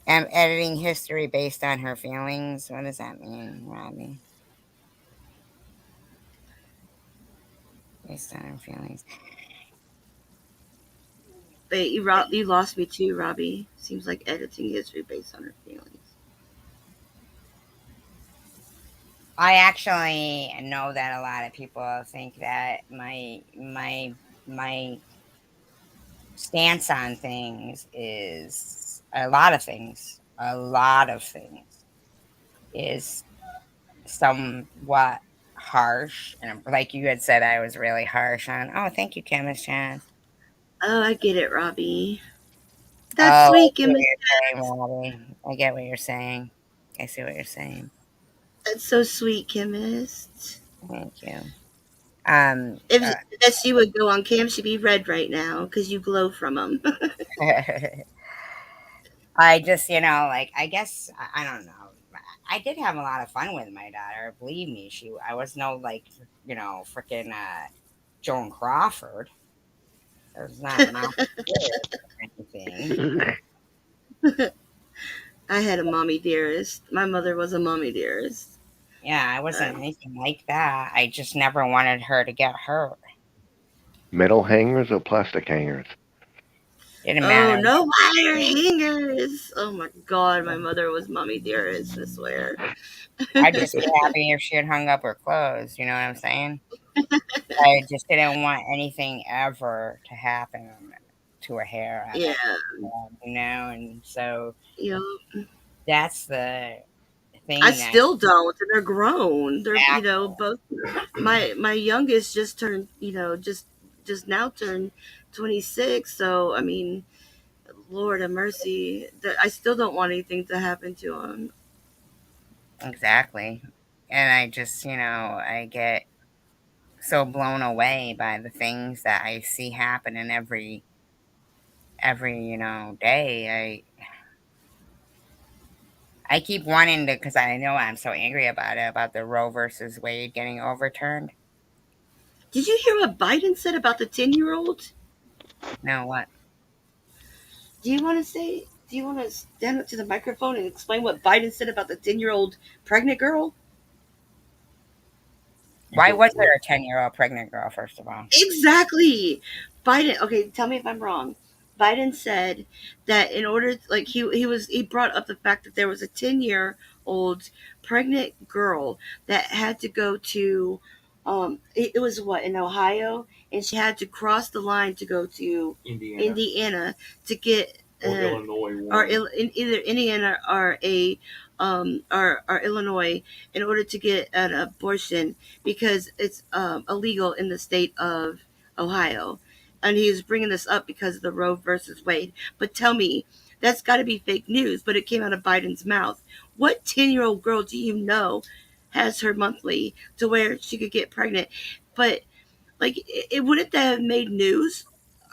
I'm editing history based on her feelings. What does that mean, Robbie? Based on her feelings. But you lost me too, Robbie. Seems like editing history based on her feelings. I actually know that a lot of people think that my stance on things is a lot of things is somewhat harsh, and like you had said, I was really harsh on. Oh, thank you, Chemist Chance. Oh, I get it, Robbie. That's sweet, Kim. I get what you're saying. I see what you're saying. That's so sweet, Chemist. Thank you. If that she would go on cam, she'd be red right now because you glow from them. I just, like, I guess I don't know. I did have a lot of fun with my daughter. Believe me, I was no like, freaking Joan Crawford. It was not mouth or anything. I had a mommy dearest. My mother was a mommy dearest. Yeah, I wasn't anything like that. I just never wanted her to get hurt. Metal hangers or plastic hangers? Didn't matter. Oh, no wire hangers. Oh my God, my mother was mommy dearest, I swear. I'd just be happy if she had hung up her clothes, you know what I'm saying? I just didn't want anything ever to happen to a hair. Yeah. And so Yep. that's the thing. I still don't, and they're grown. They're both. My youngest just turned just now turned 26. So I mean, Lord have mercy. I still don't want anything to happen to him. Exactly. And I just, I get so blown away by the things that I see happening every day. I keep wanting to, because I know I'm so angry about it, about the Roe versus Wade getting overturned. Did you hear what Biden said about the 10-year-old? No, what? Do you want to stand up to the microphone and explain what Biden said about the 10-year-old pregnant girl? Why was there a 10-year-old pregnant girl, first of all? Exactly. Biden, okay, tell me if I'm wrong. Biden said that in order, like he brought up the fact that there was a 10-year-old pregnant girl that had to go to, it was what, in Ohio, and she had to cross the line to go to Indiana to get either Indiana or Illinois in order to get an abortion because it's illegal in the state of Ohio. And he was bringing this up because of the Roe versus Wade. But tell me, that's got to be fake news, but it came out of Biden's mouth. What 10-year-old girl do you know has her monthly to where she could get pregnant? But like, it wouldn't that have made news?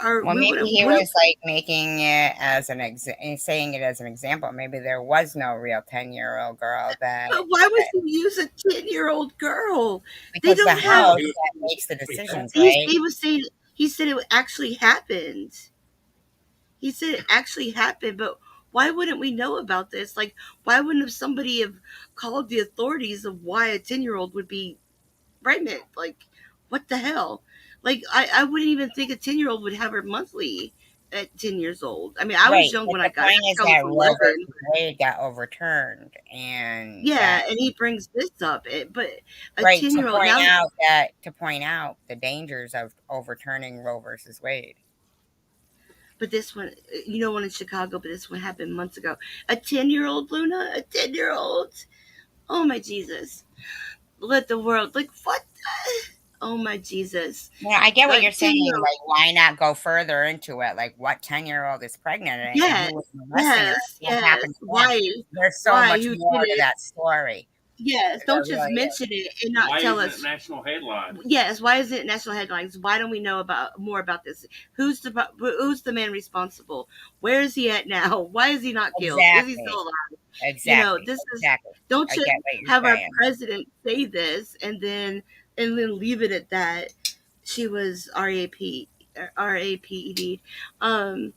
Or well, maybe he was like making it as saying it as an example. Maybe there was no real 10-year-old girl that. But why would you use a 10-year-old girl? Because the house that makes the decisions, right? He was saying he said it actually happened. He said it actually happened, but why wouldn't we know about this? Like, why wouldn't somebody have called the authorities of why a 10-year-old would be pregnant? Like, what the hell? Like, I wouldn't even think a 10-year-old would have her monthly at 10 years old. I mean, I was young when I got it. Wade got overturned, and and he brings this up, but a 10-year-old to point out the dangers of overturning Roe versus Wade. But this one, one in Chicago, but this one happened months ago. A 10-year-old, Luna, a 10-year-old. Oh my Jesus! Let the world what? Oh my Jesus! Yeah, I get what you're saying. Like, why not go further into it? Like, what 10-year-old is pregnant? Yes. Why? There's so much more to that story. Yes, don't just really mention it and not Why tell isn't us. it national headlines? Yes, why is it national headlines? Why don't we know about more about this? Who's the man responsible? Where is he at now? Why is he not killed? Is he still exactly, alive? exactly, This is, exactly. don't I just get what you're have our saying. president say this and then leave it at that. She was raped. Um,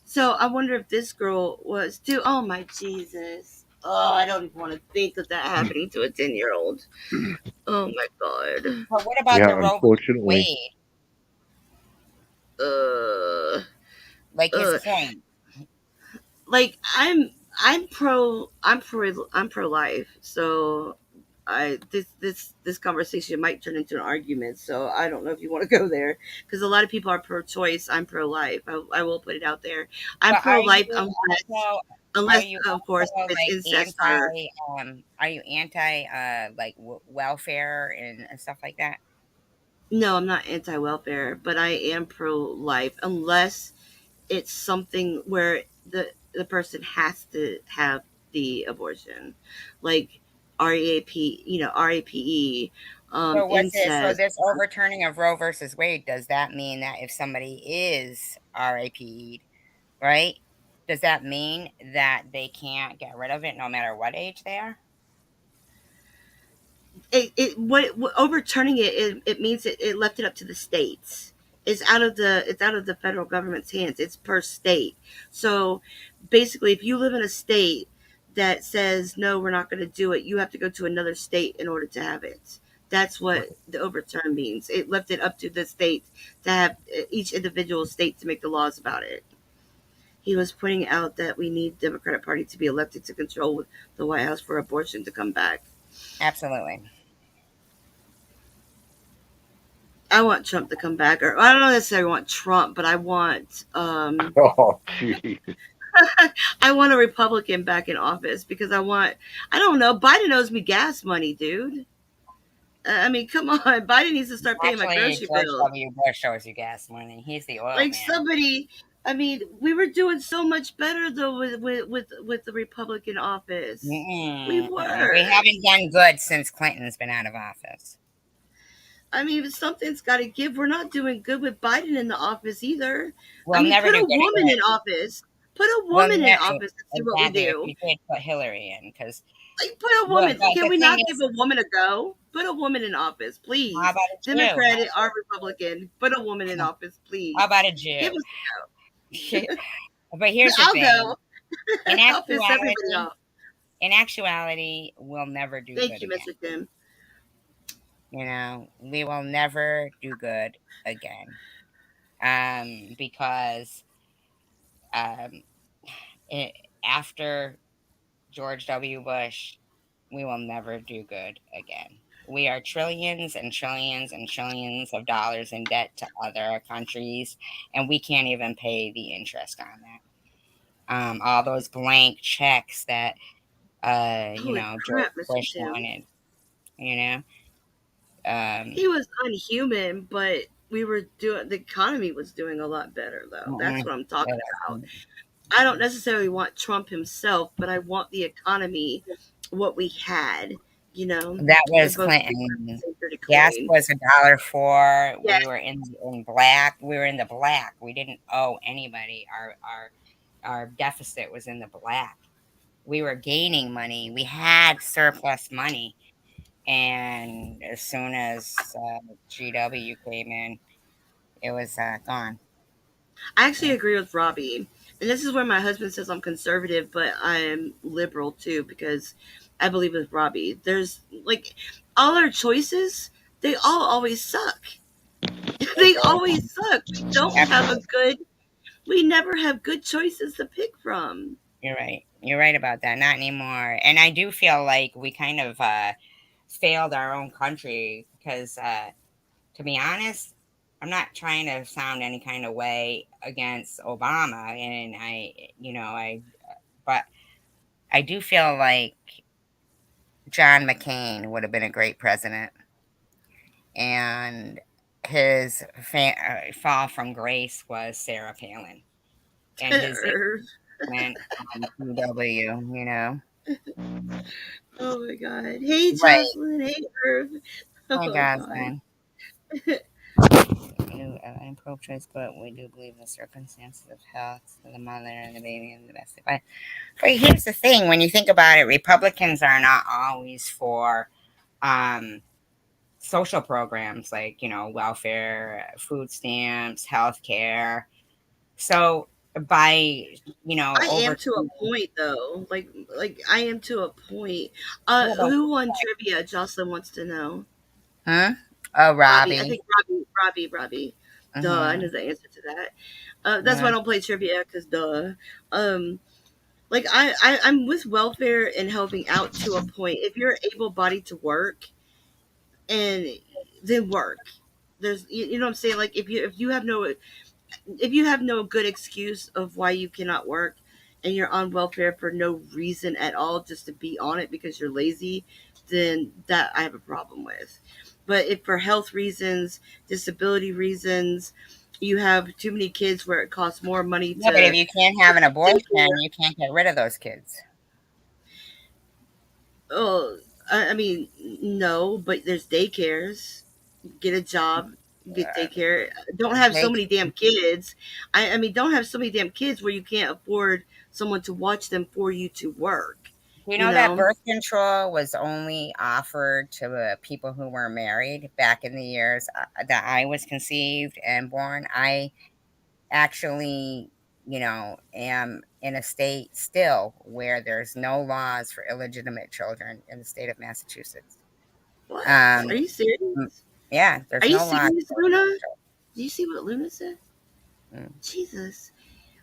so I wonder if this girl was too. Oh my Jesus! Oh, I don't even want to think of that happening to a 10-year-old. Oh my God. But what about Yeah, the Roe v. unfortunately. Wade? Uh, Like his uh, point. like I'm pro life. So I this conversation might turn into an argument. So I don't know if you want to go there because a lot of people are pro choice. I'm pro life. I will put it out there. I'm But pro life unless are you of course if also it's like incest or are you anti like welfare and stuff like that? no, I'm not anti welfare, but I am pro life unless it's something where the person has to have the abortion, like rape, So incest. this overturning of Roe versus Wade, does that mean that if somebody is RAP'd, right? Does that mean that they can't get rid of it no matter what age they are? What overturning it means it left it up to the states. It's out of the federal government's hands. It's per state. So basically, if you live in a state that says no, we're not going to do it, you have to go to another state in order to have it. That's what the overturn means. It left it up to the states to have each individual state to make the laws about it. He was pointing out that we need Democratic Party to be elected to control the White House for abortion to come back. Absolutely. I want Trump to come back, or I don't necessarily want Trump, but I want Oh, gee. I want a Republican back in office because I don't know, Biden owes me gas money, dude. I mean, come on, Biden needs to start paying my Actually, grocery George bills. W. Bush shows you gas money. He's the oil Like man. somebody, I mean, we were doing so much better though with the Republican office. We We were. haven't done good since Clinton's been out of office. I mean, something's got to give. We're not doing good with Biden in the office either. I We'll mean, never put do a good woman in again. office. Put a Well, woman in office and see what we exactly. If do. you did put Hillary in, because Like, put a well, woman. but Can the we thing not give is, a woman a go? Put a woman in office, how please. about a Jew? Democratic or Republican, put a woman in office, How please. about a Give Jew? us. But here's the I'll thing. go. In I'll piss everybody actuality, off. we'll never do Thank good you, again. Mr. Tim. We will never do good again. Because um, it, after George W. Bush, we will never do good again. We are trillions and trillions and trillions of dollars in debt to other countries, and we can't even pay the interest on that. All those blank checks that Holy George crap, Mr. Bush Tim. wanted. You know, um, He was unhuman, but we were doing. The economy was doing a lot better, though. That's mm-mm, what I'm it talking about. wasn't. I don't necessarily want Trump himself, but I want the economy, what we had, That in was both Clinton. century Gas coin. was $1.04. Yeah, We were in black. We were in the black. We didn't owe anybody. Our deficit was in the black. We were gaining money. We had surplus money. And as soon as GW came in, it was gone. I actually Yeah. agree with Robbie. And this is where my husband says I'm conservative, but I'm liberal too, because I believe with Robbie. There's like all our choices, they all always suck. They They do. always suck. Absolutely. We never have good choices to pick from. You're right. You're right about that. Not anymore. And I do feel like we kind of failed our own country because, to be honest, I'm not trying to sound any kind of way against Obama. And but I do feel like John McCain would have been a great president. And his fall from grace was Sarah Palin. And his went on PW. Oh my god. Hey Right. Jocelyn. Hey Irv. Hi, Oh guys. god. We do an pro-choice, but we do believe in the circumstances of health of the mother and the baby and the best. But here's the thing: when you think about it, Republicans are not always for um, social programs like welfare, food stamps, health care. So by I am to a overturning, point though. Like I am to a point. yeah, but Who won trivia? Jocelyn wants to know. huh? Oh, Robbie. I Robbie. think Robbie. Duh, I know Mm-hmm. the answer to that. That's why I Yeah. don't play trivia, cause duh. Um, like I'm with welfare and helping out to a point. If you're able bodied to work, and then work, you know what I'm saying. Like if you have no good excuse of why you cannot work, and you're on welfare for no reason at all, just to be on it because you're lazy, then that I have a problem with. But if for health reasons, disability reasons, you have too many kids where it costs more money Yeah, but if to you can't have put an to abortion, daycare. you can't get rid of those kids. Oh, I mean, no, but there's daycares. Get a job, get Uh, daycare. Don't have so they, many damn kids. I mean, don't have so many damn kids where you can't afford someone to watch them for you to work. you You know that know birth control was only offered to people who were married back in the years that I was conceived and born. I actually, am in a state still where there's no laws for illegitimate children in the state of Massachusetts. what? Um, Are you mm, serious? yeah, Are there's you no laws serious, for Luna? illegitimate Do you see what Luna said? children. Mm. Jesus,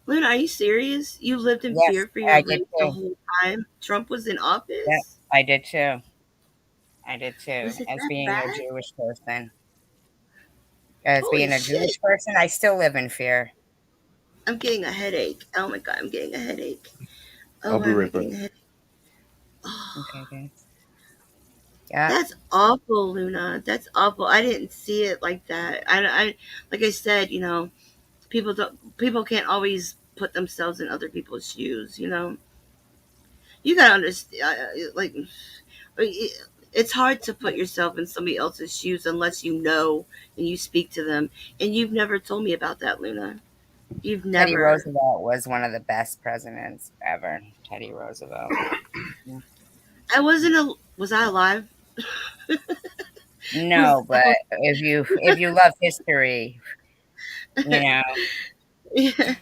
Luna, are you serious? You lived in Yes, fear for your I did race the too. whole time Trump was in Yep, office. I did too. I did too. Was it As that being a bad? Jewish person, as Holy being a shit! Jewish person, I still live in fear. I'm getting a headache. Oh my god, I'm getting a headache. Oh, I'll why be am I right back. getting a headache? Oh. Okay, guys. Yeah. That's awful, Luna. That's awful. I didn't see it like that. Like I said, people can't always put themselves in other people's shoes. You gotta understand. Like, it's hard to put yourself in somebody else's shoes unless you know and you speak to them. And you've never told me about that, Luna. You've Teddy never. Roosevelt was one of the best presidents ever. Teddy Roosevelt. Mm. I wasn't a. Was I alive? Was No, but if you love history, you know yeah.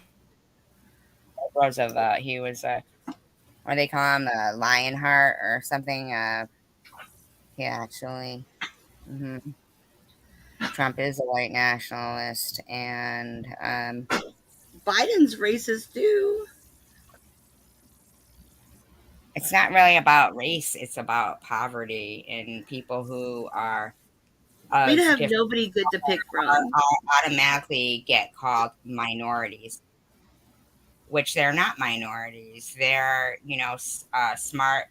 Roosevelt. He was what do they call him, the Lionheart or something. He actually. hmm Trump is a white nationalist, and Biden's racist too. it's not really about race. It's about poverty and people who are We of don't have different nobody good to pick from. automatically get called minorities, which they're not minorities. They're smart,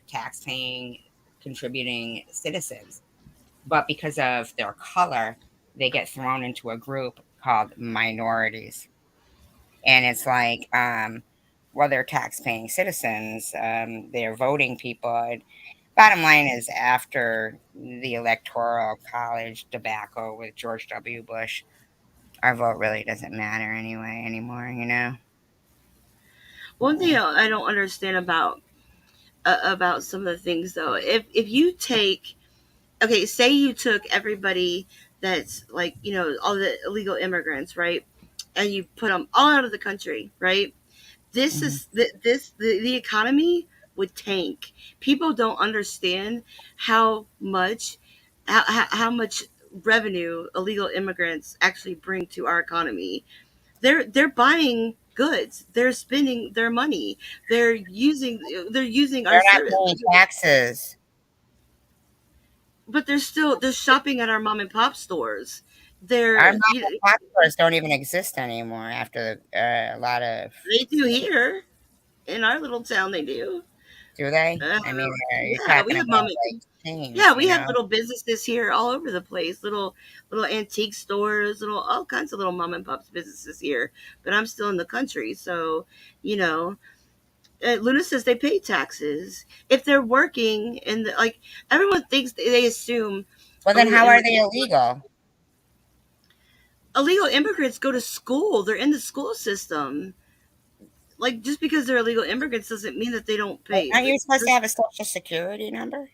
tax-paying, contributing citizens, but because of their color, they get thrown into a group called minorities. And it's like, well, they're tax-paying citizens. They're voting people. And bottom line is, after the electoral college debacle with George W. Bush, our vote really doesn't matter anyway anymore. One thing I don't understand about some of the things though, if you take, okay, say you took everybody that's like all the illegal immigrants, right, and you put them all out of the country, right? This Mhm. is the economy would tank. People don't understand how much how much revenue illegal immigrants actually bring to our economy. They're buying goods. They're spending their money. They're using our They're not service, paying taxes. but they're shopping at our mom and pop stores. Our They're mom and pop stores don't even exist anymore after a lot of. they do here in our little town. They do. Do they? Uh, I mean, you're yeah, we talking have about like yeah, chains, we have little businesses here all over the place. Little antique stores, little all kinds of little mom and pops businesses here. But I'm still in the country, so you know Luna says they pay taxes if they're working, and like everyone thinks they assume Well, then illegal how are they immigrants. illegal? Illegal immigrants go to school. They're in the school system. Like just because they're illegal immigrants doesn't mean that they don't pay. Aren't you Like, supposed to have a social security number?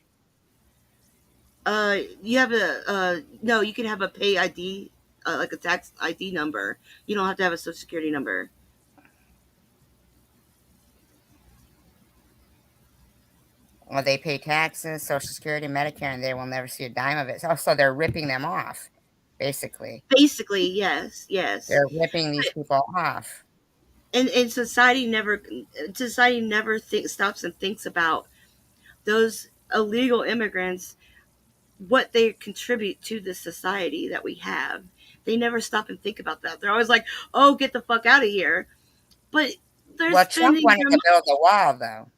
you have a no. You can have a pay ID, like a tax ID number. You don't have to have a social security number. Well, they pay taxes, Social Security, Medicare, and they will never see a dime of it. So they're ripping them off, basically. Basically, yes, yes. They're ripping these people off. And society never stops and thinks about those illegal immigrants, what they contribute to the society that we have. They never stop and think about that. They're always like, "Oh, get the fuck out of here!" But they're Well, Trump spending wanted their to money. build a wall, though.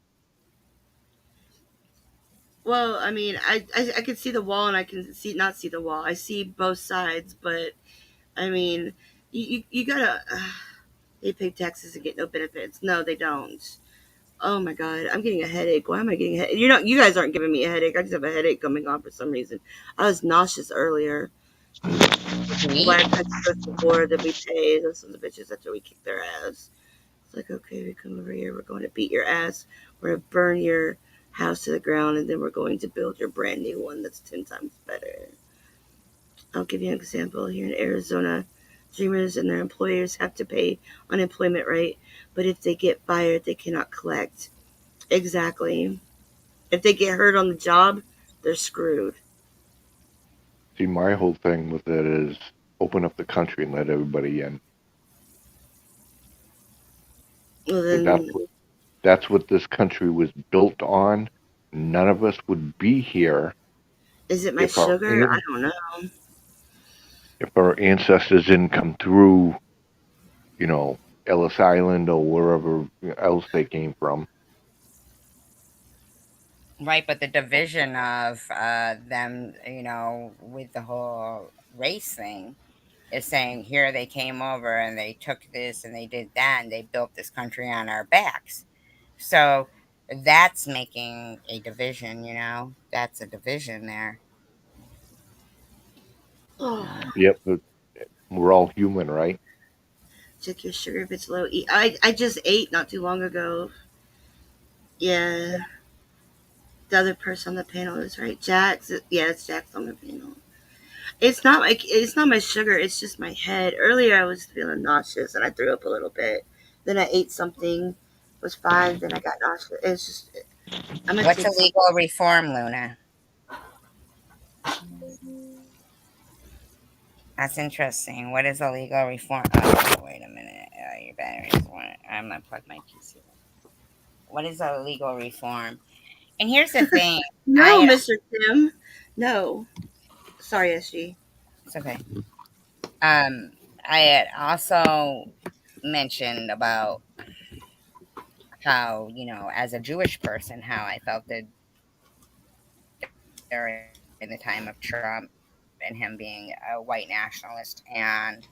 Well, I mean, I can see the wall and I can see not see the wall. I see both sides, but I mean, you gotta. They pay taxes and get no benefits. No, they don't. Oh my god, I'm getting a headache. Why am I getting a headache? You guys aren't giving me a headache. I just have a headache coming on for some reason. I was nauseous earlier. Sweet. Why I touched the board that we paid. Those are the bitches after we kicked their ass. It's like, okay, we come over here. We're going to beat your ass. We're going to burn your house to the ground, and then we're going to build your brand new one that's 10 times better. I'll give you an example. Here in Arizona, dreamers and their employers have to pay unemployment rate, but if they get fired, they cannot collect. Exactly. If they get hurt on the job, they're screwed. See, my whole thing with it is open up the country and let everybody in. Well, Because then, that's what this country was built on. None of us would be here is it my if our sugar? I don't know. ancestors didn't come through, you know, Ellis Island or wherever else they came from. Right, but the division of them, with the whole race thing, is saying here they came over and they took this and they did that and they built this country on our backs. So that's making a division. That's a division there. Oh, Yep, but we're all human, right? check your sugar if it's low. I just ate not too long ago. Yeah, the other person on the panel is right. Jax. Yeah, it's Jax on the panel. It's not my sugar. It's just my head. Earlier, I was feeling nauseous and I threw up a little bit. Then I ate something, was fine. Then I got nauseous. It's just I'm gonna What's take some. illegal reform, Luna? That's interesting. What is illegal reform? Oh, wait a minute. Your batteries want. I'm gonna plug my PC. What is illegal reform? And here's the thing. No, I Mr. Tim. No. Sorry, SG. It's okay. I had also mentioned about how, as a Jewish person, how I felt that during the time of Trump and him being a white nationalist, and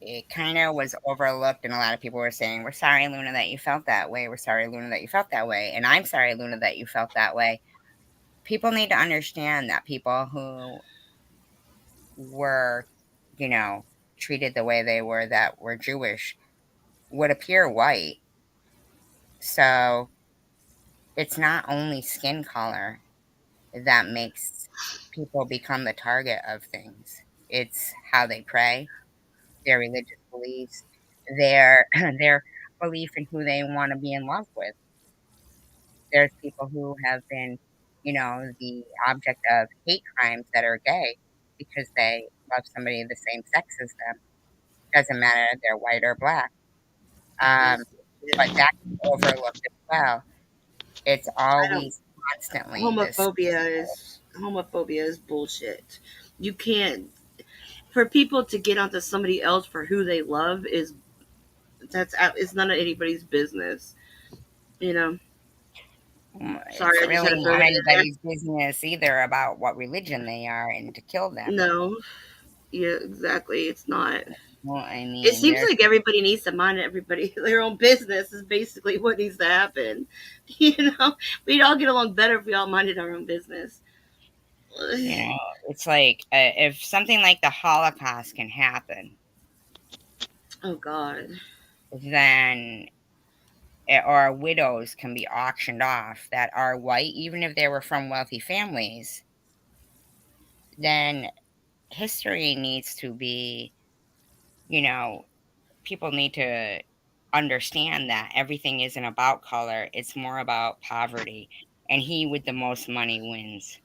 it kind of was overlooked, and a lot of people were saying, "We're sorry, Luna, that you felt that way. We're sorry, Luna, that you felt that way." And I'm sorry, Luna, that you felt that way. People need to understand that people who were, you know, treated the way they were, that were Jewish, would appear white. So it's not only skin color that makes people become the target of things. It's how they pray, their religious beliefs, their their belief in who they want to be in love with. There's people who have been, the object of hate crimes that are gay because they love somebody of the same sex as them. Doesn't matter if they're white or black. Um, Yes. but Yeah. that's overlooked as well. It's I don't. always constantly this. Homophobia is bullshit. You can't. For people to get onto somebody else for who they love is it's none of anybody's business. You know. Sorry, It's I just really had to throw not that in there. anybody's business either about what religion they are and to kill them. No. Yeah, exactly. It's not. Well, I It mean, seems there's, like everybody needs to mind everybody their own business is basically what needs to happen. We'd all get along better if we all minded our own business. you know, it's like if something like the Holocaust can happen, Oh God. then or widows can be auctioned off that are white, even if they were from wealthy families, then history needs to be, you know, people need to understand that everything isn't about color, it's more about poverty. And he with the most money wins.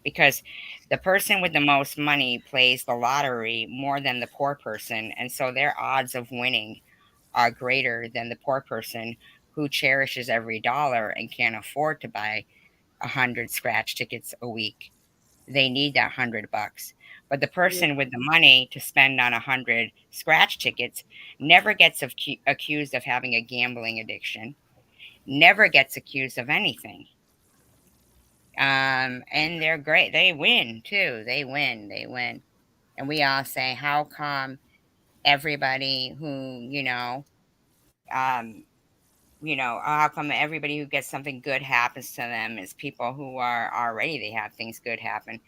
Because the person with the most money plays the lottery more than the poor person. And so their odds of winning are greater than the poor person who cherishes every dollar and can't afford to buy 100 scratch tickets a week. They need that $100. But the Yeah. person with the money to spend on 100 scratch tickets never gets accused of having a gambling addiction, never gets accused of anything. And they're great. They win too. They win. And we all say, how come everybody who, um, how come everybody who gets something good happens to them is people who are already, they have things good happen?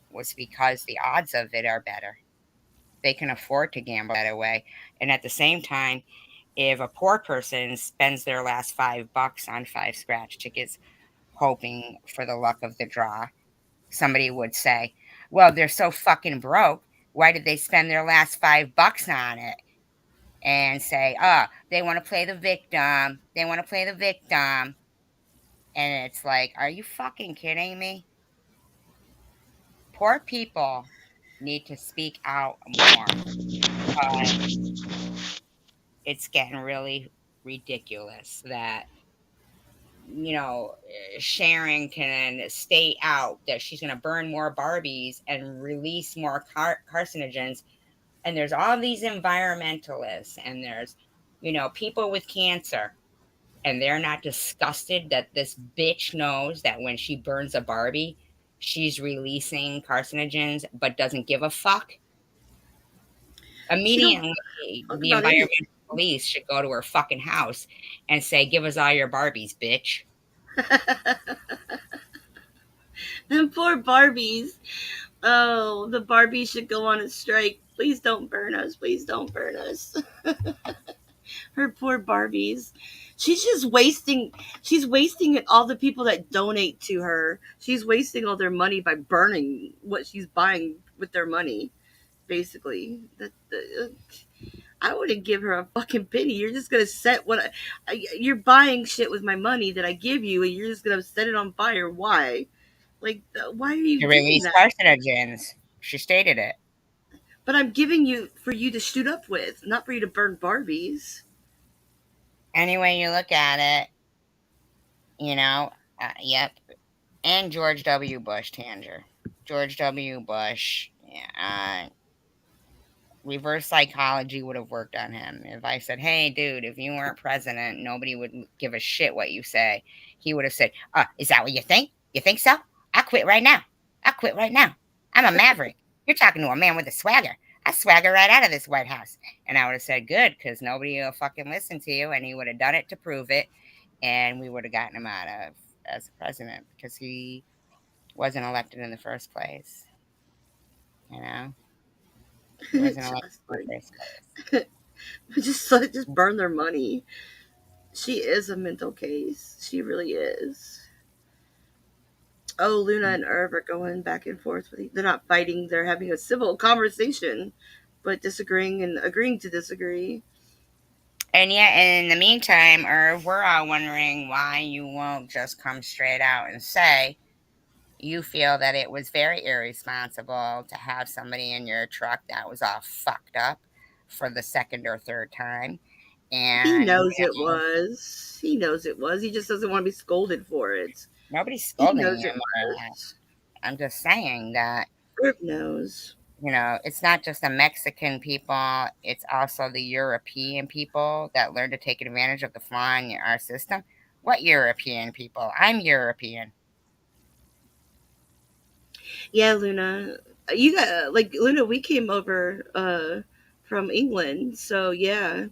Was because the odds of it are better. They can afford to gamble that away. And at the same time, if a poor person spends their last $5 on 5 scratch tickets, hoping for the luck of the draw, somebody would say, well, they're so fucking broke. Why did they spend their last $5 on it? And say, they want to play the victim. They want to play the victim. And it's like, are you fucking kidding me? Poor people need to speak out more because it's getting really ridiculous that, Sharon can state out that she's going to burn more Barbies and release more carcinogens. And there's all these environmentalists and there's, people with cancer. And they're not disgusted that this bitch knows that when she burns a Barbie, she's releasing carcinogens, but doesn't give a fuck. She don't Immediately, talk the about anything. environmental police should go to her fucking house and say, give us all your Barbies, bitch. Them poor Barbies. Oh, the Barbies should go on a strike. Please don't burn us. Please don't burn us. Her poor Barbies. She's just wasting. She's wasting it. All the people that donate to her. She's wasting all their money by burning what she's buying with their money. Basically, I wouldn't give her a fucking penny. You're just gonna set you're buying shit with my money that I give you, and you're just gonna set it on fire. Why? Like, why are you To doing release that? carcinogens. She stated it. But I'm giving you for you to shoot up with, not for you to burn Barbies. Any way you look at it, yep. And George W. Bush, Tanger. George W. Bush, yeah, reverse psychology would have worked on him. If I said, hey, dude, if you weren't president, nobody would give a shit what you say. He would have said, is that what you think? You think so? I quit right now. I quit right now. I'm a maverick. You're talking to a man with a swagger. I swagger right out of this White House. And I would have said, good, because nobody will fucking listen to you. And he would have done it to prove it. And we would have gotten him out of as a president because he wasn't elected in the first place. You know, he wasn't elected Just in like the first place. just burn their money. She is a mental case. She really is. Oh, Luna and Irv are going back and forth with. They're not fighting. They're having a civil conversation, but disagreeing and agreeing to disagree. And yet, in the meantime, Irv, we're all wondering why you won't just come straight out and say you feel that it was very irresponsible to have somebody in your truck that was all fucked up for the second or third time. He And, knows it was. He knows it was. He just doesn't want to be scolded for it. nobody's He scolding knows him it on that. was. I'm just saying that, Irv knows. it's not just the Mexican people, it's also the European people that learn to take advantage of the flaw in our system. What European people? I'm European. Yeah, Luna. You got like Luna. We came over from England, so yeah,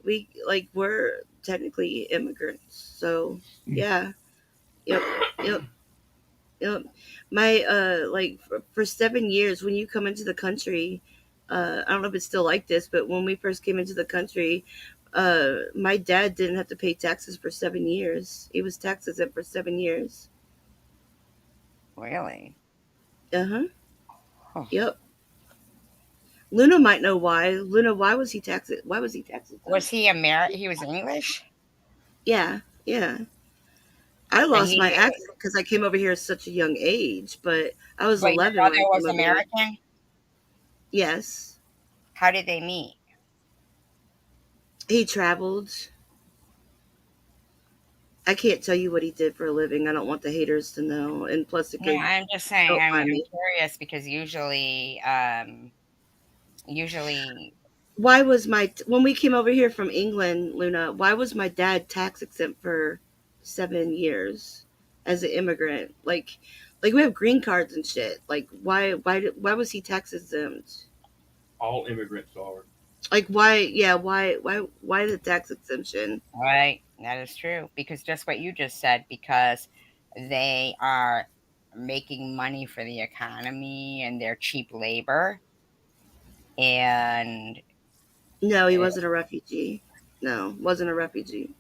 we're technically immigrants. So yeah, yep, yep, yep. My for 7 years when you come into the country, I don't know if it's still like this, but when we first came into the country, my dad didn't have to pay taxes for 7 years. He was tax exempt for 7 years. Really? Uh huh. Huh. Yep. Luna might know why. Luna, why was he tax? Why was he tax Was exempt? he He was English, Yeah, yeah. I and lost he, my accent because I came over here at such a young age, but I was but your 11 when mother I was came over here. American. Yes. How did they meet? He traveled. I can't tell you what he did for a living. I don't want the haters to know. And plus, it Yeah, could I'm just saying. help find I'm me. curious because usually, Why was when we came over here from England, Luna? Why was my dad tax exempt for 7 years as an immigrant? Like we have green cards and shit. Like why was he tax exempt? All immigrants are. Like why? Yeah, why the tax exemption? right? That is true because just what you just said, because they are making money for the economy and they're cheap labor, and No, he uh, wasn't a refugee. No, wasn't a refugee.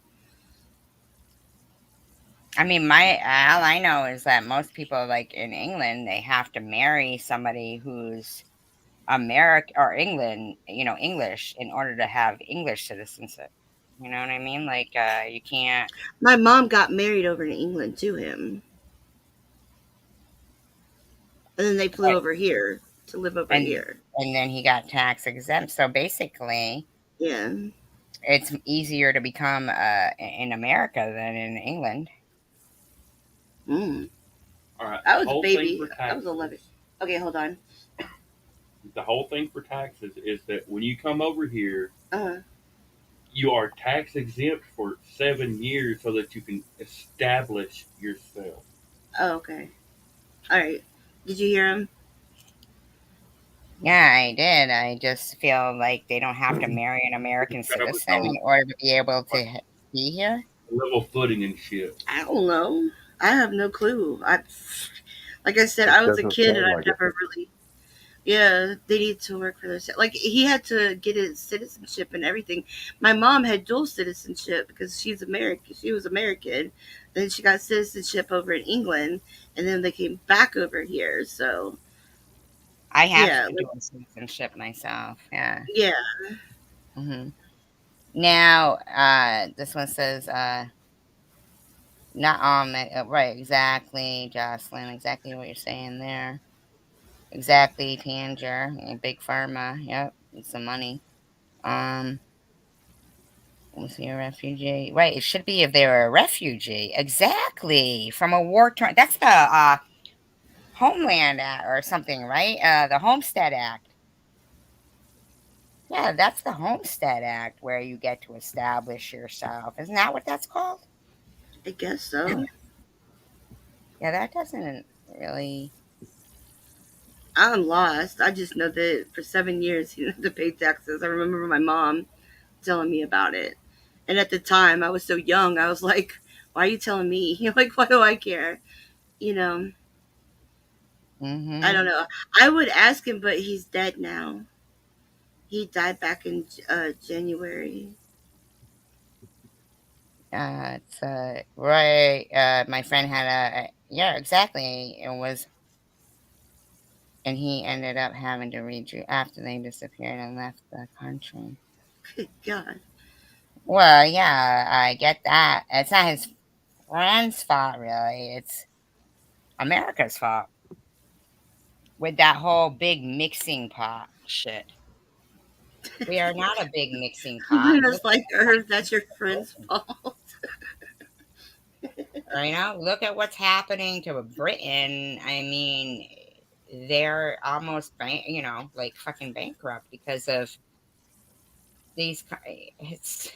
I mean, my all I know is that most people, like in England, they have to marry somebody who's American or England, English, in order to have English citizenship. You know what I mean? Like, you can't. My mom got married over in England to him, and then they flew Right. over here to live over and here. and then he got tax exempt. So basically, Yeah. it's easier to become in America than in England. Mm. All right. I The was a whole thing baby. for I was 11. taxes. Okay, hold on. The whole thing for taxes is that when you come over here, Uh, you are tax exempt for 7 years so that you can establish yourself. oh, okay. All right. Did you hear him? Yeah, I did. I just feel like they don't have to marry an American Establish citizen in on order to be able like to be here. level footing and shit. I don't know. I have no clue. Like I said, It I was a doesn't kid and sound I've like it. never really. Yeah, they need to work for themselves. Like he had to get his citizenship and everything. My mom had dual citizenship because she's American. She was American. Then she got citizenship over in England, and then they came back over here. So I have yeah, like dual citizenship myself. Yeah. yeah, hmm Now, this one says, not on right, exactly, Jocelyn, exactly what you're saying there. Exactly, Tanger, big pharma. Yep, it's the money. Um, was he a refugee? Right, it should be if they were a refugee. Exactly, from a war torn. That's the Homeland Act or something, right? The Homestead Act. Yeah, that's the Homestead Act where you get to establish yourself. Isn't that what that's called? I guess so. Yeah, that doesn't really. I'm lost. I just know that for 7 years he didn't have to pay taxes. I remember my mom telling me about it, and at the time I was so young. I was like, "Why are you telling me? Like, why do I care?" You know. I Mm-hmm. don't know. I would ask him, but he's dead now. He died back in January. It's right. My friend had yeah, exactly. And he ended up having to read you after they disappeared and left the country. Good God. Well, yeah, I get that. It's not his friend's fault, really. It's America's fault with that whole big mixing pot shit. We are not a big mixing pot. Look, Luna's like, Irv, that's your friend's fault. look at what's happening to Britain. I mean, they're almost like fucking bankrupt because of these. It's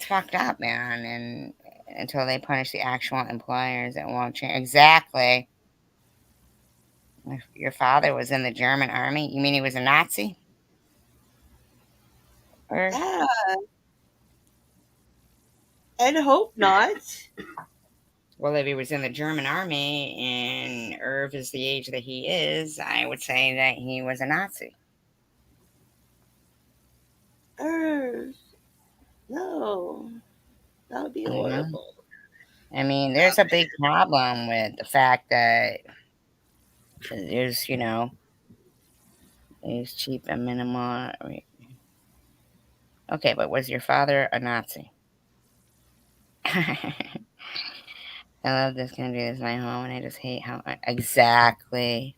fucked up, man. And until they punish the actual employers, it won't change. Exactly. If your father was in the German army, you mean he was a Nazi? Or I'd hope not. well, if he was in the German army and Irv is the age that he is, I would say that he was a Nazi. No, that would be horrible. I mean, there's a big problem with the fact that there's, is cheap and minimal. Okay, but was your father a Nazi? I love this country. This is my home, and I just hate how exactly.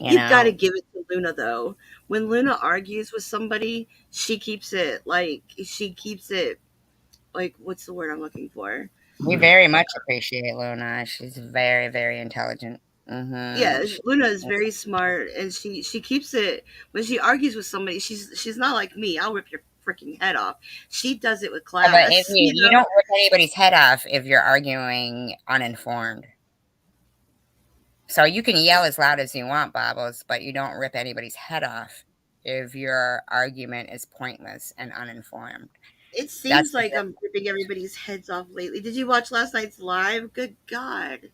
You've got to give it to Luna though. When Luna argues with somebody, she keeps it like what's the word I'm looking for? We very much appreciate Luna. She's very, very intelligent. Yeah, Mm-hmm. Luna is very smart, and she keeps it when she argues with somebody. She's not like me. I'll rip your freaking head off. She does it with But if class. you don't rip anybody's head off if you're arguing uninformed. So you can yell as loud as you want, Bobbles, but you don't rip anybody's head off if your argument is pointless and uninformed. It seems like I'm ripping everybody's heads off lately. Did you watch last night's live? Good God.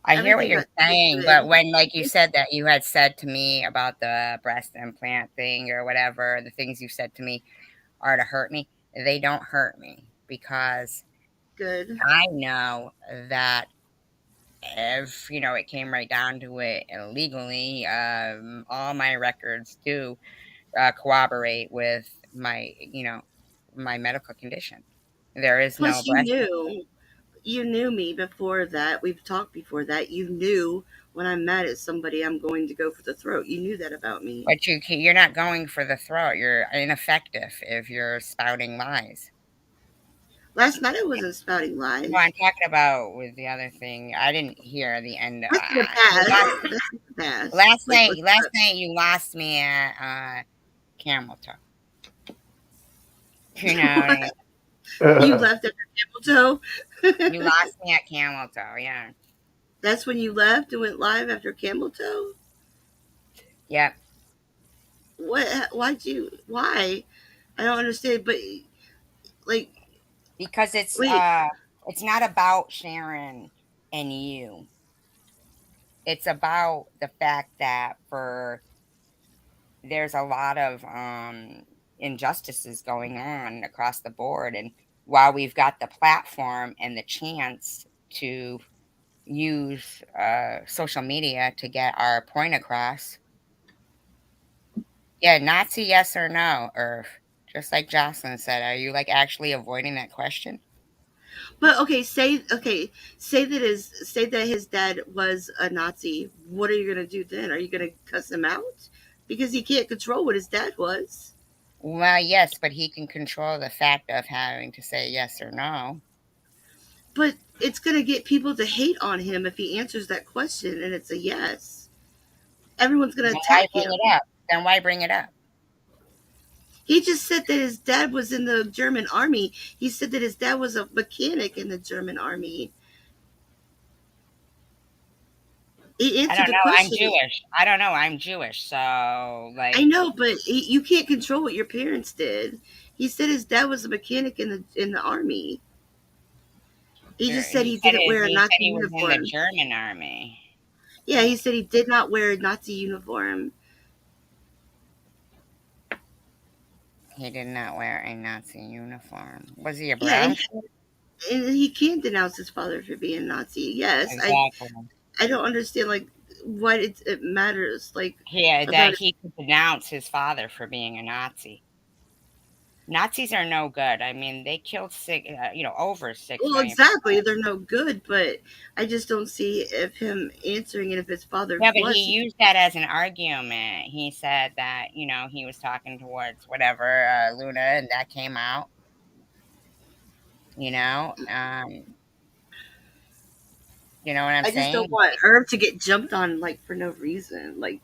I hear what you're saying, but when, like you said that you had said to me about the breast implant thing or whatever, the things you said to me are to hurt me. They don't hurt me because good. I know that if, it came right down to it legally, all my records do corroborate with my, my medical condition. There is Plus, no breast. you knew me before that. We've talked before that. You knew when I'm mad at somebody, I'm going to go for the throat. You knew that about me. But you're not going for the throat. You're ineffective if you're spouting lies. Last night I wasn't spouting lies. No, I'm talking about with the other thing. I didn't hear the end. That's in the past. That's in the past. Last night you lost me at Camel Toe. You know, you left after Camel Toe. You lost me at Camel Toe. Yeah. That's when you left and went live after Camel Toe. Yep. What? Why'd you? Why? I don't understand. But like, because it's not about Sharon and you. It's about the fact that there's a lot of injustices going on across the board, and while we've got the platform and the chance to use social media to get our point across, yeah, Nazi, yes or no, or just like Jocelyn said, are you like actually avoiding that question? But say that his dad was a Nazi. What are you gonna do then? Are you gonna cuss him out because he can't control what his dad was? Well, yes, but he can control the fact of having to say yes or no. But it's gonna get people to hate on him if he answers that question and it's a yes. Everyone's gonna attack him. Then why bring it up? He just said that his dad was in the German army. He said that his dad was a mechanic in the German army. He answered the question. I'm Jewish. I don't know. I'm Jewish, so like. I know, but you can't control what your parents did. He said his dad was a mechanic in the army. He just said he didn't wear a Nazi uniform. He was in the German army. Yeah, he said he did not wear a Nazi uniform. He did not wear a Nazi uniform. Was he a brown? Yeah, and he can denounce his father for being Nazi. Yes, exactly. I don't understand like what it matters. Like that he could denounce his father for being a Nazi. Nazis are no good. I mean, they killed over 6 million. Well, exactly, they're no good, but I just don't see if him answering it if his father. Yeah, but he used that as an argument. He said that he was talking towards whatever Luna, and that came out. You know what I'm saying? I just don't want Herb to get jumped on like for no reason. Like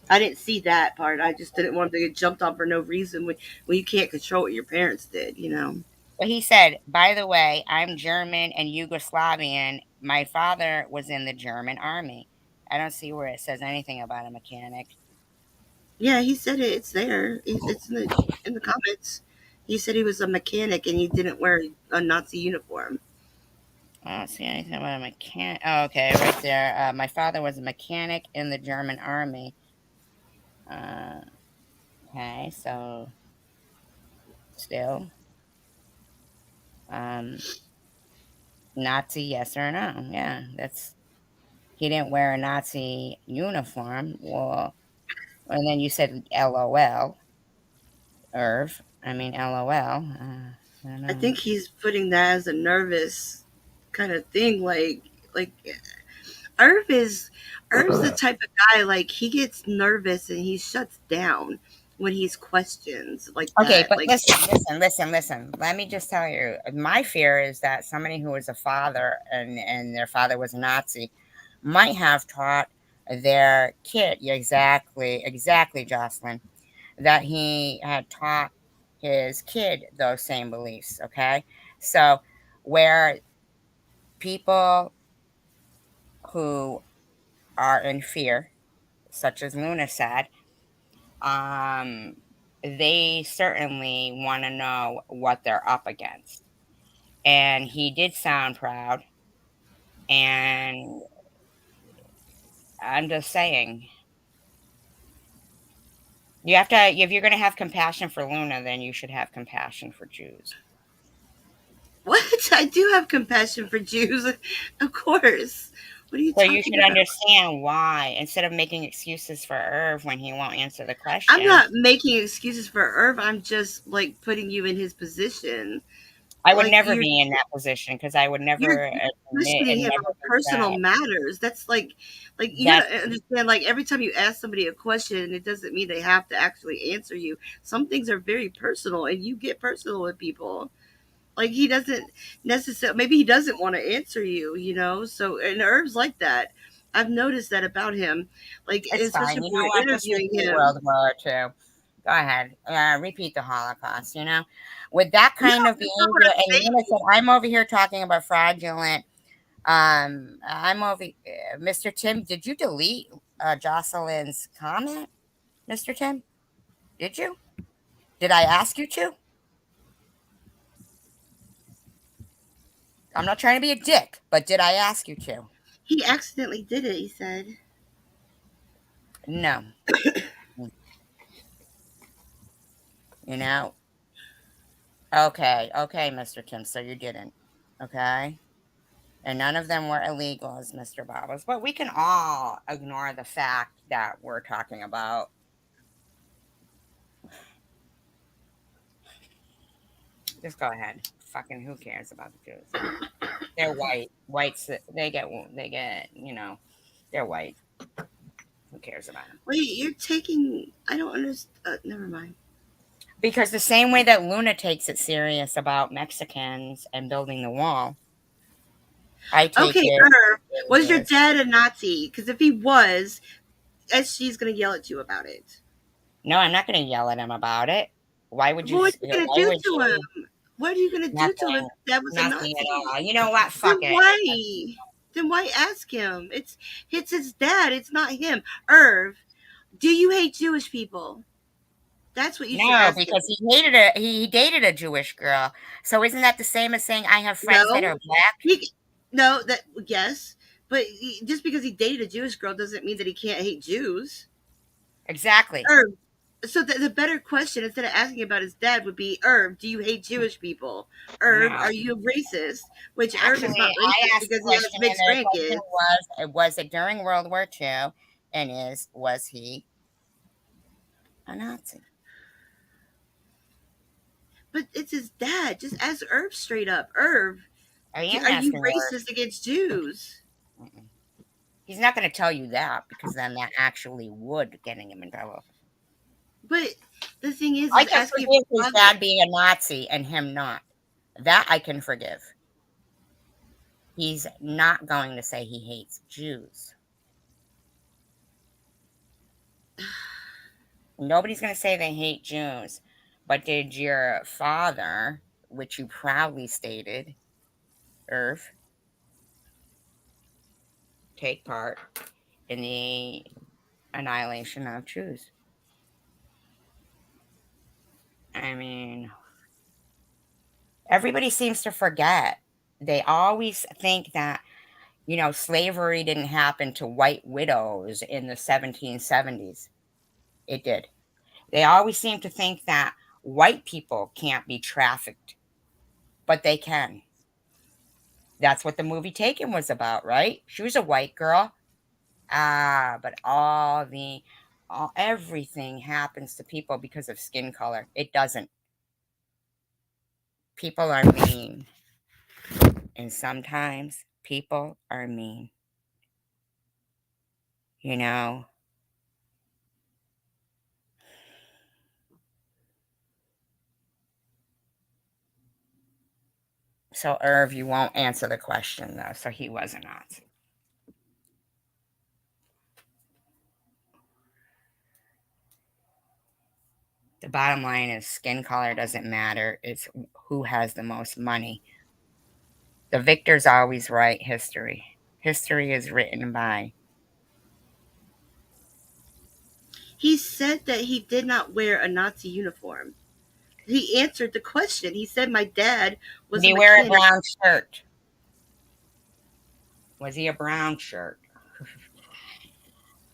I didn't see that part. I just didn't want him to get jumped on for no reason when you can't control what your parents did. But he said, by the way, I'm German and Yugoslavian. My father was in the German army. I don't see where it says anything about a mechanic. Yeah, he said it. It's there. It's in the comments. He said he was a mechanic and he didn't wear a Nazi uniform. I don't see anything about a mechanic. Oh, okay, right there. My father was a mechanic in the German army. Okay, so still, um, Nazi, yes or no? Yeah, that's he didn't wear a Nazi uniform. Well, and then you said LOL, Irv. I mean LOL. I don't I know. think he's putting that as a nervous kind of thing. Like Irv is Irv's the type of guy like he gets nervous and he shuts down when he's questions like Okay, that. but Like listen. Let me just tell you, my fear is that somebody who was a father and their father was a Nazi might have taught their kid exactly, Jocelyn, that he had taught his kid those same beliefs. Okay, so where people who are in fear, such as Luna said, um, they certainly want to know what they're up against. And he did sound proud. And I'm just saying, you have to, if you're going to have compassion for Luna, then you should have compassion for Jews. what? I do have compassion for Jews, of course. What are you So you talking should about? understand why, instead of making excuses for Irv when he won't answer the I'm question. not making excuses for Irv. I'm just like putting you in his position. I would Like never be in that position because I would you're never admit questioning and him never on do personal that. matters. That's like you That gotta understand. Like every time you ask somebody a question, it doesn't mean they have to actually answer you. Some things are very personal, and you get personal with people. Like he doesn't necessarily. Maybe he doesn't want to answer you. You know. So and Herb's like that. I've noticed that about him. Like it's especially fine. if You know you're what? Just interviewing repeat him. World War II. Go ahead. Repeat the Holocaust, with that No, kind of that's not what behavior. I'm And Luna saying. said, I'm over here talking about fraudulent. I'm over, Mr. Tim, did you delete Jocelyn's comment, Mr. Tim? Did you? Did I ask you to? I'm not trying to be a dick, but did I ask you to? He accidentally did it. He said. No. You know? Okay, Mr. Tim, so you didn't. Okay? And none of them were illegal, as Mr. Bobbles. But we can all ignore the fact that we're talking about. Just go ahead. Fucking who cares about the Jews? They're white. Whites, they're white. Who cares about them? Wait, you're taking. I don't understand. Never mind. Because the same way that Luna takes it serious about Mexicans and building the wall, I take Okay, it Irv, was your serious. dad a Nazi? Because if he was, SG's gonna yell at you about it. No, I'm not going to yell at him about it. Why would you? What are you gonna Why do would to him? you? What are you gonna do to him if Nothing. that was a Nothing at Nazi? all. You know what? Then Fuck it. why? Then why ask him? It's his dad. It's not him. Irv, do you hate Jewish people? That's what you should No, ask him. because he dated a Jewish girl. So isn't that the same as saying I have friends that No, are black? he no that yes, but just because he dated a Jewish girl doesn't mean that he can't hate Jews. Exactly. Irv, so the better question instead of asking about his dad would be Irv, do you hate Jewish people? Irv, No. are you racist? Which Irv is Actually, not I racist asked the because he has question, and mixed the question grandkids. was it during World War II, and was he a Nazi? But it's his dad. Just ask Irv straight up. Irv, I am are you asking her. racist against Jews? Mm-mm. He's not going to tell you that because then that actually would getting him in trouble. But the thing I is can asking if forgive your his father. dad being a Nazi and him not. That I can forgive. He's not going to say he hates Jews. Nobody's going to say they hate Jews. But did your father which you proudly stated, Irv, take part in the annihilation of Jews. I mean, everybody seems to forget. They always think that, slavery didn't happen to white widows in the 1770s. It did. They always seem to think that white people can't be trafficked, but they can. That's what the movie Taken was about, right? She was a white girl. But everything happens to people because of skin color. It doesn't. People are mean. And sometimes people are mean. You know? So, Irv, you won't answer the question, though. So he was a Nazi. The bottom line is skin color doesn't matter. It's who has the most money. The victors always write history. History is written by. He said that he did not wear a Nazi uniform. He answered the question. He said my dad was Did a he wear a mechanic. brown shirt? Was he a brown shirt?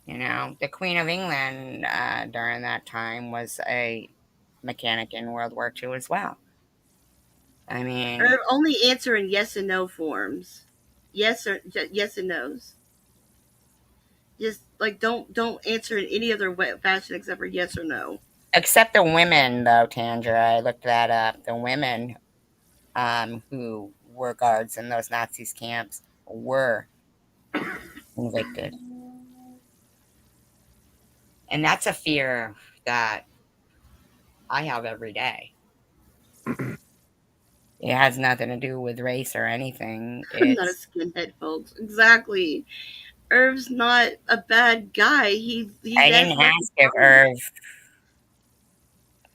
The Queen of England during that time was a mechanic in World War II as well. I mean, Or only answer in yes and no forms. Yes and no's. Just like don't answer in any other fashion except for yes or no. except the women, though, Tandra. I looked that up. The women who were guards in those Nazis camps were convicted. And that's a fear that I have every day. It has nothing to do with race or anything. I'm not a skinhead, folks. Exactly. Irv's not a bad guy. He's I as didn't much ask as if Irv.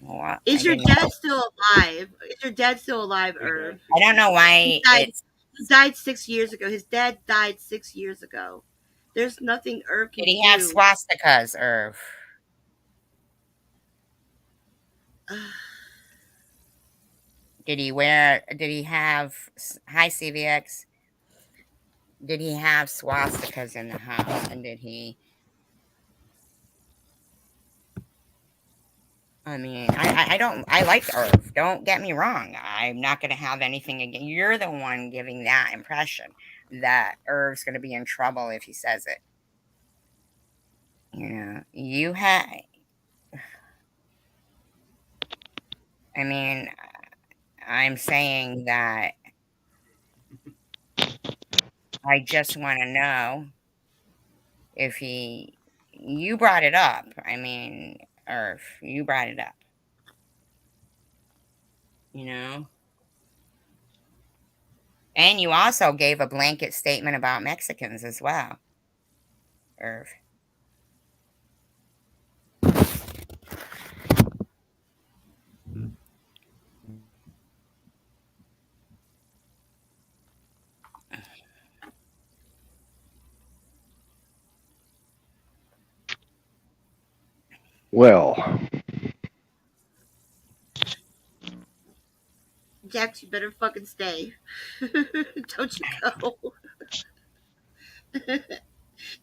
Well, Is your dad still alive? Is your dad still alive, Irv? I don't know why it's. He died 6 years ago. His dad died 6 years ago. There's nothing Irv can Did he have do. swastikas, Irv? Did he have, hi CVX, did he have swastikas in the house? And did he, I mean, I like Irv. Don't get me wrong. I'm not going to have anything again. You're the one giving that impression that Irv's going to be in trouble if he says it. You have, I mean, I'm saying that I just want to know if you brought it up. I mean, Irv, you brought it up. And you also gave a blanket statement about Mexicans as well, Irv. Well, Jax, you better fucking stay. Don't you go.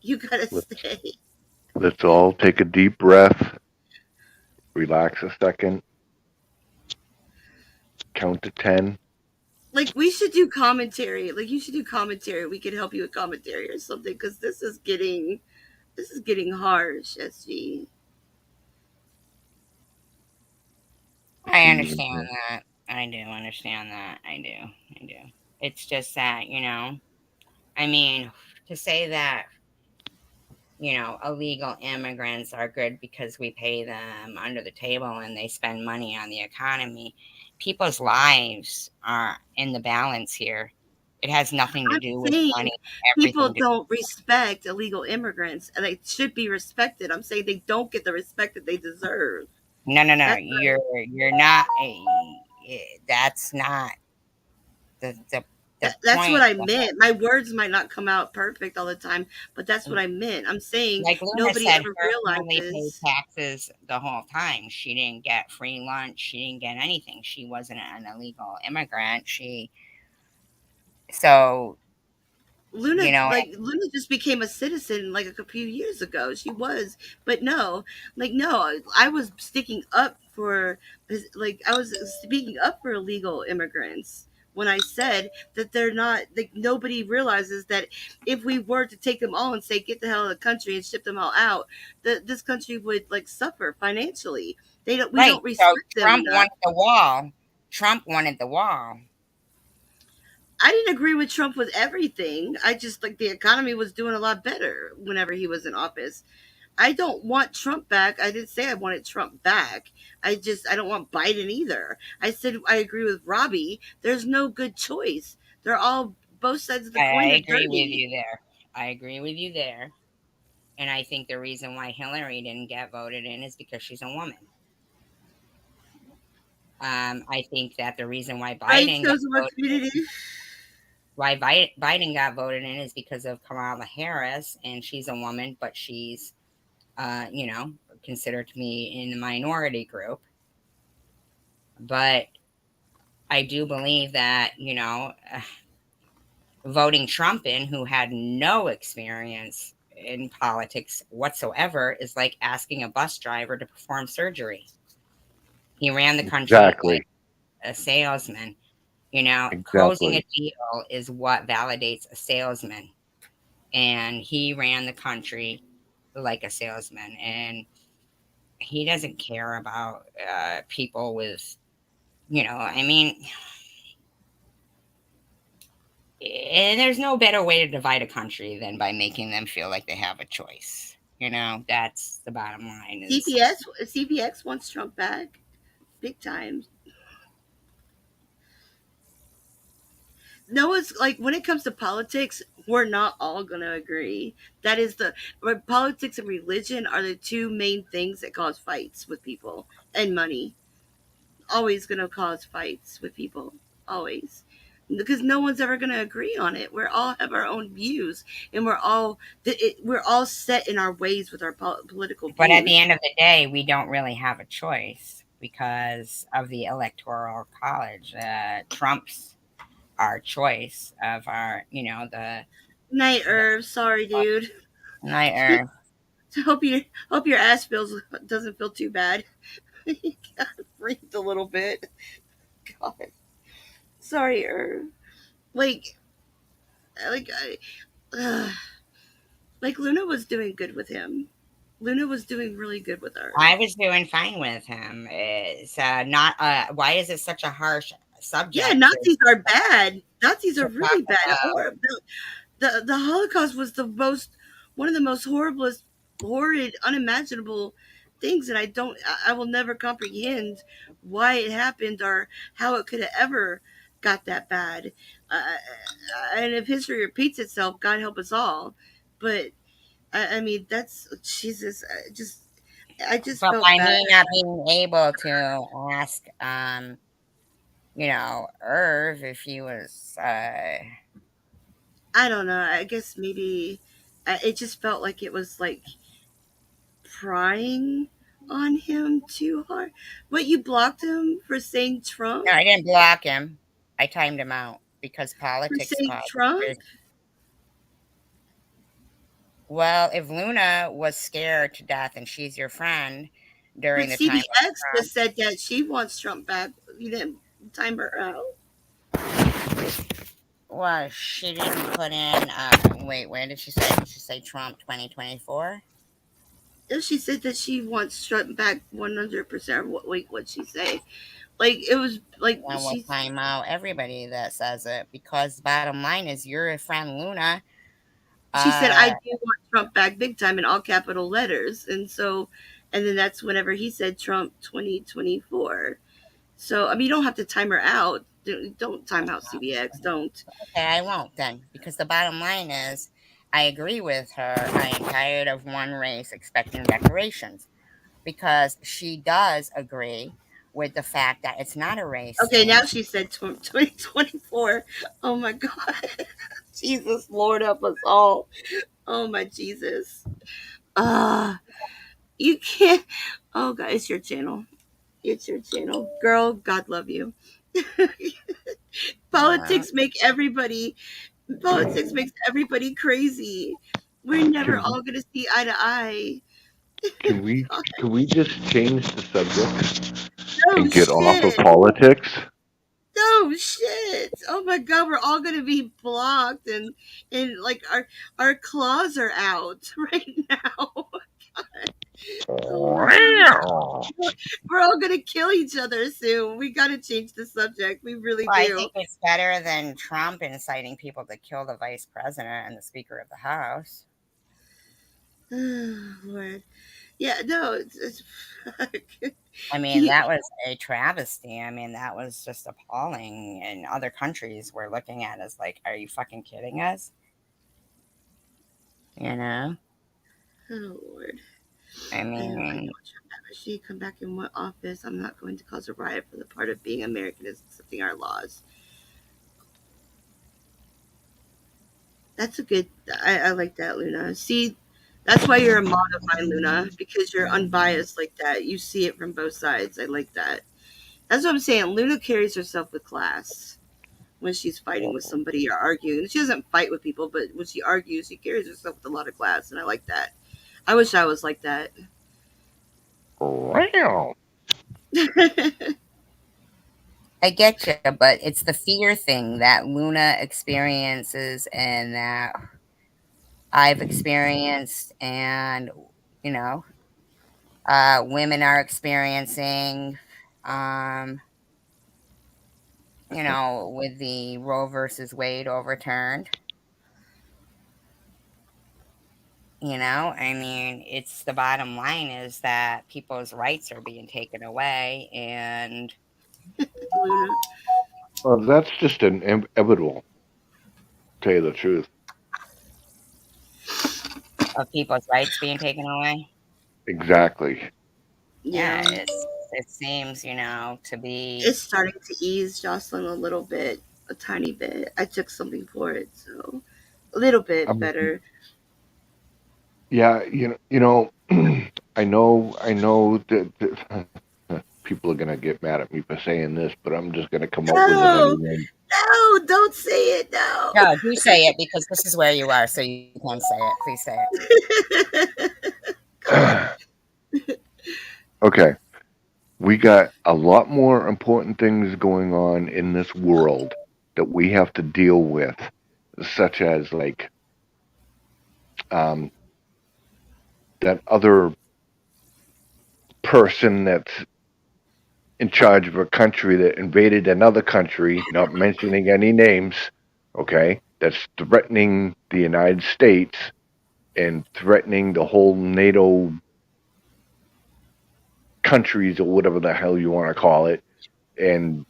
You gotta stay. let's all take a deep breath, relax a second, count to 10. Like, we should do commentary. Like, you should do commentary. We could help you with commentary or something, because this is getting harsh, SG. I understand that. I do understand that. I do. It's just that, I mean, to say that, illegal immigrants are good because we pay them under the table and they spend money on the economy. People's lives are in the balance here. It has nothing to do with money. People don't respect illegal immigrants, and they should be respected. I'm saying they don't get the respect that they deserve. No. You're not. that's not the That's what point. I meant. My words might not come out perfect all the time, but that's what I meant. I'm saying Like Luna nobody said, ever her family paid realizes. taxes the whole time. She didn't get free lunch. She didn't get anything. She wasn't an illegal immigrant. So, you know, Luna just became a citizen like a few years ago. She was, but no, no, I was sticking up for I was speaking up for illegal immigrants when I said that they're not like nobody realizes that if we were to take them all and say get the hell out of the country and ship them all out, that this country would like suffer financially. We right. don't So respect them Trump enough. wanted the wall. Trump wanted the wall. I didn't agree with Trump with everything. I just like the economy was doing a lot better whenever he was in office. I don't want Trump back. I didn't say I wanted Trump back. I don't want Biden either. I said I agree with Robbie. There's no good choice. They're all both sides of the I coin are agree with dirty. you there. I agree with you there. And I think the reason why Hillary didn't get voted in is because she's a woman. I think that the reason why Right, Biden got chosen one voted community. Biden got voted in is because of Kamala Harris, and she's a woman, but she's, you know, considered to be in the minority group. But I do believe that, voting Trump in, who had no experience in politics whatsoever, is like asking a bus driver to perform surgery. He ran the country like Exactly. a salesman. Closing Exactly. a deal is what validates a salesman. And he ran the country like a salesman. And he doesn't care about people with, I mean, and there's no better way to divide a country than by making them feel like they have a choice. That's the bottom line is CPX wants Trump back, big time. No, it's like when it comes to politics, we're not all going to agree. That is politics and religion are the two main things that cause fights with people, and money. Always going to cause fights with people. Always. Because no one's ever going to agree on it. We all have our own views, and we're all set in our ways with our political but at the views. end of the day, we don't really have a choice because of the electoral college. Trump's our choice of our, Night, the Irv. Sorry, dude. night earth. Hope your ass doesn't feel too bad. You gotta breathe a little bit. God. Sorry, Irv. Like, like, uh, like Luna was doing good with him. Luna was doing really good with I Irv. was doing fine with him. It's not. Why is it such a harsh Yeah, subject Nazis are bad. Nazis are talk really bad. about? The Holocaust was one of the most horriblest, horrid, unimaginable things, and I will never comprehend why it happened or how it could have ever got that bad. And if history repeats itself, God help us all. But I mean, that's Jesus. I just But felt by bad. me not being able to ask, Irv if he was, I don't know. I guess maybe it just felt like it was like prying on him too hard. What, you blocked him for saying no, Trump? I didn't block him. I timed him out because For politics saying causes. Trump? Well, if Luna was scared to death and she's your friend But during the time of CBX Trump, just said that she wants Trump back. You didn't time her out. well, she didn't put in. Wait, where did she say? Did she say Trump 2024? If she said that she wants Trump back 100%. Wait, what'd she say? Like, it was like And we'll time out everybody that says it because the bottom line is your friend Luna. she said, I Uh, do want Trump back big time in all capital letters. And then that's whenever he said Trump 2024. So, I mean, you don't have to time her out. Don't time out CBX. Don't. okay, I won't then because the bottom line is I agree with her. I am tired of one race expecting decorations because she does agree with the fact that it's not a race Okay, now thing. she said 2024. Oh my God. Jesus, Lord help us all. Oh my Jesus. You can't. Oh God, it's your channel. It's your channel. Girl, God love you. Uh, Politics make everybody Politics makes everybody crazy. We're never Can all gonna see eye to eye. can we God, can we just change the subject no and get off of shit. politics? No shit. Oh my God, we're all gonna be blocked and like our claws are out right now. Oh my God. We're all gonna kill each other soon. We gotta change the subject. We really well, I do. think it's better than Trump inciting people to kill the vice president and the Speaker of the House. Lord. Yeah, no, it's I mean, he, that was a travesty. I mean, that was just appalling. And other countries were looking at us like, are you fucking kidding us? You know? oh Lord. I I know mean, Trump ever she come back in what office, I'm not going to cause a riot for the part of being American is accepting our laws. That's a good. I like that, Luna. See, that's why you're a mod of mine, Luna, because you're unbiased like that. You see it from both sides. I like that. That's what I'm saying. Luna carries herself with class when she's fighting with somebody or arguing. She doesn't fight with people, but when she argues, she carries herself with a lot of class, and I like that. I wish I was like that. I get you, but it's the fear thing that Luna experiences and that I've experienced, and, you know, women are experiencing, um, with the Roe versus Wade overturned. I mean, it's the bottom line is that people's rights are being taken away, and Luna. Well, that's just inevitable. Tell you the truth. of people's rights being taken away. Exactly. Yeah, Yeah. it seems, to be. It's starting to ease, Jocelyn, a little bit, a tiny bit. I took something for it, so a little bit I'm, better. yeah, I know that people are gonna get mad at me for saying this, but I'm just gonna come up with it No, anyway. no, don't say it. No. No, do say it because this is where you are, so you can say it. Please say it. God. Okay, we got a lot more important things going on in this world that we have to deal with, such as like um, that other person that's in charge of a country that invaded another country, not mentioning any names, okay, that's threatening the United States and threatening the whole NATO countries or whatever the hell you want to call it. And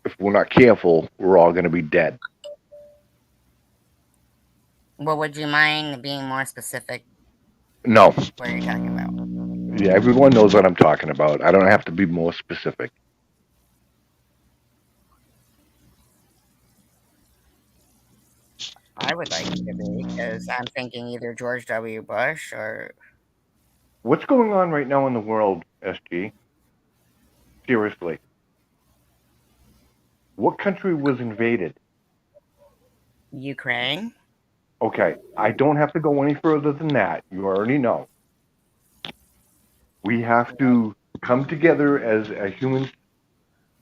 if we're not careful, we're all going to be dead. Well, would you mind being more specific? No. What are you talking about? Yeah, everyone knows what I'm talking about. I don't have to be more specific. I would like you to be because I'm thinking either George W. Bush or What's going on right now in the world, SG? Seriously. What country was invaded? Ukraine. Okay, I don't have to go any further than that. You already know. We have to come together as a human,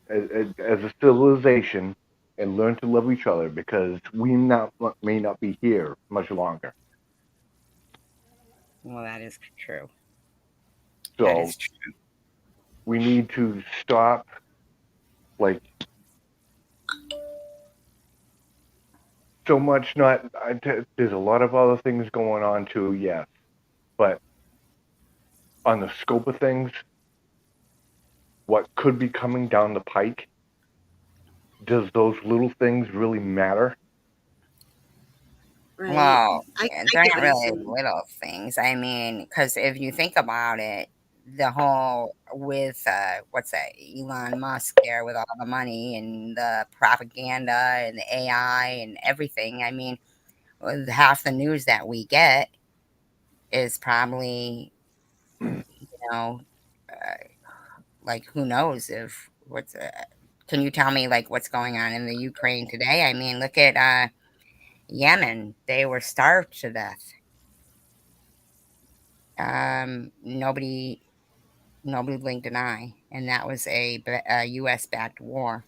as a civilization, and learn to love each other because may not be here much longer. Well, that is true. That So is true. we need to stop. Like so much. There's a lot of other things going on too. Yes, but on the scope of things, what could be coming down the pike, does those little things really matter? Right. Well, I they're get not what he's really saying. little things. I mean, because if you think about it, the whole with what's that, Elon Musk there with all the money and the propaganda and the AI and everything. I mean, half the news that we get is probably, know, uh, like who knows if what's can you tell me like what's going on in the Ukraine today? I mean, look at Yemen. They were starved to death. Nobody blinked an eye, and that was a U.S. backed war.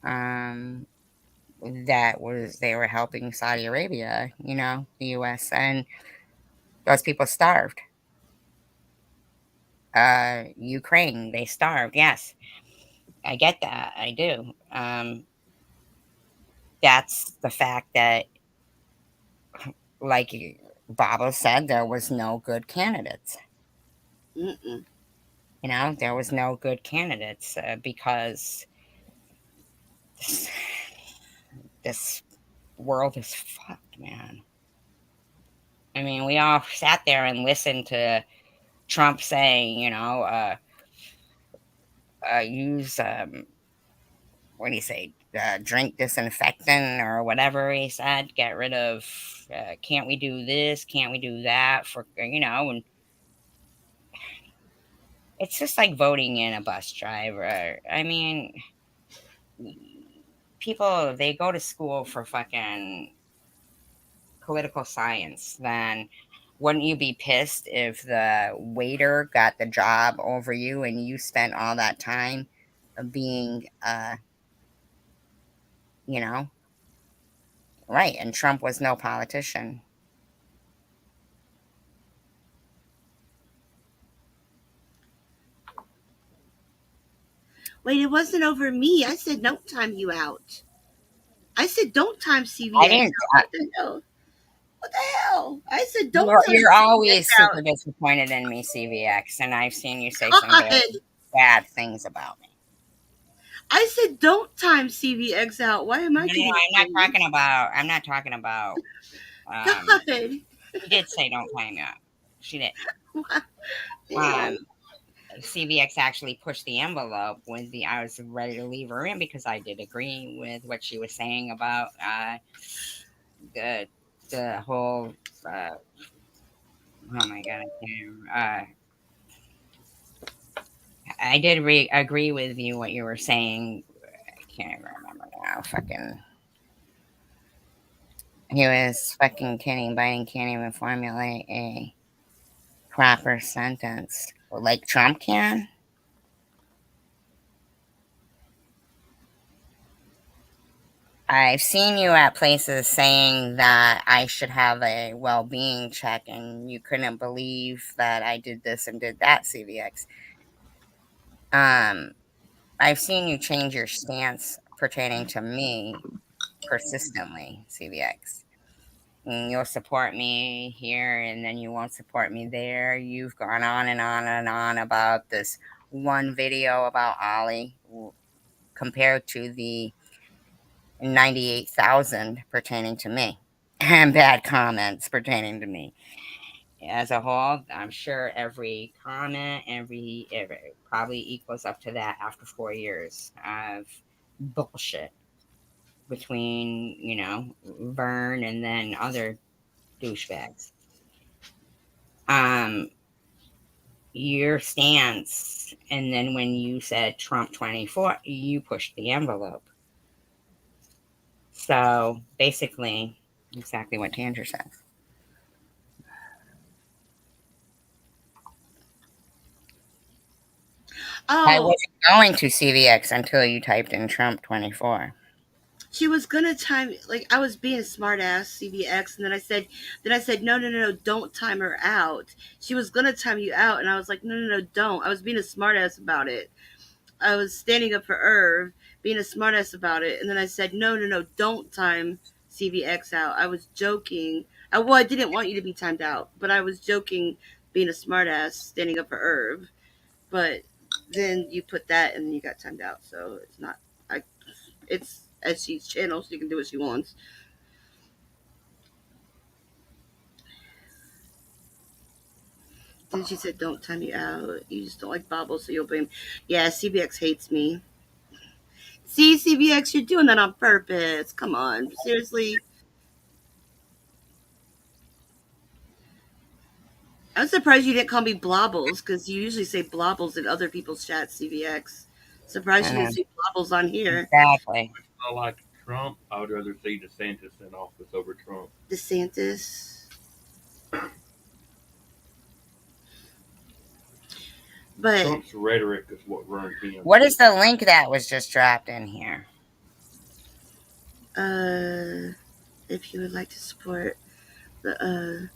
Um, that was they were helping Saudi Arabia, the U.S. and those people starved. Ukraine, they starved. Yes, I get that. I do. That's the fact that, like Baba said, there was no good candidates. Mm-mm. There was no good candidates because this, this world is fucked, man. I mean, we all sat there and listened to Trump saying, use what do you say, drink disinfectant or whatever he said. Get rid of. Can't we do this? Can't we do that? And it's just like voting in a bus driver. I mean, people, they go to school for fucking political science. Then wouldn't you be pissed if the waiter got the job over you and you spent all that time being, you know, right? And Trump was no politician. Wait, it wasn't over me. I said don't time you out. I said don't time I CVX didn't. out. What the hell? What the hell? I said don't time You're CVX always super out. disappointed in me, CVX, and I've seen you say some very God. bad things about me. I said don't time CVX out. Why am I No, getting I'm not blamed? talking about. I'm not talking about. God. She did say don't time you out. She did. Damn. Um, CVX actually pushed the envelope when I was ready to leave her in because I did agree with what she was saying about the the whole. Uh, oh my god, I did agree with you what you were saying. I can't even remember now. Fucking, he was fucking kidding. Biden can't even formulate a proper sentence like Trump can. I've seen you at places saying that I should have a well being check, and you couldn't believe that I did this and did that, CVX. I've seen you change your stance pertaining to me persistently, CVX. And you'll support me here, and then you won't support me there. You've gone on and on and on about this one video about Ollie compared to the 98,000 pertaining to me and bad comments pertaining to me. As a whole, I'm sure every comment, every probably equals up to that after 4 years of bullshit between, Vern and then other douchebags. Um, your stance, and then when you said Trump 24, you pushed the envelope. So basically, exactly what Tanger said. I Oh, wasn't going to CVX until you typed in Trump 24. she was gonna time, like I was being a smart ass CVX, and then I said no, don't time her out. She was gonna time you out, and I was like no, don't. I was being a smart ass about it. I was standing up for Irv, being a smart ass about it, and then I said no, don't time CVX out. I was joking. I didn't want you to be timed out, but I was joking, being a smart ass, standing up for Irv. But then you put that, and then you got timed out. So it's not. I. It's SG's channel. She can do what she wants. And she said, "Don't time you out. You just don't like Bobbles, so you'll blame." Yeah, CBX hates me. See, CBX, you're doing that on purpose. Come on, seriously. I'm surprised you didn't call me Blobbles because you usually say Blobbles in other people's chats. CBX. Surprised you didn't say Blobbles on here. Exactly. If I like Trump, I would rather see DeSantis in office over Trump. DeSantis. But Trump's rhetoric is what ruined him. What is the link that was just dropped in here? if you would like to support the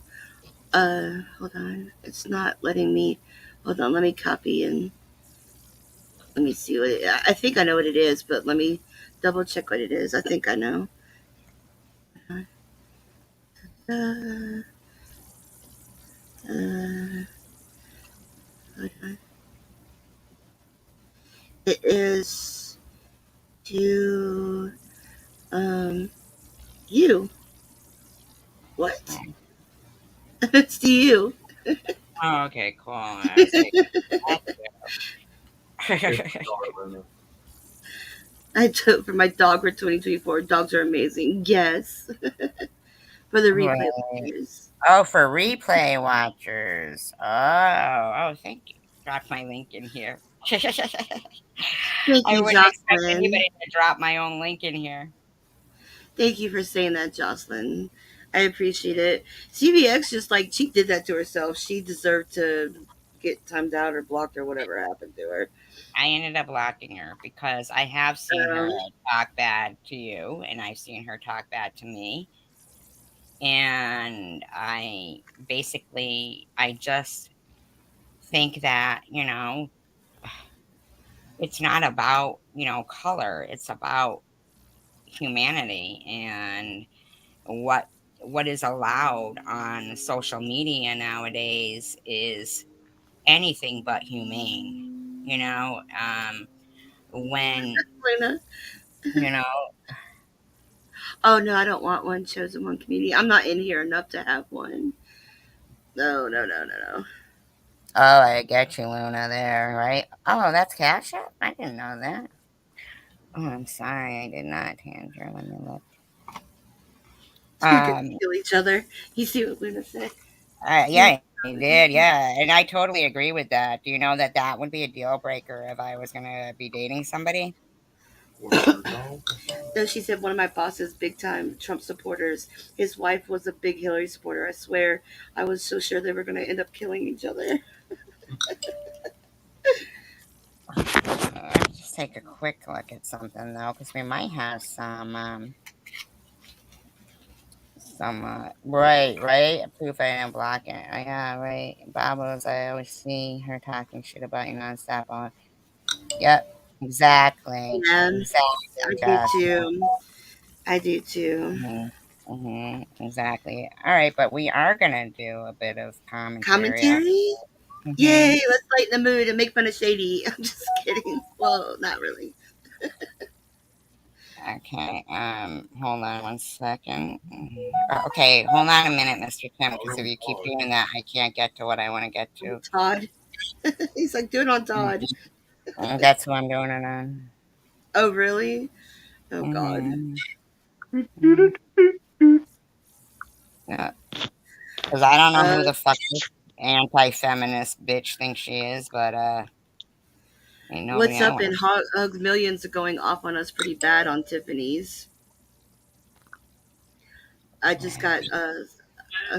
hold on, it's not letting me. Hold on, let me copy and let me see what I think I know what it is, but let me double check what it is. I think I know. Uh, hold on. It is to you. What? It's to you. Oh, okay, cool. I was like, I took for my dog for 2024. Dogs are amazing. Yes. For the replay watchers. Oh, for replay watchers. Oh, thank you. Drop my link in here. Thank I you, wouldn't expect Jocelyn. anybody to drop my own link in here. Thank you for saying that, Jocelyn. I appreciate it. CBX just like she did that to herself. She deserved to get timed out or blocked or whatever happened to her. I ended up blocking her because I have seen her talk bad to you, and I've seen her talk bad to me. And I just think that, it's not about, color. It's about humanity and what is allowed on social media nowadays is anything but humane. When Luna. you know Oh no, I don't want one chosen one community. I'm not in here enough to have one. No, no, no, no, no. oh, I get you, Luna, there, right? Oh, that's Cash App? I didn't know that. Oh, I'm sorry, I did not, Tanger. Let me look. We're gonna kill each other. You see what Luna said? Yeah, he did. Yeah, and I totally agree with that. Do you know that that would be a deal breaker if I was gonna be dating somebody? No, she said one of my boss's big time Trump supporters. His wife was a big Hillary supporter. I swear, I was so sure they were going to end up killing each other. Let's just take a quick look at something though, because we might have some right proof I didn't block it. Yeah, right. Babbles, I always see her talking shit about you nonstop on. Yep, exactly. Yeah, Exactly, I do too. Exactly. All right, but we are gonna do a bit of commentary. Commentary? Yay, let's lighten the mood and make fun of Shady. I'm just kidding. Well, not really. Okay, hold on one second. Okay, hold on a minute, Mr. Tim, because if you keep doing that, I can't get to what I want to get to. Todd. He's like, do it on Todd. That's who I'm doing it on. Oh, really? Oh, God. Yeah. Because I don't know who the fuck this anti-feminist bitch thinks she is, but ain't nobody. What's up in Hugs Millions are going off on us pretty bad on Tiffany's. I just got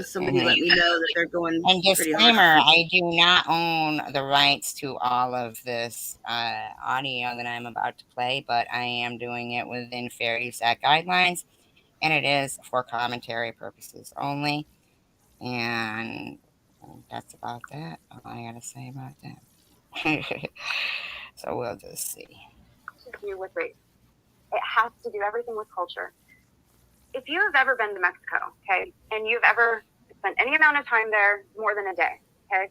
somebody let me know that they're going and pretty hard. disclaimer, I do not own the rights to all of this audio that I'm about to play, but I am doing it within fair use act guidelines, and it is for commentary purposes only. And that's about that. All I gotta say about that. So we'll just see. To do with race. It has to do everything with culture. If you have ever been to Mexico, okay, and you've ever spent any amount of time there more than a day, okay,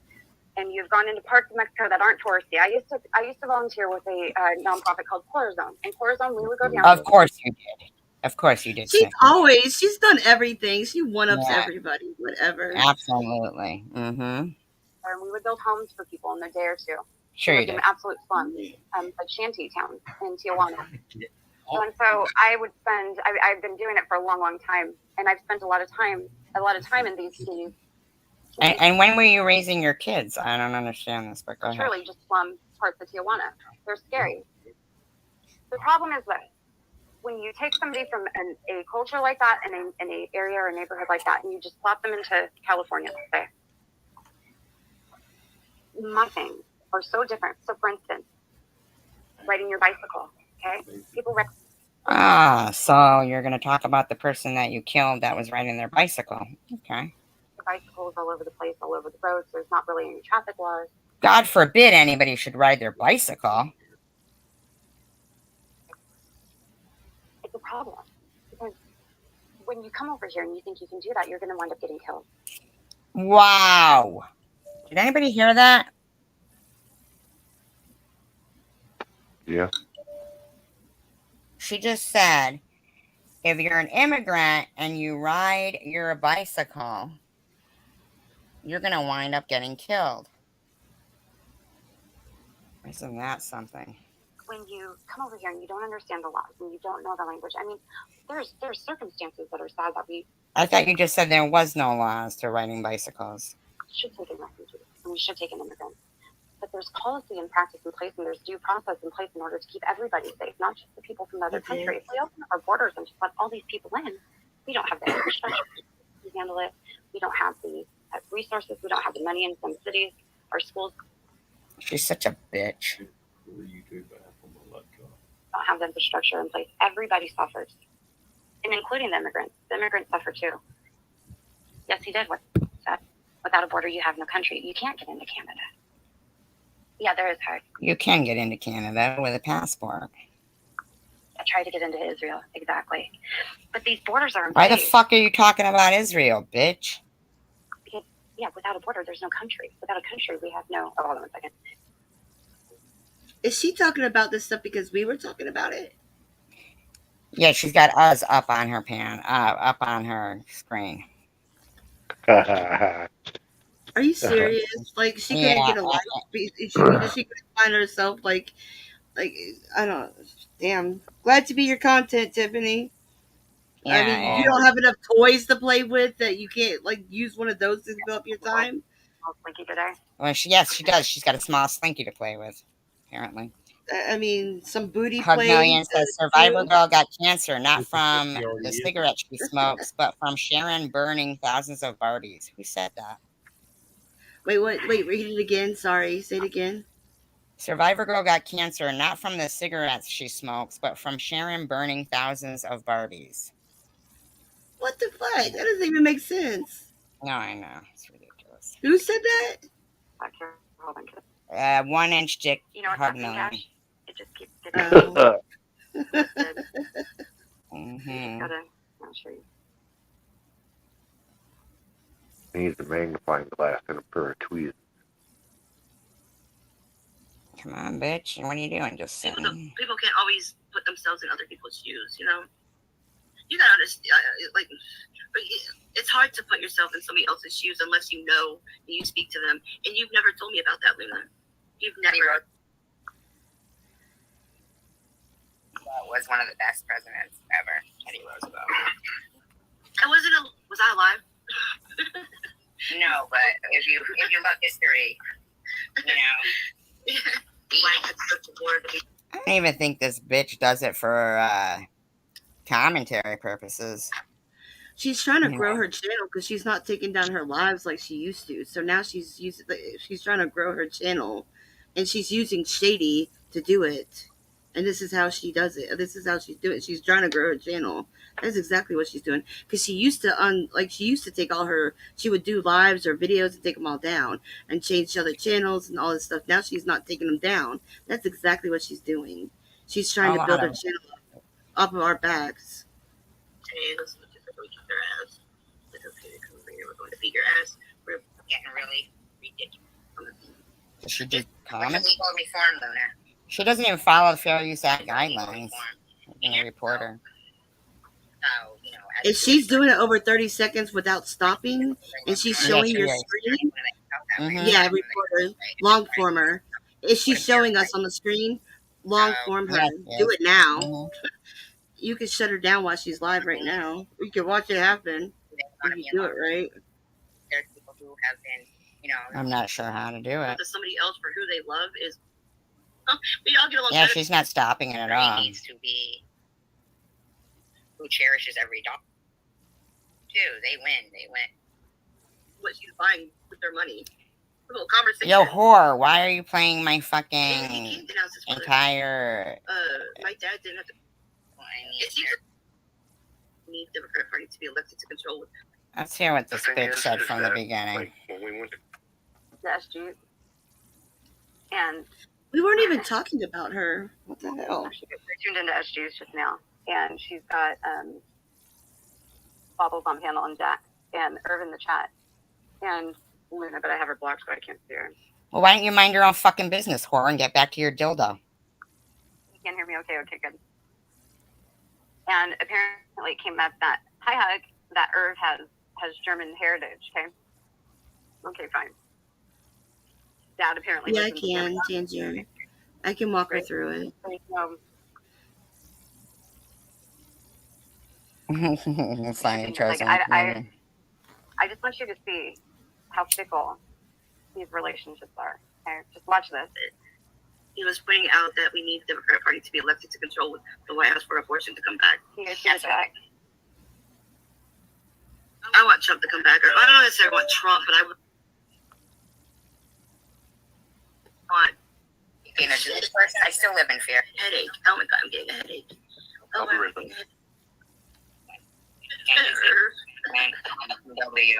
and you've gone into parts of Mexico that aren't touristy. I used to volunteer with a nonprofit called Corazon. And Corazon, we would go down. Of course you did. Of course you did. She's done everything. She one-ups everybody, whatever. Absolutely. Mm-hmm. and we would build homes for people in a day or two. Sure, like in absolute slums, like shanty towns in Tijuana. And so I would spend. I've been doing it for a long, long time, and I've spent a lot of time in these cities. And when were you raising your kids? I don't understand this, but go ahead. Literally just slum parts of Tijuana. They're scary. The problem is that when you take somebody from a culture like that in an area or a neighborhood like that, and you just plop them into California, let's say, my things are so different. So, for instance, riding your bicycle, okay? People so you're going to talk about the person that you killed that was riding their bicycle. Okay. The bicycles all over the place, all over the roads. There's not really any traffic laws. God forbid anybody should ride their bicycle. It's a problem. Because when you come over here and you think you can do that, you're going to wind up getting killed. Wow. Did anybody hear that? Yeah. She just said, if you're an immigrant and you ride your bicycle, you're going to wind up getting killed. Isn't that something? When you come over here and you don't understand the laws and you don't know the language, I mean, there's circumstances that are sad that we... I thought you just said there was no laws to riding bicycles. Should take in refugees and we should take in immigrants. But there's policy and practice in place and there's due process in place in order to keep everybody safe, not just the people from the other country. If we open our borders and just let all these people in, we don't have the infrastructure to handle it. We don't have the resources. We don't have the money in some cities. Our schools... She's such a bitch. Don't have the infrastructure in place. Everybody suffers, and including the immigrants. The immigrants suffer too. Yes, he did what he said. Without a border, you have no country. You can't get into Canada. Yeah, there is hard. You can get into Canada with a passport. I tried to get into Israel, exactly. But these borders are in Why place. the fuck are you talking about Israel, bitch? Because, yeah, without a border, there's no country. Without a country, we have no... Oh, hold on a second. Is she talking about this stuff because we were talking about it? Yeah, she's got us up on her up on her screen. Are you serious? Like, she couldn't get a life? She couldn't find herself, like, I don't... Damn. Glad to be your content, Tiffany. Yeah, I mean, you don't have enough toys to play with that you can't, like, use one of those to fill up your time? Slinky today? Well, yes, she does. She's got a small slinky to play with, apparently. I mean, some booty Hug play. Million says Survivor Girl got cancer, not from the cigarette she smokes, but from Sharon burning thousands of Barbies. Who said that? Wait, what? Wait, read it again. Sorry, say it again. Survivor Girl got cancer, not from the cigarettes she smokes, but from Sharon burning thousands of Barbies. What the fuck? That doesn't even make sense. No, I know. It's ridiculous. Who said that? 1-inch dick. You know what? Hug Million. It just keeps getting... I'll show you. Needs a magnifying glass and a pair of tweezers. Come on, bitch. What are you doing? Just sitting. People can't always put themselves in other people's shoes, you know? You gotta understand, like, it's hard to put yourself in somebody else's shoes unless you know and you speak to them. And you've never told me about that, Luna. You've never. That was one of the best presidents ever, Teddy Roosevelt. Was I alive? No, but if you love history, you know. I don't even think this bitch does it for commentary purposes. She's trying to grow her channel because she's not taking down her lives like she used to. So now she's trying to grow her channel, and she's using Shady to do it. And this is how she does it. This is how she's doing it. She's trying to grow her channel. That's exactly what she's doing. Because she used to take all her, she would do lives or videos and take them all down and change other channels and all this stuff. Now she's not taking them down. That's exactly what she's doing. She's trying to build her channel off of our backs. Hey, this is what we keep their ass. It's okay to come over here. We're going to beat your ass. We're getting really ridiculous. Does she do comments? Legal reform, Luna. She doesn't even follow the Fair Use Act guidelines. I'm a reporter. If she's doing it over 30 seconds without stopping, and she's showing your screen, Yeah, reporter, long former. Is she showing us on the screen? Long form her. Do it now. You can shut her down while she's live right now. You can watch it happen if you do it right. There's people who have been, I'm not sure how to do it. Somebody else for who they love is. We all get along. Yeah, she's not stopping it at all. Needs to be who cherishes every dog. Too, they win. What she's buying with their money. A little conversation. Yo, whore! Why are you playing my fucking entire? My dad didn't have to. Need the Democratic Party to be elected to control. Let's hear what this bitch said from the beginning. Like when we went to the SG, and we weren't even talking about her. What the hell? She tuned into SG's just now, and she's got Bobbles on panel and Jack and Irv in the chat, and Luna, but I have her blocked, so I can't see her. Well, why don't you mind your own fucking business, whore, and get back to your dildo? You can't hear me? Okay, good. And apparently it came up that, hi, Hug, that Irv has German heritage, okay, fine. Dad apparently. Yeah, I can, Tangier. I can walk her through it. Funny chosen. I just want you to see how fickle these relationships are. Okay? Just watch this. He was pointing out that we need the Democratic Party to be elected to control the White House for abortion to come back. Yes, I want Trump to come back. Or I don't necessarily want Trump, but I would want. Being a Jewish person, I still live in fear. Headache. Oh my God, I'm getting a headache. Oh my God. W,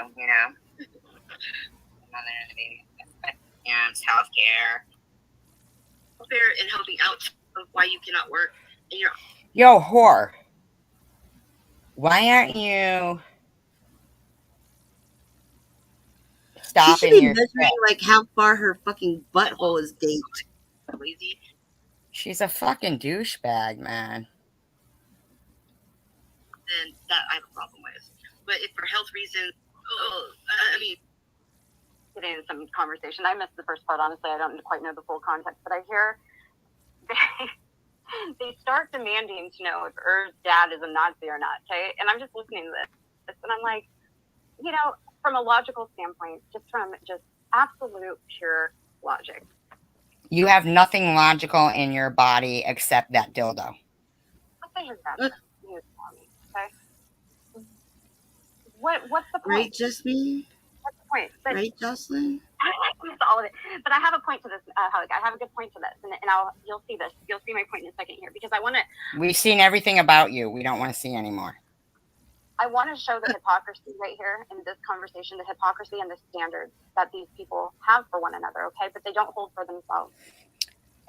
and healthcare. And helping out of why you cannot work. And you're. Yo, whore. Why aren't you stopping? She should be measuring like how far her fucking butthole is gaped. Lazy. She's a fucking douchebag, man. Then that I have a problem with. But if for health reasons, I mean, getting into some conversation. I missed the first part, honestly. I don't quite know the full context, but I hear they start demanding to know if Irv's dad is a Nazi or not, okay? And I'm just listening to this, and I'm like, from a logical standpoint, from absolute pure logic. You have nothing logical in your body except that dildo. What the hell is that? Okay? What's the point? Right, Jasmine? What's the point? But, right, Jocelyn? All of it. But I have a point to this, Hug. I have a good point to this, and you'll see this. You'll see my point in a second here, because I want to. We've seen everything about you. We don't want to see anymore. I want to show the hypocrisy right here in this conversation, the hypocrisy and the standards that these people have for one another, okay? But they don't hold for themselves.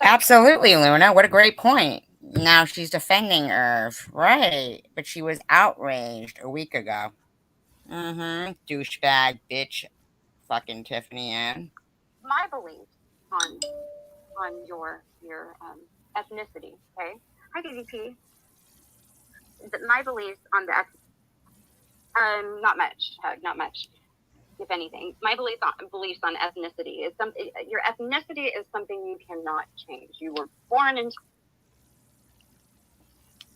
Absolutely, Luna. What a great point. Now she's defending Irv. Right. But she was outraged a week ago. Douchebag, bitch, fucking Tiffany Ann. My belief on your ethnicity, okay? Hi, DDP. My beliefs on the not much, not much, if anything. My beliefs on ethnicity is something. Your ethnicity is something you cannot change. You were born into.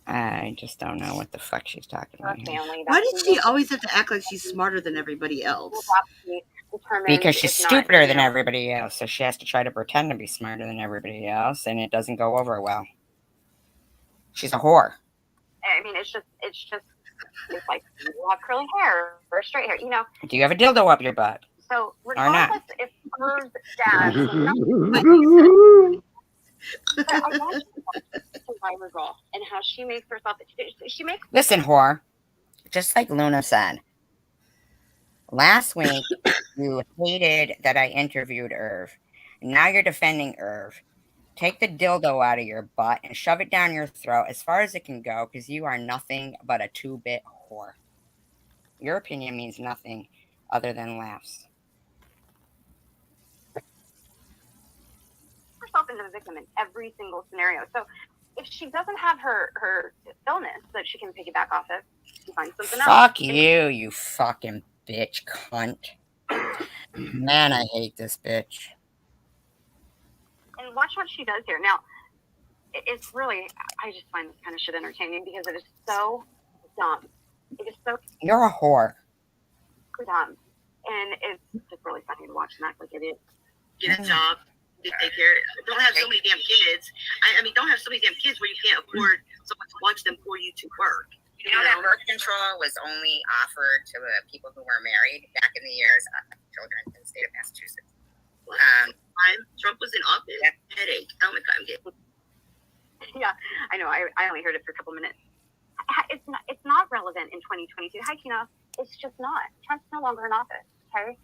I just don't know what the fuck she's talking about. Why does she always have to act like she's smarter than everybody else? Because she's stupider than everybody else, so she has to try to pretend to be smarter than everybody else, and it doesn't go over well. She's a whore. I mean, it's like you have curly hair or straight hair, Do you have a dildo up your butt? So regardless if Irv's dad, I watched Survivor Girl and how she makes herself. Listen, whore. Just like Luna said, last week you hated that I interviewed Irv. Now you're defending Irv. Take the dildo out of your butt and shove it down your throat as far as it can go, because you are nothing but a 2-bit whore. Your opinion means nothing other than laughs. Herself into the victim in every single scenario. So if she doesn't have her illness that she can piggyback off of, she finds something else. Fuck you, you fucking bitch cunt. Man, I hate this bitch. And watch what she does here. Now, it's really, I just find this kind of shit entertaining because it is so dumb. It is so. You're a whore. Dumb. And it's just really funny to watch them act like idiots. Get a job, take care. Don't have so many damn kids. I mean, don't have so many damn kids where you can't afford someone to watch them for you to work. You know that birth control was only offered to people who were married back in the years of children in the state of Massachusetts. Trump was in office. Yeah. Headache. Oh my God, I'm getting. Yeah, I know. I only heard it for a couple minutes. It's not relevant in 2022. Hi, Tina. It's just not. Trump's no longer in office. Okay.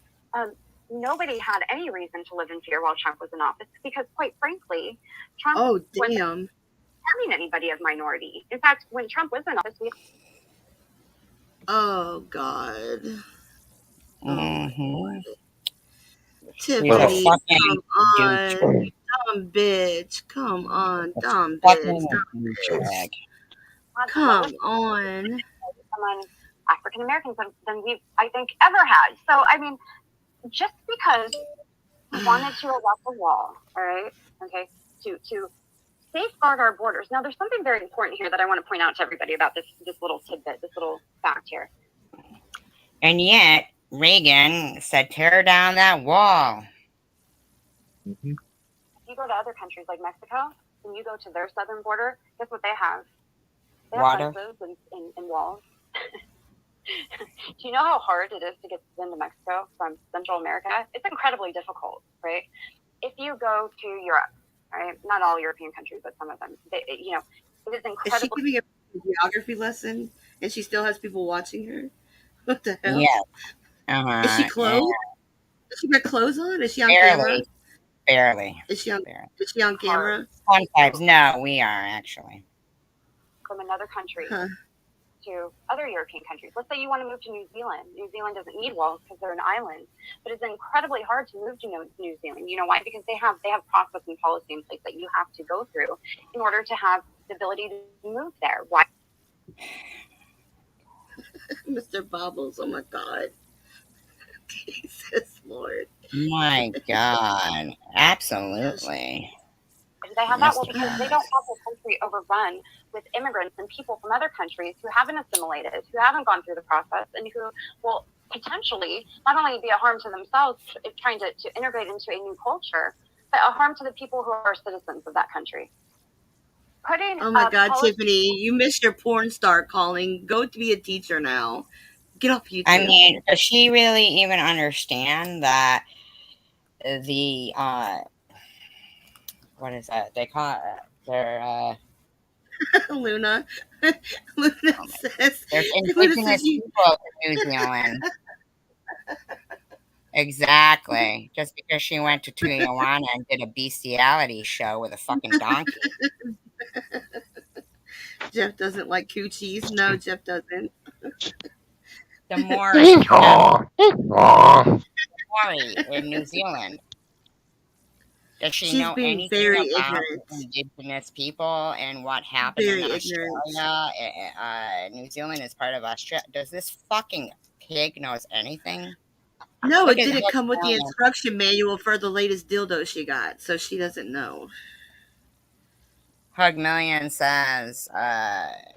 Nobody had any reason to live in fear while Trump was in office because, quite frankly, Trump wasn't harming anybody of minority. In fact, when Trump was in office, oh God. Mm-hmm. Tiffany, come on. Dumb bitch. Come on, dumb bitch. Come on. Among African Americans than we've, I think, ever had. So, I mean, just because we wanted to erect a wall, all right, okay, to safeguard our borders. Now, there's something very important here that I want to point out to everybody about this little tidbit, this little fact here. And yet, Reagan said, tear down that wall. Mm-hmm. If you go to other countries like Mexico, and you go to their southern border, guess what they have? They have fences and walls. Do you know how hard it is to get into Mexico from Central America? It's incredibly difficult, right? If you go to Europe, right? Not all European countries, but some of them. It is incredible. Is she giving a geography lesson and she still has people watching her? What the hell? Yeah. Is she clothed? Yeah. Does she got clothes on? Is she on camera? Barely. Is she on camera? Sometimes. No, we are actually. From another country to other European countries. Let's say you want to move to New Zealand. New Zealand doesn't need walls because they're an island, but it's incredibly hard to move to New Zealand. You know why? Because they have process and policy in place that you have to go through in order to have the ability to move there. Why? Mr. Bobbles, oh my God. Jesus Lord. My God. Absolutely. They have that well because they don't have the country overrun with immigrants and people from other countries who haven't assimilated, who haven't gone through the process, and who will potentially not only be a harm to themselves trying to integrate into a new culture, but a harm to the people who are citizens of that country. Oh my God, Tiffany, you missed your porn star calling. Go to be a teacher now. Get off YouTube. I mean, does she really even understand that the what is that? They call it their Luna. Luna says there's indigenous people in New Zealand. Exactly. Just because she went to Tijuana and did a bestiality show with a fucking donkey. Jeff doesn't like coochies. No, Jeff doesn't. The more in New Zealand. Does she know anything about indigenous people and what happened in Australia? New Zealand is part of Australia. Does this fucking pig knows anything? No, it didn't come with the instruction manual for the latest dildo she got, so she doesn't know. Hug Million says,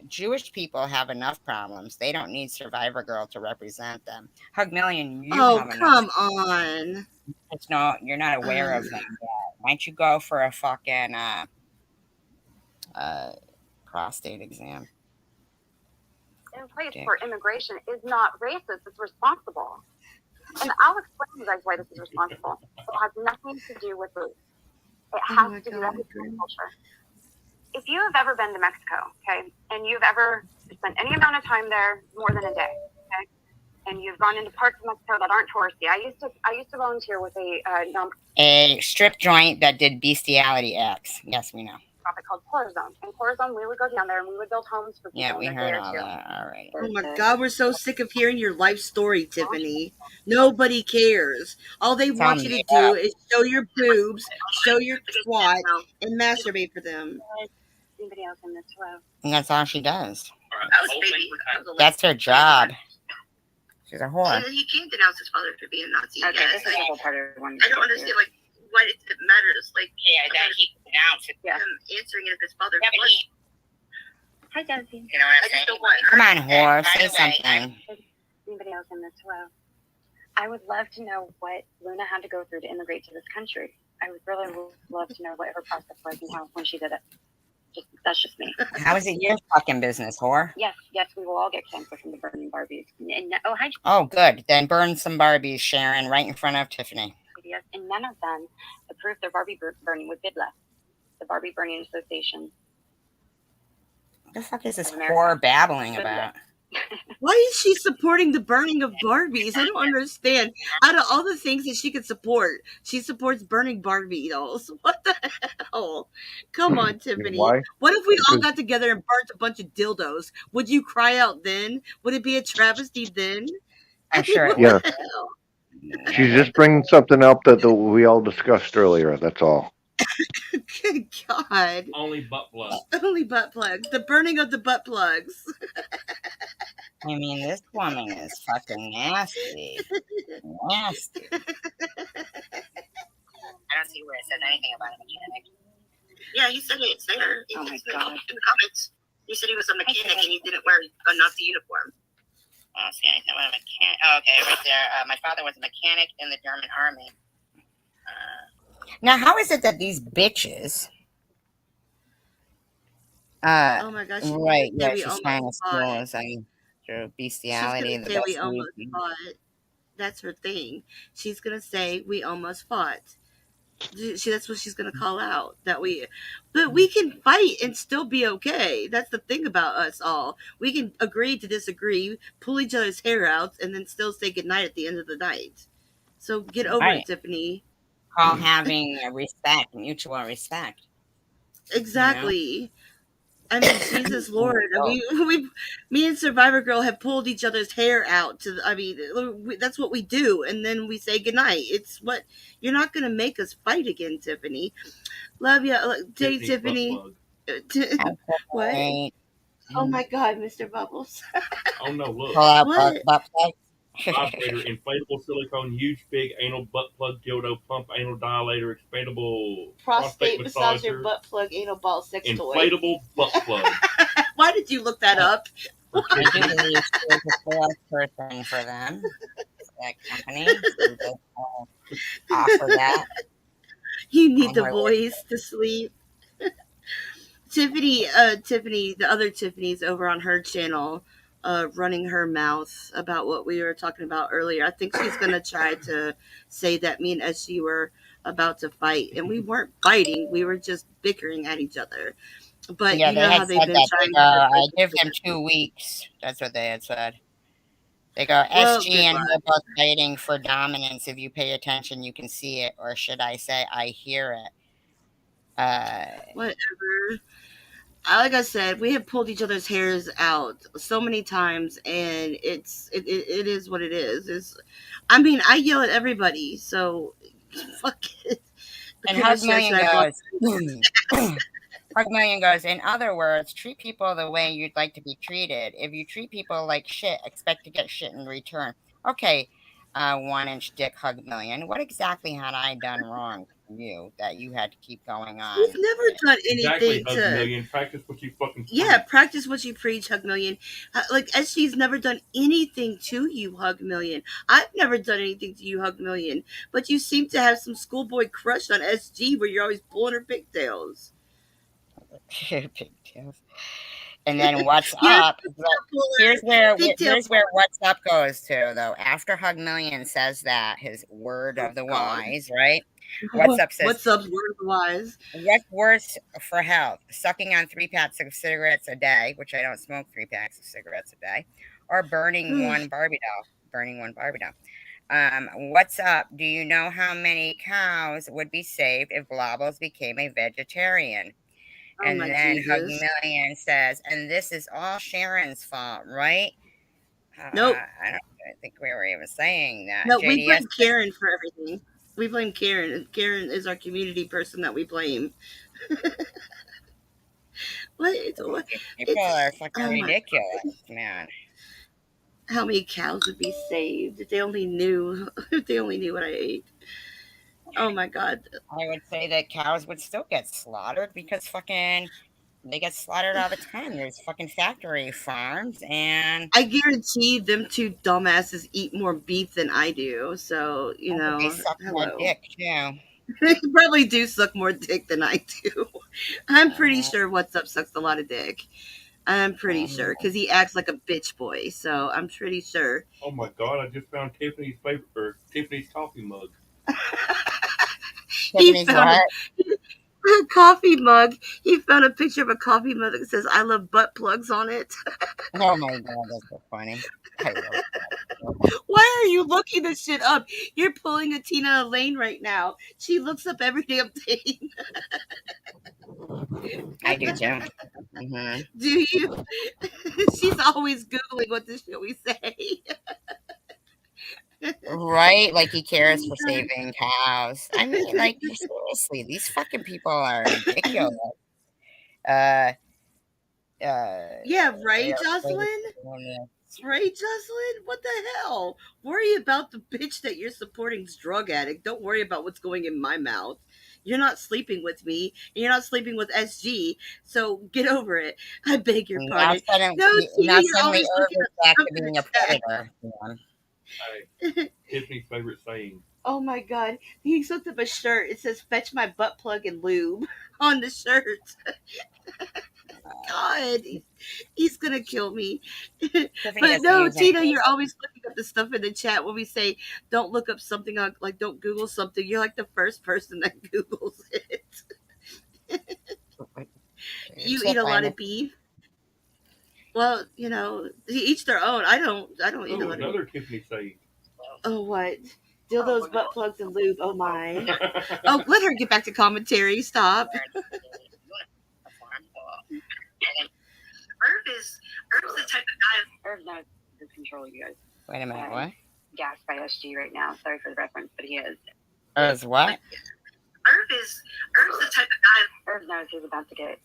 Jewish people have enough problems. They don't need Survivor Girl to represent them. Hug Million, you have enough. Come on. You're not aware of them yet. Why don't you go for a fucking prostate exam? In place for immigration is not racist, it's responsible. And I'll explain to you guys why this is responsible. It has nothing to do with race. It has to do with culture. If you have ever been to Mexico, okay, and you've ever spent any amount of time there more than a day, okay, and you've gone into parts of Mexico that aren't touristy. I used to volunteer with a strip joint that did bestiality acts. Yes, we know. Called Corazon. In Corazon, we would go down there and we would build homes for people. Yeah, we heard all that. All right. Oh my God, we're so sick of hearing your life story, Tiffany. Nobody cares. All they want you to do is show your boobs, show your twat, and masturbate for them. Anybody else in this row? And that's all she does. That's her job. She's a whore. He can't denounce his father for being a Nazi. Okay, this is a whole part of one. I don't understand, like, why it matters. Like, Yeah, that he denounced him answering it if his father. Yeah, but he, Hi, Desi. you know what I'm saying? Come on, whore, say something. Anybody else in this? Hello. I would love to know what Luna had to go through to immigrate to this country. I would really love to know what her process was and how when she did it. That's just me. How is it your fucking business, whore? Yes, we will all get cancer from the burning Barbies. And, hi. Oh, good. Then burn some Barbies, Sharon, right in front of Tiffany. Yes, and none of them approved their Barbie burning with BIDLA, the Barbie Burning Association. What the fuck is this whore babbling about? Why is she supporting the burning of Barbies? I don't understand. Out of all the things that she could support, she supports burning Barbie dolls. What the hell? Come on, Tiffany. Why? What if we all got together and burnt a bunch of dildos? Would you cry out then? Would it be a travesty then? I'm sure it Yeah. would. She's just bringing something up that we all discussed earlier. That's all. Good God. Only butt plugs. Only butt plugs. The burning of the butt plugs. I mean, this woman is fucking nasty. Nasty. I don't see where it says anything about a mechanic. Yeah, he said it's there. Oh my God. In the comments. He said he was a mechanic and he didn't wear a Nazi uniform. Oh, see anything about a mechanic? Oh, okay, right there. My father was a mechanic in the German army. Now, how is it that these bitches? Oh my gosh! Right, yeah, she's trying to steal us. Through bestiality. She's gonna say we almost fought. That's her thing. She's gonna say we almost fought. That's what she's gonna call out. But we can fight and still be okay. That's the thing about us all. We can agree to disagree, pull each other's hair out, and then still say goodnight at the end of the night. So get over it, Tiffany. All having respect, mutual respect. Exactly. You know? I mean, Jesus Lord. I mean, me and Survivor Girl have pulled each other's hair out. That's what we do, and then we say goodnight. It's what you're not going to make us fight again, Tiffany. Love you, Tiffany. What? Oh my God, Mr. Bubbles. Oh no! Look. What? Operator, inflatable silicone, huge big anal butt plug dildo, pump anal dilator, expandable prostate massager, butt plug, anal ball sex toy. Inflatable butt plug. Why did you look that up? I do believe she was a salesperson for them, that company. So offer that. You need the voice to sleep. Tiffany, the other Tiffany's over on her channel, running her mouth about what we were talking about earlier. I think she's going to try to say that me and SG were about to fight, and we weren't fighting. We were just bickering at each other. But yeah, you know how they've been trying to... I give them 2 weeks. That's what they had said. They go, SG and her both fighting for dominance. If you pay attention, you can see it. Or should I say, I hear it. Whatever. Like I said, we have pulled each other's hairs out so many times, and it is what it is. I mean, I yell at everybody, so fuck it. And Hug Million goes, Hug Million goes, in other words, treat people the way you'd like to be treated. If you treat people like shit, expect to get shit in return. Okay, 1-inch dick Hug Million. What exactly had I done wrong for you that you had to keep going on? We've never done anything Hug Million. Practice what you fucking preach. Yeah, practice what you preach, Hug Million. Like, SG's never done anything to you, Hug Million. I've never done anything to you, Hug Million. But you seem to have some schoolboy crush on SG where you're always pulling her pigtails. Pigtails. And then what's up? Here's where what's up goes to, though. After Hug Million says that, his word of the wise, right? What's up says, what's up's word of the wise? What's worse for health? Sucking on 3 packs of cigarettes a day, which I don't smoke 3 packs of cigarettes a day, or burning one Barbie doll. What's up? Do you know how many cows would be saved if Blobbles became a vegetarian? And then Hug Million says, and this is all Sharon's fault, right? Nope. I don't think we were even saying that. No, we blame Karen for everything. We blame Karen. Karen is our community person that we blame. People are fucking ridiculous, man. how many cows would be saved if they only knew if they only knew what I ate. Oh my god. I would say that cows would still get slaughtered because fucking they get slaughtered all the time. There's fucking factory farms and I guarantee them two dumbasses eat more beef than I do. So, they suck more hello. dick too. They probably do suck more dick than I do. I'm pretty Uh-huh. sure What's Up sucks a lot of dick. I'm pretty sure because he acts like a bitch boy. So I'm pretty sure. Oh my god! I just found Tiffany's coffee mug. He Tiffany's found what? a coffee mug. He found a picture of a coffee mug that says "I love butt plugs" on it. Oh my god, that's so funny. I love that. Why are you looking this shit up? You're pulling a Tina Elaine right now. She looks up every damn thing. I do too. Mm-hmm. Do you? She's always Googling what the shit we say. Right? Like he cares for saving cows. I mean, like seriously, these fucking people are ridiculous. Uh, Yeah, right, they are Jocelyn? crazy. Right, Jocelyn? What the hell? Worry about the bitch that you're supporting's drug addict. Don't worry about what's going in my mouth. You're not sleeping with me, and you're not sleeping with SG, so get over it. I beg your pardon. No, Tina, Now you're suddenly always Irv looking is at back stuff to in being a the chat. predator. Yeah. Hey, Tiffany's favorite saying. Oh my god. He hooked up a shirt. It says "Fetch my butt plug and lube" on the shirt. God, he's gonna kill me. Tiffany But doesn't no, use any. Tina, you're always looking up the stuff in the chat when we say don't look up something like don't Google something. You're like the first person that Googles it. You eat Tip, a lot I'm of beef. Well, each their own. I don't eat a Oh, lot of beef. another Tiffany saying. Oh what? Dildos, butt plugs, and lube. Oh my. Oh, let her get back to commentary. Stop. Irv's the type of guy. Irv's not in control, you guys. Wait a minute, what? Gassed by SG right now. Sorry for the reference, but he is. As what? Irv's the type of guy. Irv knows he's about to get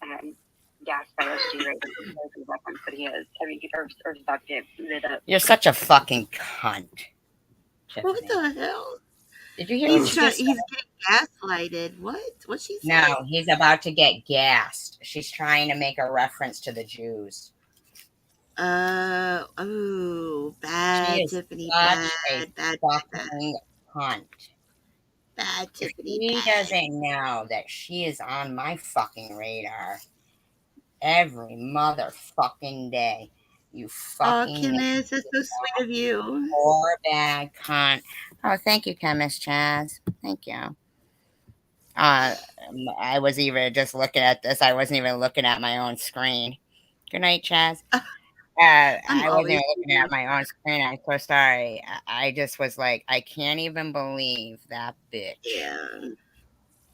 gassed by SG right now. Sorry for the reference, but he is. I mean, Irv's about to get lit up. You're such a fucking cunt. Tiffany. What the hell? Did you hear He's getting gaslighted. What? What's she saying? No, he's about to get gassed. She's trying to make a reference to the Jews. Oh, bad, Tiffany. Bad fucking cunt. Bad, Tiffany. He doesn't know that she is on my fucking radar every motherfucking day. You fucking. Oh, Chemist, that's so sweet of you. Poor bad cunt. Oh, thank you, Chemist Chaz. Thank you. I was even just looking at this. I wasn't even looking at my own screen. Good night, Chaz. I wasn't even looking at my own screen. I'm so sorry. I just was like, I can't even believe that bitch. Yeah.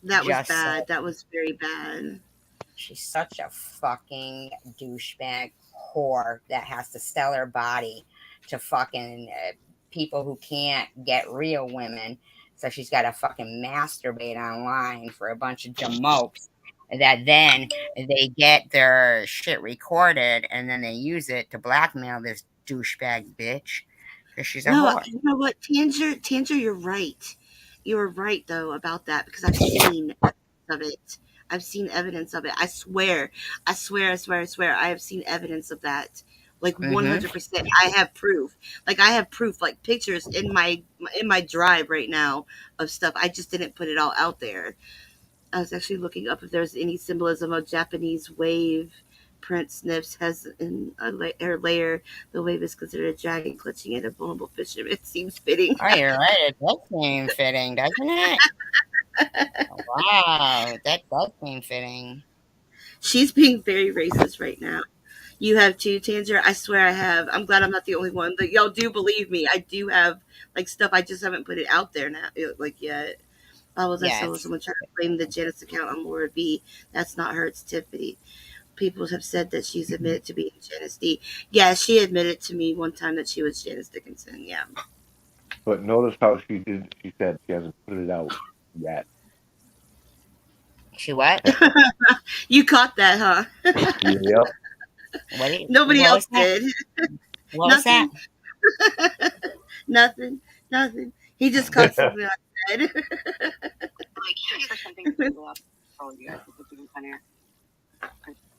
That was bad. That was very bad. She's such a fucking douchebag whore that has to sell her body to fucking people who can't get real women. So she's got to fucking masturbate online for a bunch of jamokes that then they get their shit recorded and then they use it to blackmail this douchebag bitch because she's a whore. You know what, Tanger, you're right. You're right though about that because I've seen evidence of it. I've seen evidence of it. I swear. I have seen evidence of that. Like 100%. I have proof. Like I have proof, like pictures in my drive right now of stuff. I just didn't put it all out there. I was actually looking up if there's any symbolism of Japanese wave. Print sniffs has in her layer. The wave is considered a dragon clutching at a vulnerable fisherman. It seems fitting. Oh, you're right. It does seem fitting, doesn't it? Wow, that does seem fitting. She's being very racist right now. You have too, Tanger. I swear I have. I'm glad I'm not the only one. But y'all do believe me. I do have like stuff. I just haven't put it out there now, like yet. I saw someone trying to blame the Janice account on Laura B. That's not her. It's Tiffany. People have said that she's admitted to being Janice D. Yeah, she admitted to me one time that she was Janice Dickinson. Yeah. But notice how she said she hasn't put it out yet. She what? You caught that, huh? Yep. Nobody else did. What was that? Nothing. Nothing. He just caught something on his head. Like, for something to blow up. Oh, you guys, this is even funnier.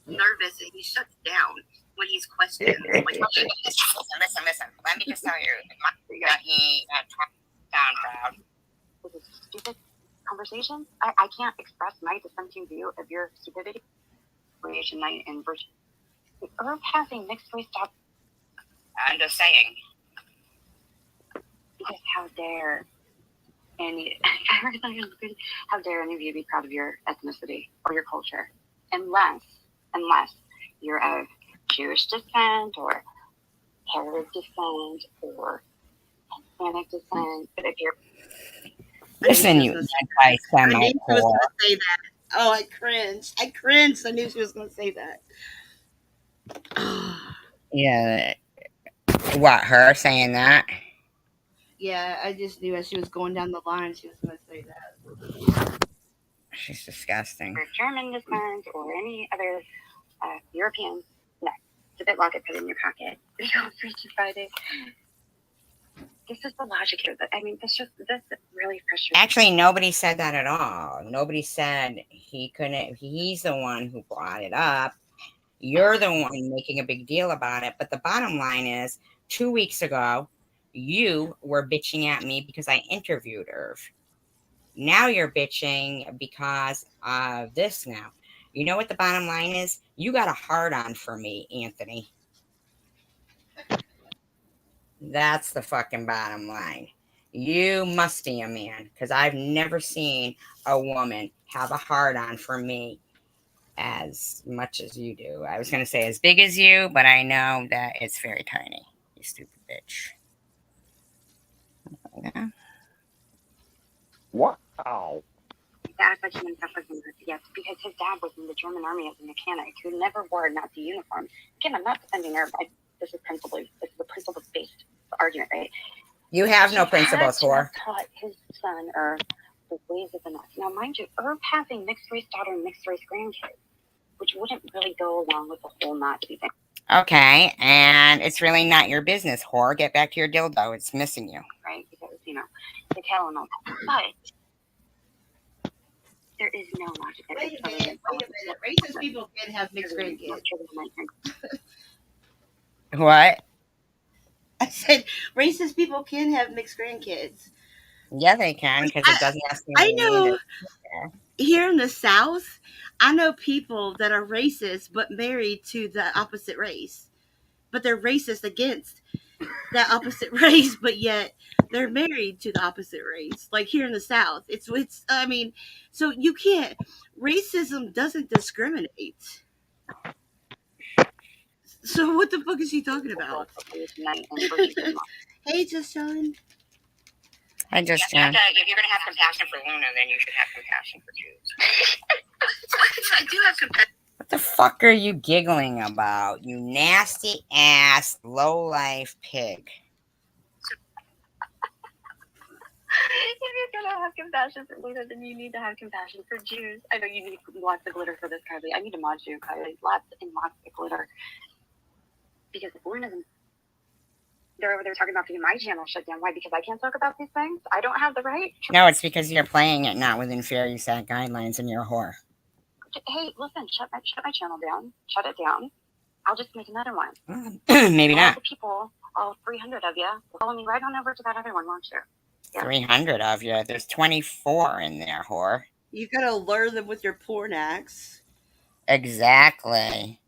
Nervous and he shuts down when he's questioned. Like, listen. Let me just tell you. He sound proud. This is stupid conversation. I can't express my dissenting view of your stupidity. Creation night and virtue. The herb having mixed race stop. I'm just saying. Because how dare how dare any of you be proud of your ethnicity or your culture, unless you're of Jewish descent or Arab descent or Hispanic descent. But if you're listen, you I knew she was going to say that. Oh, I cringed. I knew she was going to say that. Yeah. What, her saying that? Yeah, I just knew as she was going down the line, she was going to say that. She's disgusting. For German descent or any other European, no. It's a bit lock it, put it in your pocket. We go Freaky Friday. This is the logic here. I mean, this really frustrates. Actually, nobody said that at all. Nobody said he couldn't. He's the one who brought it up. You're the one making a big deal about it. But the bottom line is, 2 weeks ago, you were bitching at me because I interviewed Irv. Now you're bitching because of this now. You know what the bottom line is? You got a hard on for me, Anthony. That's the fucking bottom line. You must be a man, because I've never seen a woman have a hard on for me as much as you do. I was going to say as big as you, but I know that it's very tiny. You stupid bitch. Yeah. Wow. Dad mentioned himself as yes, because his dad was in the German army as a mechanic who never wore a Nazi uniform. Again, I'm not defending her. This is a principle-based argument, right? You have no principles, whore. Taught his son or the ways of the Nazi. Now, mind you, Herb having mixed race daughter and mixed race grandkids, which wouldn't really go along with the whole Nazi thing. Okay, and it's really not your business, whore. Get back to your dildo. It's missing you. Right, because, the tail and all that. But there is no logic. Wait a minute. Racist people can have mixed grandkids. What? I said racist people can have mixed grandkids. Yeah, they can, because it doesn't have to. I know. Here in the South, I know people that are racist but married to the opposite race. But they're racist against that opposite race, but yet they're married to the opposite race. Like here in the South, it's. I mean, so you can't. Racism doesn't discriminate. So what the fuck is she talking about? Hey, Justin. Hi, Justin. If you're gonna have compassion for Luna, then you should have compassion for Jews. I do have compassion. What the fuck are you giggling about, you nasty ass low life pig? If you're gonna have compassion for Luna, then you need to have compassion for Jews. I know you need lots of glitter for this, Kylie. I need to mod you, Kylie. Lots and lots of glitter. Because if Luna's they're over there talking about getting my channel shut down. Why? Because I can't talk about these things? I don't have the right? No, it's because you're playing it not within fair use act guidelines and you're a whore. Hey, listen, shut my channel down. Shut it down. I'll just make another one. Maybe not. All the people, all 300 of you, follow me right on over to that other one, won't you? Yeah. 300 of you. There's 24 in there, whore. You gotta lure them with your porn acts. Exactly.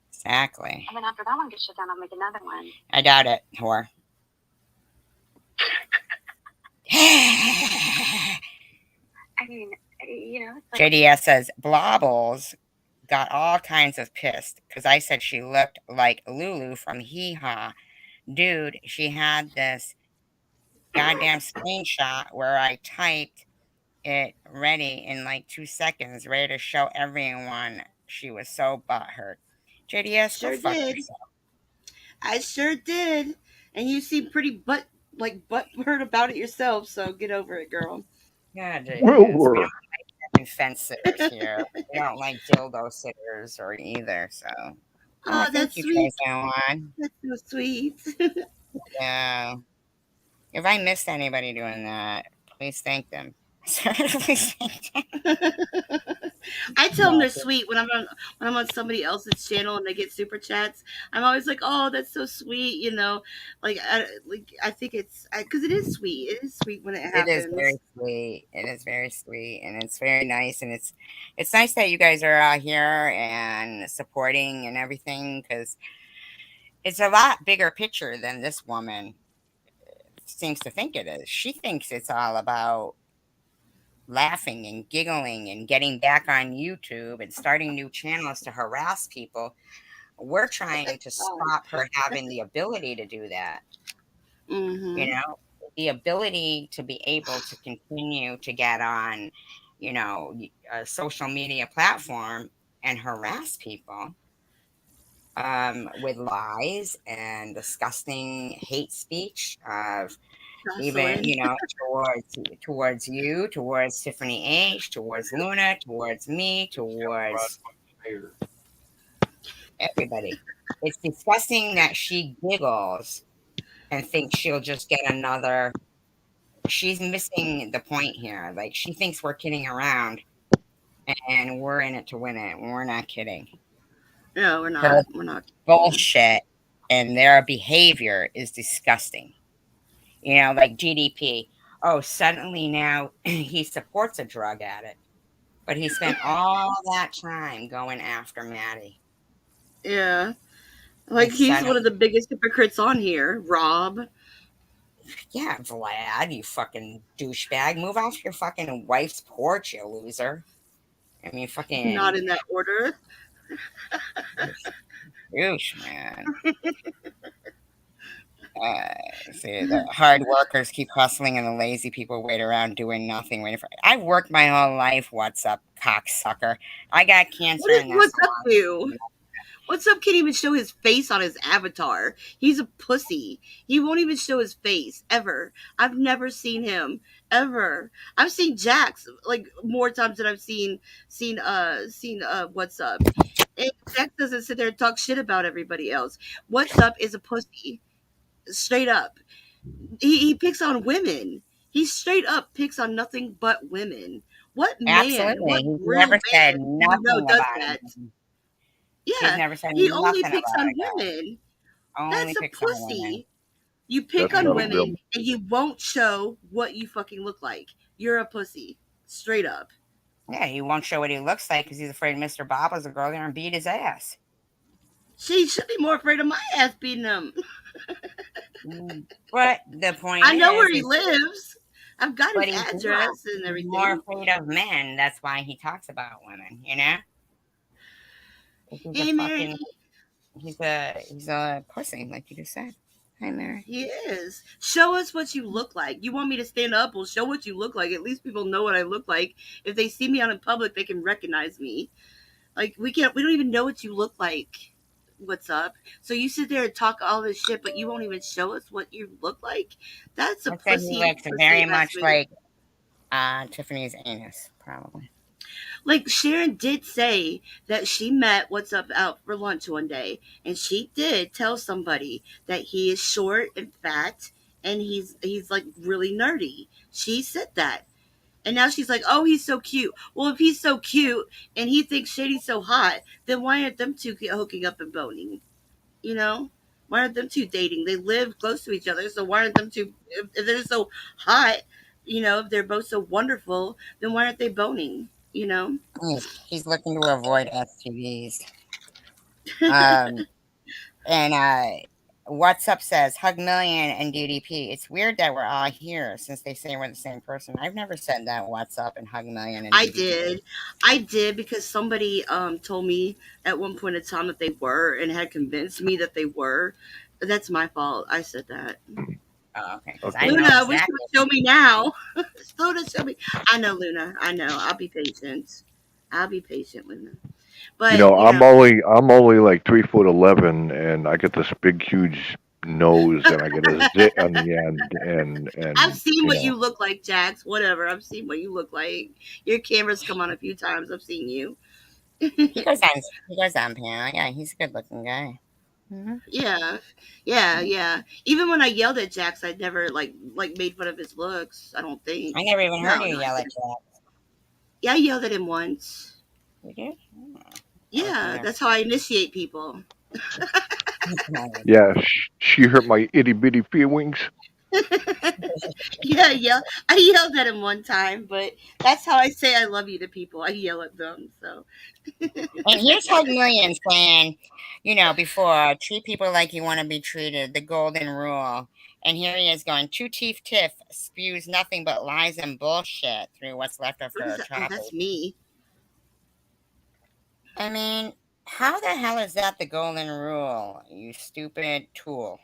Exactly. And then after that one gets shut down, I'll make another one. I doubt it, whore. I mean, Like JDS says, Blobbles got all kinds of pissed because I said she looked like Lulu from Hee Haw. Dude, she had this goddamn screenshot where I typed it ready in like 2 seconds, ready to show everyone. She was so butthurt. JDS, sure go fuck did. yourself. I sure did. And you seem pretty butthurt about it yourself, so get over it, girl. Yeah, JDS. We don't like fence sitters here. We don't like dildo sitters or either, so. Oh, thank that's you, sweet. Trace. That's so sweet. Yeah. If I missed anybody doing that, please thank them. Please thank them. I tell them No, they're sweet when I'm on somebody else's channel and they get super chats. I'm always like, oh, that's so sweet, I think it's because it is sweet. It is sweet when it it is happens. very sweet. It is very sweet, and it's very nice, and it's nice that you guys are out here and supporting and everything because it's a lot bigger picture than this woman seems to think it is. She thinks it's all about laughing and giggling and getting back on YouTube and starting new channels to harass people. We're trying to God. stop her having the ability to do that. You Mm-hmm. know, the ability to be able to continue to get on, a social media platform and harass people with lies and disgusting hate speech of even Jocelyn. towards you, towards Tiffany H, towards Luna, towards me, towards Hair. everybody. It's disgusting that she giggles and thinks she'll just get another. She's missing the point here. Like she thinks we're kidding around, and we're in it to win it. We're not kidding. No, we're Her not. We're not. bullshit and their behavior is disgusting. Like GDP. Oh, suddenly now he supports a drug addict, but he spent all that time going after Maddie. Yeah. And Like he's one of suddenly, the biggest hypocrites on here, Rob. yeah, Vlad, you fucking douchebag, move off your fucking wife's porch, you loser. I mean, Not fucking in that order. douche, man. Uh, See, the hard workers keep hustling and the lazy people wait around doing nothing. Waiting for. I've worked my whole life. What's up, cocksucker? I got cancer, and that's What's the up to? one. What's up can't even show his face on his avatar. He's a pussy. He won't even show his face ever. I've never seen him ever. I've seen Jax like more times than I've seen What's Up. And Jax doesn't sit there and talk shit about everybody else. What's Up is a pussy. Straight up. He picks on women. He straight up picks on nothing but women. What man, Absolutely, what he's real never said man do you know nothing does about that? him. He's Yeah, never said he only nothing picks about on a guy. women. Only That's a picks on women. pussy. You pick That's on not a women real. and you won't show what you fucking look like. You're a pussy. Straight up. Yeah, he won't show what he looks like because he's afraid Mr. Bobbles will go there and beat his ass. She should be more afraid of my ass beating him. But the point I know where is he lives. I've got but his he's not. address and He's more everything. afraid of men. That's why he talks about women. He's a Hey, Mary. fucking. He's a pussy, like you just said. Hi, Mary. He is. Show us what you look like. You want me to stand up? Well, show what you look like. At least people know what I look like. If they see me out in public, they can recognize me. Like we can't. We don't even know what you look like. What's up? So you sit there and talk all this shit, but you won't even show us what you look like. That's a I'd say he pussy, looks pussy very ass much move. like Tiffany's anus, probably. Like Sharon did say that she met What's Up out for lunch one day, and she did tell somebody that he is short and fat, and he's like really nerdy. She said that. And now she's like, oh, he's so cute. Well, if he's so cute and he thinks Shady's so hot, then why aren't them two hooking up and boning? You know? Why aren't them two dating? They live close to each other, so why aren't them two, if they're so hot, if they're both so wonderful, then why aren't they boning? You know? He's looking to avoid STDs. Um, and What's Up says Hug Million and DDP. It's weird that we're all here since they say we're the same person. I've never said that. What's Up and Hug Million and I DDP. did. I did because somebody told me at one point in time that they were and had convinced me that they were. That's my fault. I said that. Oh, okay. Because I Okay. know Luna, wish you exactly. would show me now. Luna, show me. I know, Luna. I know. I'll be patient. I'll be patient, Luna. You But know, I'm only like 3'11", and I get this big, huge nose, and I get a zit on the end, and I've and seen you what you know, look like, Jax. Whatever. I've seen what you look like. Your camera's come on a few times. I've seen you. He goes on. He goes on panel. Yeah, he's a good-looking guy. Mm-hmm. Yeah. Even when I yelled at Jax, I'd never like made fun of his looks. I don't think. I never even heard No, you no. yell at Jack. Yeah, I yelled at him once. You did? Yeah, that's how I initiate people. Yeah, she hurt my itty bitty feelings. Yeah. I yelled at him one time, but that's how I say I love you to people. I yell at them. So. And here's Hug Million saying, before, treat people like you want to be treated, the golden rule. And here he is going, Two Teeth Tiff spews nothing but lies and bullshit through what's left of her Oh, that's childhood. me. I mean, how the hell is that the golden rule, you stupid tool?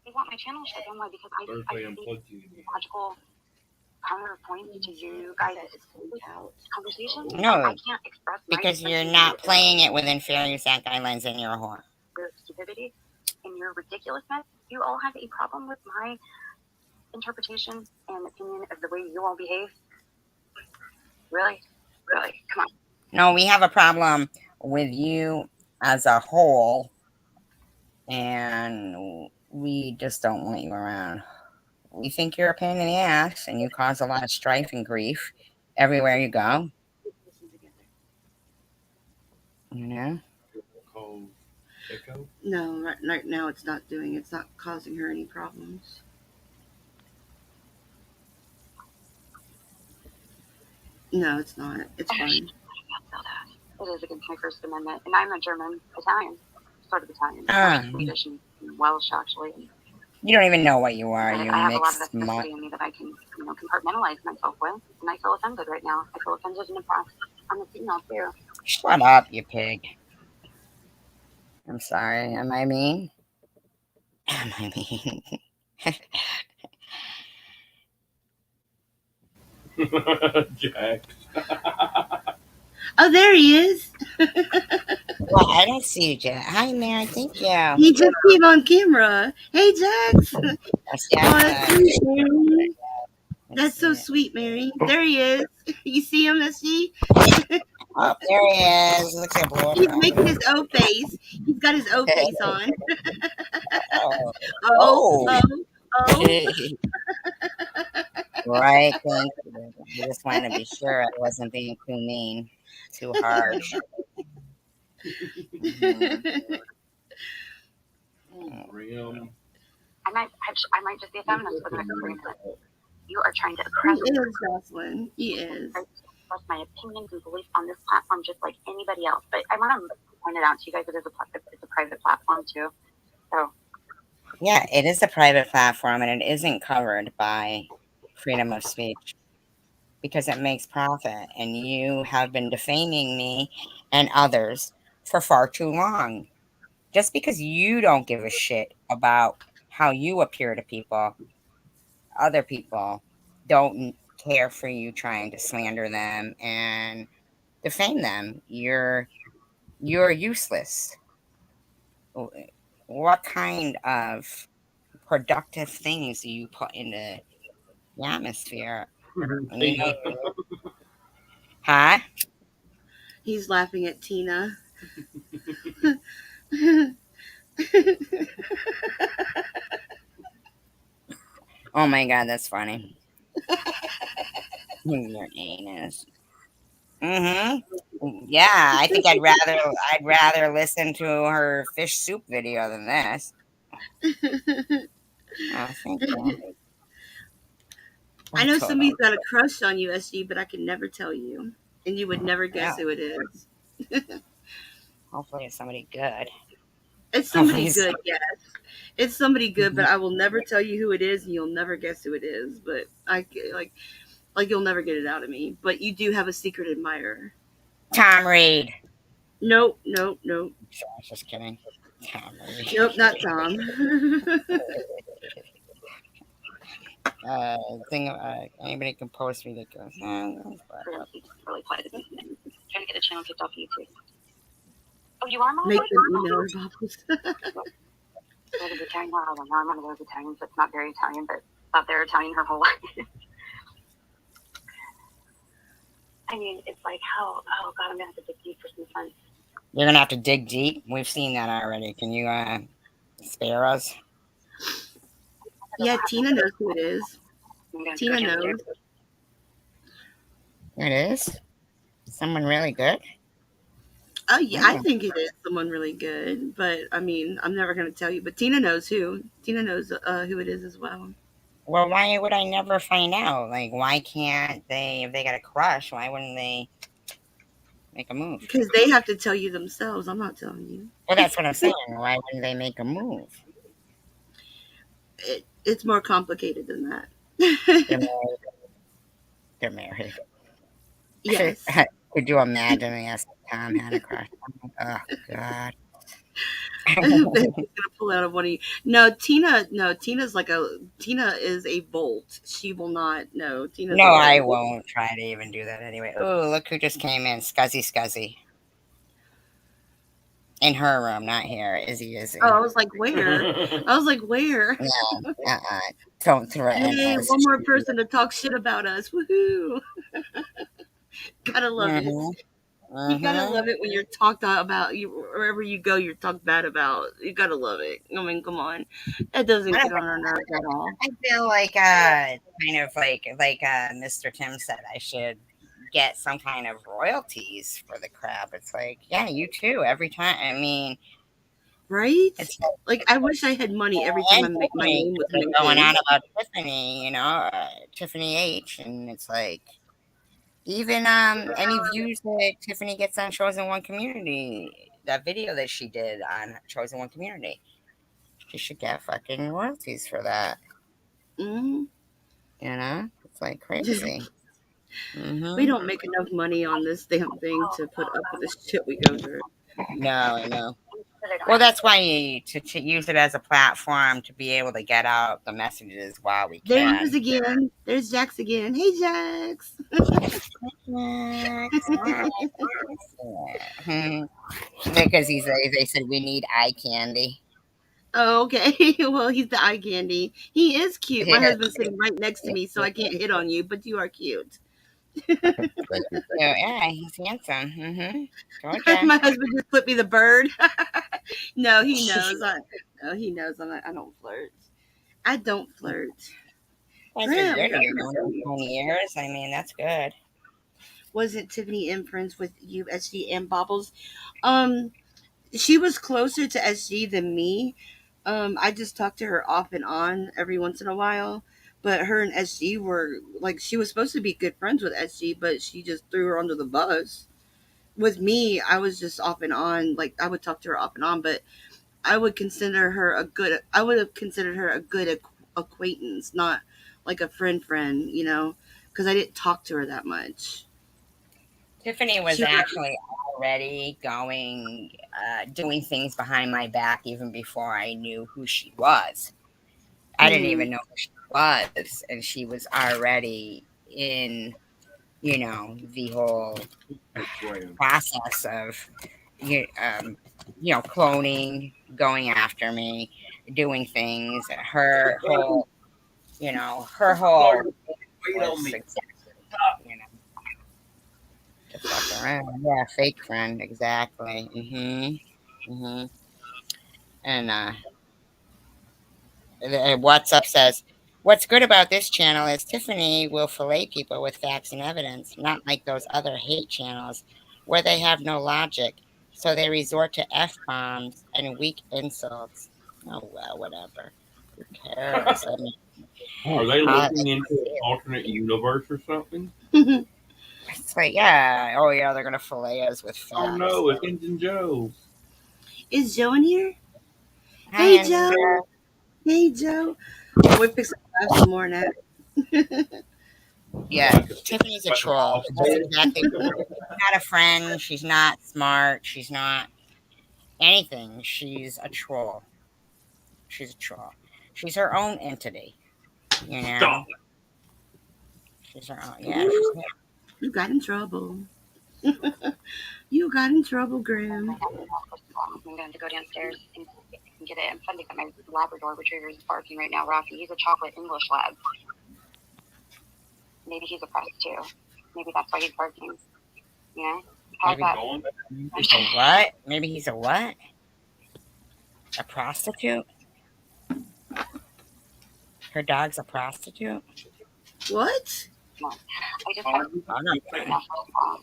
You want my channel shut down? Why? Because I see logical counterpoints to you guys' conversation. No, I can't express because you're not playing it within fair use act guidelines and you're a whore. Your stupidity and your ridiculousness. You all have a problem with my interpretation and opinion of the way you all behave. Really? Come on. No, we have a problem with you as a whole, and we just don't want you around. We think you're a pain in the ass, and you cause a lot of strife and grief everywhere you go. You know? No, right now it's not causing her any problems. No, it's not. It's fine. It is against my First Amendment, and I'm a German Italian, sort of Italian, Swedish and Welsh actually. You don't even know what you are. I have a lot of ethnicity in me that I can, compartmentalize myself with, and I feel offended right now. I feel offended and impressed. I'm a female too. Shut up, you pig. I'm sorry. Am I mean? Am I mean? Jax. Oh, there he is. Well, I don't see you, Jack. Hi, Mary. Thank you. He just came on camera. Hey, Jax. That's so sweet, Mary. There he is. You see him, SG? Oh, there he is. Look at boy. He's making his O face. He's got his O face on. Oh. Right, thank you. I just wanted to be sure I wasn't being too mean, too harsh. I might just be a feminist for the next 3 minutes. You are trying to oppress me. He is, Jocelyn. He is. I express my opinions and beliefs on this platform just like anybody else. But I want to point it out to you guys, it's a private platform too. So. Yeah, it is a private platform and it isn't covered by freedom of speech because it makes profit. And you have been defaming me and others for far too long. Just because you don't give a shit about how you appear to people, other people don't care for you trying to slander them and defame them. You're useless. What kind of productive things do you put into the atmosphere? Huh? He's laughing at Tina. Oh my god, that's funny. Your anus. Yeah, I think I'd rather listen to her fish soup video than this. Oh, thank you. I know somebody's got a crush on you, SG, but I can never tell you, and you would never guess who it is. Hopefully, it's somebody good. It's somebody good, yes. It's somebody good, but I will never tell you who it is, and you'll never guess who it is. But I like you'll never get it out of me. But you do have a secret admirer. Tom Reed. Nope. Sorry, I was just kidding. Tom Reed. Nope, not Tom. Anybody can post me that goes. Really quiet. Trying to get a channel kicked off YouTube. Oh, you are Make them email her, Bobbles. Italian. Well, I'm one of those Italians that's not very Italian, but thought they're Italian her whole life. I mean, it's like, oh God, I'm going to have to dig deep for some fun. You're going to have to dig deep? We've seen that already. Can you spare us? Yeah, Tina knows who it is. Tina knows. It is? Someone really good? Oh yeah, I think it is someone really good, but I mean, I'm never gonna tell you. But Tina knows who. Tina knows who it is as well. Well, why would I never find out? Like, why can't they? If they got a crush, why wouldn't they make a move? Because they have to tell you themselves. I'm not telling you. Well, that's what I'm saying. Why wouldn't they make a move? It's more complicated than that. They're married. They're married. Yes. Could you imagine? Yes, Tom had a crush. Oh God. Gonna pull out of one of you. No, Tina. No, Tina's like Tina is a bolt. She will not. No, Tina's. No, I won't try to even do that anyway. Oh, look who just came in, Scuzzy. In her room, not here. Izzy. Oh, I was like, where? No, don't threaten Hey, us. one more person to talk shit about us. Woohoo! Gotta love it. You gotta love it when you're talked about. You wherever you go, you're talked bad about. You gotta love it. I mean, come on, that doesn't get on our nerves at all. I feel like kind of like Mr. Tim said, I should get some kind of royalties for the crap. It's like, yeah, you too. Every time. I mean, right? It's like I wish I had money every time I make my name was going on about Tiffany. Tiffany H, and it's like. Even any views that Tiffany gets on Chosen One Community, that video that she did on Chosen One Community, she should get fucking royalties for that. Mm-hmm. It's like crazy. We don't make enough money on this damn thing to put up with the shit we go through. No, I know. Well, that's why to use it as a platform to be able to get out the messages while we can. There he is again. There's Jax again. Hey, Jax. Because they said we need eye candy. Oh, okay. Well, he's the eye candy. He is cute. My husband's sitting right next to me, so I can't hit on you, but you are cute. Yeah, he's handsome. Mm-hmm. My husband just put me the bird. No, he knows. He knows I don't flirt. I don't flirt. That's good. You're doing 20 years. I mean, that's good. Wasn't Tiffany in friends with you, SG and Bobbles? She was closer to SG than me. I just talked to her off and on every once in a while. But her and SG were like, she was supposed to be good friends with SG, but she just threw her under the bus. With me, I was just off and on. Like, I would talk to her off and on, but I would have considered her a good acquaintance, not like a friend, because I didn't talk to her that much. Tiffany was actually already doing things behind my back even before I knew who she was. I didn't even know who she was, and she was already in, the whole process of, cloning, going after me, doing things. Her whole was to fuck around. Yeah, fake friend, exactly. And WhatsApp says, what's good about this channel is Tiffany will fillet people with facts and evidence, not like those other hate channels where they have no logic. So they resort to F-bombs and weak insults. Oh, well, whatever. Who cares? I mean, are they looking into an alternate universe or something? It's like, yeah. Oh, yeah, they're going to fillet us with facts. Oh, no, it's Engine Joe. Is Joe in here? Hi, hey, Joe. Hey, Joe. Oh, we pick some more now. Yeah, Tiffany's a troll. That's exactly. She's not a friend. She's not smart. She's not anything. She's a troll. She's her own entity. Stop. She's her own. Yeah. You got in trouble. You got in trouble, Graham. I'm going to go downstairs and get it. I'm finding that my Labrador Retriever is barking right now. Rocky, he's a chocolate English lab. Maybe he's oppressed too. Maybe that's why he's working. You know? Maybe he's a what? Maybe he's a what? A prostitute? Her dog's a prostitute? What? No. I just have I'm not kidding. I'm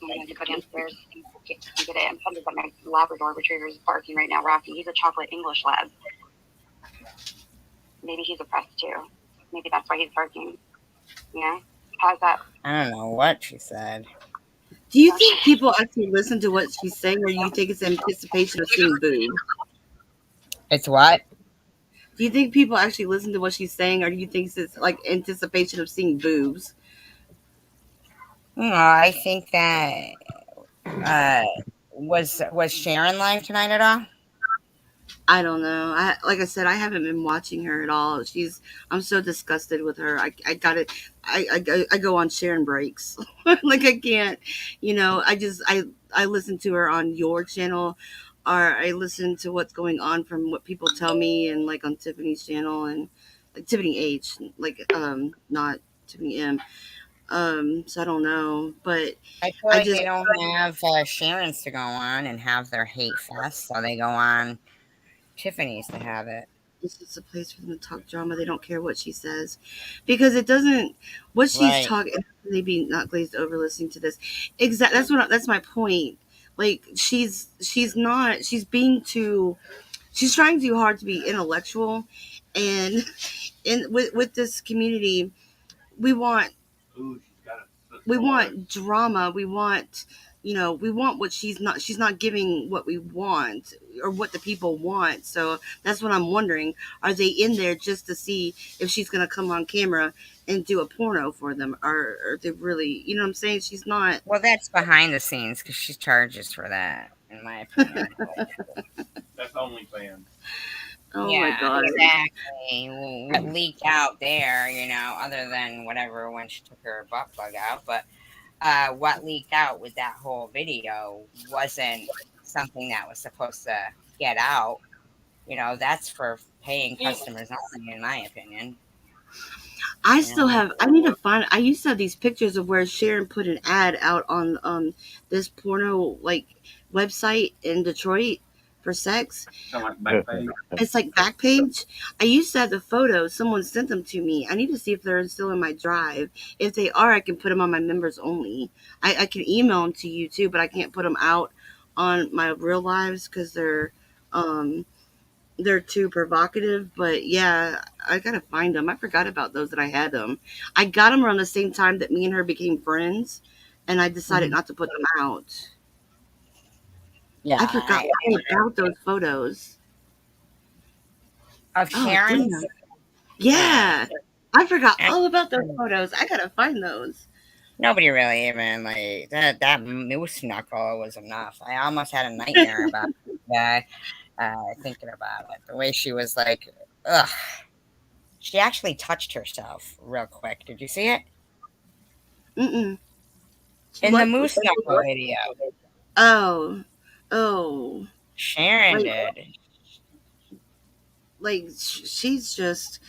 going to go downstairs and get it. I'm funded by my Labrador Retriever is barking right now, Rocky. He's a chocolate English lab. Maybe he's a prostitute. Maybe that's why he's barking. You know? How's that? I don't know what she said. Do you think people actually listen to what she's saying, or do you think it's anticipation of seeing boobs? It's what? Do you think people actually listen to what she's saying, or do you think it's like anticipation of seeing boobs? No, I think that was Sharon live tonight at all? I don't know. Like I said, I haven't been watching her at all. I'm so disgusted with her. I got it. I go on Sharon breaks. Like I can't, I listen to her on your channel, or I listen to what's going on from what people tell me, and like on Tiffany's channel, and like Tiffany H, like not Tiffany M. So I don't know, but I feel like they don't have Sharon's to go on and have their hate fest, so they go on Tiffany's to have it. This is a place for them to talk drama. They don't care what she says, because it doesn't. What she's talking, maybe not glazed over listening to this. Exactly. That's my point. Like she's not. She's being too. She's trying too hard to be intellectual, and with this community, we want drama. We want what she's not giving what we want, or what the people want. So that's what I'm wondering. Are they in there just to see if she's going to come on camera and do a porno for them, or are they really, you know what I'm saying? She's not. Well, that's behind the scenes, because she charges for that, in my opinion. That's OnlyFans. Oh my God. Exactly. What leaked out there, other than whatever when she took her butt plug out, but what leaked out with that whole video wasn't something that was supposed to get out. That's for paying customers only, in my opinion. I need to find. I used to have these pictures of where Sharon put an ad out on this porno like website in Detroit for sex. Like Backpage. It's like Backpage. I used to have the photos. Someone sent them to me. I need to see if they're still in my drive. If they are, I can put them on my members only. I can email them to you too, but I can't put them out on my real lives because they're too provocative. But yeah, I gotta find them. I forgot about those that I had them. I got them around the same time that me and her became friends, and I decided not to put them out. Yeah, I forgot all about those photos of Sharon. Yeah, I forgot all about those photos. I gotta find those. Nobody really even like that moose knuckle was enough. I almost had a nightmare about that. Thinking about it, the way she was like, ugh. She actually touched herself real quick. Did you see it? Mm-mm. In the moose knuckle video. Oh. Sharon did. Like she's just.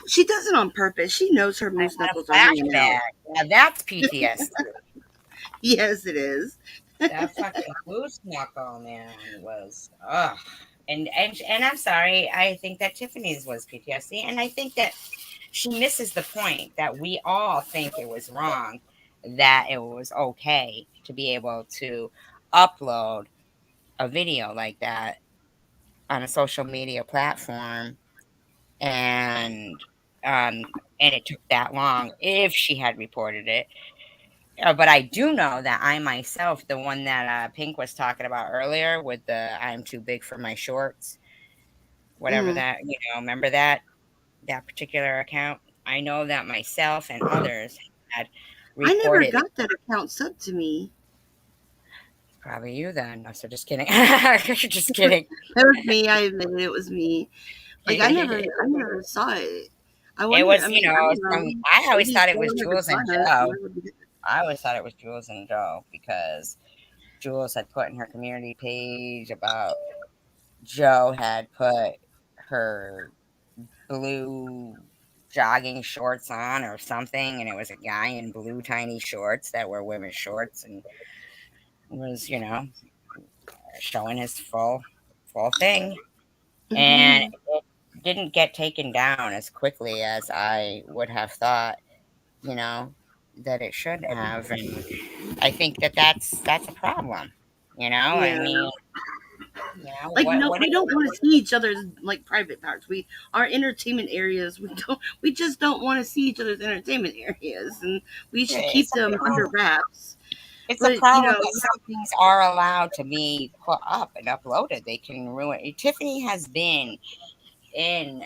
She does it on purpose. She knows her moose knuckles are hanging out. Now that's PTSD. Yes, it is. That fucking moose knuckle, man, was ugh. And I'm sorry. I think that Tiffany's was PTSD, and I think that she misses the point that we all think it was wrong, that it was okay to be able to upload a video like that on a social media platform, and it took that long if she had reported it. But I do know that I myself, the one that Pink was talking about earlier with the "I'm too big for my shorts," whatever that, remember that particular account. I know that myself and others had reported. I never got that account sent to me. Probably you then. No, so just kidding. Just kidding. That was me. I admitted it was me. Like I never saw it. It was, I always thought it was Jules and Joe. I always thought it was Jules and Joe because Jules had put in her community page about Joe had put her blue jogging shorts on or something, and it was a guy in blue tiny shorts that were women's shorts, and was, showing his full thing. And it didn't get taken down as quickly as I would have thought, that it should have. And I think that that's a problem. I Yeah. mean, Like, what we don't want to see each other's like private parts. Our entertainment areas, we just don't want to see each other's entertainment areas, and we should keep it's a them under problem. wraps. It's a But problem that some things are allowed to be put up and uploaded. They can ruin it. Tiffany has been in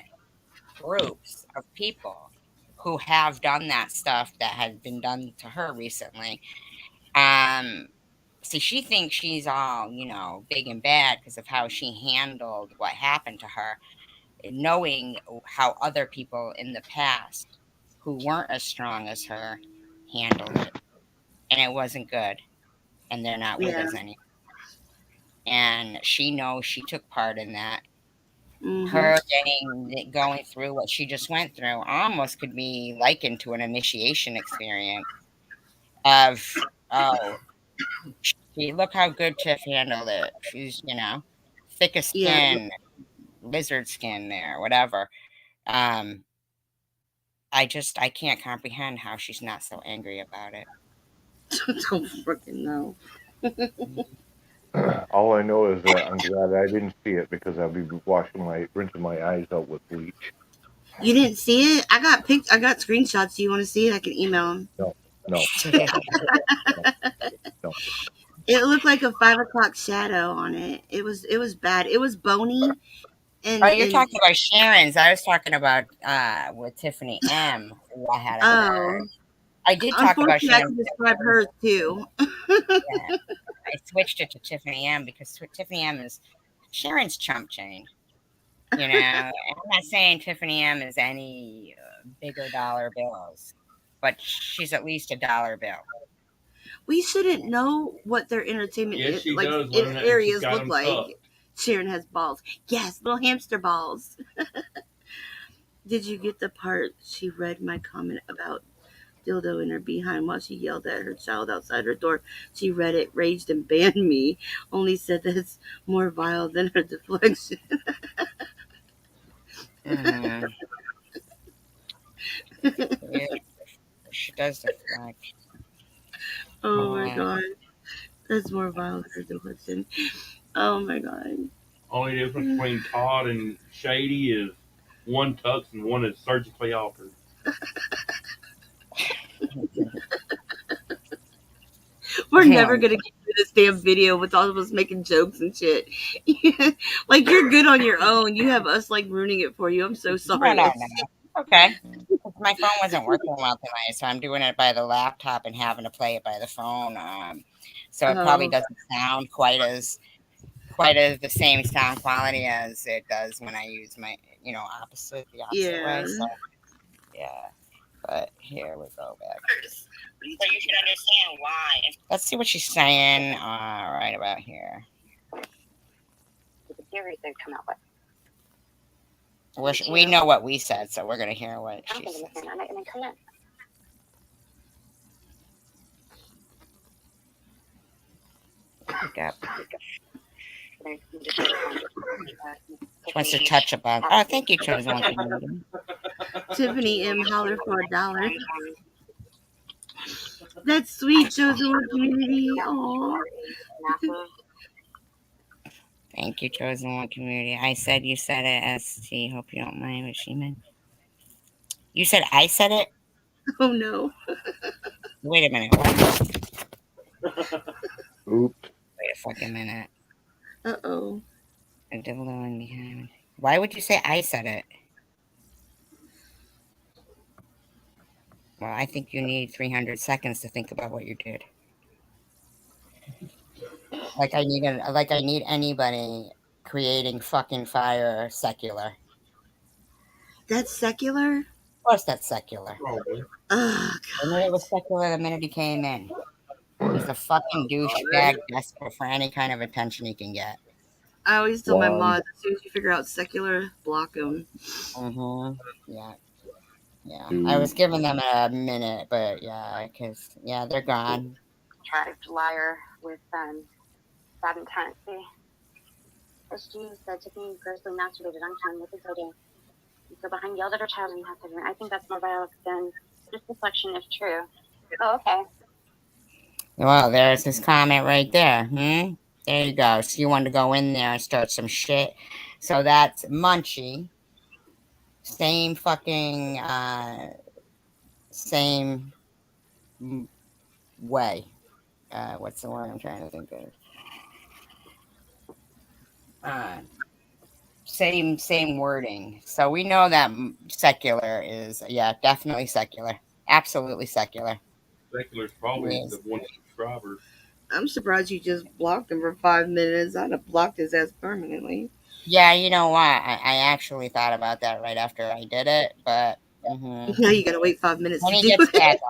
groups of people who have done that stuff that has been done to her recently. See, she thinks she's all, big and bad because of how she handled what happened to her, knowing how other people in the past who weren't as strong as her handled it. And it wasn't good. And they're not with yeah. us anymore. And she knows she took part in that. Mm-hmm. Her going through what she just went through almost could be likened to an initiation experience of, oh, look how good Tiff handled it. She's, thick as Yeah. skin, lizard skin there, whatever. I can't comprehend how she's not so angry about it. Don't freaking know. All I know is that I'm glad I didn't see it because I'll be rinsing my eyes out with bleach. You didn't see it? I got screenshots. Do you want to see it? I can email them. No, no, no. It looked like a 5 o'clock shadow on it. It was bad. It was bony. Oh, you're talking about Sharon's. I was talking about with Tiffany M, who I had on her. I did talk about Unfortunately, I Sharon. can describe hers too. Yeah. I switched it to Tiffany M because Tiffany M is Sharon's chump change. And I'm not saying Tiffany M is any bigger dollar bills, but she's at least a dollar bill. We shouldn't know what their entertainment Yes, she like does. areas got look them like. tucked. Sharon has balls. Yes, little hamster balls. Did you get the part she read my comment about dildo in her behind while she yelled at her child outside her door? She read it, raged, and banned me. Only said that it's more vile than her deflection. Mm-hmm. Yeah, she does deflect. Oh my god. That's more vile than her deflection. Oh my god. Only difference between Todd and Shady is one tucks and one is surgically altered. We're never gonna get through this damn video with all of us making jokes and shit. Like, you're good on your own. You have us like ruining it for you. I'm so sorry. No. Okay. My phone wasn't working well tonight, so I'm doing it by the laptop and having to play it by the phone. So it probably doesn't sound quite as the same sound quality as it does when I use my, the opposite way. So yeah. But here we go back. So you should understand why. Let's see what she's saying right about here. The theories they've come out with. We know what we said, so we're going to hear what she says. She wants to touch about. Oh, thank you, Chosen One. Tiffany M. holler for $1. That's sweet, Chosen One community. Aww. Thank you, Chosen One community. I said you said it, ST. Hope you don't mind what she meant. You said I said it? Oh no. Wait a minute. What? Oops. Wait a fucking minute. Uh-oh. A dildo in behind. Why would you say I said it? Well, I think you need 300 seconds to think about what you did. Like I need anybody creating fucking fire secular. That's secular? Of course that's secular. Probably. Oh, I knew it was secular the minute he came in. He's a fucking douchebag desperate for any kind of attention he can get. I always tell my mom, as soon as you figure out secular, block him. Mm-hmm. Yeah. Yeah, I was giving them a minute, but yeah, because they're gone. Contrived liar with bad intent. See, SG said Tiffany grossly masturbated on Kim with his video. So behind yelled at her child and had to. I think that's more violent than this deflection if true. Oh, okay. Well, there's his comment right there. There you go. So you wanted to go in there and start some shit. So that's Munchie. Same fucking, same way. What's the word I'm trying to think of? Same wording. So we know that secular is, definitely secular. Absolutely secular. Secular's probably the one subscriber. I'm surprised you just blocked him for 5 minutes. I'd have blocked his ass permanently. Yeah, you know what? I actually thought about that right after I did it, but Now you gotta wait 5 minutes when to he do gets back, it.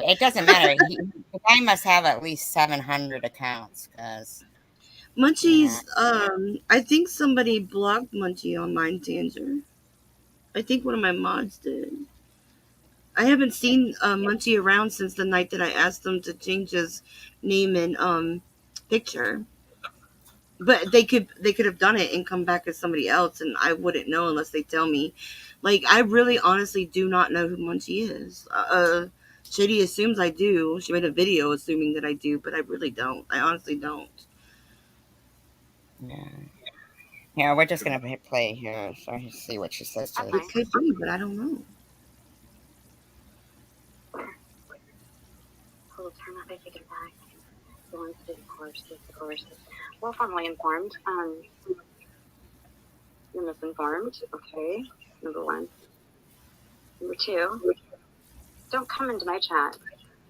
it doesn't matter. The guy must have at least 700 accounts, because Munchie's, I think somebody blocked Munchie on Mindtanger. I think one of my mods did. I haven't seen Munchie around since the night that I asked them to change his name and picture. But they could have done it and come back as somebody else, and I wouldn't know unless they tell me. Like, I really honestly do not know who Munchie is. Shady assumes I do. She made a video assuming that I do, but I really don't. I honestly don't. Yeah, we're just gonna play here so I see what she says to It could be, but I don't know. We'll turn off if you get back. The ones that did the courses. Well, formally informed. You're misinformed. Okay. Number one. Number two. Don't come into my chat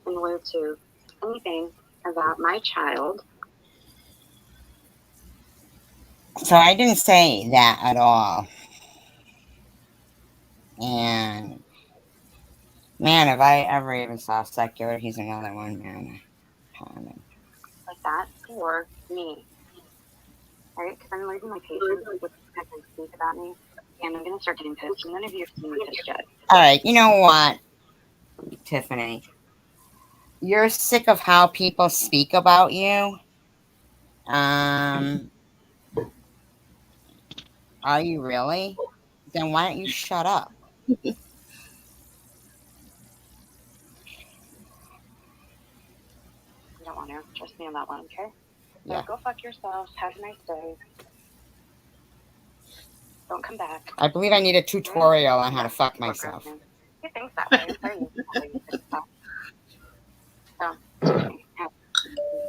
and allude to anything about my child. So I didn't say that at all. And man, if I ever even saw secular, he's another one, man. Like that for me. Right? Because I'm losing my patience with people that speak about me. And I'm going to start getting pissed. And none of you have seen me pissed yet. All right, you know what, Tiffany? You're sick of how people speak about you. Are you really? Then why don't you shut up? You don't want to. Trust me on that one, okay? So Yeah. go fuck yourself. Have a nice day. Don't come back. I believe I need a tutorial on how to fuck myself. He thinks that way. I'm sorry you think that. So,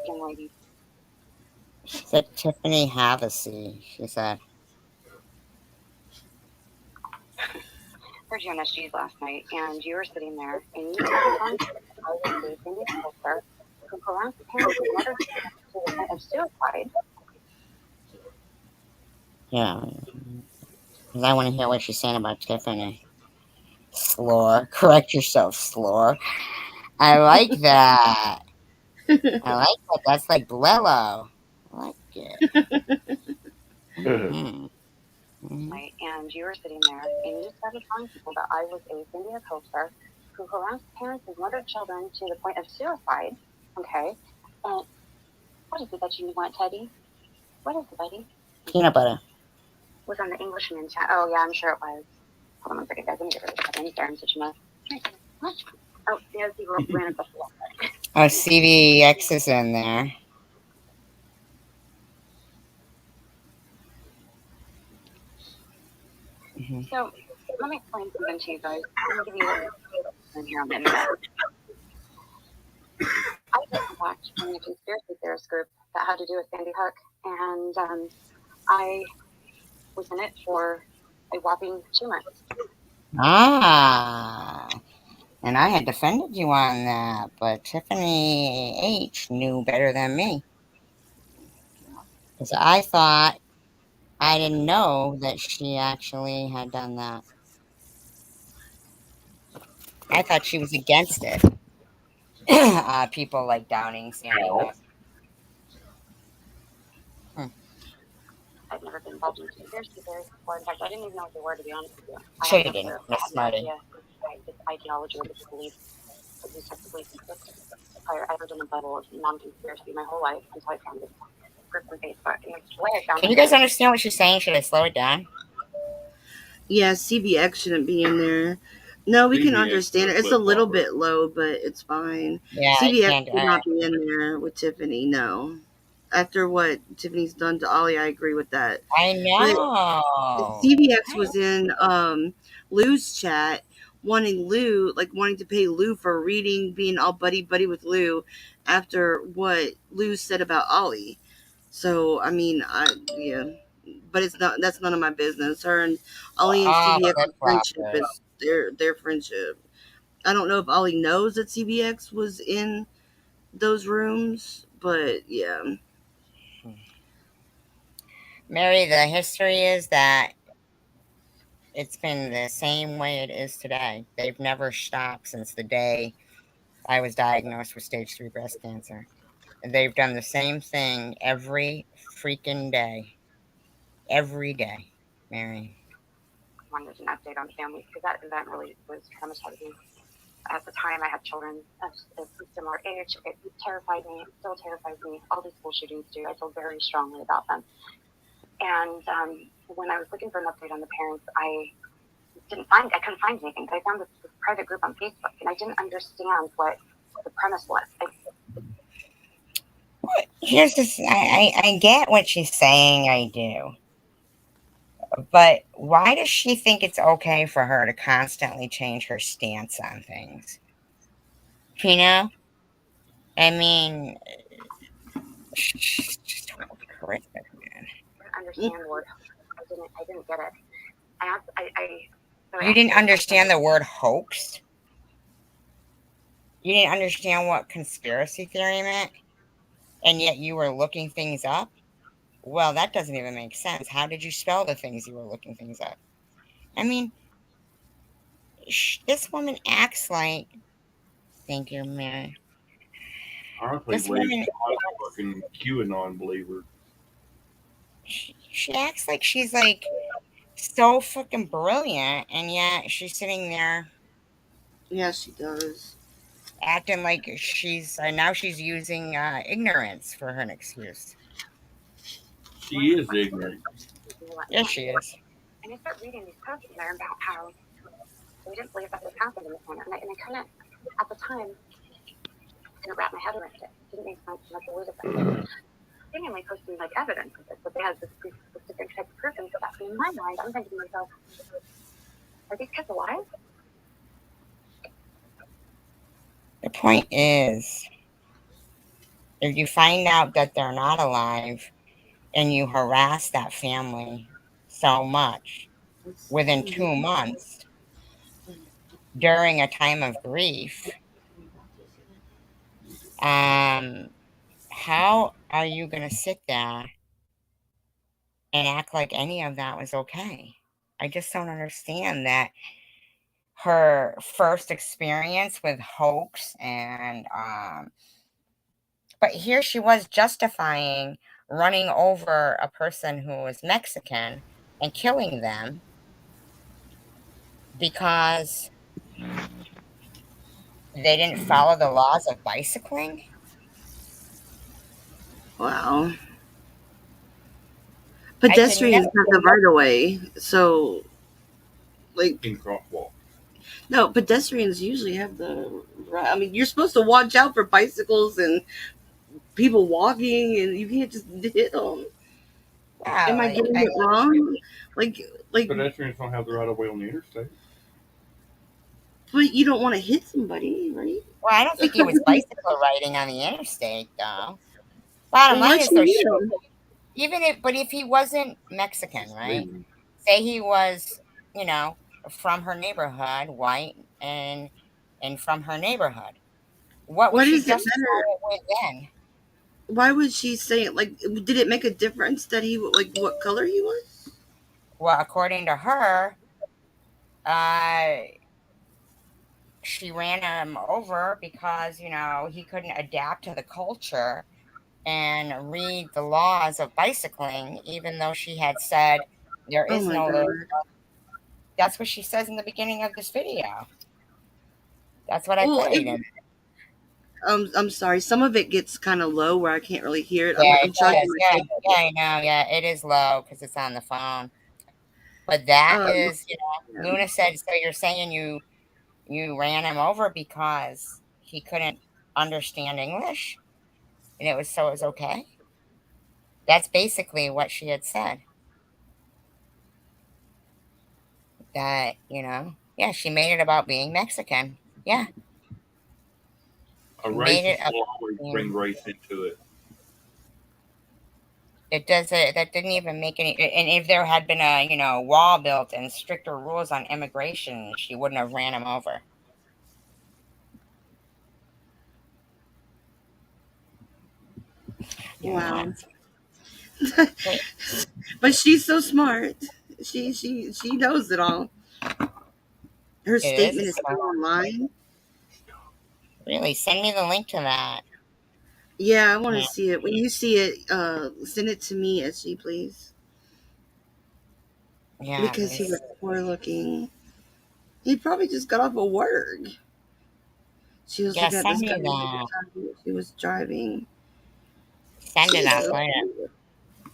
young lady. She said, Tiffany, have a seat, she said. Heard you on SG's last night, and you were sitting there, and you started telling me I was a Cindy Culper who harassed parents and murdered to the point of suicide. Yeah. Because I want to hear what she's saying about Tiffany. Slore. Correct yourself, Slore. I like that. I like that. That's like Blello. I like it. Right, and you were sitting there, and you started telling people that I was a Cindy Culper who harassed parents and murdered children to the point of suicide. Okay, and what is it that you want, Teddy? What is it, buddy? Peanut butter. Was on the Englishman chat. Oh yeah, I'm sure it was. Hold on one second, guys. Let me get rid of this. I'm sorry, I'm such a mess. Oh, yeah, he ran across the wall. Oh, CVX is in there. So, let me explain something to you guys. I'm going to give you in here on the internet. I get contact from a conspiracy theorist group that had to do with Sandy Hook, and I was in it for a whopping 2 months. And I had defended you on that, but Tiffany H knew better than me. Because I thought I didn't know that she actually had done that. I thought she was against it. People like downing Sandy Hook. I've never been involved in conspiracy theories before. In fact, I didn't even know what they were, to be honest with you. Sure you didn't, Miss I had no Smarty. idea this ideology or this belief that these types of beliefs existed. I lived in a bubble of non-conspiracy my whole life until I found this group on Facebook. And it's the way I found Can you guys understand what she's saying? Should I slow it down? Yeah, CBX shouldn't be in there. No, we can understand it. It's a little bit low, but it's fine. Yeah, CBX should not be in there with Tiffany. No. After what Tiffany's done to Ollie, I agree with that. I know. CBX was in Lou's chat wanting to pay Lou for reading, being all buddy with Lou after what Lou said about Ollie. So I mean, yeah, but that's none of my business. Her and Ollie and CBX friendship is their friendship. I don't know if Ollie knows that CBX was in those rooms, but yeah. Mary, the history is that it's been the same way it is today. They've never stopped since the day I was diagnosed with stage 3 breast cancer. They've done the same thing every freaking day. Every day, Mary. I wanted an update on families because that event really was traumatizing. At the time, I had children of similar age. It terrified me. It still terrifies me. All these school shootings do. I feel very strongly about them. And when I was looking for an update on the parents, I couldn't find anything. But I found this private group on Facebook, and I didn't understand what the premise was. Here's this. I get what she's saying. I do. But why does she think it's okay for her to constantly change her stance on things? You know? I mean, she's just horrific, man. I understand the word. I didn't get it. You didn't understand the word hoax? You didn't understand what conspiracy theory meant? And yet you were looking things up? Well, that doesn't even make sense. How did you spell the things you were looking things up? I mean, this woman acts like... Thank you, man. Honestly, this woman, I'm a fucking QAnon believer. She acts like she's like so fucking brilliant, and yet she's sitting there. Yeah, she does. Acting like she's now she's using ignorance for her excuse. She is ignorant. Yes, she is. And I start reading these posts in there about how we didn't believe that this happened in this manner. And I couldn't, at the time, didn't wrap my head around it. It didn't make sense to not believe it. Seemingly posting like evidence of it, but they had this specific type of proof and stuff. And in my mind, I'm thinking to myself, are these kids alive? The point is, if you find out that they're not alive and you harass that family so much within 2 months during a time of grief, how are you going to sit there and act like any of that was okay? I just don't understand that her first experience with hoax and but here she was justifying running over a person who was Mexican and killing them because they didn't follow the laws of bicycling. Wow. Pedestrians have the right of way, so like in crosswalk. No, pedestrians usually have the right. I mean, you're supposed to watch out for bicycles and people walking, and you can't just hit them. Wow, am I getting it wrong? Like pedestrians don't have the right of way on the interstate. But you don't want to hit somebody, right? Well, I don't think he was bicycle riding on the interstate, though. Bottom line is, if he wasn't Mexican, right? Say he was, from her neighborhood, white, and from her neighborhood. What would she justify it with then? Why would she say it? Like, did it make a difference that he, like, what color he was? Well, according to her, she ran him over because, he couldn't adapt to the culture and read the laws of bicycling, even though she had said there Oh is my no god. law. That's what she says in the beginning of this video. That's what I Well, played. And I'm sorry. Some of it gets kind of low where I can't really hear it. yeah, I'm it charging does. my Yeah, headset. yeah, I know. Yeah, it is low because it's on the phone. But that Um, is, Luna said. So you're saying you ran him over because he couldn't understand English, and it was okay. That's basically what she had said. That yeah, she made it about being Mexican. Yeah, A she made it racist about will always bring being. race into it. It does it. That didn't even make any. And if there had been a wall built and stricter rules on immigration, she wouldn't have ran him over. wow. Crazy. But she's so smart. She knows it all. Her It is a statement is still smart. online. Really, send me the link to that. Yeah, I want to Yeah, see it. When you see it, send it to me, SG, please. yeah, Because he was poor looking. He probably just got off of work. She was yeah. looking at Send this guy me the that. time she was driving. Send it. I'll Jesus. play it.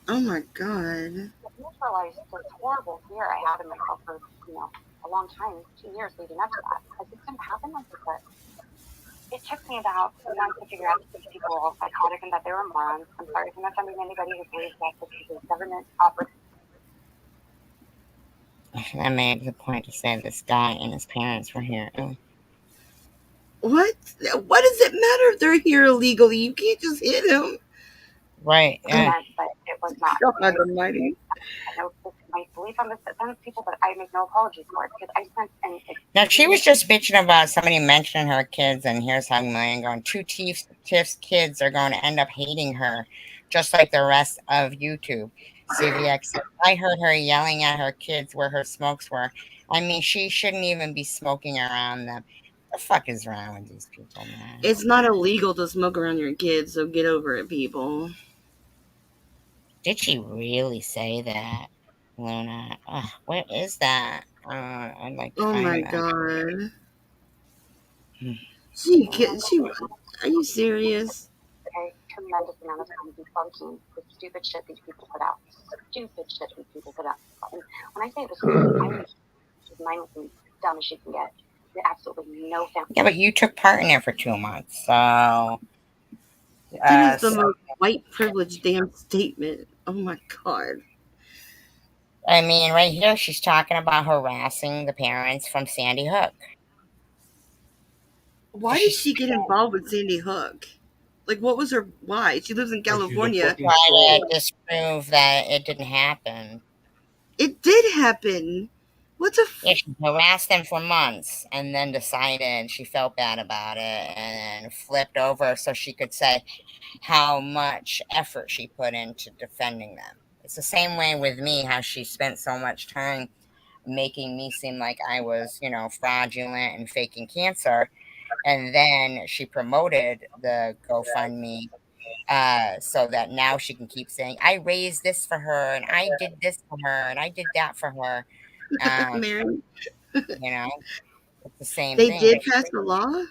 Oh my god. Neutralized this horrible fear I had in myself for, a long time, 2 years leading up to that. Because it didn't happen like this. It took me about a month to figure out that these people were all psychotic and that they were morons. I'm sorry if I'm offending anybody who believes that this is a government operative. I made the point to say this guy and his parents were here. What? What does it matter if they're here illegally? You can't just hit him. Right. Yeah. But it was not. God almighty. I know my belief on this offends people, but I make no apologies for it because I spent No, she was just bitching about somebody mentioning her kids, and here's how Million going. Two Tiff's kids are going to end up hating her, just like the rest of YouTube. CVX said, I heard her yelling at her kids where her smokes were. I mean, she shouldn't even be smoking around them. What the fuck is wrong with these people, man? It's not illegal to smoke around your kids, so get over it, people. Did she really say that, Luna? What is that? I'd like to Oh my find that. god. Hmm. Are you serious? a tremendous amount of time debunking the stupid shit these people put out. Stupid shit these people put out. And when I say it was stupid, I mean she's mindlessly dumb as she can get. Absolutely no family. Yeah, but you took part in it for 2 months, so. That is the most white privilege damn statement. Oh my god. I mean, right here, she's talking about harassing the parents from Sandy Hook. Why did she get involved with Sandy Hook? Like, what was her why? She lives in California. Try to disprove that it didn't happen. It did happen. What the Yeah, she harassed them for months and then decided she felt bad about it and flipped over so she could say how much effort she put into defending them. It's the same way with me, how she spent so much time making me seem like I was, fraudulent and faking cancer. And then she promoted the GoFundMe so that now she can keep saying, I raised this for her and I did this for her and I did that for her. Mary? It's the same They thing. did pass a law?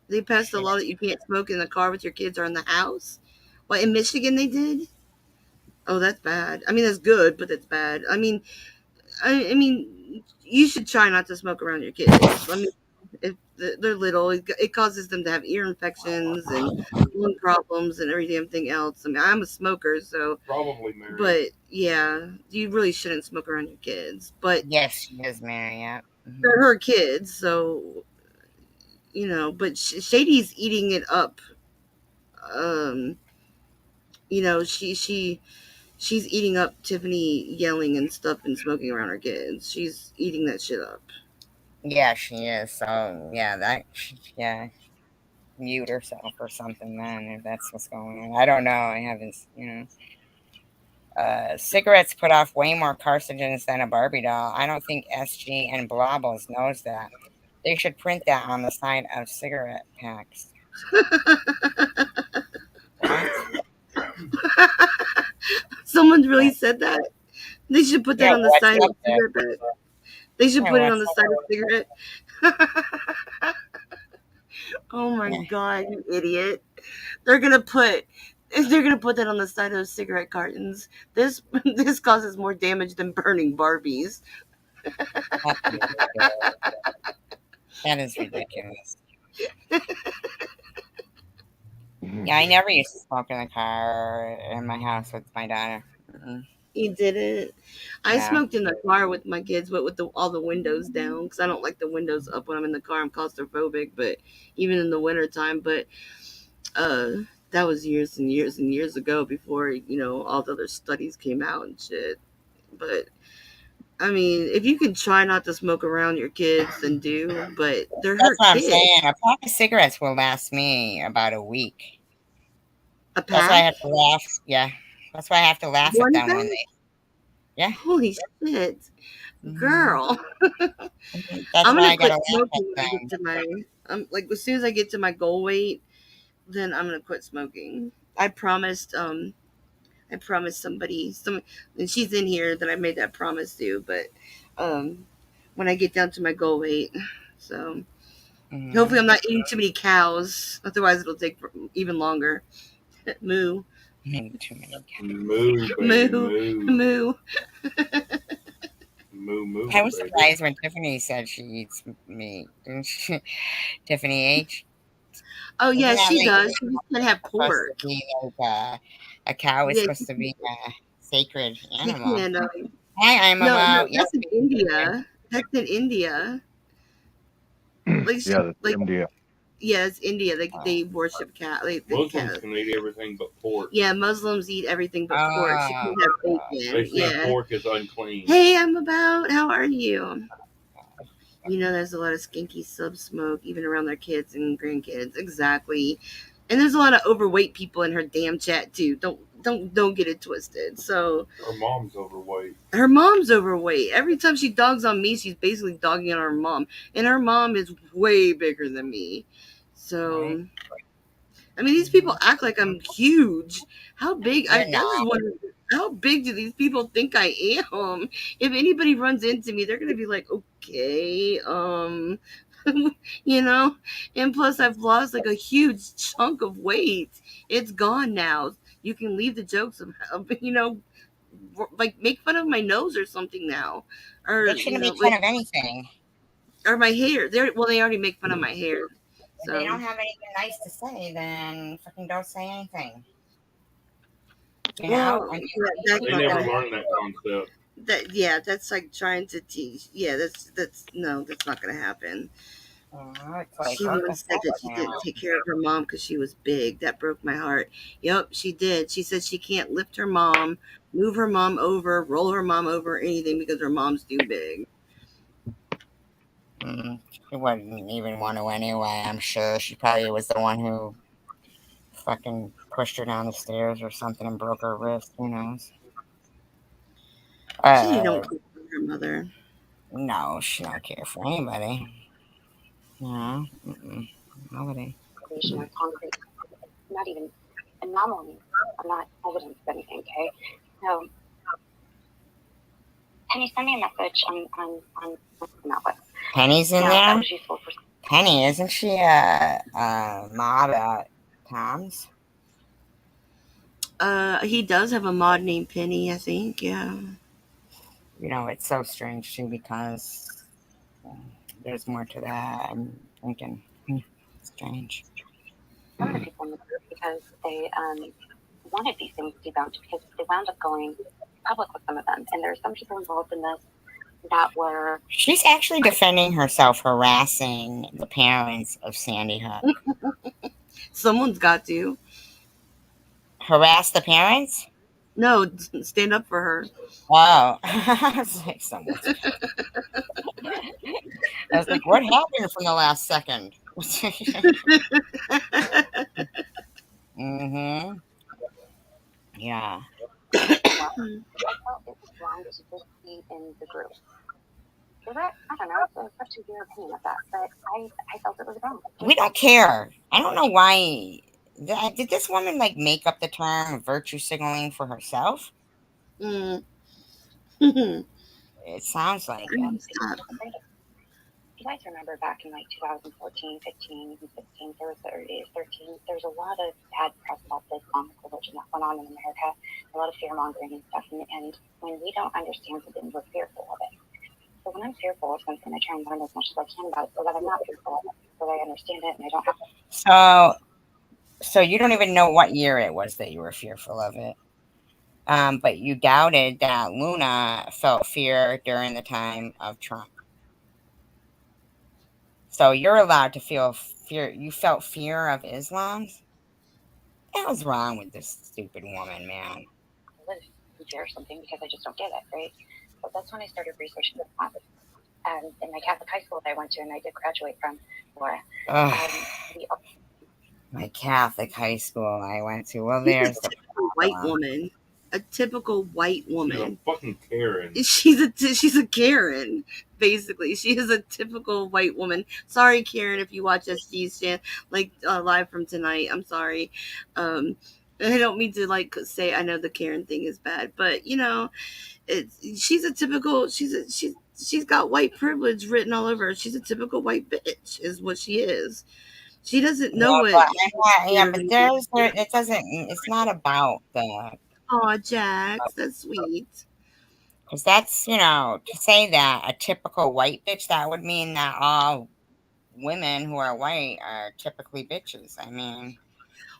They passed a law that you can't smoke in the car with your kids or in the house? What, in Michigan they did? Oh, that's bad. I mean, that's good, but that's bad. I mean, you should try not to smoke around your kids. I mean, if they're little, it causes them to have ear infections and lung problems and every damn thing else. I mean, I'm a smoker, so Probably, Mary. but yeah, you really shouldn't smoke around your kids. But yes, she is, Mary. Yeah, they're her kids, so But Shady's eating it up. Um, she's eating up Tiffany yelling and stuff and smoking around her kids. She's eating that shit up. yeah, she is. So yeah, mute herself or something. Then if that's what's going on, I don't know. I haven't, cigarettes put off way more carcinogens than a Barbie doll. I don't think SG and Blobbles knows that. They should print that on the side of cigarette packs. What? Someone really said that. They should put that on the what's side up of there? cigarette. They should Yeah, put it on what's the up side of cigarette. Oh my there? god, you idiot! They're gonna put that on the side of cigarette cartons. This this causes more damage than burning Barbies. That's ridiculous. That is ridiculous. Yeah, I never used to smoke in the car in my house with my daughter. You didn't. I No. smoked in the car with my kids, but with all the windows down because I don't like the windows up when I'm in the car. I'm claustrophobic, but even in the wintertime. But uh, that was years and years and years ago before all the other studies came out and shit. But I mean, if you can try not to smoke around your kids, then do. But they're That's her what I'm kids. saying. A pack of cigarettes will last me about a week. A That's why I pack? have to laugh. Yeah. That's why I have to laugh at One them pack? when they. Yeah. Holy shit, Mm-hmm. girl! That's I'm why gonna I gotta quit laugh at smoking when I get them. to my. I'm like as soon as I get to my goal weight, then I'm gonna quit smoking. I promised some, and she's in here that I made that promise to. But um, when I get down to my goal weight, so hopefully I'm not eating too many cows. Otherwise, it'll take even longer. Moo, Too many Moo, baby, moo, moo. moo. Moo, moo, I was baby. surprised when Tiffany said she eats meat. Didn't she? Tiffany H. Oh Isn't yeah, that she like does. She just can't have supposed to pork. be like a cow is Yeah, supposed to be a sacred she animal? can't. Hi, I'm No, about that's in yesterday. India. That's in India. Like, Yeah, that's like India. yeah, it's India. They worship cat. The Muslims cat. can eat everything but pork. Yeah, Muslims eat everything but pork. She Oh, can't have They bacon. see Yeah. pork as unclean. Hey, I'm about. How are you? There's a lot of skinky sub smoke, even around their kids and grandkids. Exactly. And there's a lot of overweight people in her damn chat too. Don't get it twisted. So Her mom's overweight. her mom's overweight. Every time she dogs on me, she's basically dogging on her mom. And her mom is way bigger than me. right. So I mean, these people act like I'm huge. How big? I You're just not. wonder how big do these people think I am? If anybody runs into me, they're gonna be like, okay, you know. And plus, I've lost like a huge chunk of weight. It's gone now. You can leave the jokes of like make fun of my nose or something now, or They shouldn't make fun like of anything. or my hair. They already make fun of my hair. If they So don't have anything nice to say, then fucking don't say anything. You know? well, I mean, that, They people never don't. learned that concept. that's like trying to teach. Yeah, that's no, that's not gonna happen. It's like, She what the once said fuck that she didn't now? take care of her mom because she was big. That broke my heart. Yep, she did. She said she can't lift her mom, move her mom over, roll her mom over, or anything because her mom's too big. She wouldn't even want to anyway, I'm sure. She probably was the one who fucking pushed her down the stairs or something and broke her wrist. Who knows? She don't care for her mother. No, she don't care for anybody. No, nobody. Or concrete, not even anomaly, or not evidence of anything. Okay, no. Can you send me a message on Netflix? Penny's in That there. was useful for. Penny, isn't she a mob at Tom's? He does have a mod named Penny, I think. Yeah. It's so strange too because there's more to that. I'm thinking, strange. Some of the people in the group because they wanted these things debunked because they wound up going public with some of them, and there are some people involved in this that were. She's actually defending herself, harassing the parents of Sandy Hook. Someone's got to. Harass the parents? No, stand up for her. Oh, I was like, someone's. I was like, what happened from the last second? Mm-hmm. Yeah. Well, I felt it was wrong to just be in the group. Is it? I don't know. It's up to your opinion of that, but I felt it was wrong. We don't care. I don't know why. Did this woman make up the term virtue signaling for herself? Mm. It sounds like it. Stop. You guys remember back in like 2014, 15, even 16, there was 13, there's a lot of bad press about the Islamic religion that went on in America, a lot of fear mongering and stuff. And when we don't understand something, we're fearful of it. So when I'm fearful of something, I try and learn as much as I can about it so that I'm not fearful of it, so that I understand it and I don't have to. So you don't even know what year it was that you were fearful of it. But you doubted that Luna felt fear during the time of Trump. So you're allowed to feel fear. You felt fear of Islam's? What the hell's wrong with this stupid woman, man? Live in fear or something because I just don't get it, right? But that's when I started researching the classes. In my Catholic high school that I went to and I did graduate from, Laura. My Catholic high school I went to. Well, She's there's a typical white woman. A typical white woman. She's a fucking Karen. She's a Karen, basically. She is a typical white woman. Sorry, Karen, if you watch SG's channel, like live from tonight. I'm sorry. I don't mean to like say I know the Karen thing is bad, but you know, she's a typical. She's got white privilege written all over her. She's a typical white bitch, is what she is. She doesn't know what. But it doesn't. It's not about the. Aw, Jax, that's sweet. Because that's, to say that a typical white bitch, that would mean that all women who are white are typically bitches. I mean.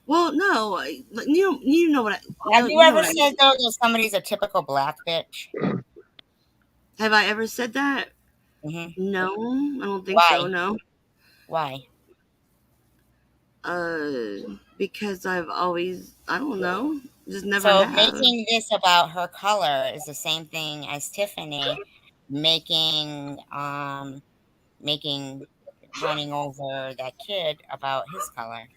Well, no, you know what I. Have you ever said though that somebody's a typical black bitch? Have I ever said that? Mm-hmm. No, I don't think so. No. Why? Because I've always, I don't know, just never So have. making this about her color is the same thing as Tiffany making running over that kid about his color.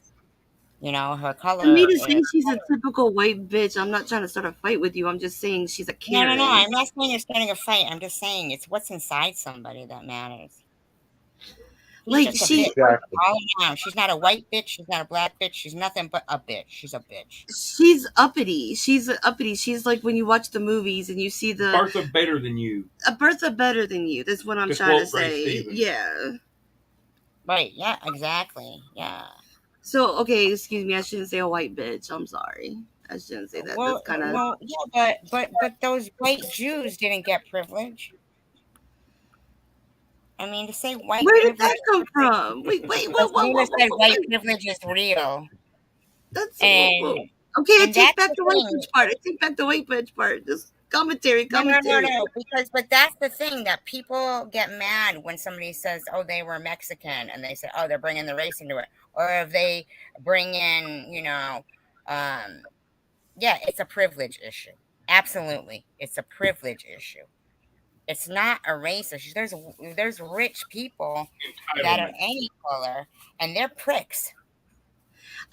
Her color. For me to say she's a typical white bitch, I'm not trying to start a fight with you. I'm just saying she's a Karen. No. I'm not saying you're starting a fight. I'm just saying it's what's inside somebody that matters. Like she's not a white bitch. She's not a black bitch. She's nothing but a bitch. She's a bitch. She's uppity. She's like when you watch the movies and you see the Bertha better than you. A Bertha better than you. That's what I'm trying to say. Yeah. Right. Yeah. Exactly. Yeah. So okay, excuse me. I shouldn't say a white bitch. I'm sorry. I shouldn't say that. Well, that's kind of yeah, but those white Jews didn't get privilege. I mean, to say white Where privilege. did that come from? Wait. What said white privilege is real. That's okay. I take back the white bitch part. I take back the white bitch part. Just commentary. No. But that's the thing that people get mad when somebody says, "Oh, they were Mexican," and they say, "Oh, they're bringing the race into it," or if they bring in, yeah, it's a privilege issue. Absolutely, it's a privilege issue. It's not a race issue. There's rich people that are any color, and they're pricks.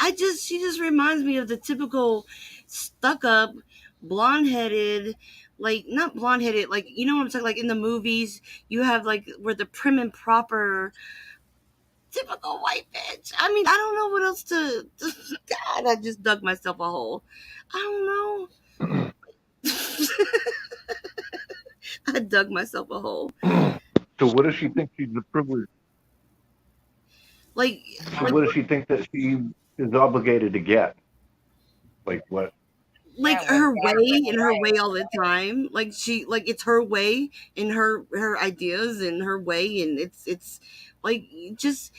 She just reminds me of the typical stuck up, blonde headed, like not blonde headed, like you know what I'm saying? Like in the movies, you have like where the prim and proper typical white bitch. I mean, I don't know what else to God, I just dug myself a hole. I don't know. I dug myself a hole. So what does she think she's the privilege? Like what does she think that she is obligated to get? Like what? Like her way and her way all the time. Like it's her way and her ideas and her way, and it's like just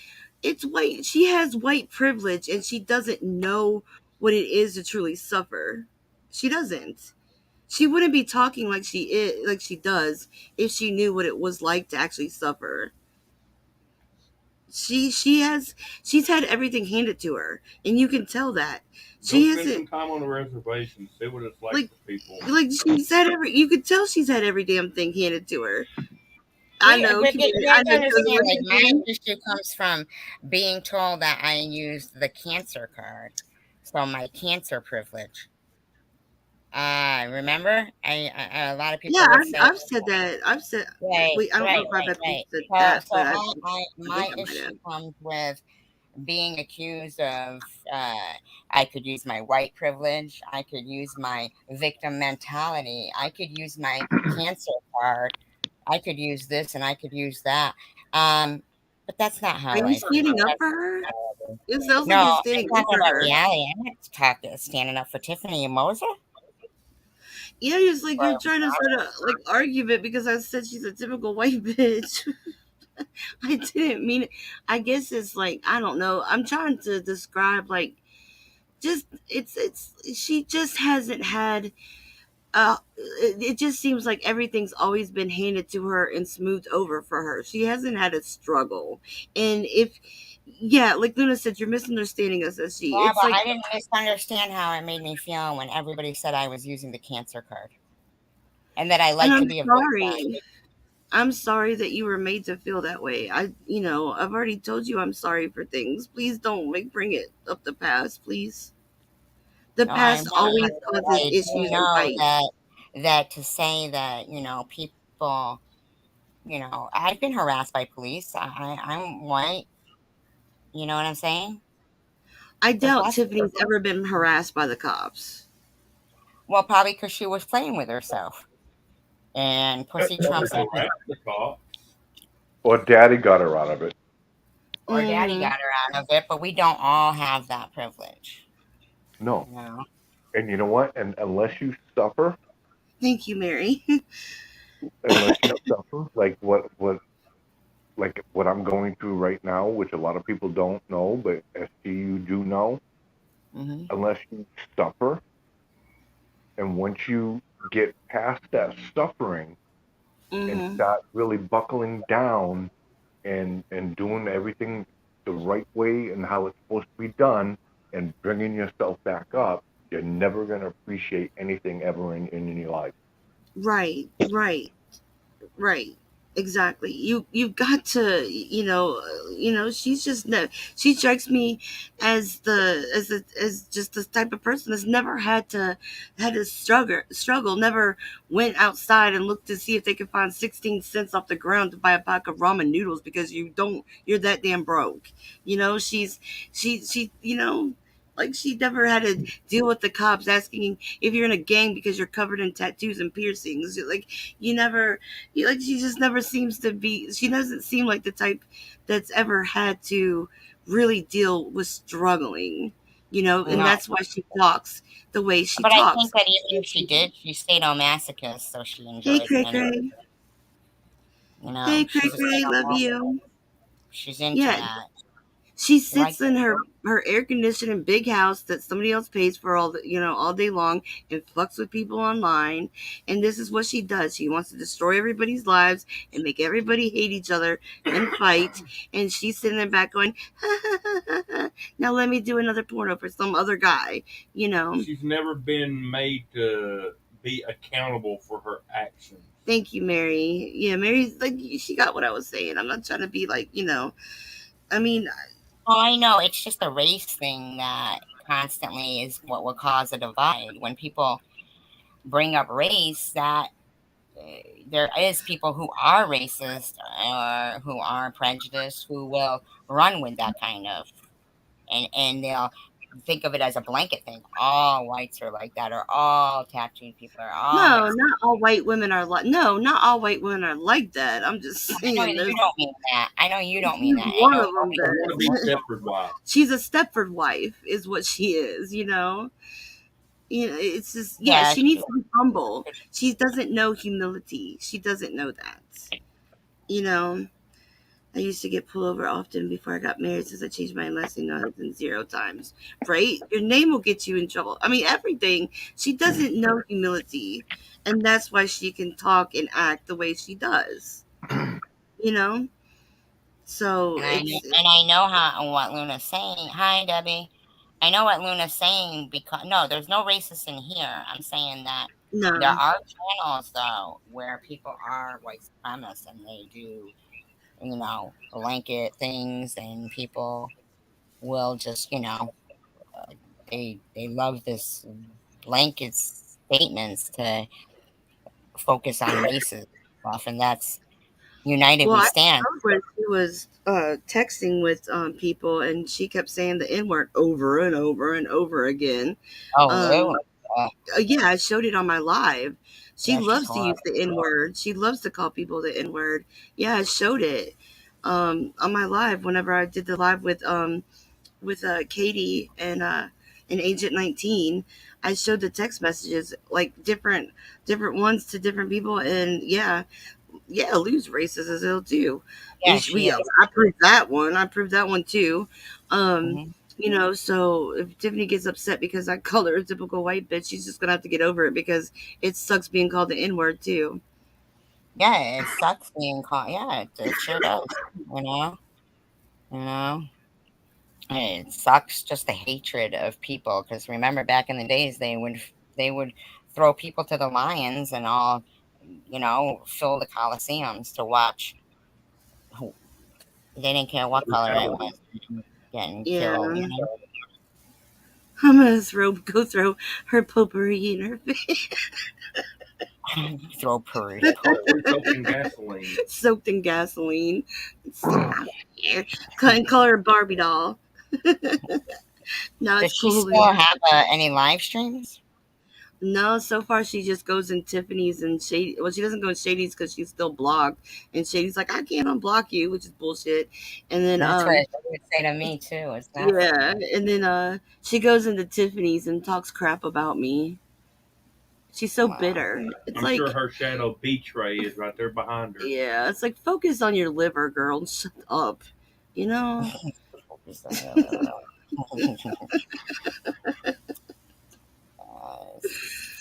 it's white. She has white privilege and she doesn't know what it is to truly suffer. She doesn't. She wouldn't be talking like she does if she knew what it was like to actually suffer. She's had everything handed to her, and you can tell that she has some time on the reservation. See what it's like for people. Like she's had you could tell she's had every damn thing handed to her. I know. But my issue comes from being told that I used the cancer card, so my cancer privilege. Remember? A lot of people. Yeah, I've said that. I've said. Right, wait, I don't know if I've said that. So my issue comes with being accused of, I could use my white privilege, I could use my victim mentality, I could use my cancer card, I could use this and I could use that. But that's not Are how you I feel. standing up That's for her? reality. It sounds like No, you're I'm standing up talking for about her. reality. I'm not standing up for Tiffany and Moser. Yeah, it's like you're Or trying to start a like argument because I said she's a typical white bitch. I didn't mean it. I guess it's like I don't know. I'm trying to describe like just it's she just hasn't had it just seems like everything's always been handed to her and smoothed over for her. She hasn't had a struggle. And if yeah, like Luna said, you're misunderstanding us as she. yeah, It's but like I didn't misunderstand how it made me feel when everybody said I was using the cancer card and that I and like to be a victim. I'm sorry that you were made to feel that way. I've already told you I'm sorry for things. Please don't bring it up the past, please. The No, I'm past always not. causes I do issues and know fights. that to say that, people, I've been harassed by police. I'm white. You know what I'm saying? I There's doubt lots of Tiffany's ever been harassed by the cops. well, probably because she was playing with herself, and pussy Never trumps harassed everything. the cops. Or daddy got her out of it. Or daddy Mm-hmm. got her out of it, but we don't all have that privilege. No. You know? And you know what? And unless you suffer, Thank you, Mary. like what I'm going through right now, which a lot of people don't know, but SG you do know, Mm-hmm. unless you suffer, and once you get past that suffering and Mm-hmm. start really buckling down and doing everything the right way and how it's supposed to be done and bringing yourself back up, you're never going to appreciate anything ever in your life. Right, right. Right. Exactly. You've got to she's just no she strikes me as as just the type of person that's never had to struggle, never went outside and looked to see if they could find 16 cents off the ground to buy a pack of ramen noodles because you're that damn broke. She like she never had to deal with the cops asking if you're in a gang because you're covered in tattoos and piercings. Like you never like she just never seems to be she doesn't seem like the type that's ever had to really deal with struggling, and No, that's why she talks the way she but I think talks. that even if she did, she's sadomasochist, so she Hey enjoys it Cray anyway. Cray. Hey Cray She's a Cray, love sado. you. She's into Yeah, that. she She likes sits in her air conditioned big house that somebody else pays for all day long and fucks with people online. And this is what she does. She wants to destroy everybody's lives and make everybody hate each other and fight. And she's sitting in the back going, now let me do another porno for some other guy. She's never been made to be accountable for her actions. Thank you, Mary. Yeah, Mary's like she got what I was saying. I'm not trying to be like, I mean, Well, I know it's just a race thing that constantly is what will cause a divide. When people bring up race, that there is people who are racist or who are prejudiced who will run with that kind of, and they'll think of it as a blanket thing. All whites are like that, or all tattooed people, or all no, Mexican. not all white women are like. No, not all white women are like that. I'm just I know saying, that you there's don't mean that. I know you don't mean she's that. I one know of them. I want to be That Stepford wife. she's a Stepford wife, is what she is. It's just yeah. yeah, She needs to be humble. She doesn't know humility. She doesn't know that. You know. I used to get pulled over often before I got married since I changed my last name to husband 0 times. Right? Your name will get you in trouble. I mean, everything. She doesn't know humility. And that's why she can talk and act the way she does. You know? So it's and I know how what Luna's saying. Hi, Debbie. I know what Luna's saying because no, there's no racist in here. I'm saying that there no. are channels though where people are white supremacists and they do, blanket things, and people will just, they love this blanket statements to focus on racist stuff, and that's United we I stand. heard when she was texting with people, and she kept saying the N word over and over and over again. Oh, Um, really? yeah, I showed it on my live. She Yeah, she's loves to use horrible. the N word. She loves to call people the N word. Yeah, I showed it on my live whenever I did the live with Katie and Agent 19. I showed the text messages, like different ones to different people, and yeah, Lou's racist as hell too. Yeah, she is. I proved that one. I proved that one too. Um, Hmm. so if Tiffany gets upset because I called her a typical white bitch, she's just gonna have to get over it because it sucks being called the N word too. Yeah, it sucks being caught. Yeah, it sure does. You know, you know, it sucks just the hatred of people. Because remember, back in the days, they would throw people to the lions and all. Fill the coliseums to watch. Who They didn't care what color it was getting killed. Yeah, I'm gonna go throw her potpourri in her face, Throw Peru. Hopefully soaked in gasoline. soaked in gasoline. Stop it. Call her Barbie doll. No, Does it's she cool. still have any live streams? No, so far she just goes in Tiffany's and Shady. Well, she doesn't go in Shady's because she's still blocked. And Shady's like, I can't unblock you, which is bullshit. And then, That's what she would say to me too. It's not yeah, fair. and then she goes into Tiffany's and talks crap about me. She's so Wow. bitter. It's I'm sure like, her shadow B-tray is right there behind her. yeah, it's like focus on your liver, girl. And shut up. You know. Focus on your liver.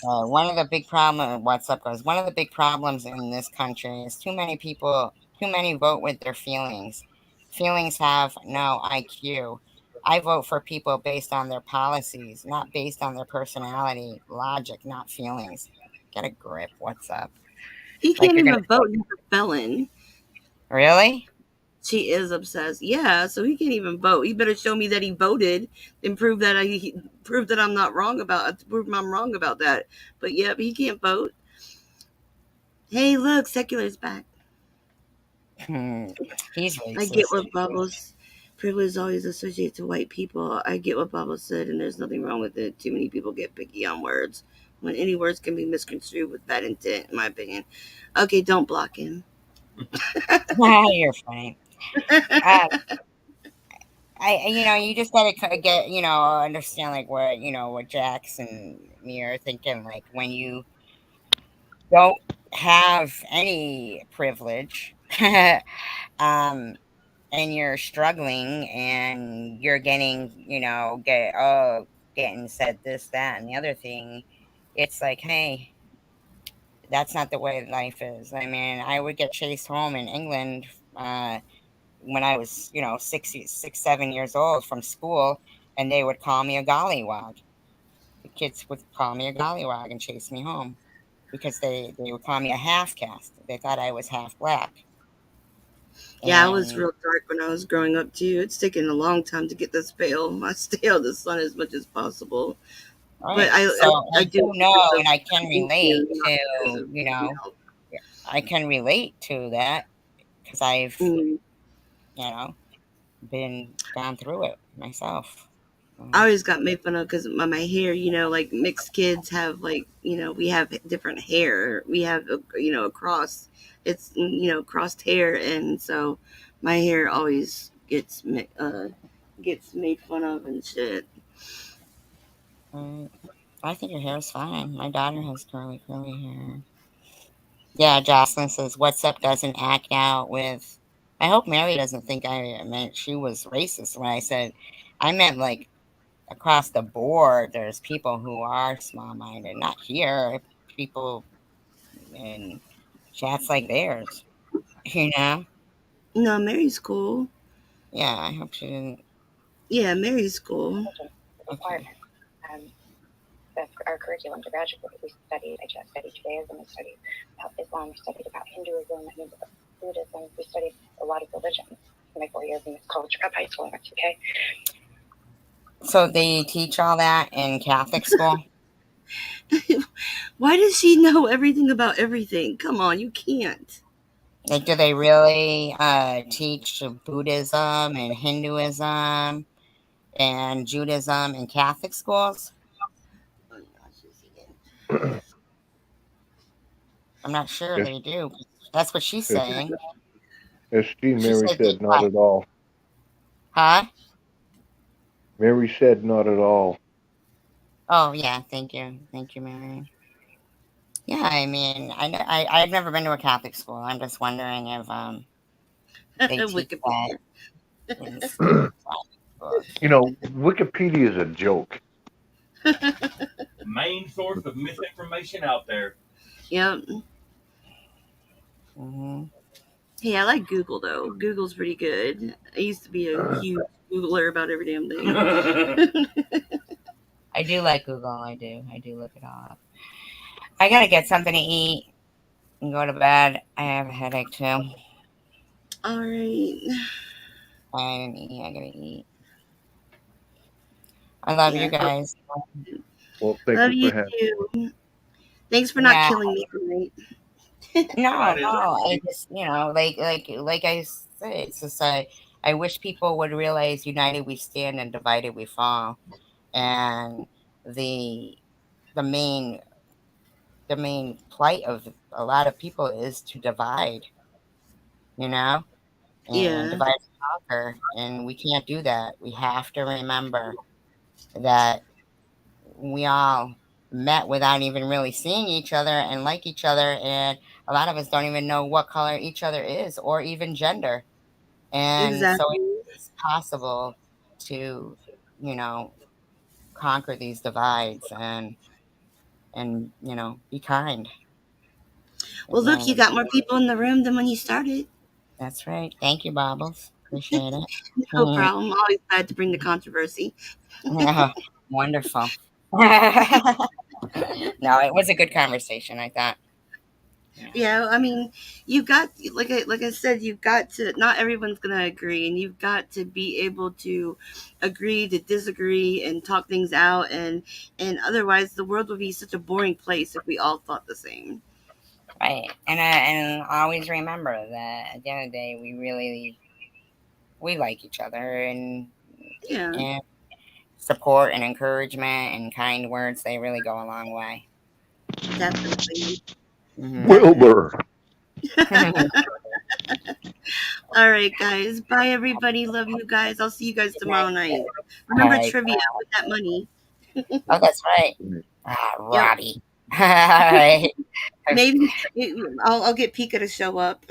One of the big problem. What's up, guys? One of the big problems in this country is too many people. Too many vote with their feelings. Feelings have no IQ. I vote for people based on their policies, not based on their personality, logic, not feelings. Get a grip. What's up? He Like can't you're gonna even vote. He's a felon. really? She is obsessed. Yeah, so he can't even vote. He better show me that he voted and prove that I'm not wrong about prove I'm wrong about that. But yep, he can't vote. Hey, look, secular's back. Hmm. He's I get racist. what Bubbles privilege is always associated to white people. I get what Bubbles said, and there's nothing wrong with it. Too many people get picky on words when any words can be misconstrued with bad intent, in my opinion. Okay, don't block him. You're funny. Uh, you just gotta get, understand like what Jax and me are thinking. Like when you don't have any privilege, um, and you're struggling, and you're getting, getting said this, that, and the other thing. It's like, hey, that's not the way life is. I mean, I would get chased home in England. When I was, 7 years old from school, and they would call me a gollywog. The kids would call me a gollywog and chase me home because they would call me a half caste. They thought I was half black. Yeah, I was And real dark when I was growing up too. It's taken a long time to get this pale. I stay out of the sun as much as possible. But right, so I I do do it know, because of and I can thank relate you, not to, because of I can relate to that because I've, mm. you know, been gone through it myself. I always got made fun of because my hair, like mixed kids have we have different hair. We have, a cross. It's, crossed hair. And so my hair always gets made fun of and shit. Right. I think your hair is fine. My daughter has curly hair. Yeah, Jocelyn says, "What's up?" Doesn't act out with. I hope Mary doesn't think I meant she was racist when I said I meant like across the board. There's people who are small minded, not here. People in chats like theirs, you know. No, Mary's cool. Yeah, I hope she didn't. Yeah, Mary's cool. Okay. Our curriculum to graduate, we studied, I just studied Judaism, we studied about Islam, we studied about Hinduism, and Buddhism, we studied a lot of religions in my 4 years in this college prep high school I went to, okay? So they teach all that in Catholic school. Why does she know everything about everything? Come on, you can't. Like, do they really teach Buddhism and Hinduism and Judaism in Catholic schools? Oh gosh, is he again? I'm not sure Yes, they do. That's what she's yes, saying. yes, She Mary said they said not what? at all. Huh? Mary said not at all. Oh yeah, thank you, Mary. Yeah, I mean, I've never been to a Catholic school. I'm just wondering if they teach that Wikipedia. in schools. Wikipedia is a joke. Main source of misinformation out there. Yep. Hmm. Hey, I like Google though. Google's pretty good. I used to be a huge Googler about every damn thing. I do like Google. I do. I do look it all up. I gotta get something to eat and go to bed. I have a headache too. All right. I didn't eat. I gotta eat. I love you Yeah. guys. Well, thank Love you for you having. too. Thanks for not Yeah. killing me tonight. No, Might as no. well I be. just, like I say, it's just I wish people would realize united we stand and divided we fall. And the the main the main plight of a lot of people is to divide, you know, and Yeah. divide and conquer. And we can't do that. We have to remember that we all met without even really seeing each other and like each other. And a lot of us don't even know what color each other is or even gender. And so Exactly. it's possible to, you know, conquer these divides and be kind at Well, the look, end you of the got more people in the room than when you started. That's right. Thank you, Bobbles. Appreciate it. No problem. Always glad to bring the controversy. Yeah, wonderful. No, it was a good conversation, I thought. Yeah. Yeah, I mean, you got like I said, you've got to. Not everyone's gonna agree, and you've got to be able to agree to disagree and talk things out, and otherwise, the world would be such a boring place if we all thought the same. Right. And always remember that at the end of the day, we like each other Yeah, and support and encouragement and kind words, they really go a long way. definitely, Hmm. definitely. Wilbur. All right, guys. Bye, everybody. Love you guys. I'll see you guys Good night. tomorrow night. All Remember right. trivia with that money. Oh, that's right. Yep. Robbie. All right. Maybe I'll get Pika to show up.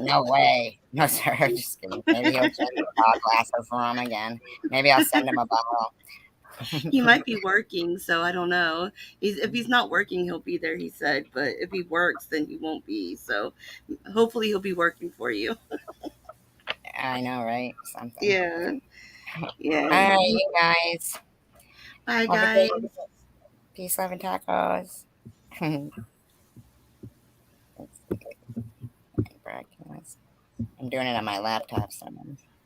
No way. No, sir. Just kidding. Maybe he'll check the dog glasses for him again. Maybe I'll send him a bottle. He might be working, so I don't know. If he's not working, he'll be there, he said. But if he works, then he won't be. So hopefully he'll be working for you. I know, right? Something. Yeah. Yeah. All right, you guys. Bye, Have a great guys. peace, love, and tacos. Let's see. Broadcast. I'm doing it on my laptop, so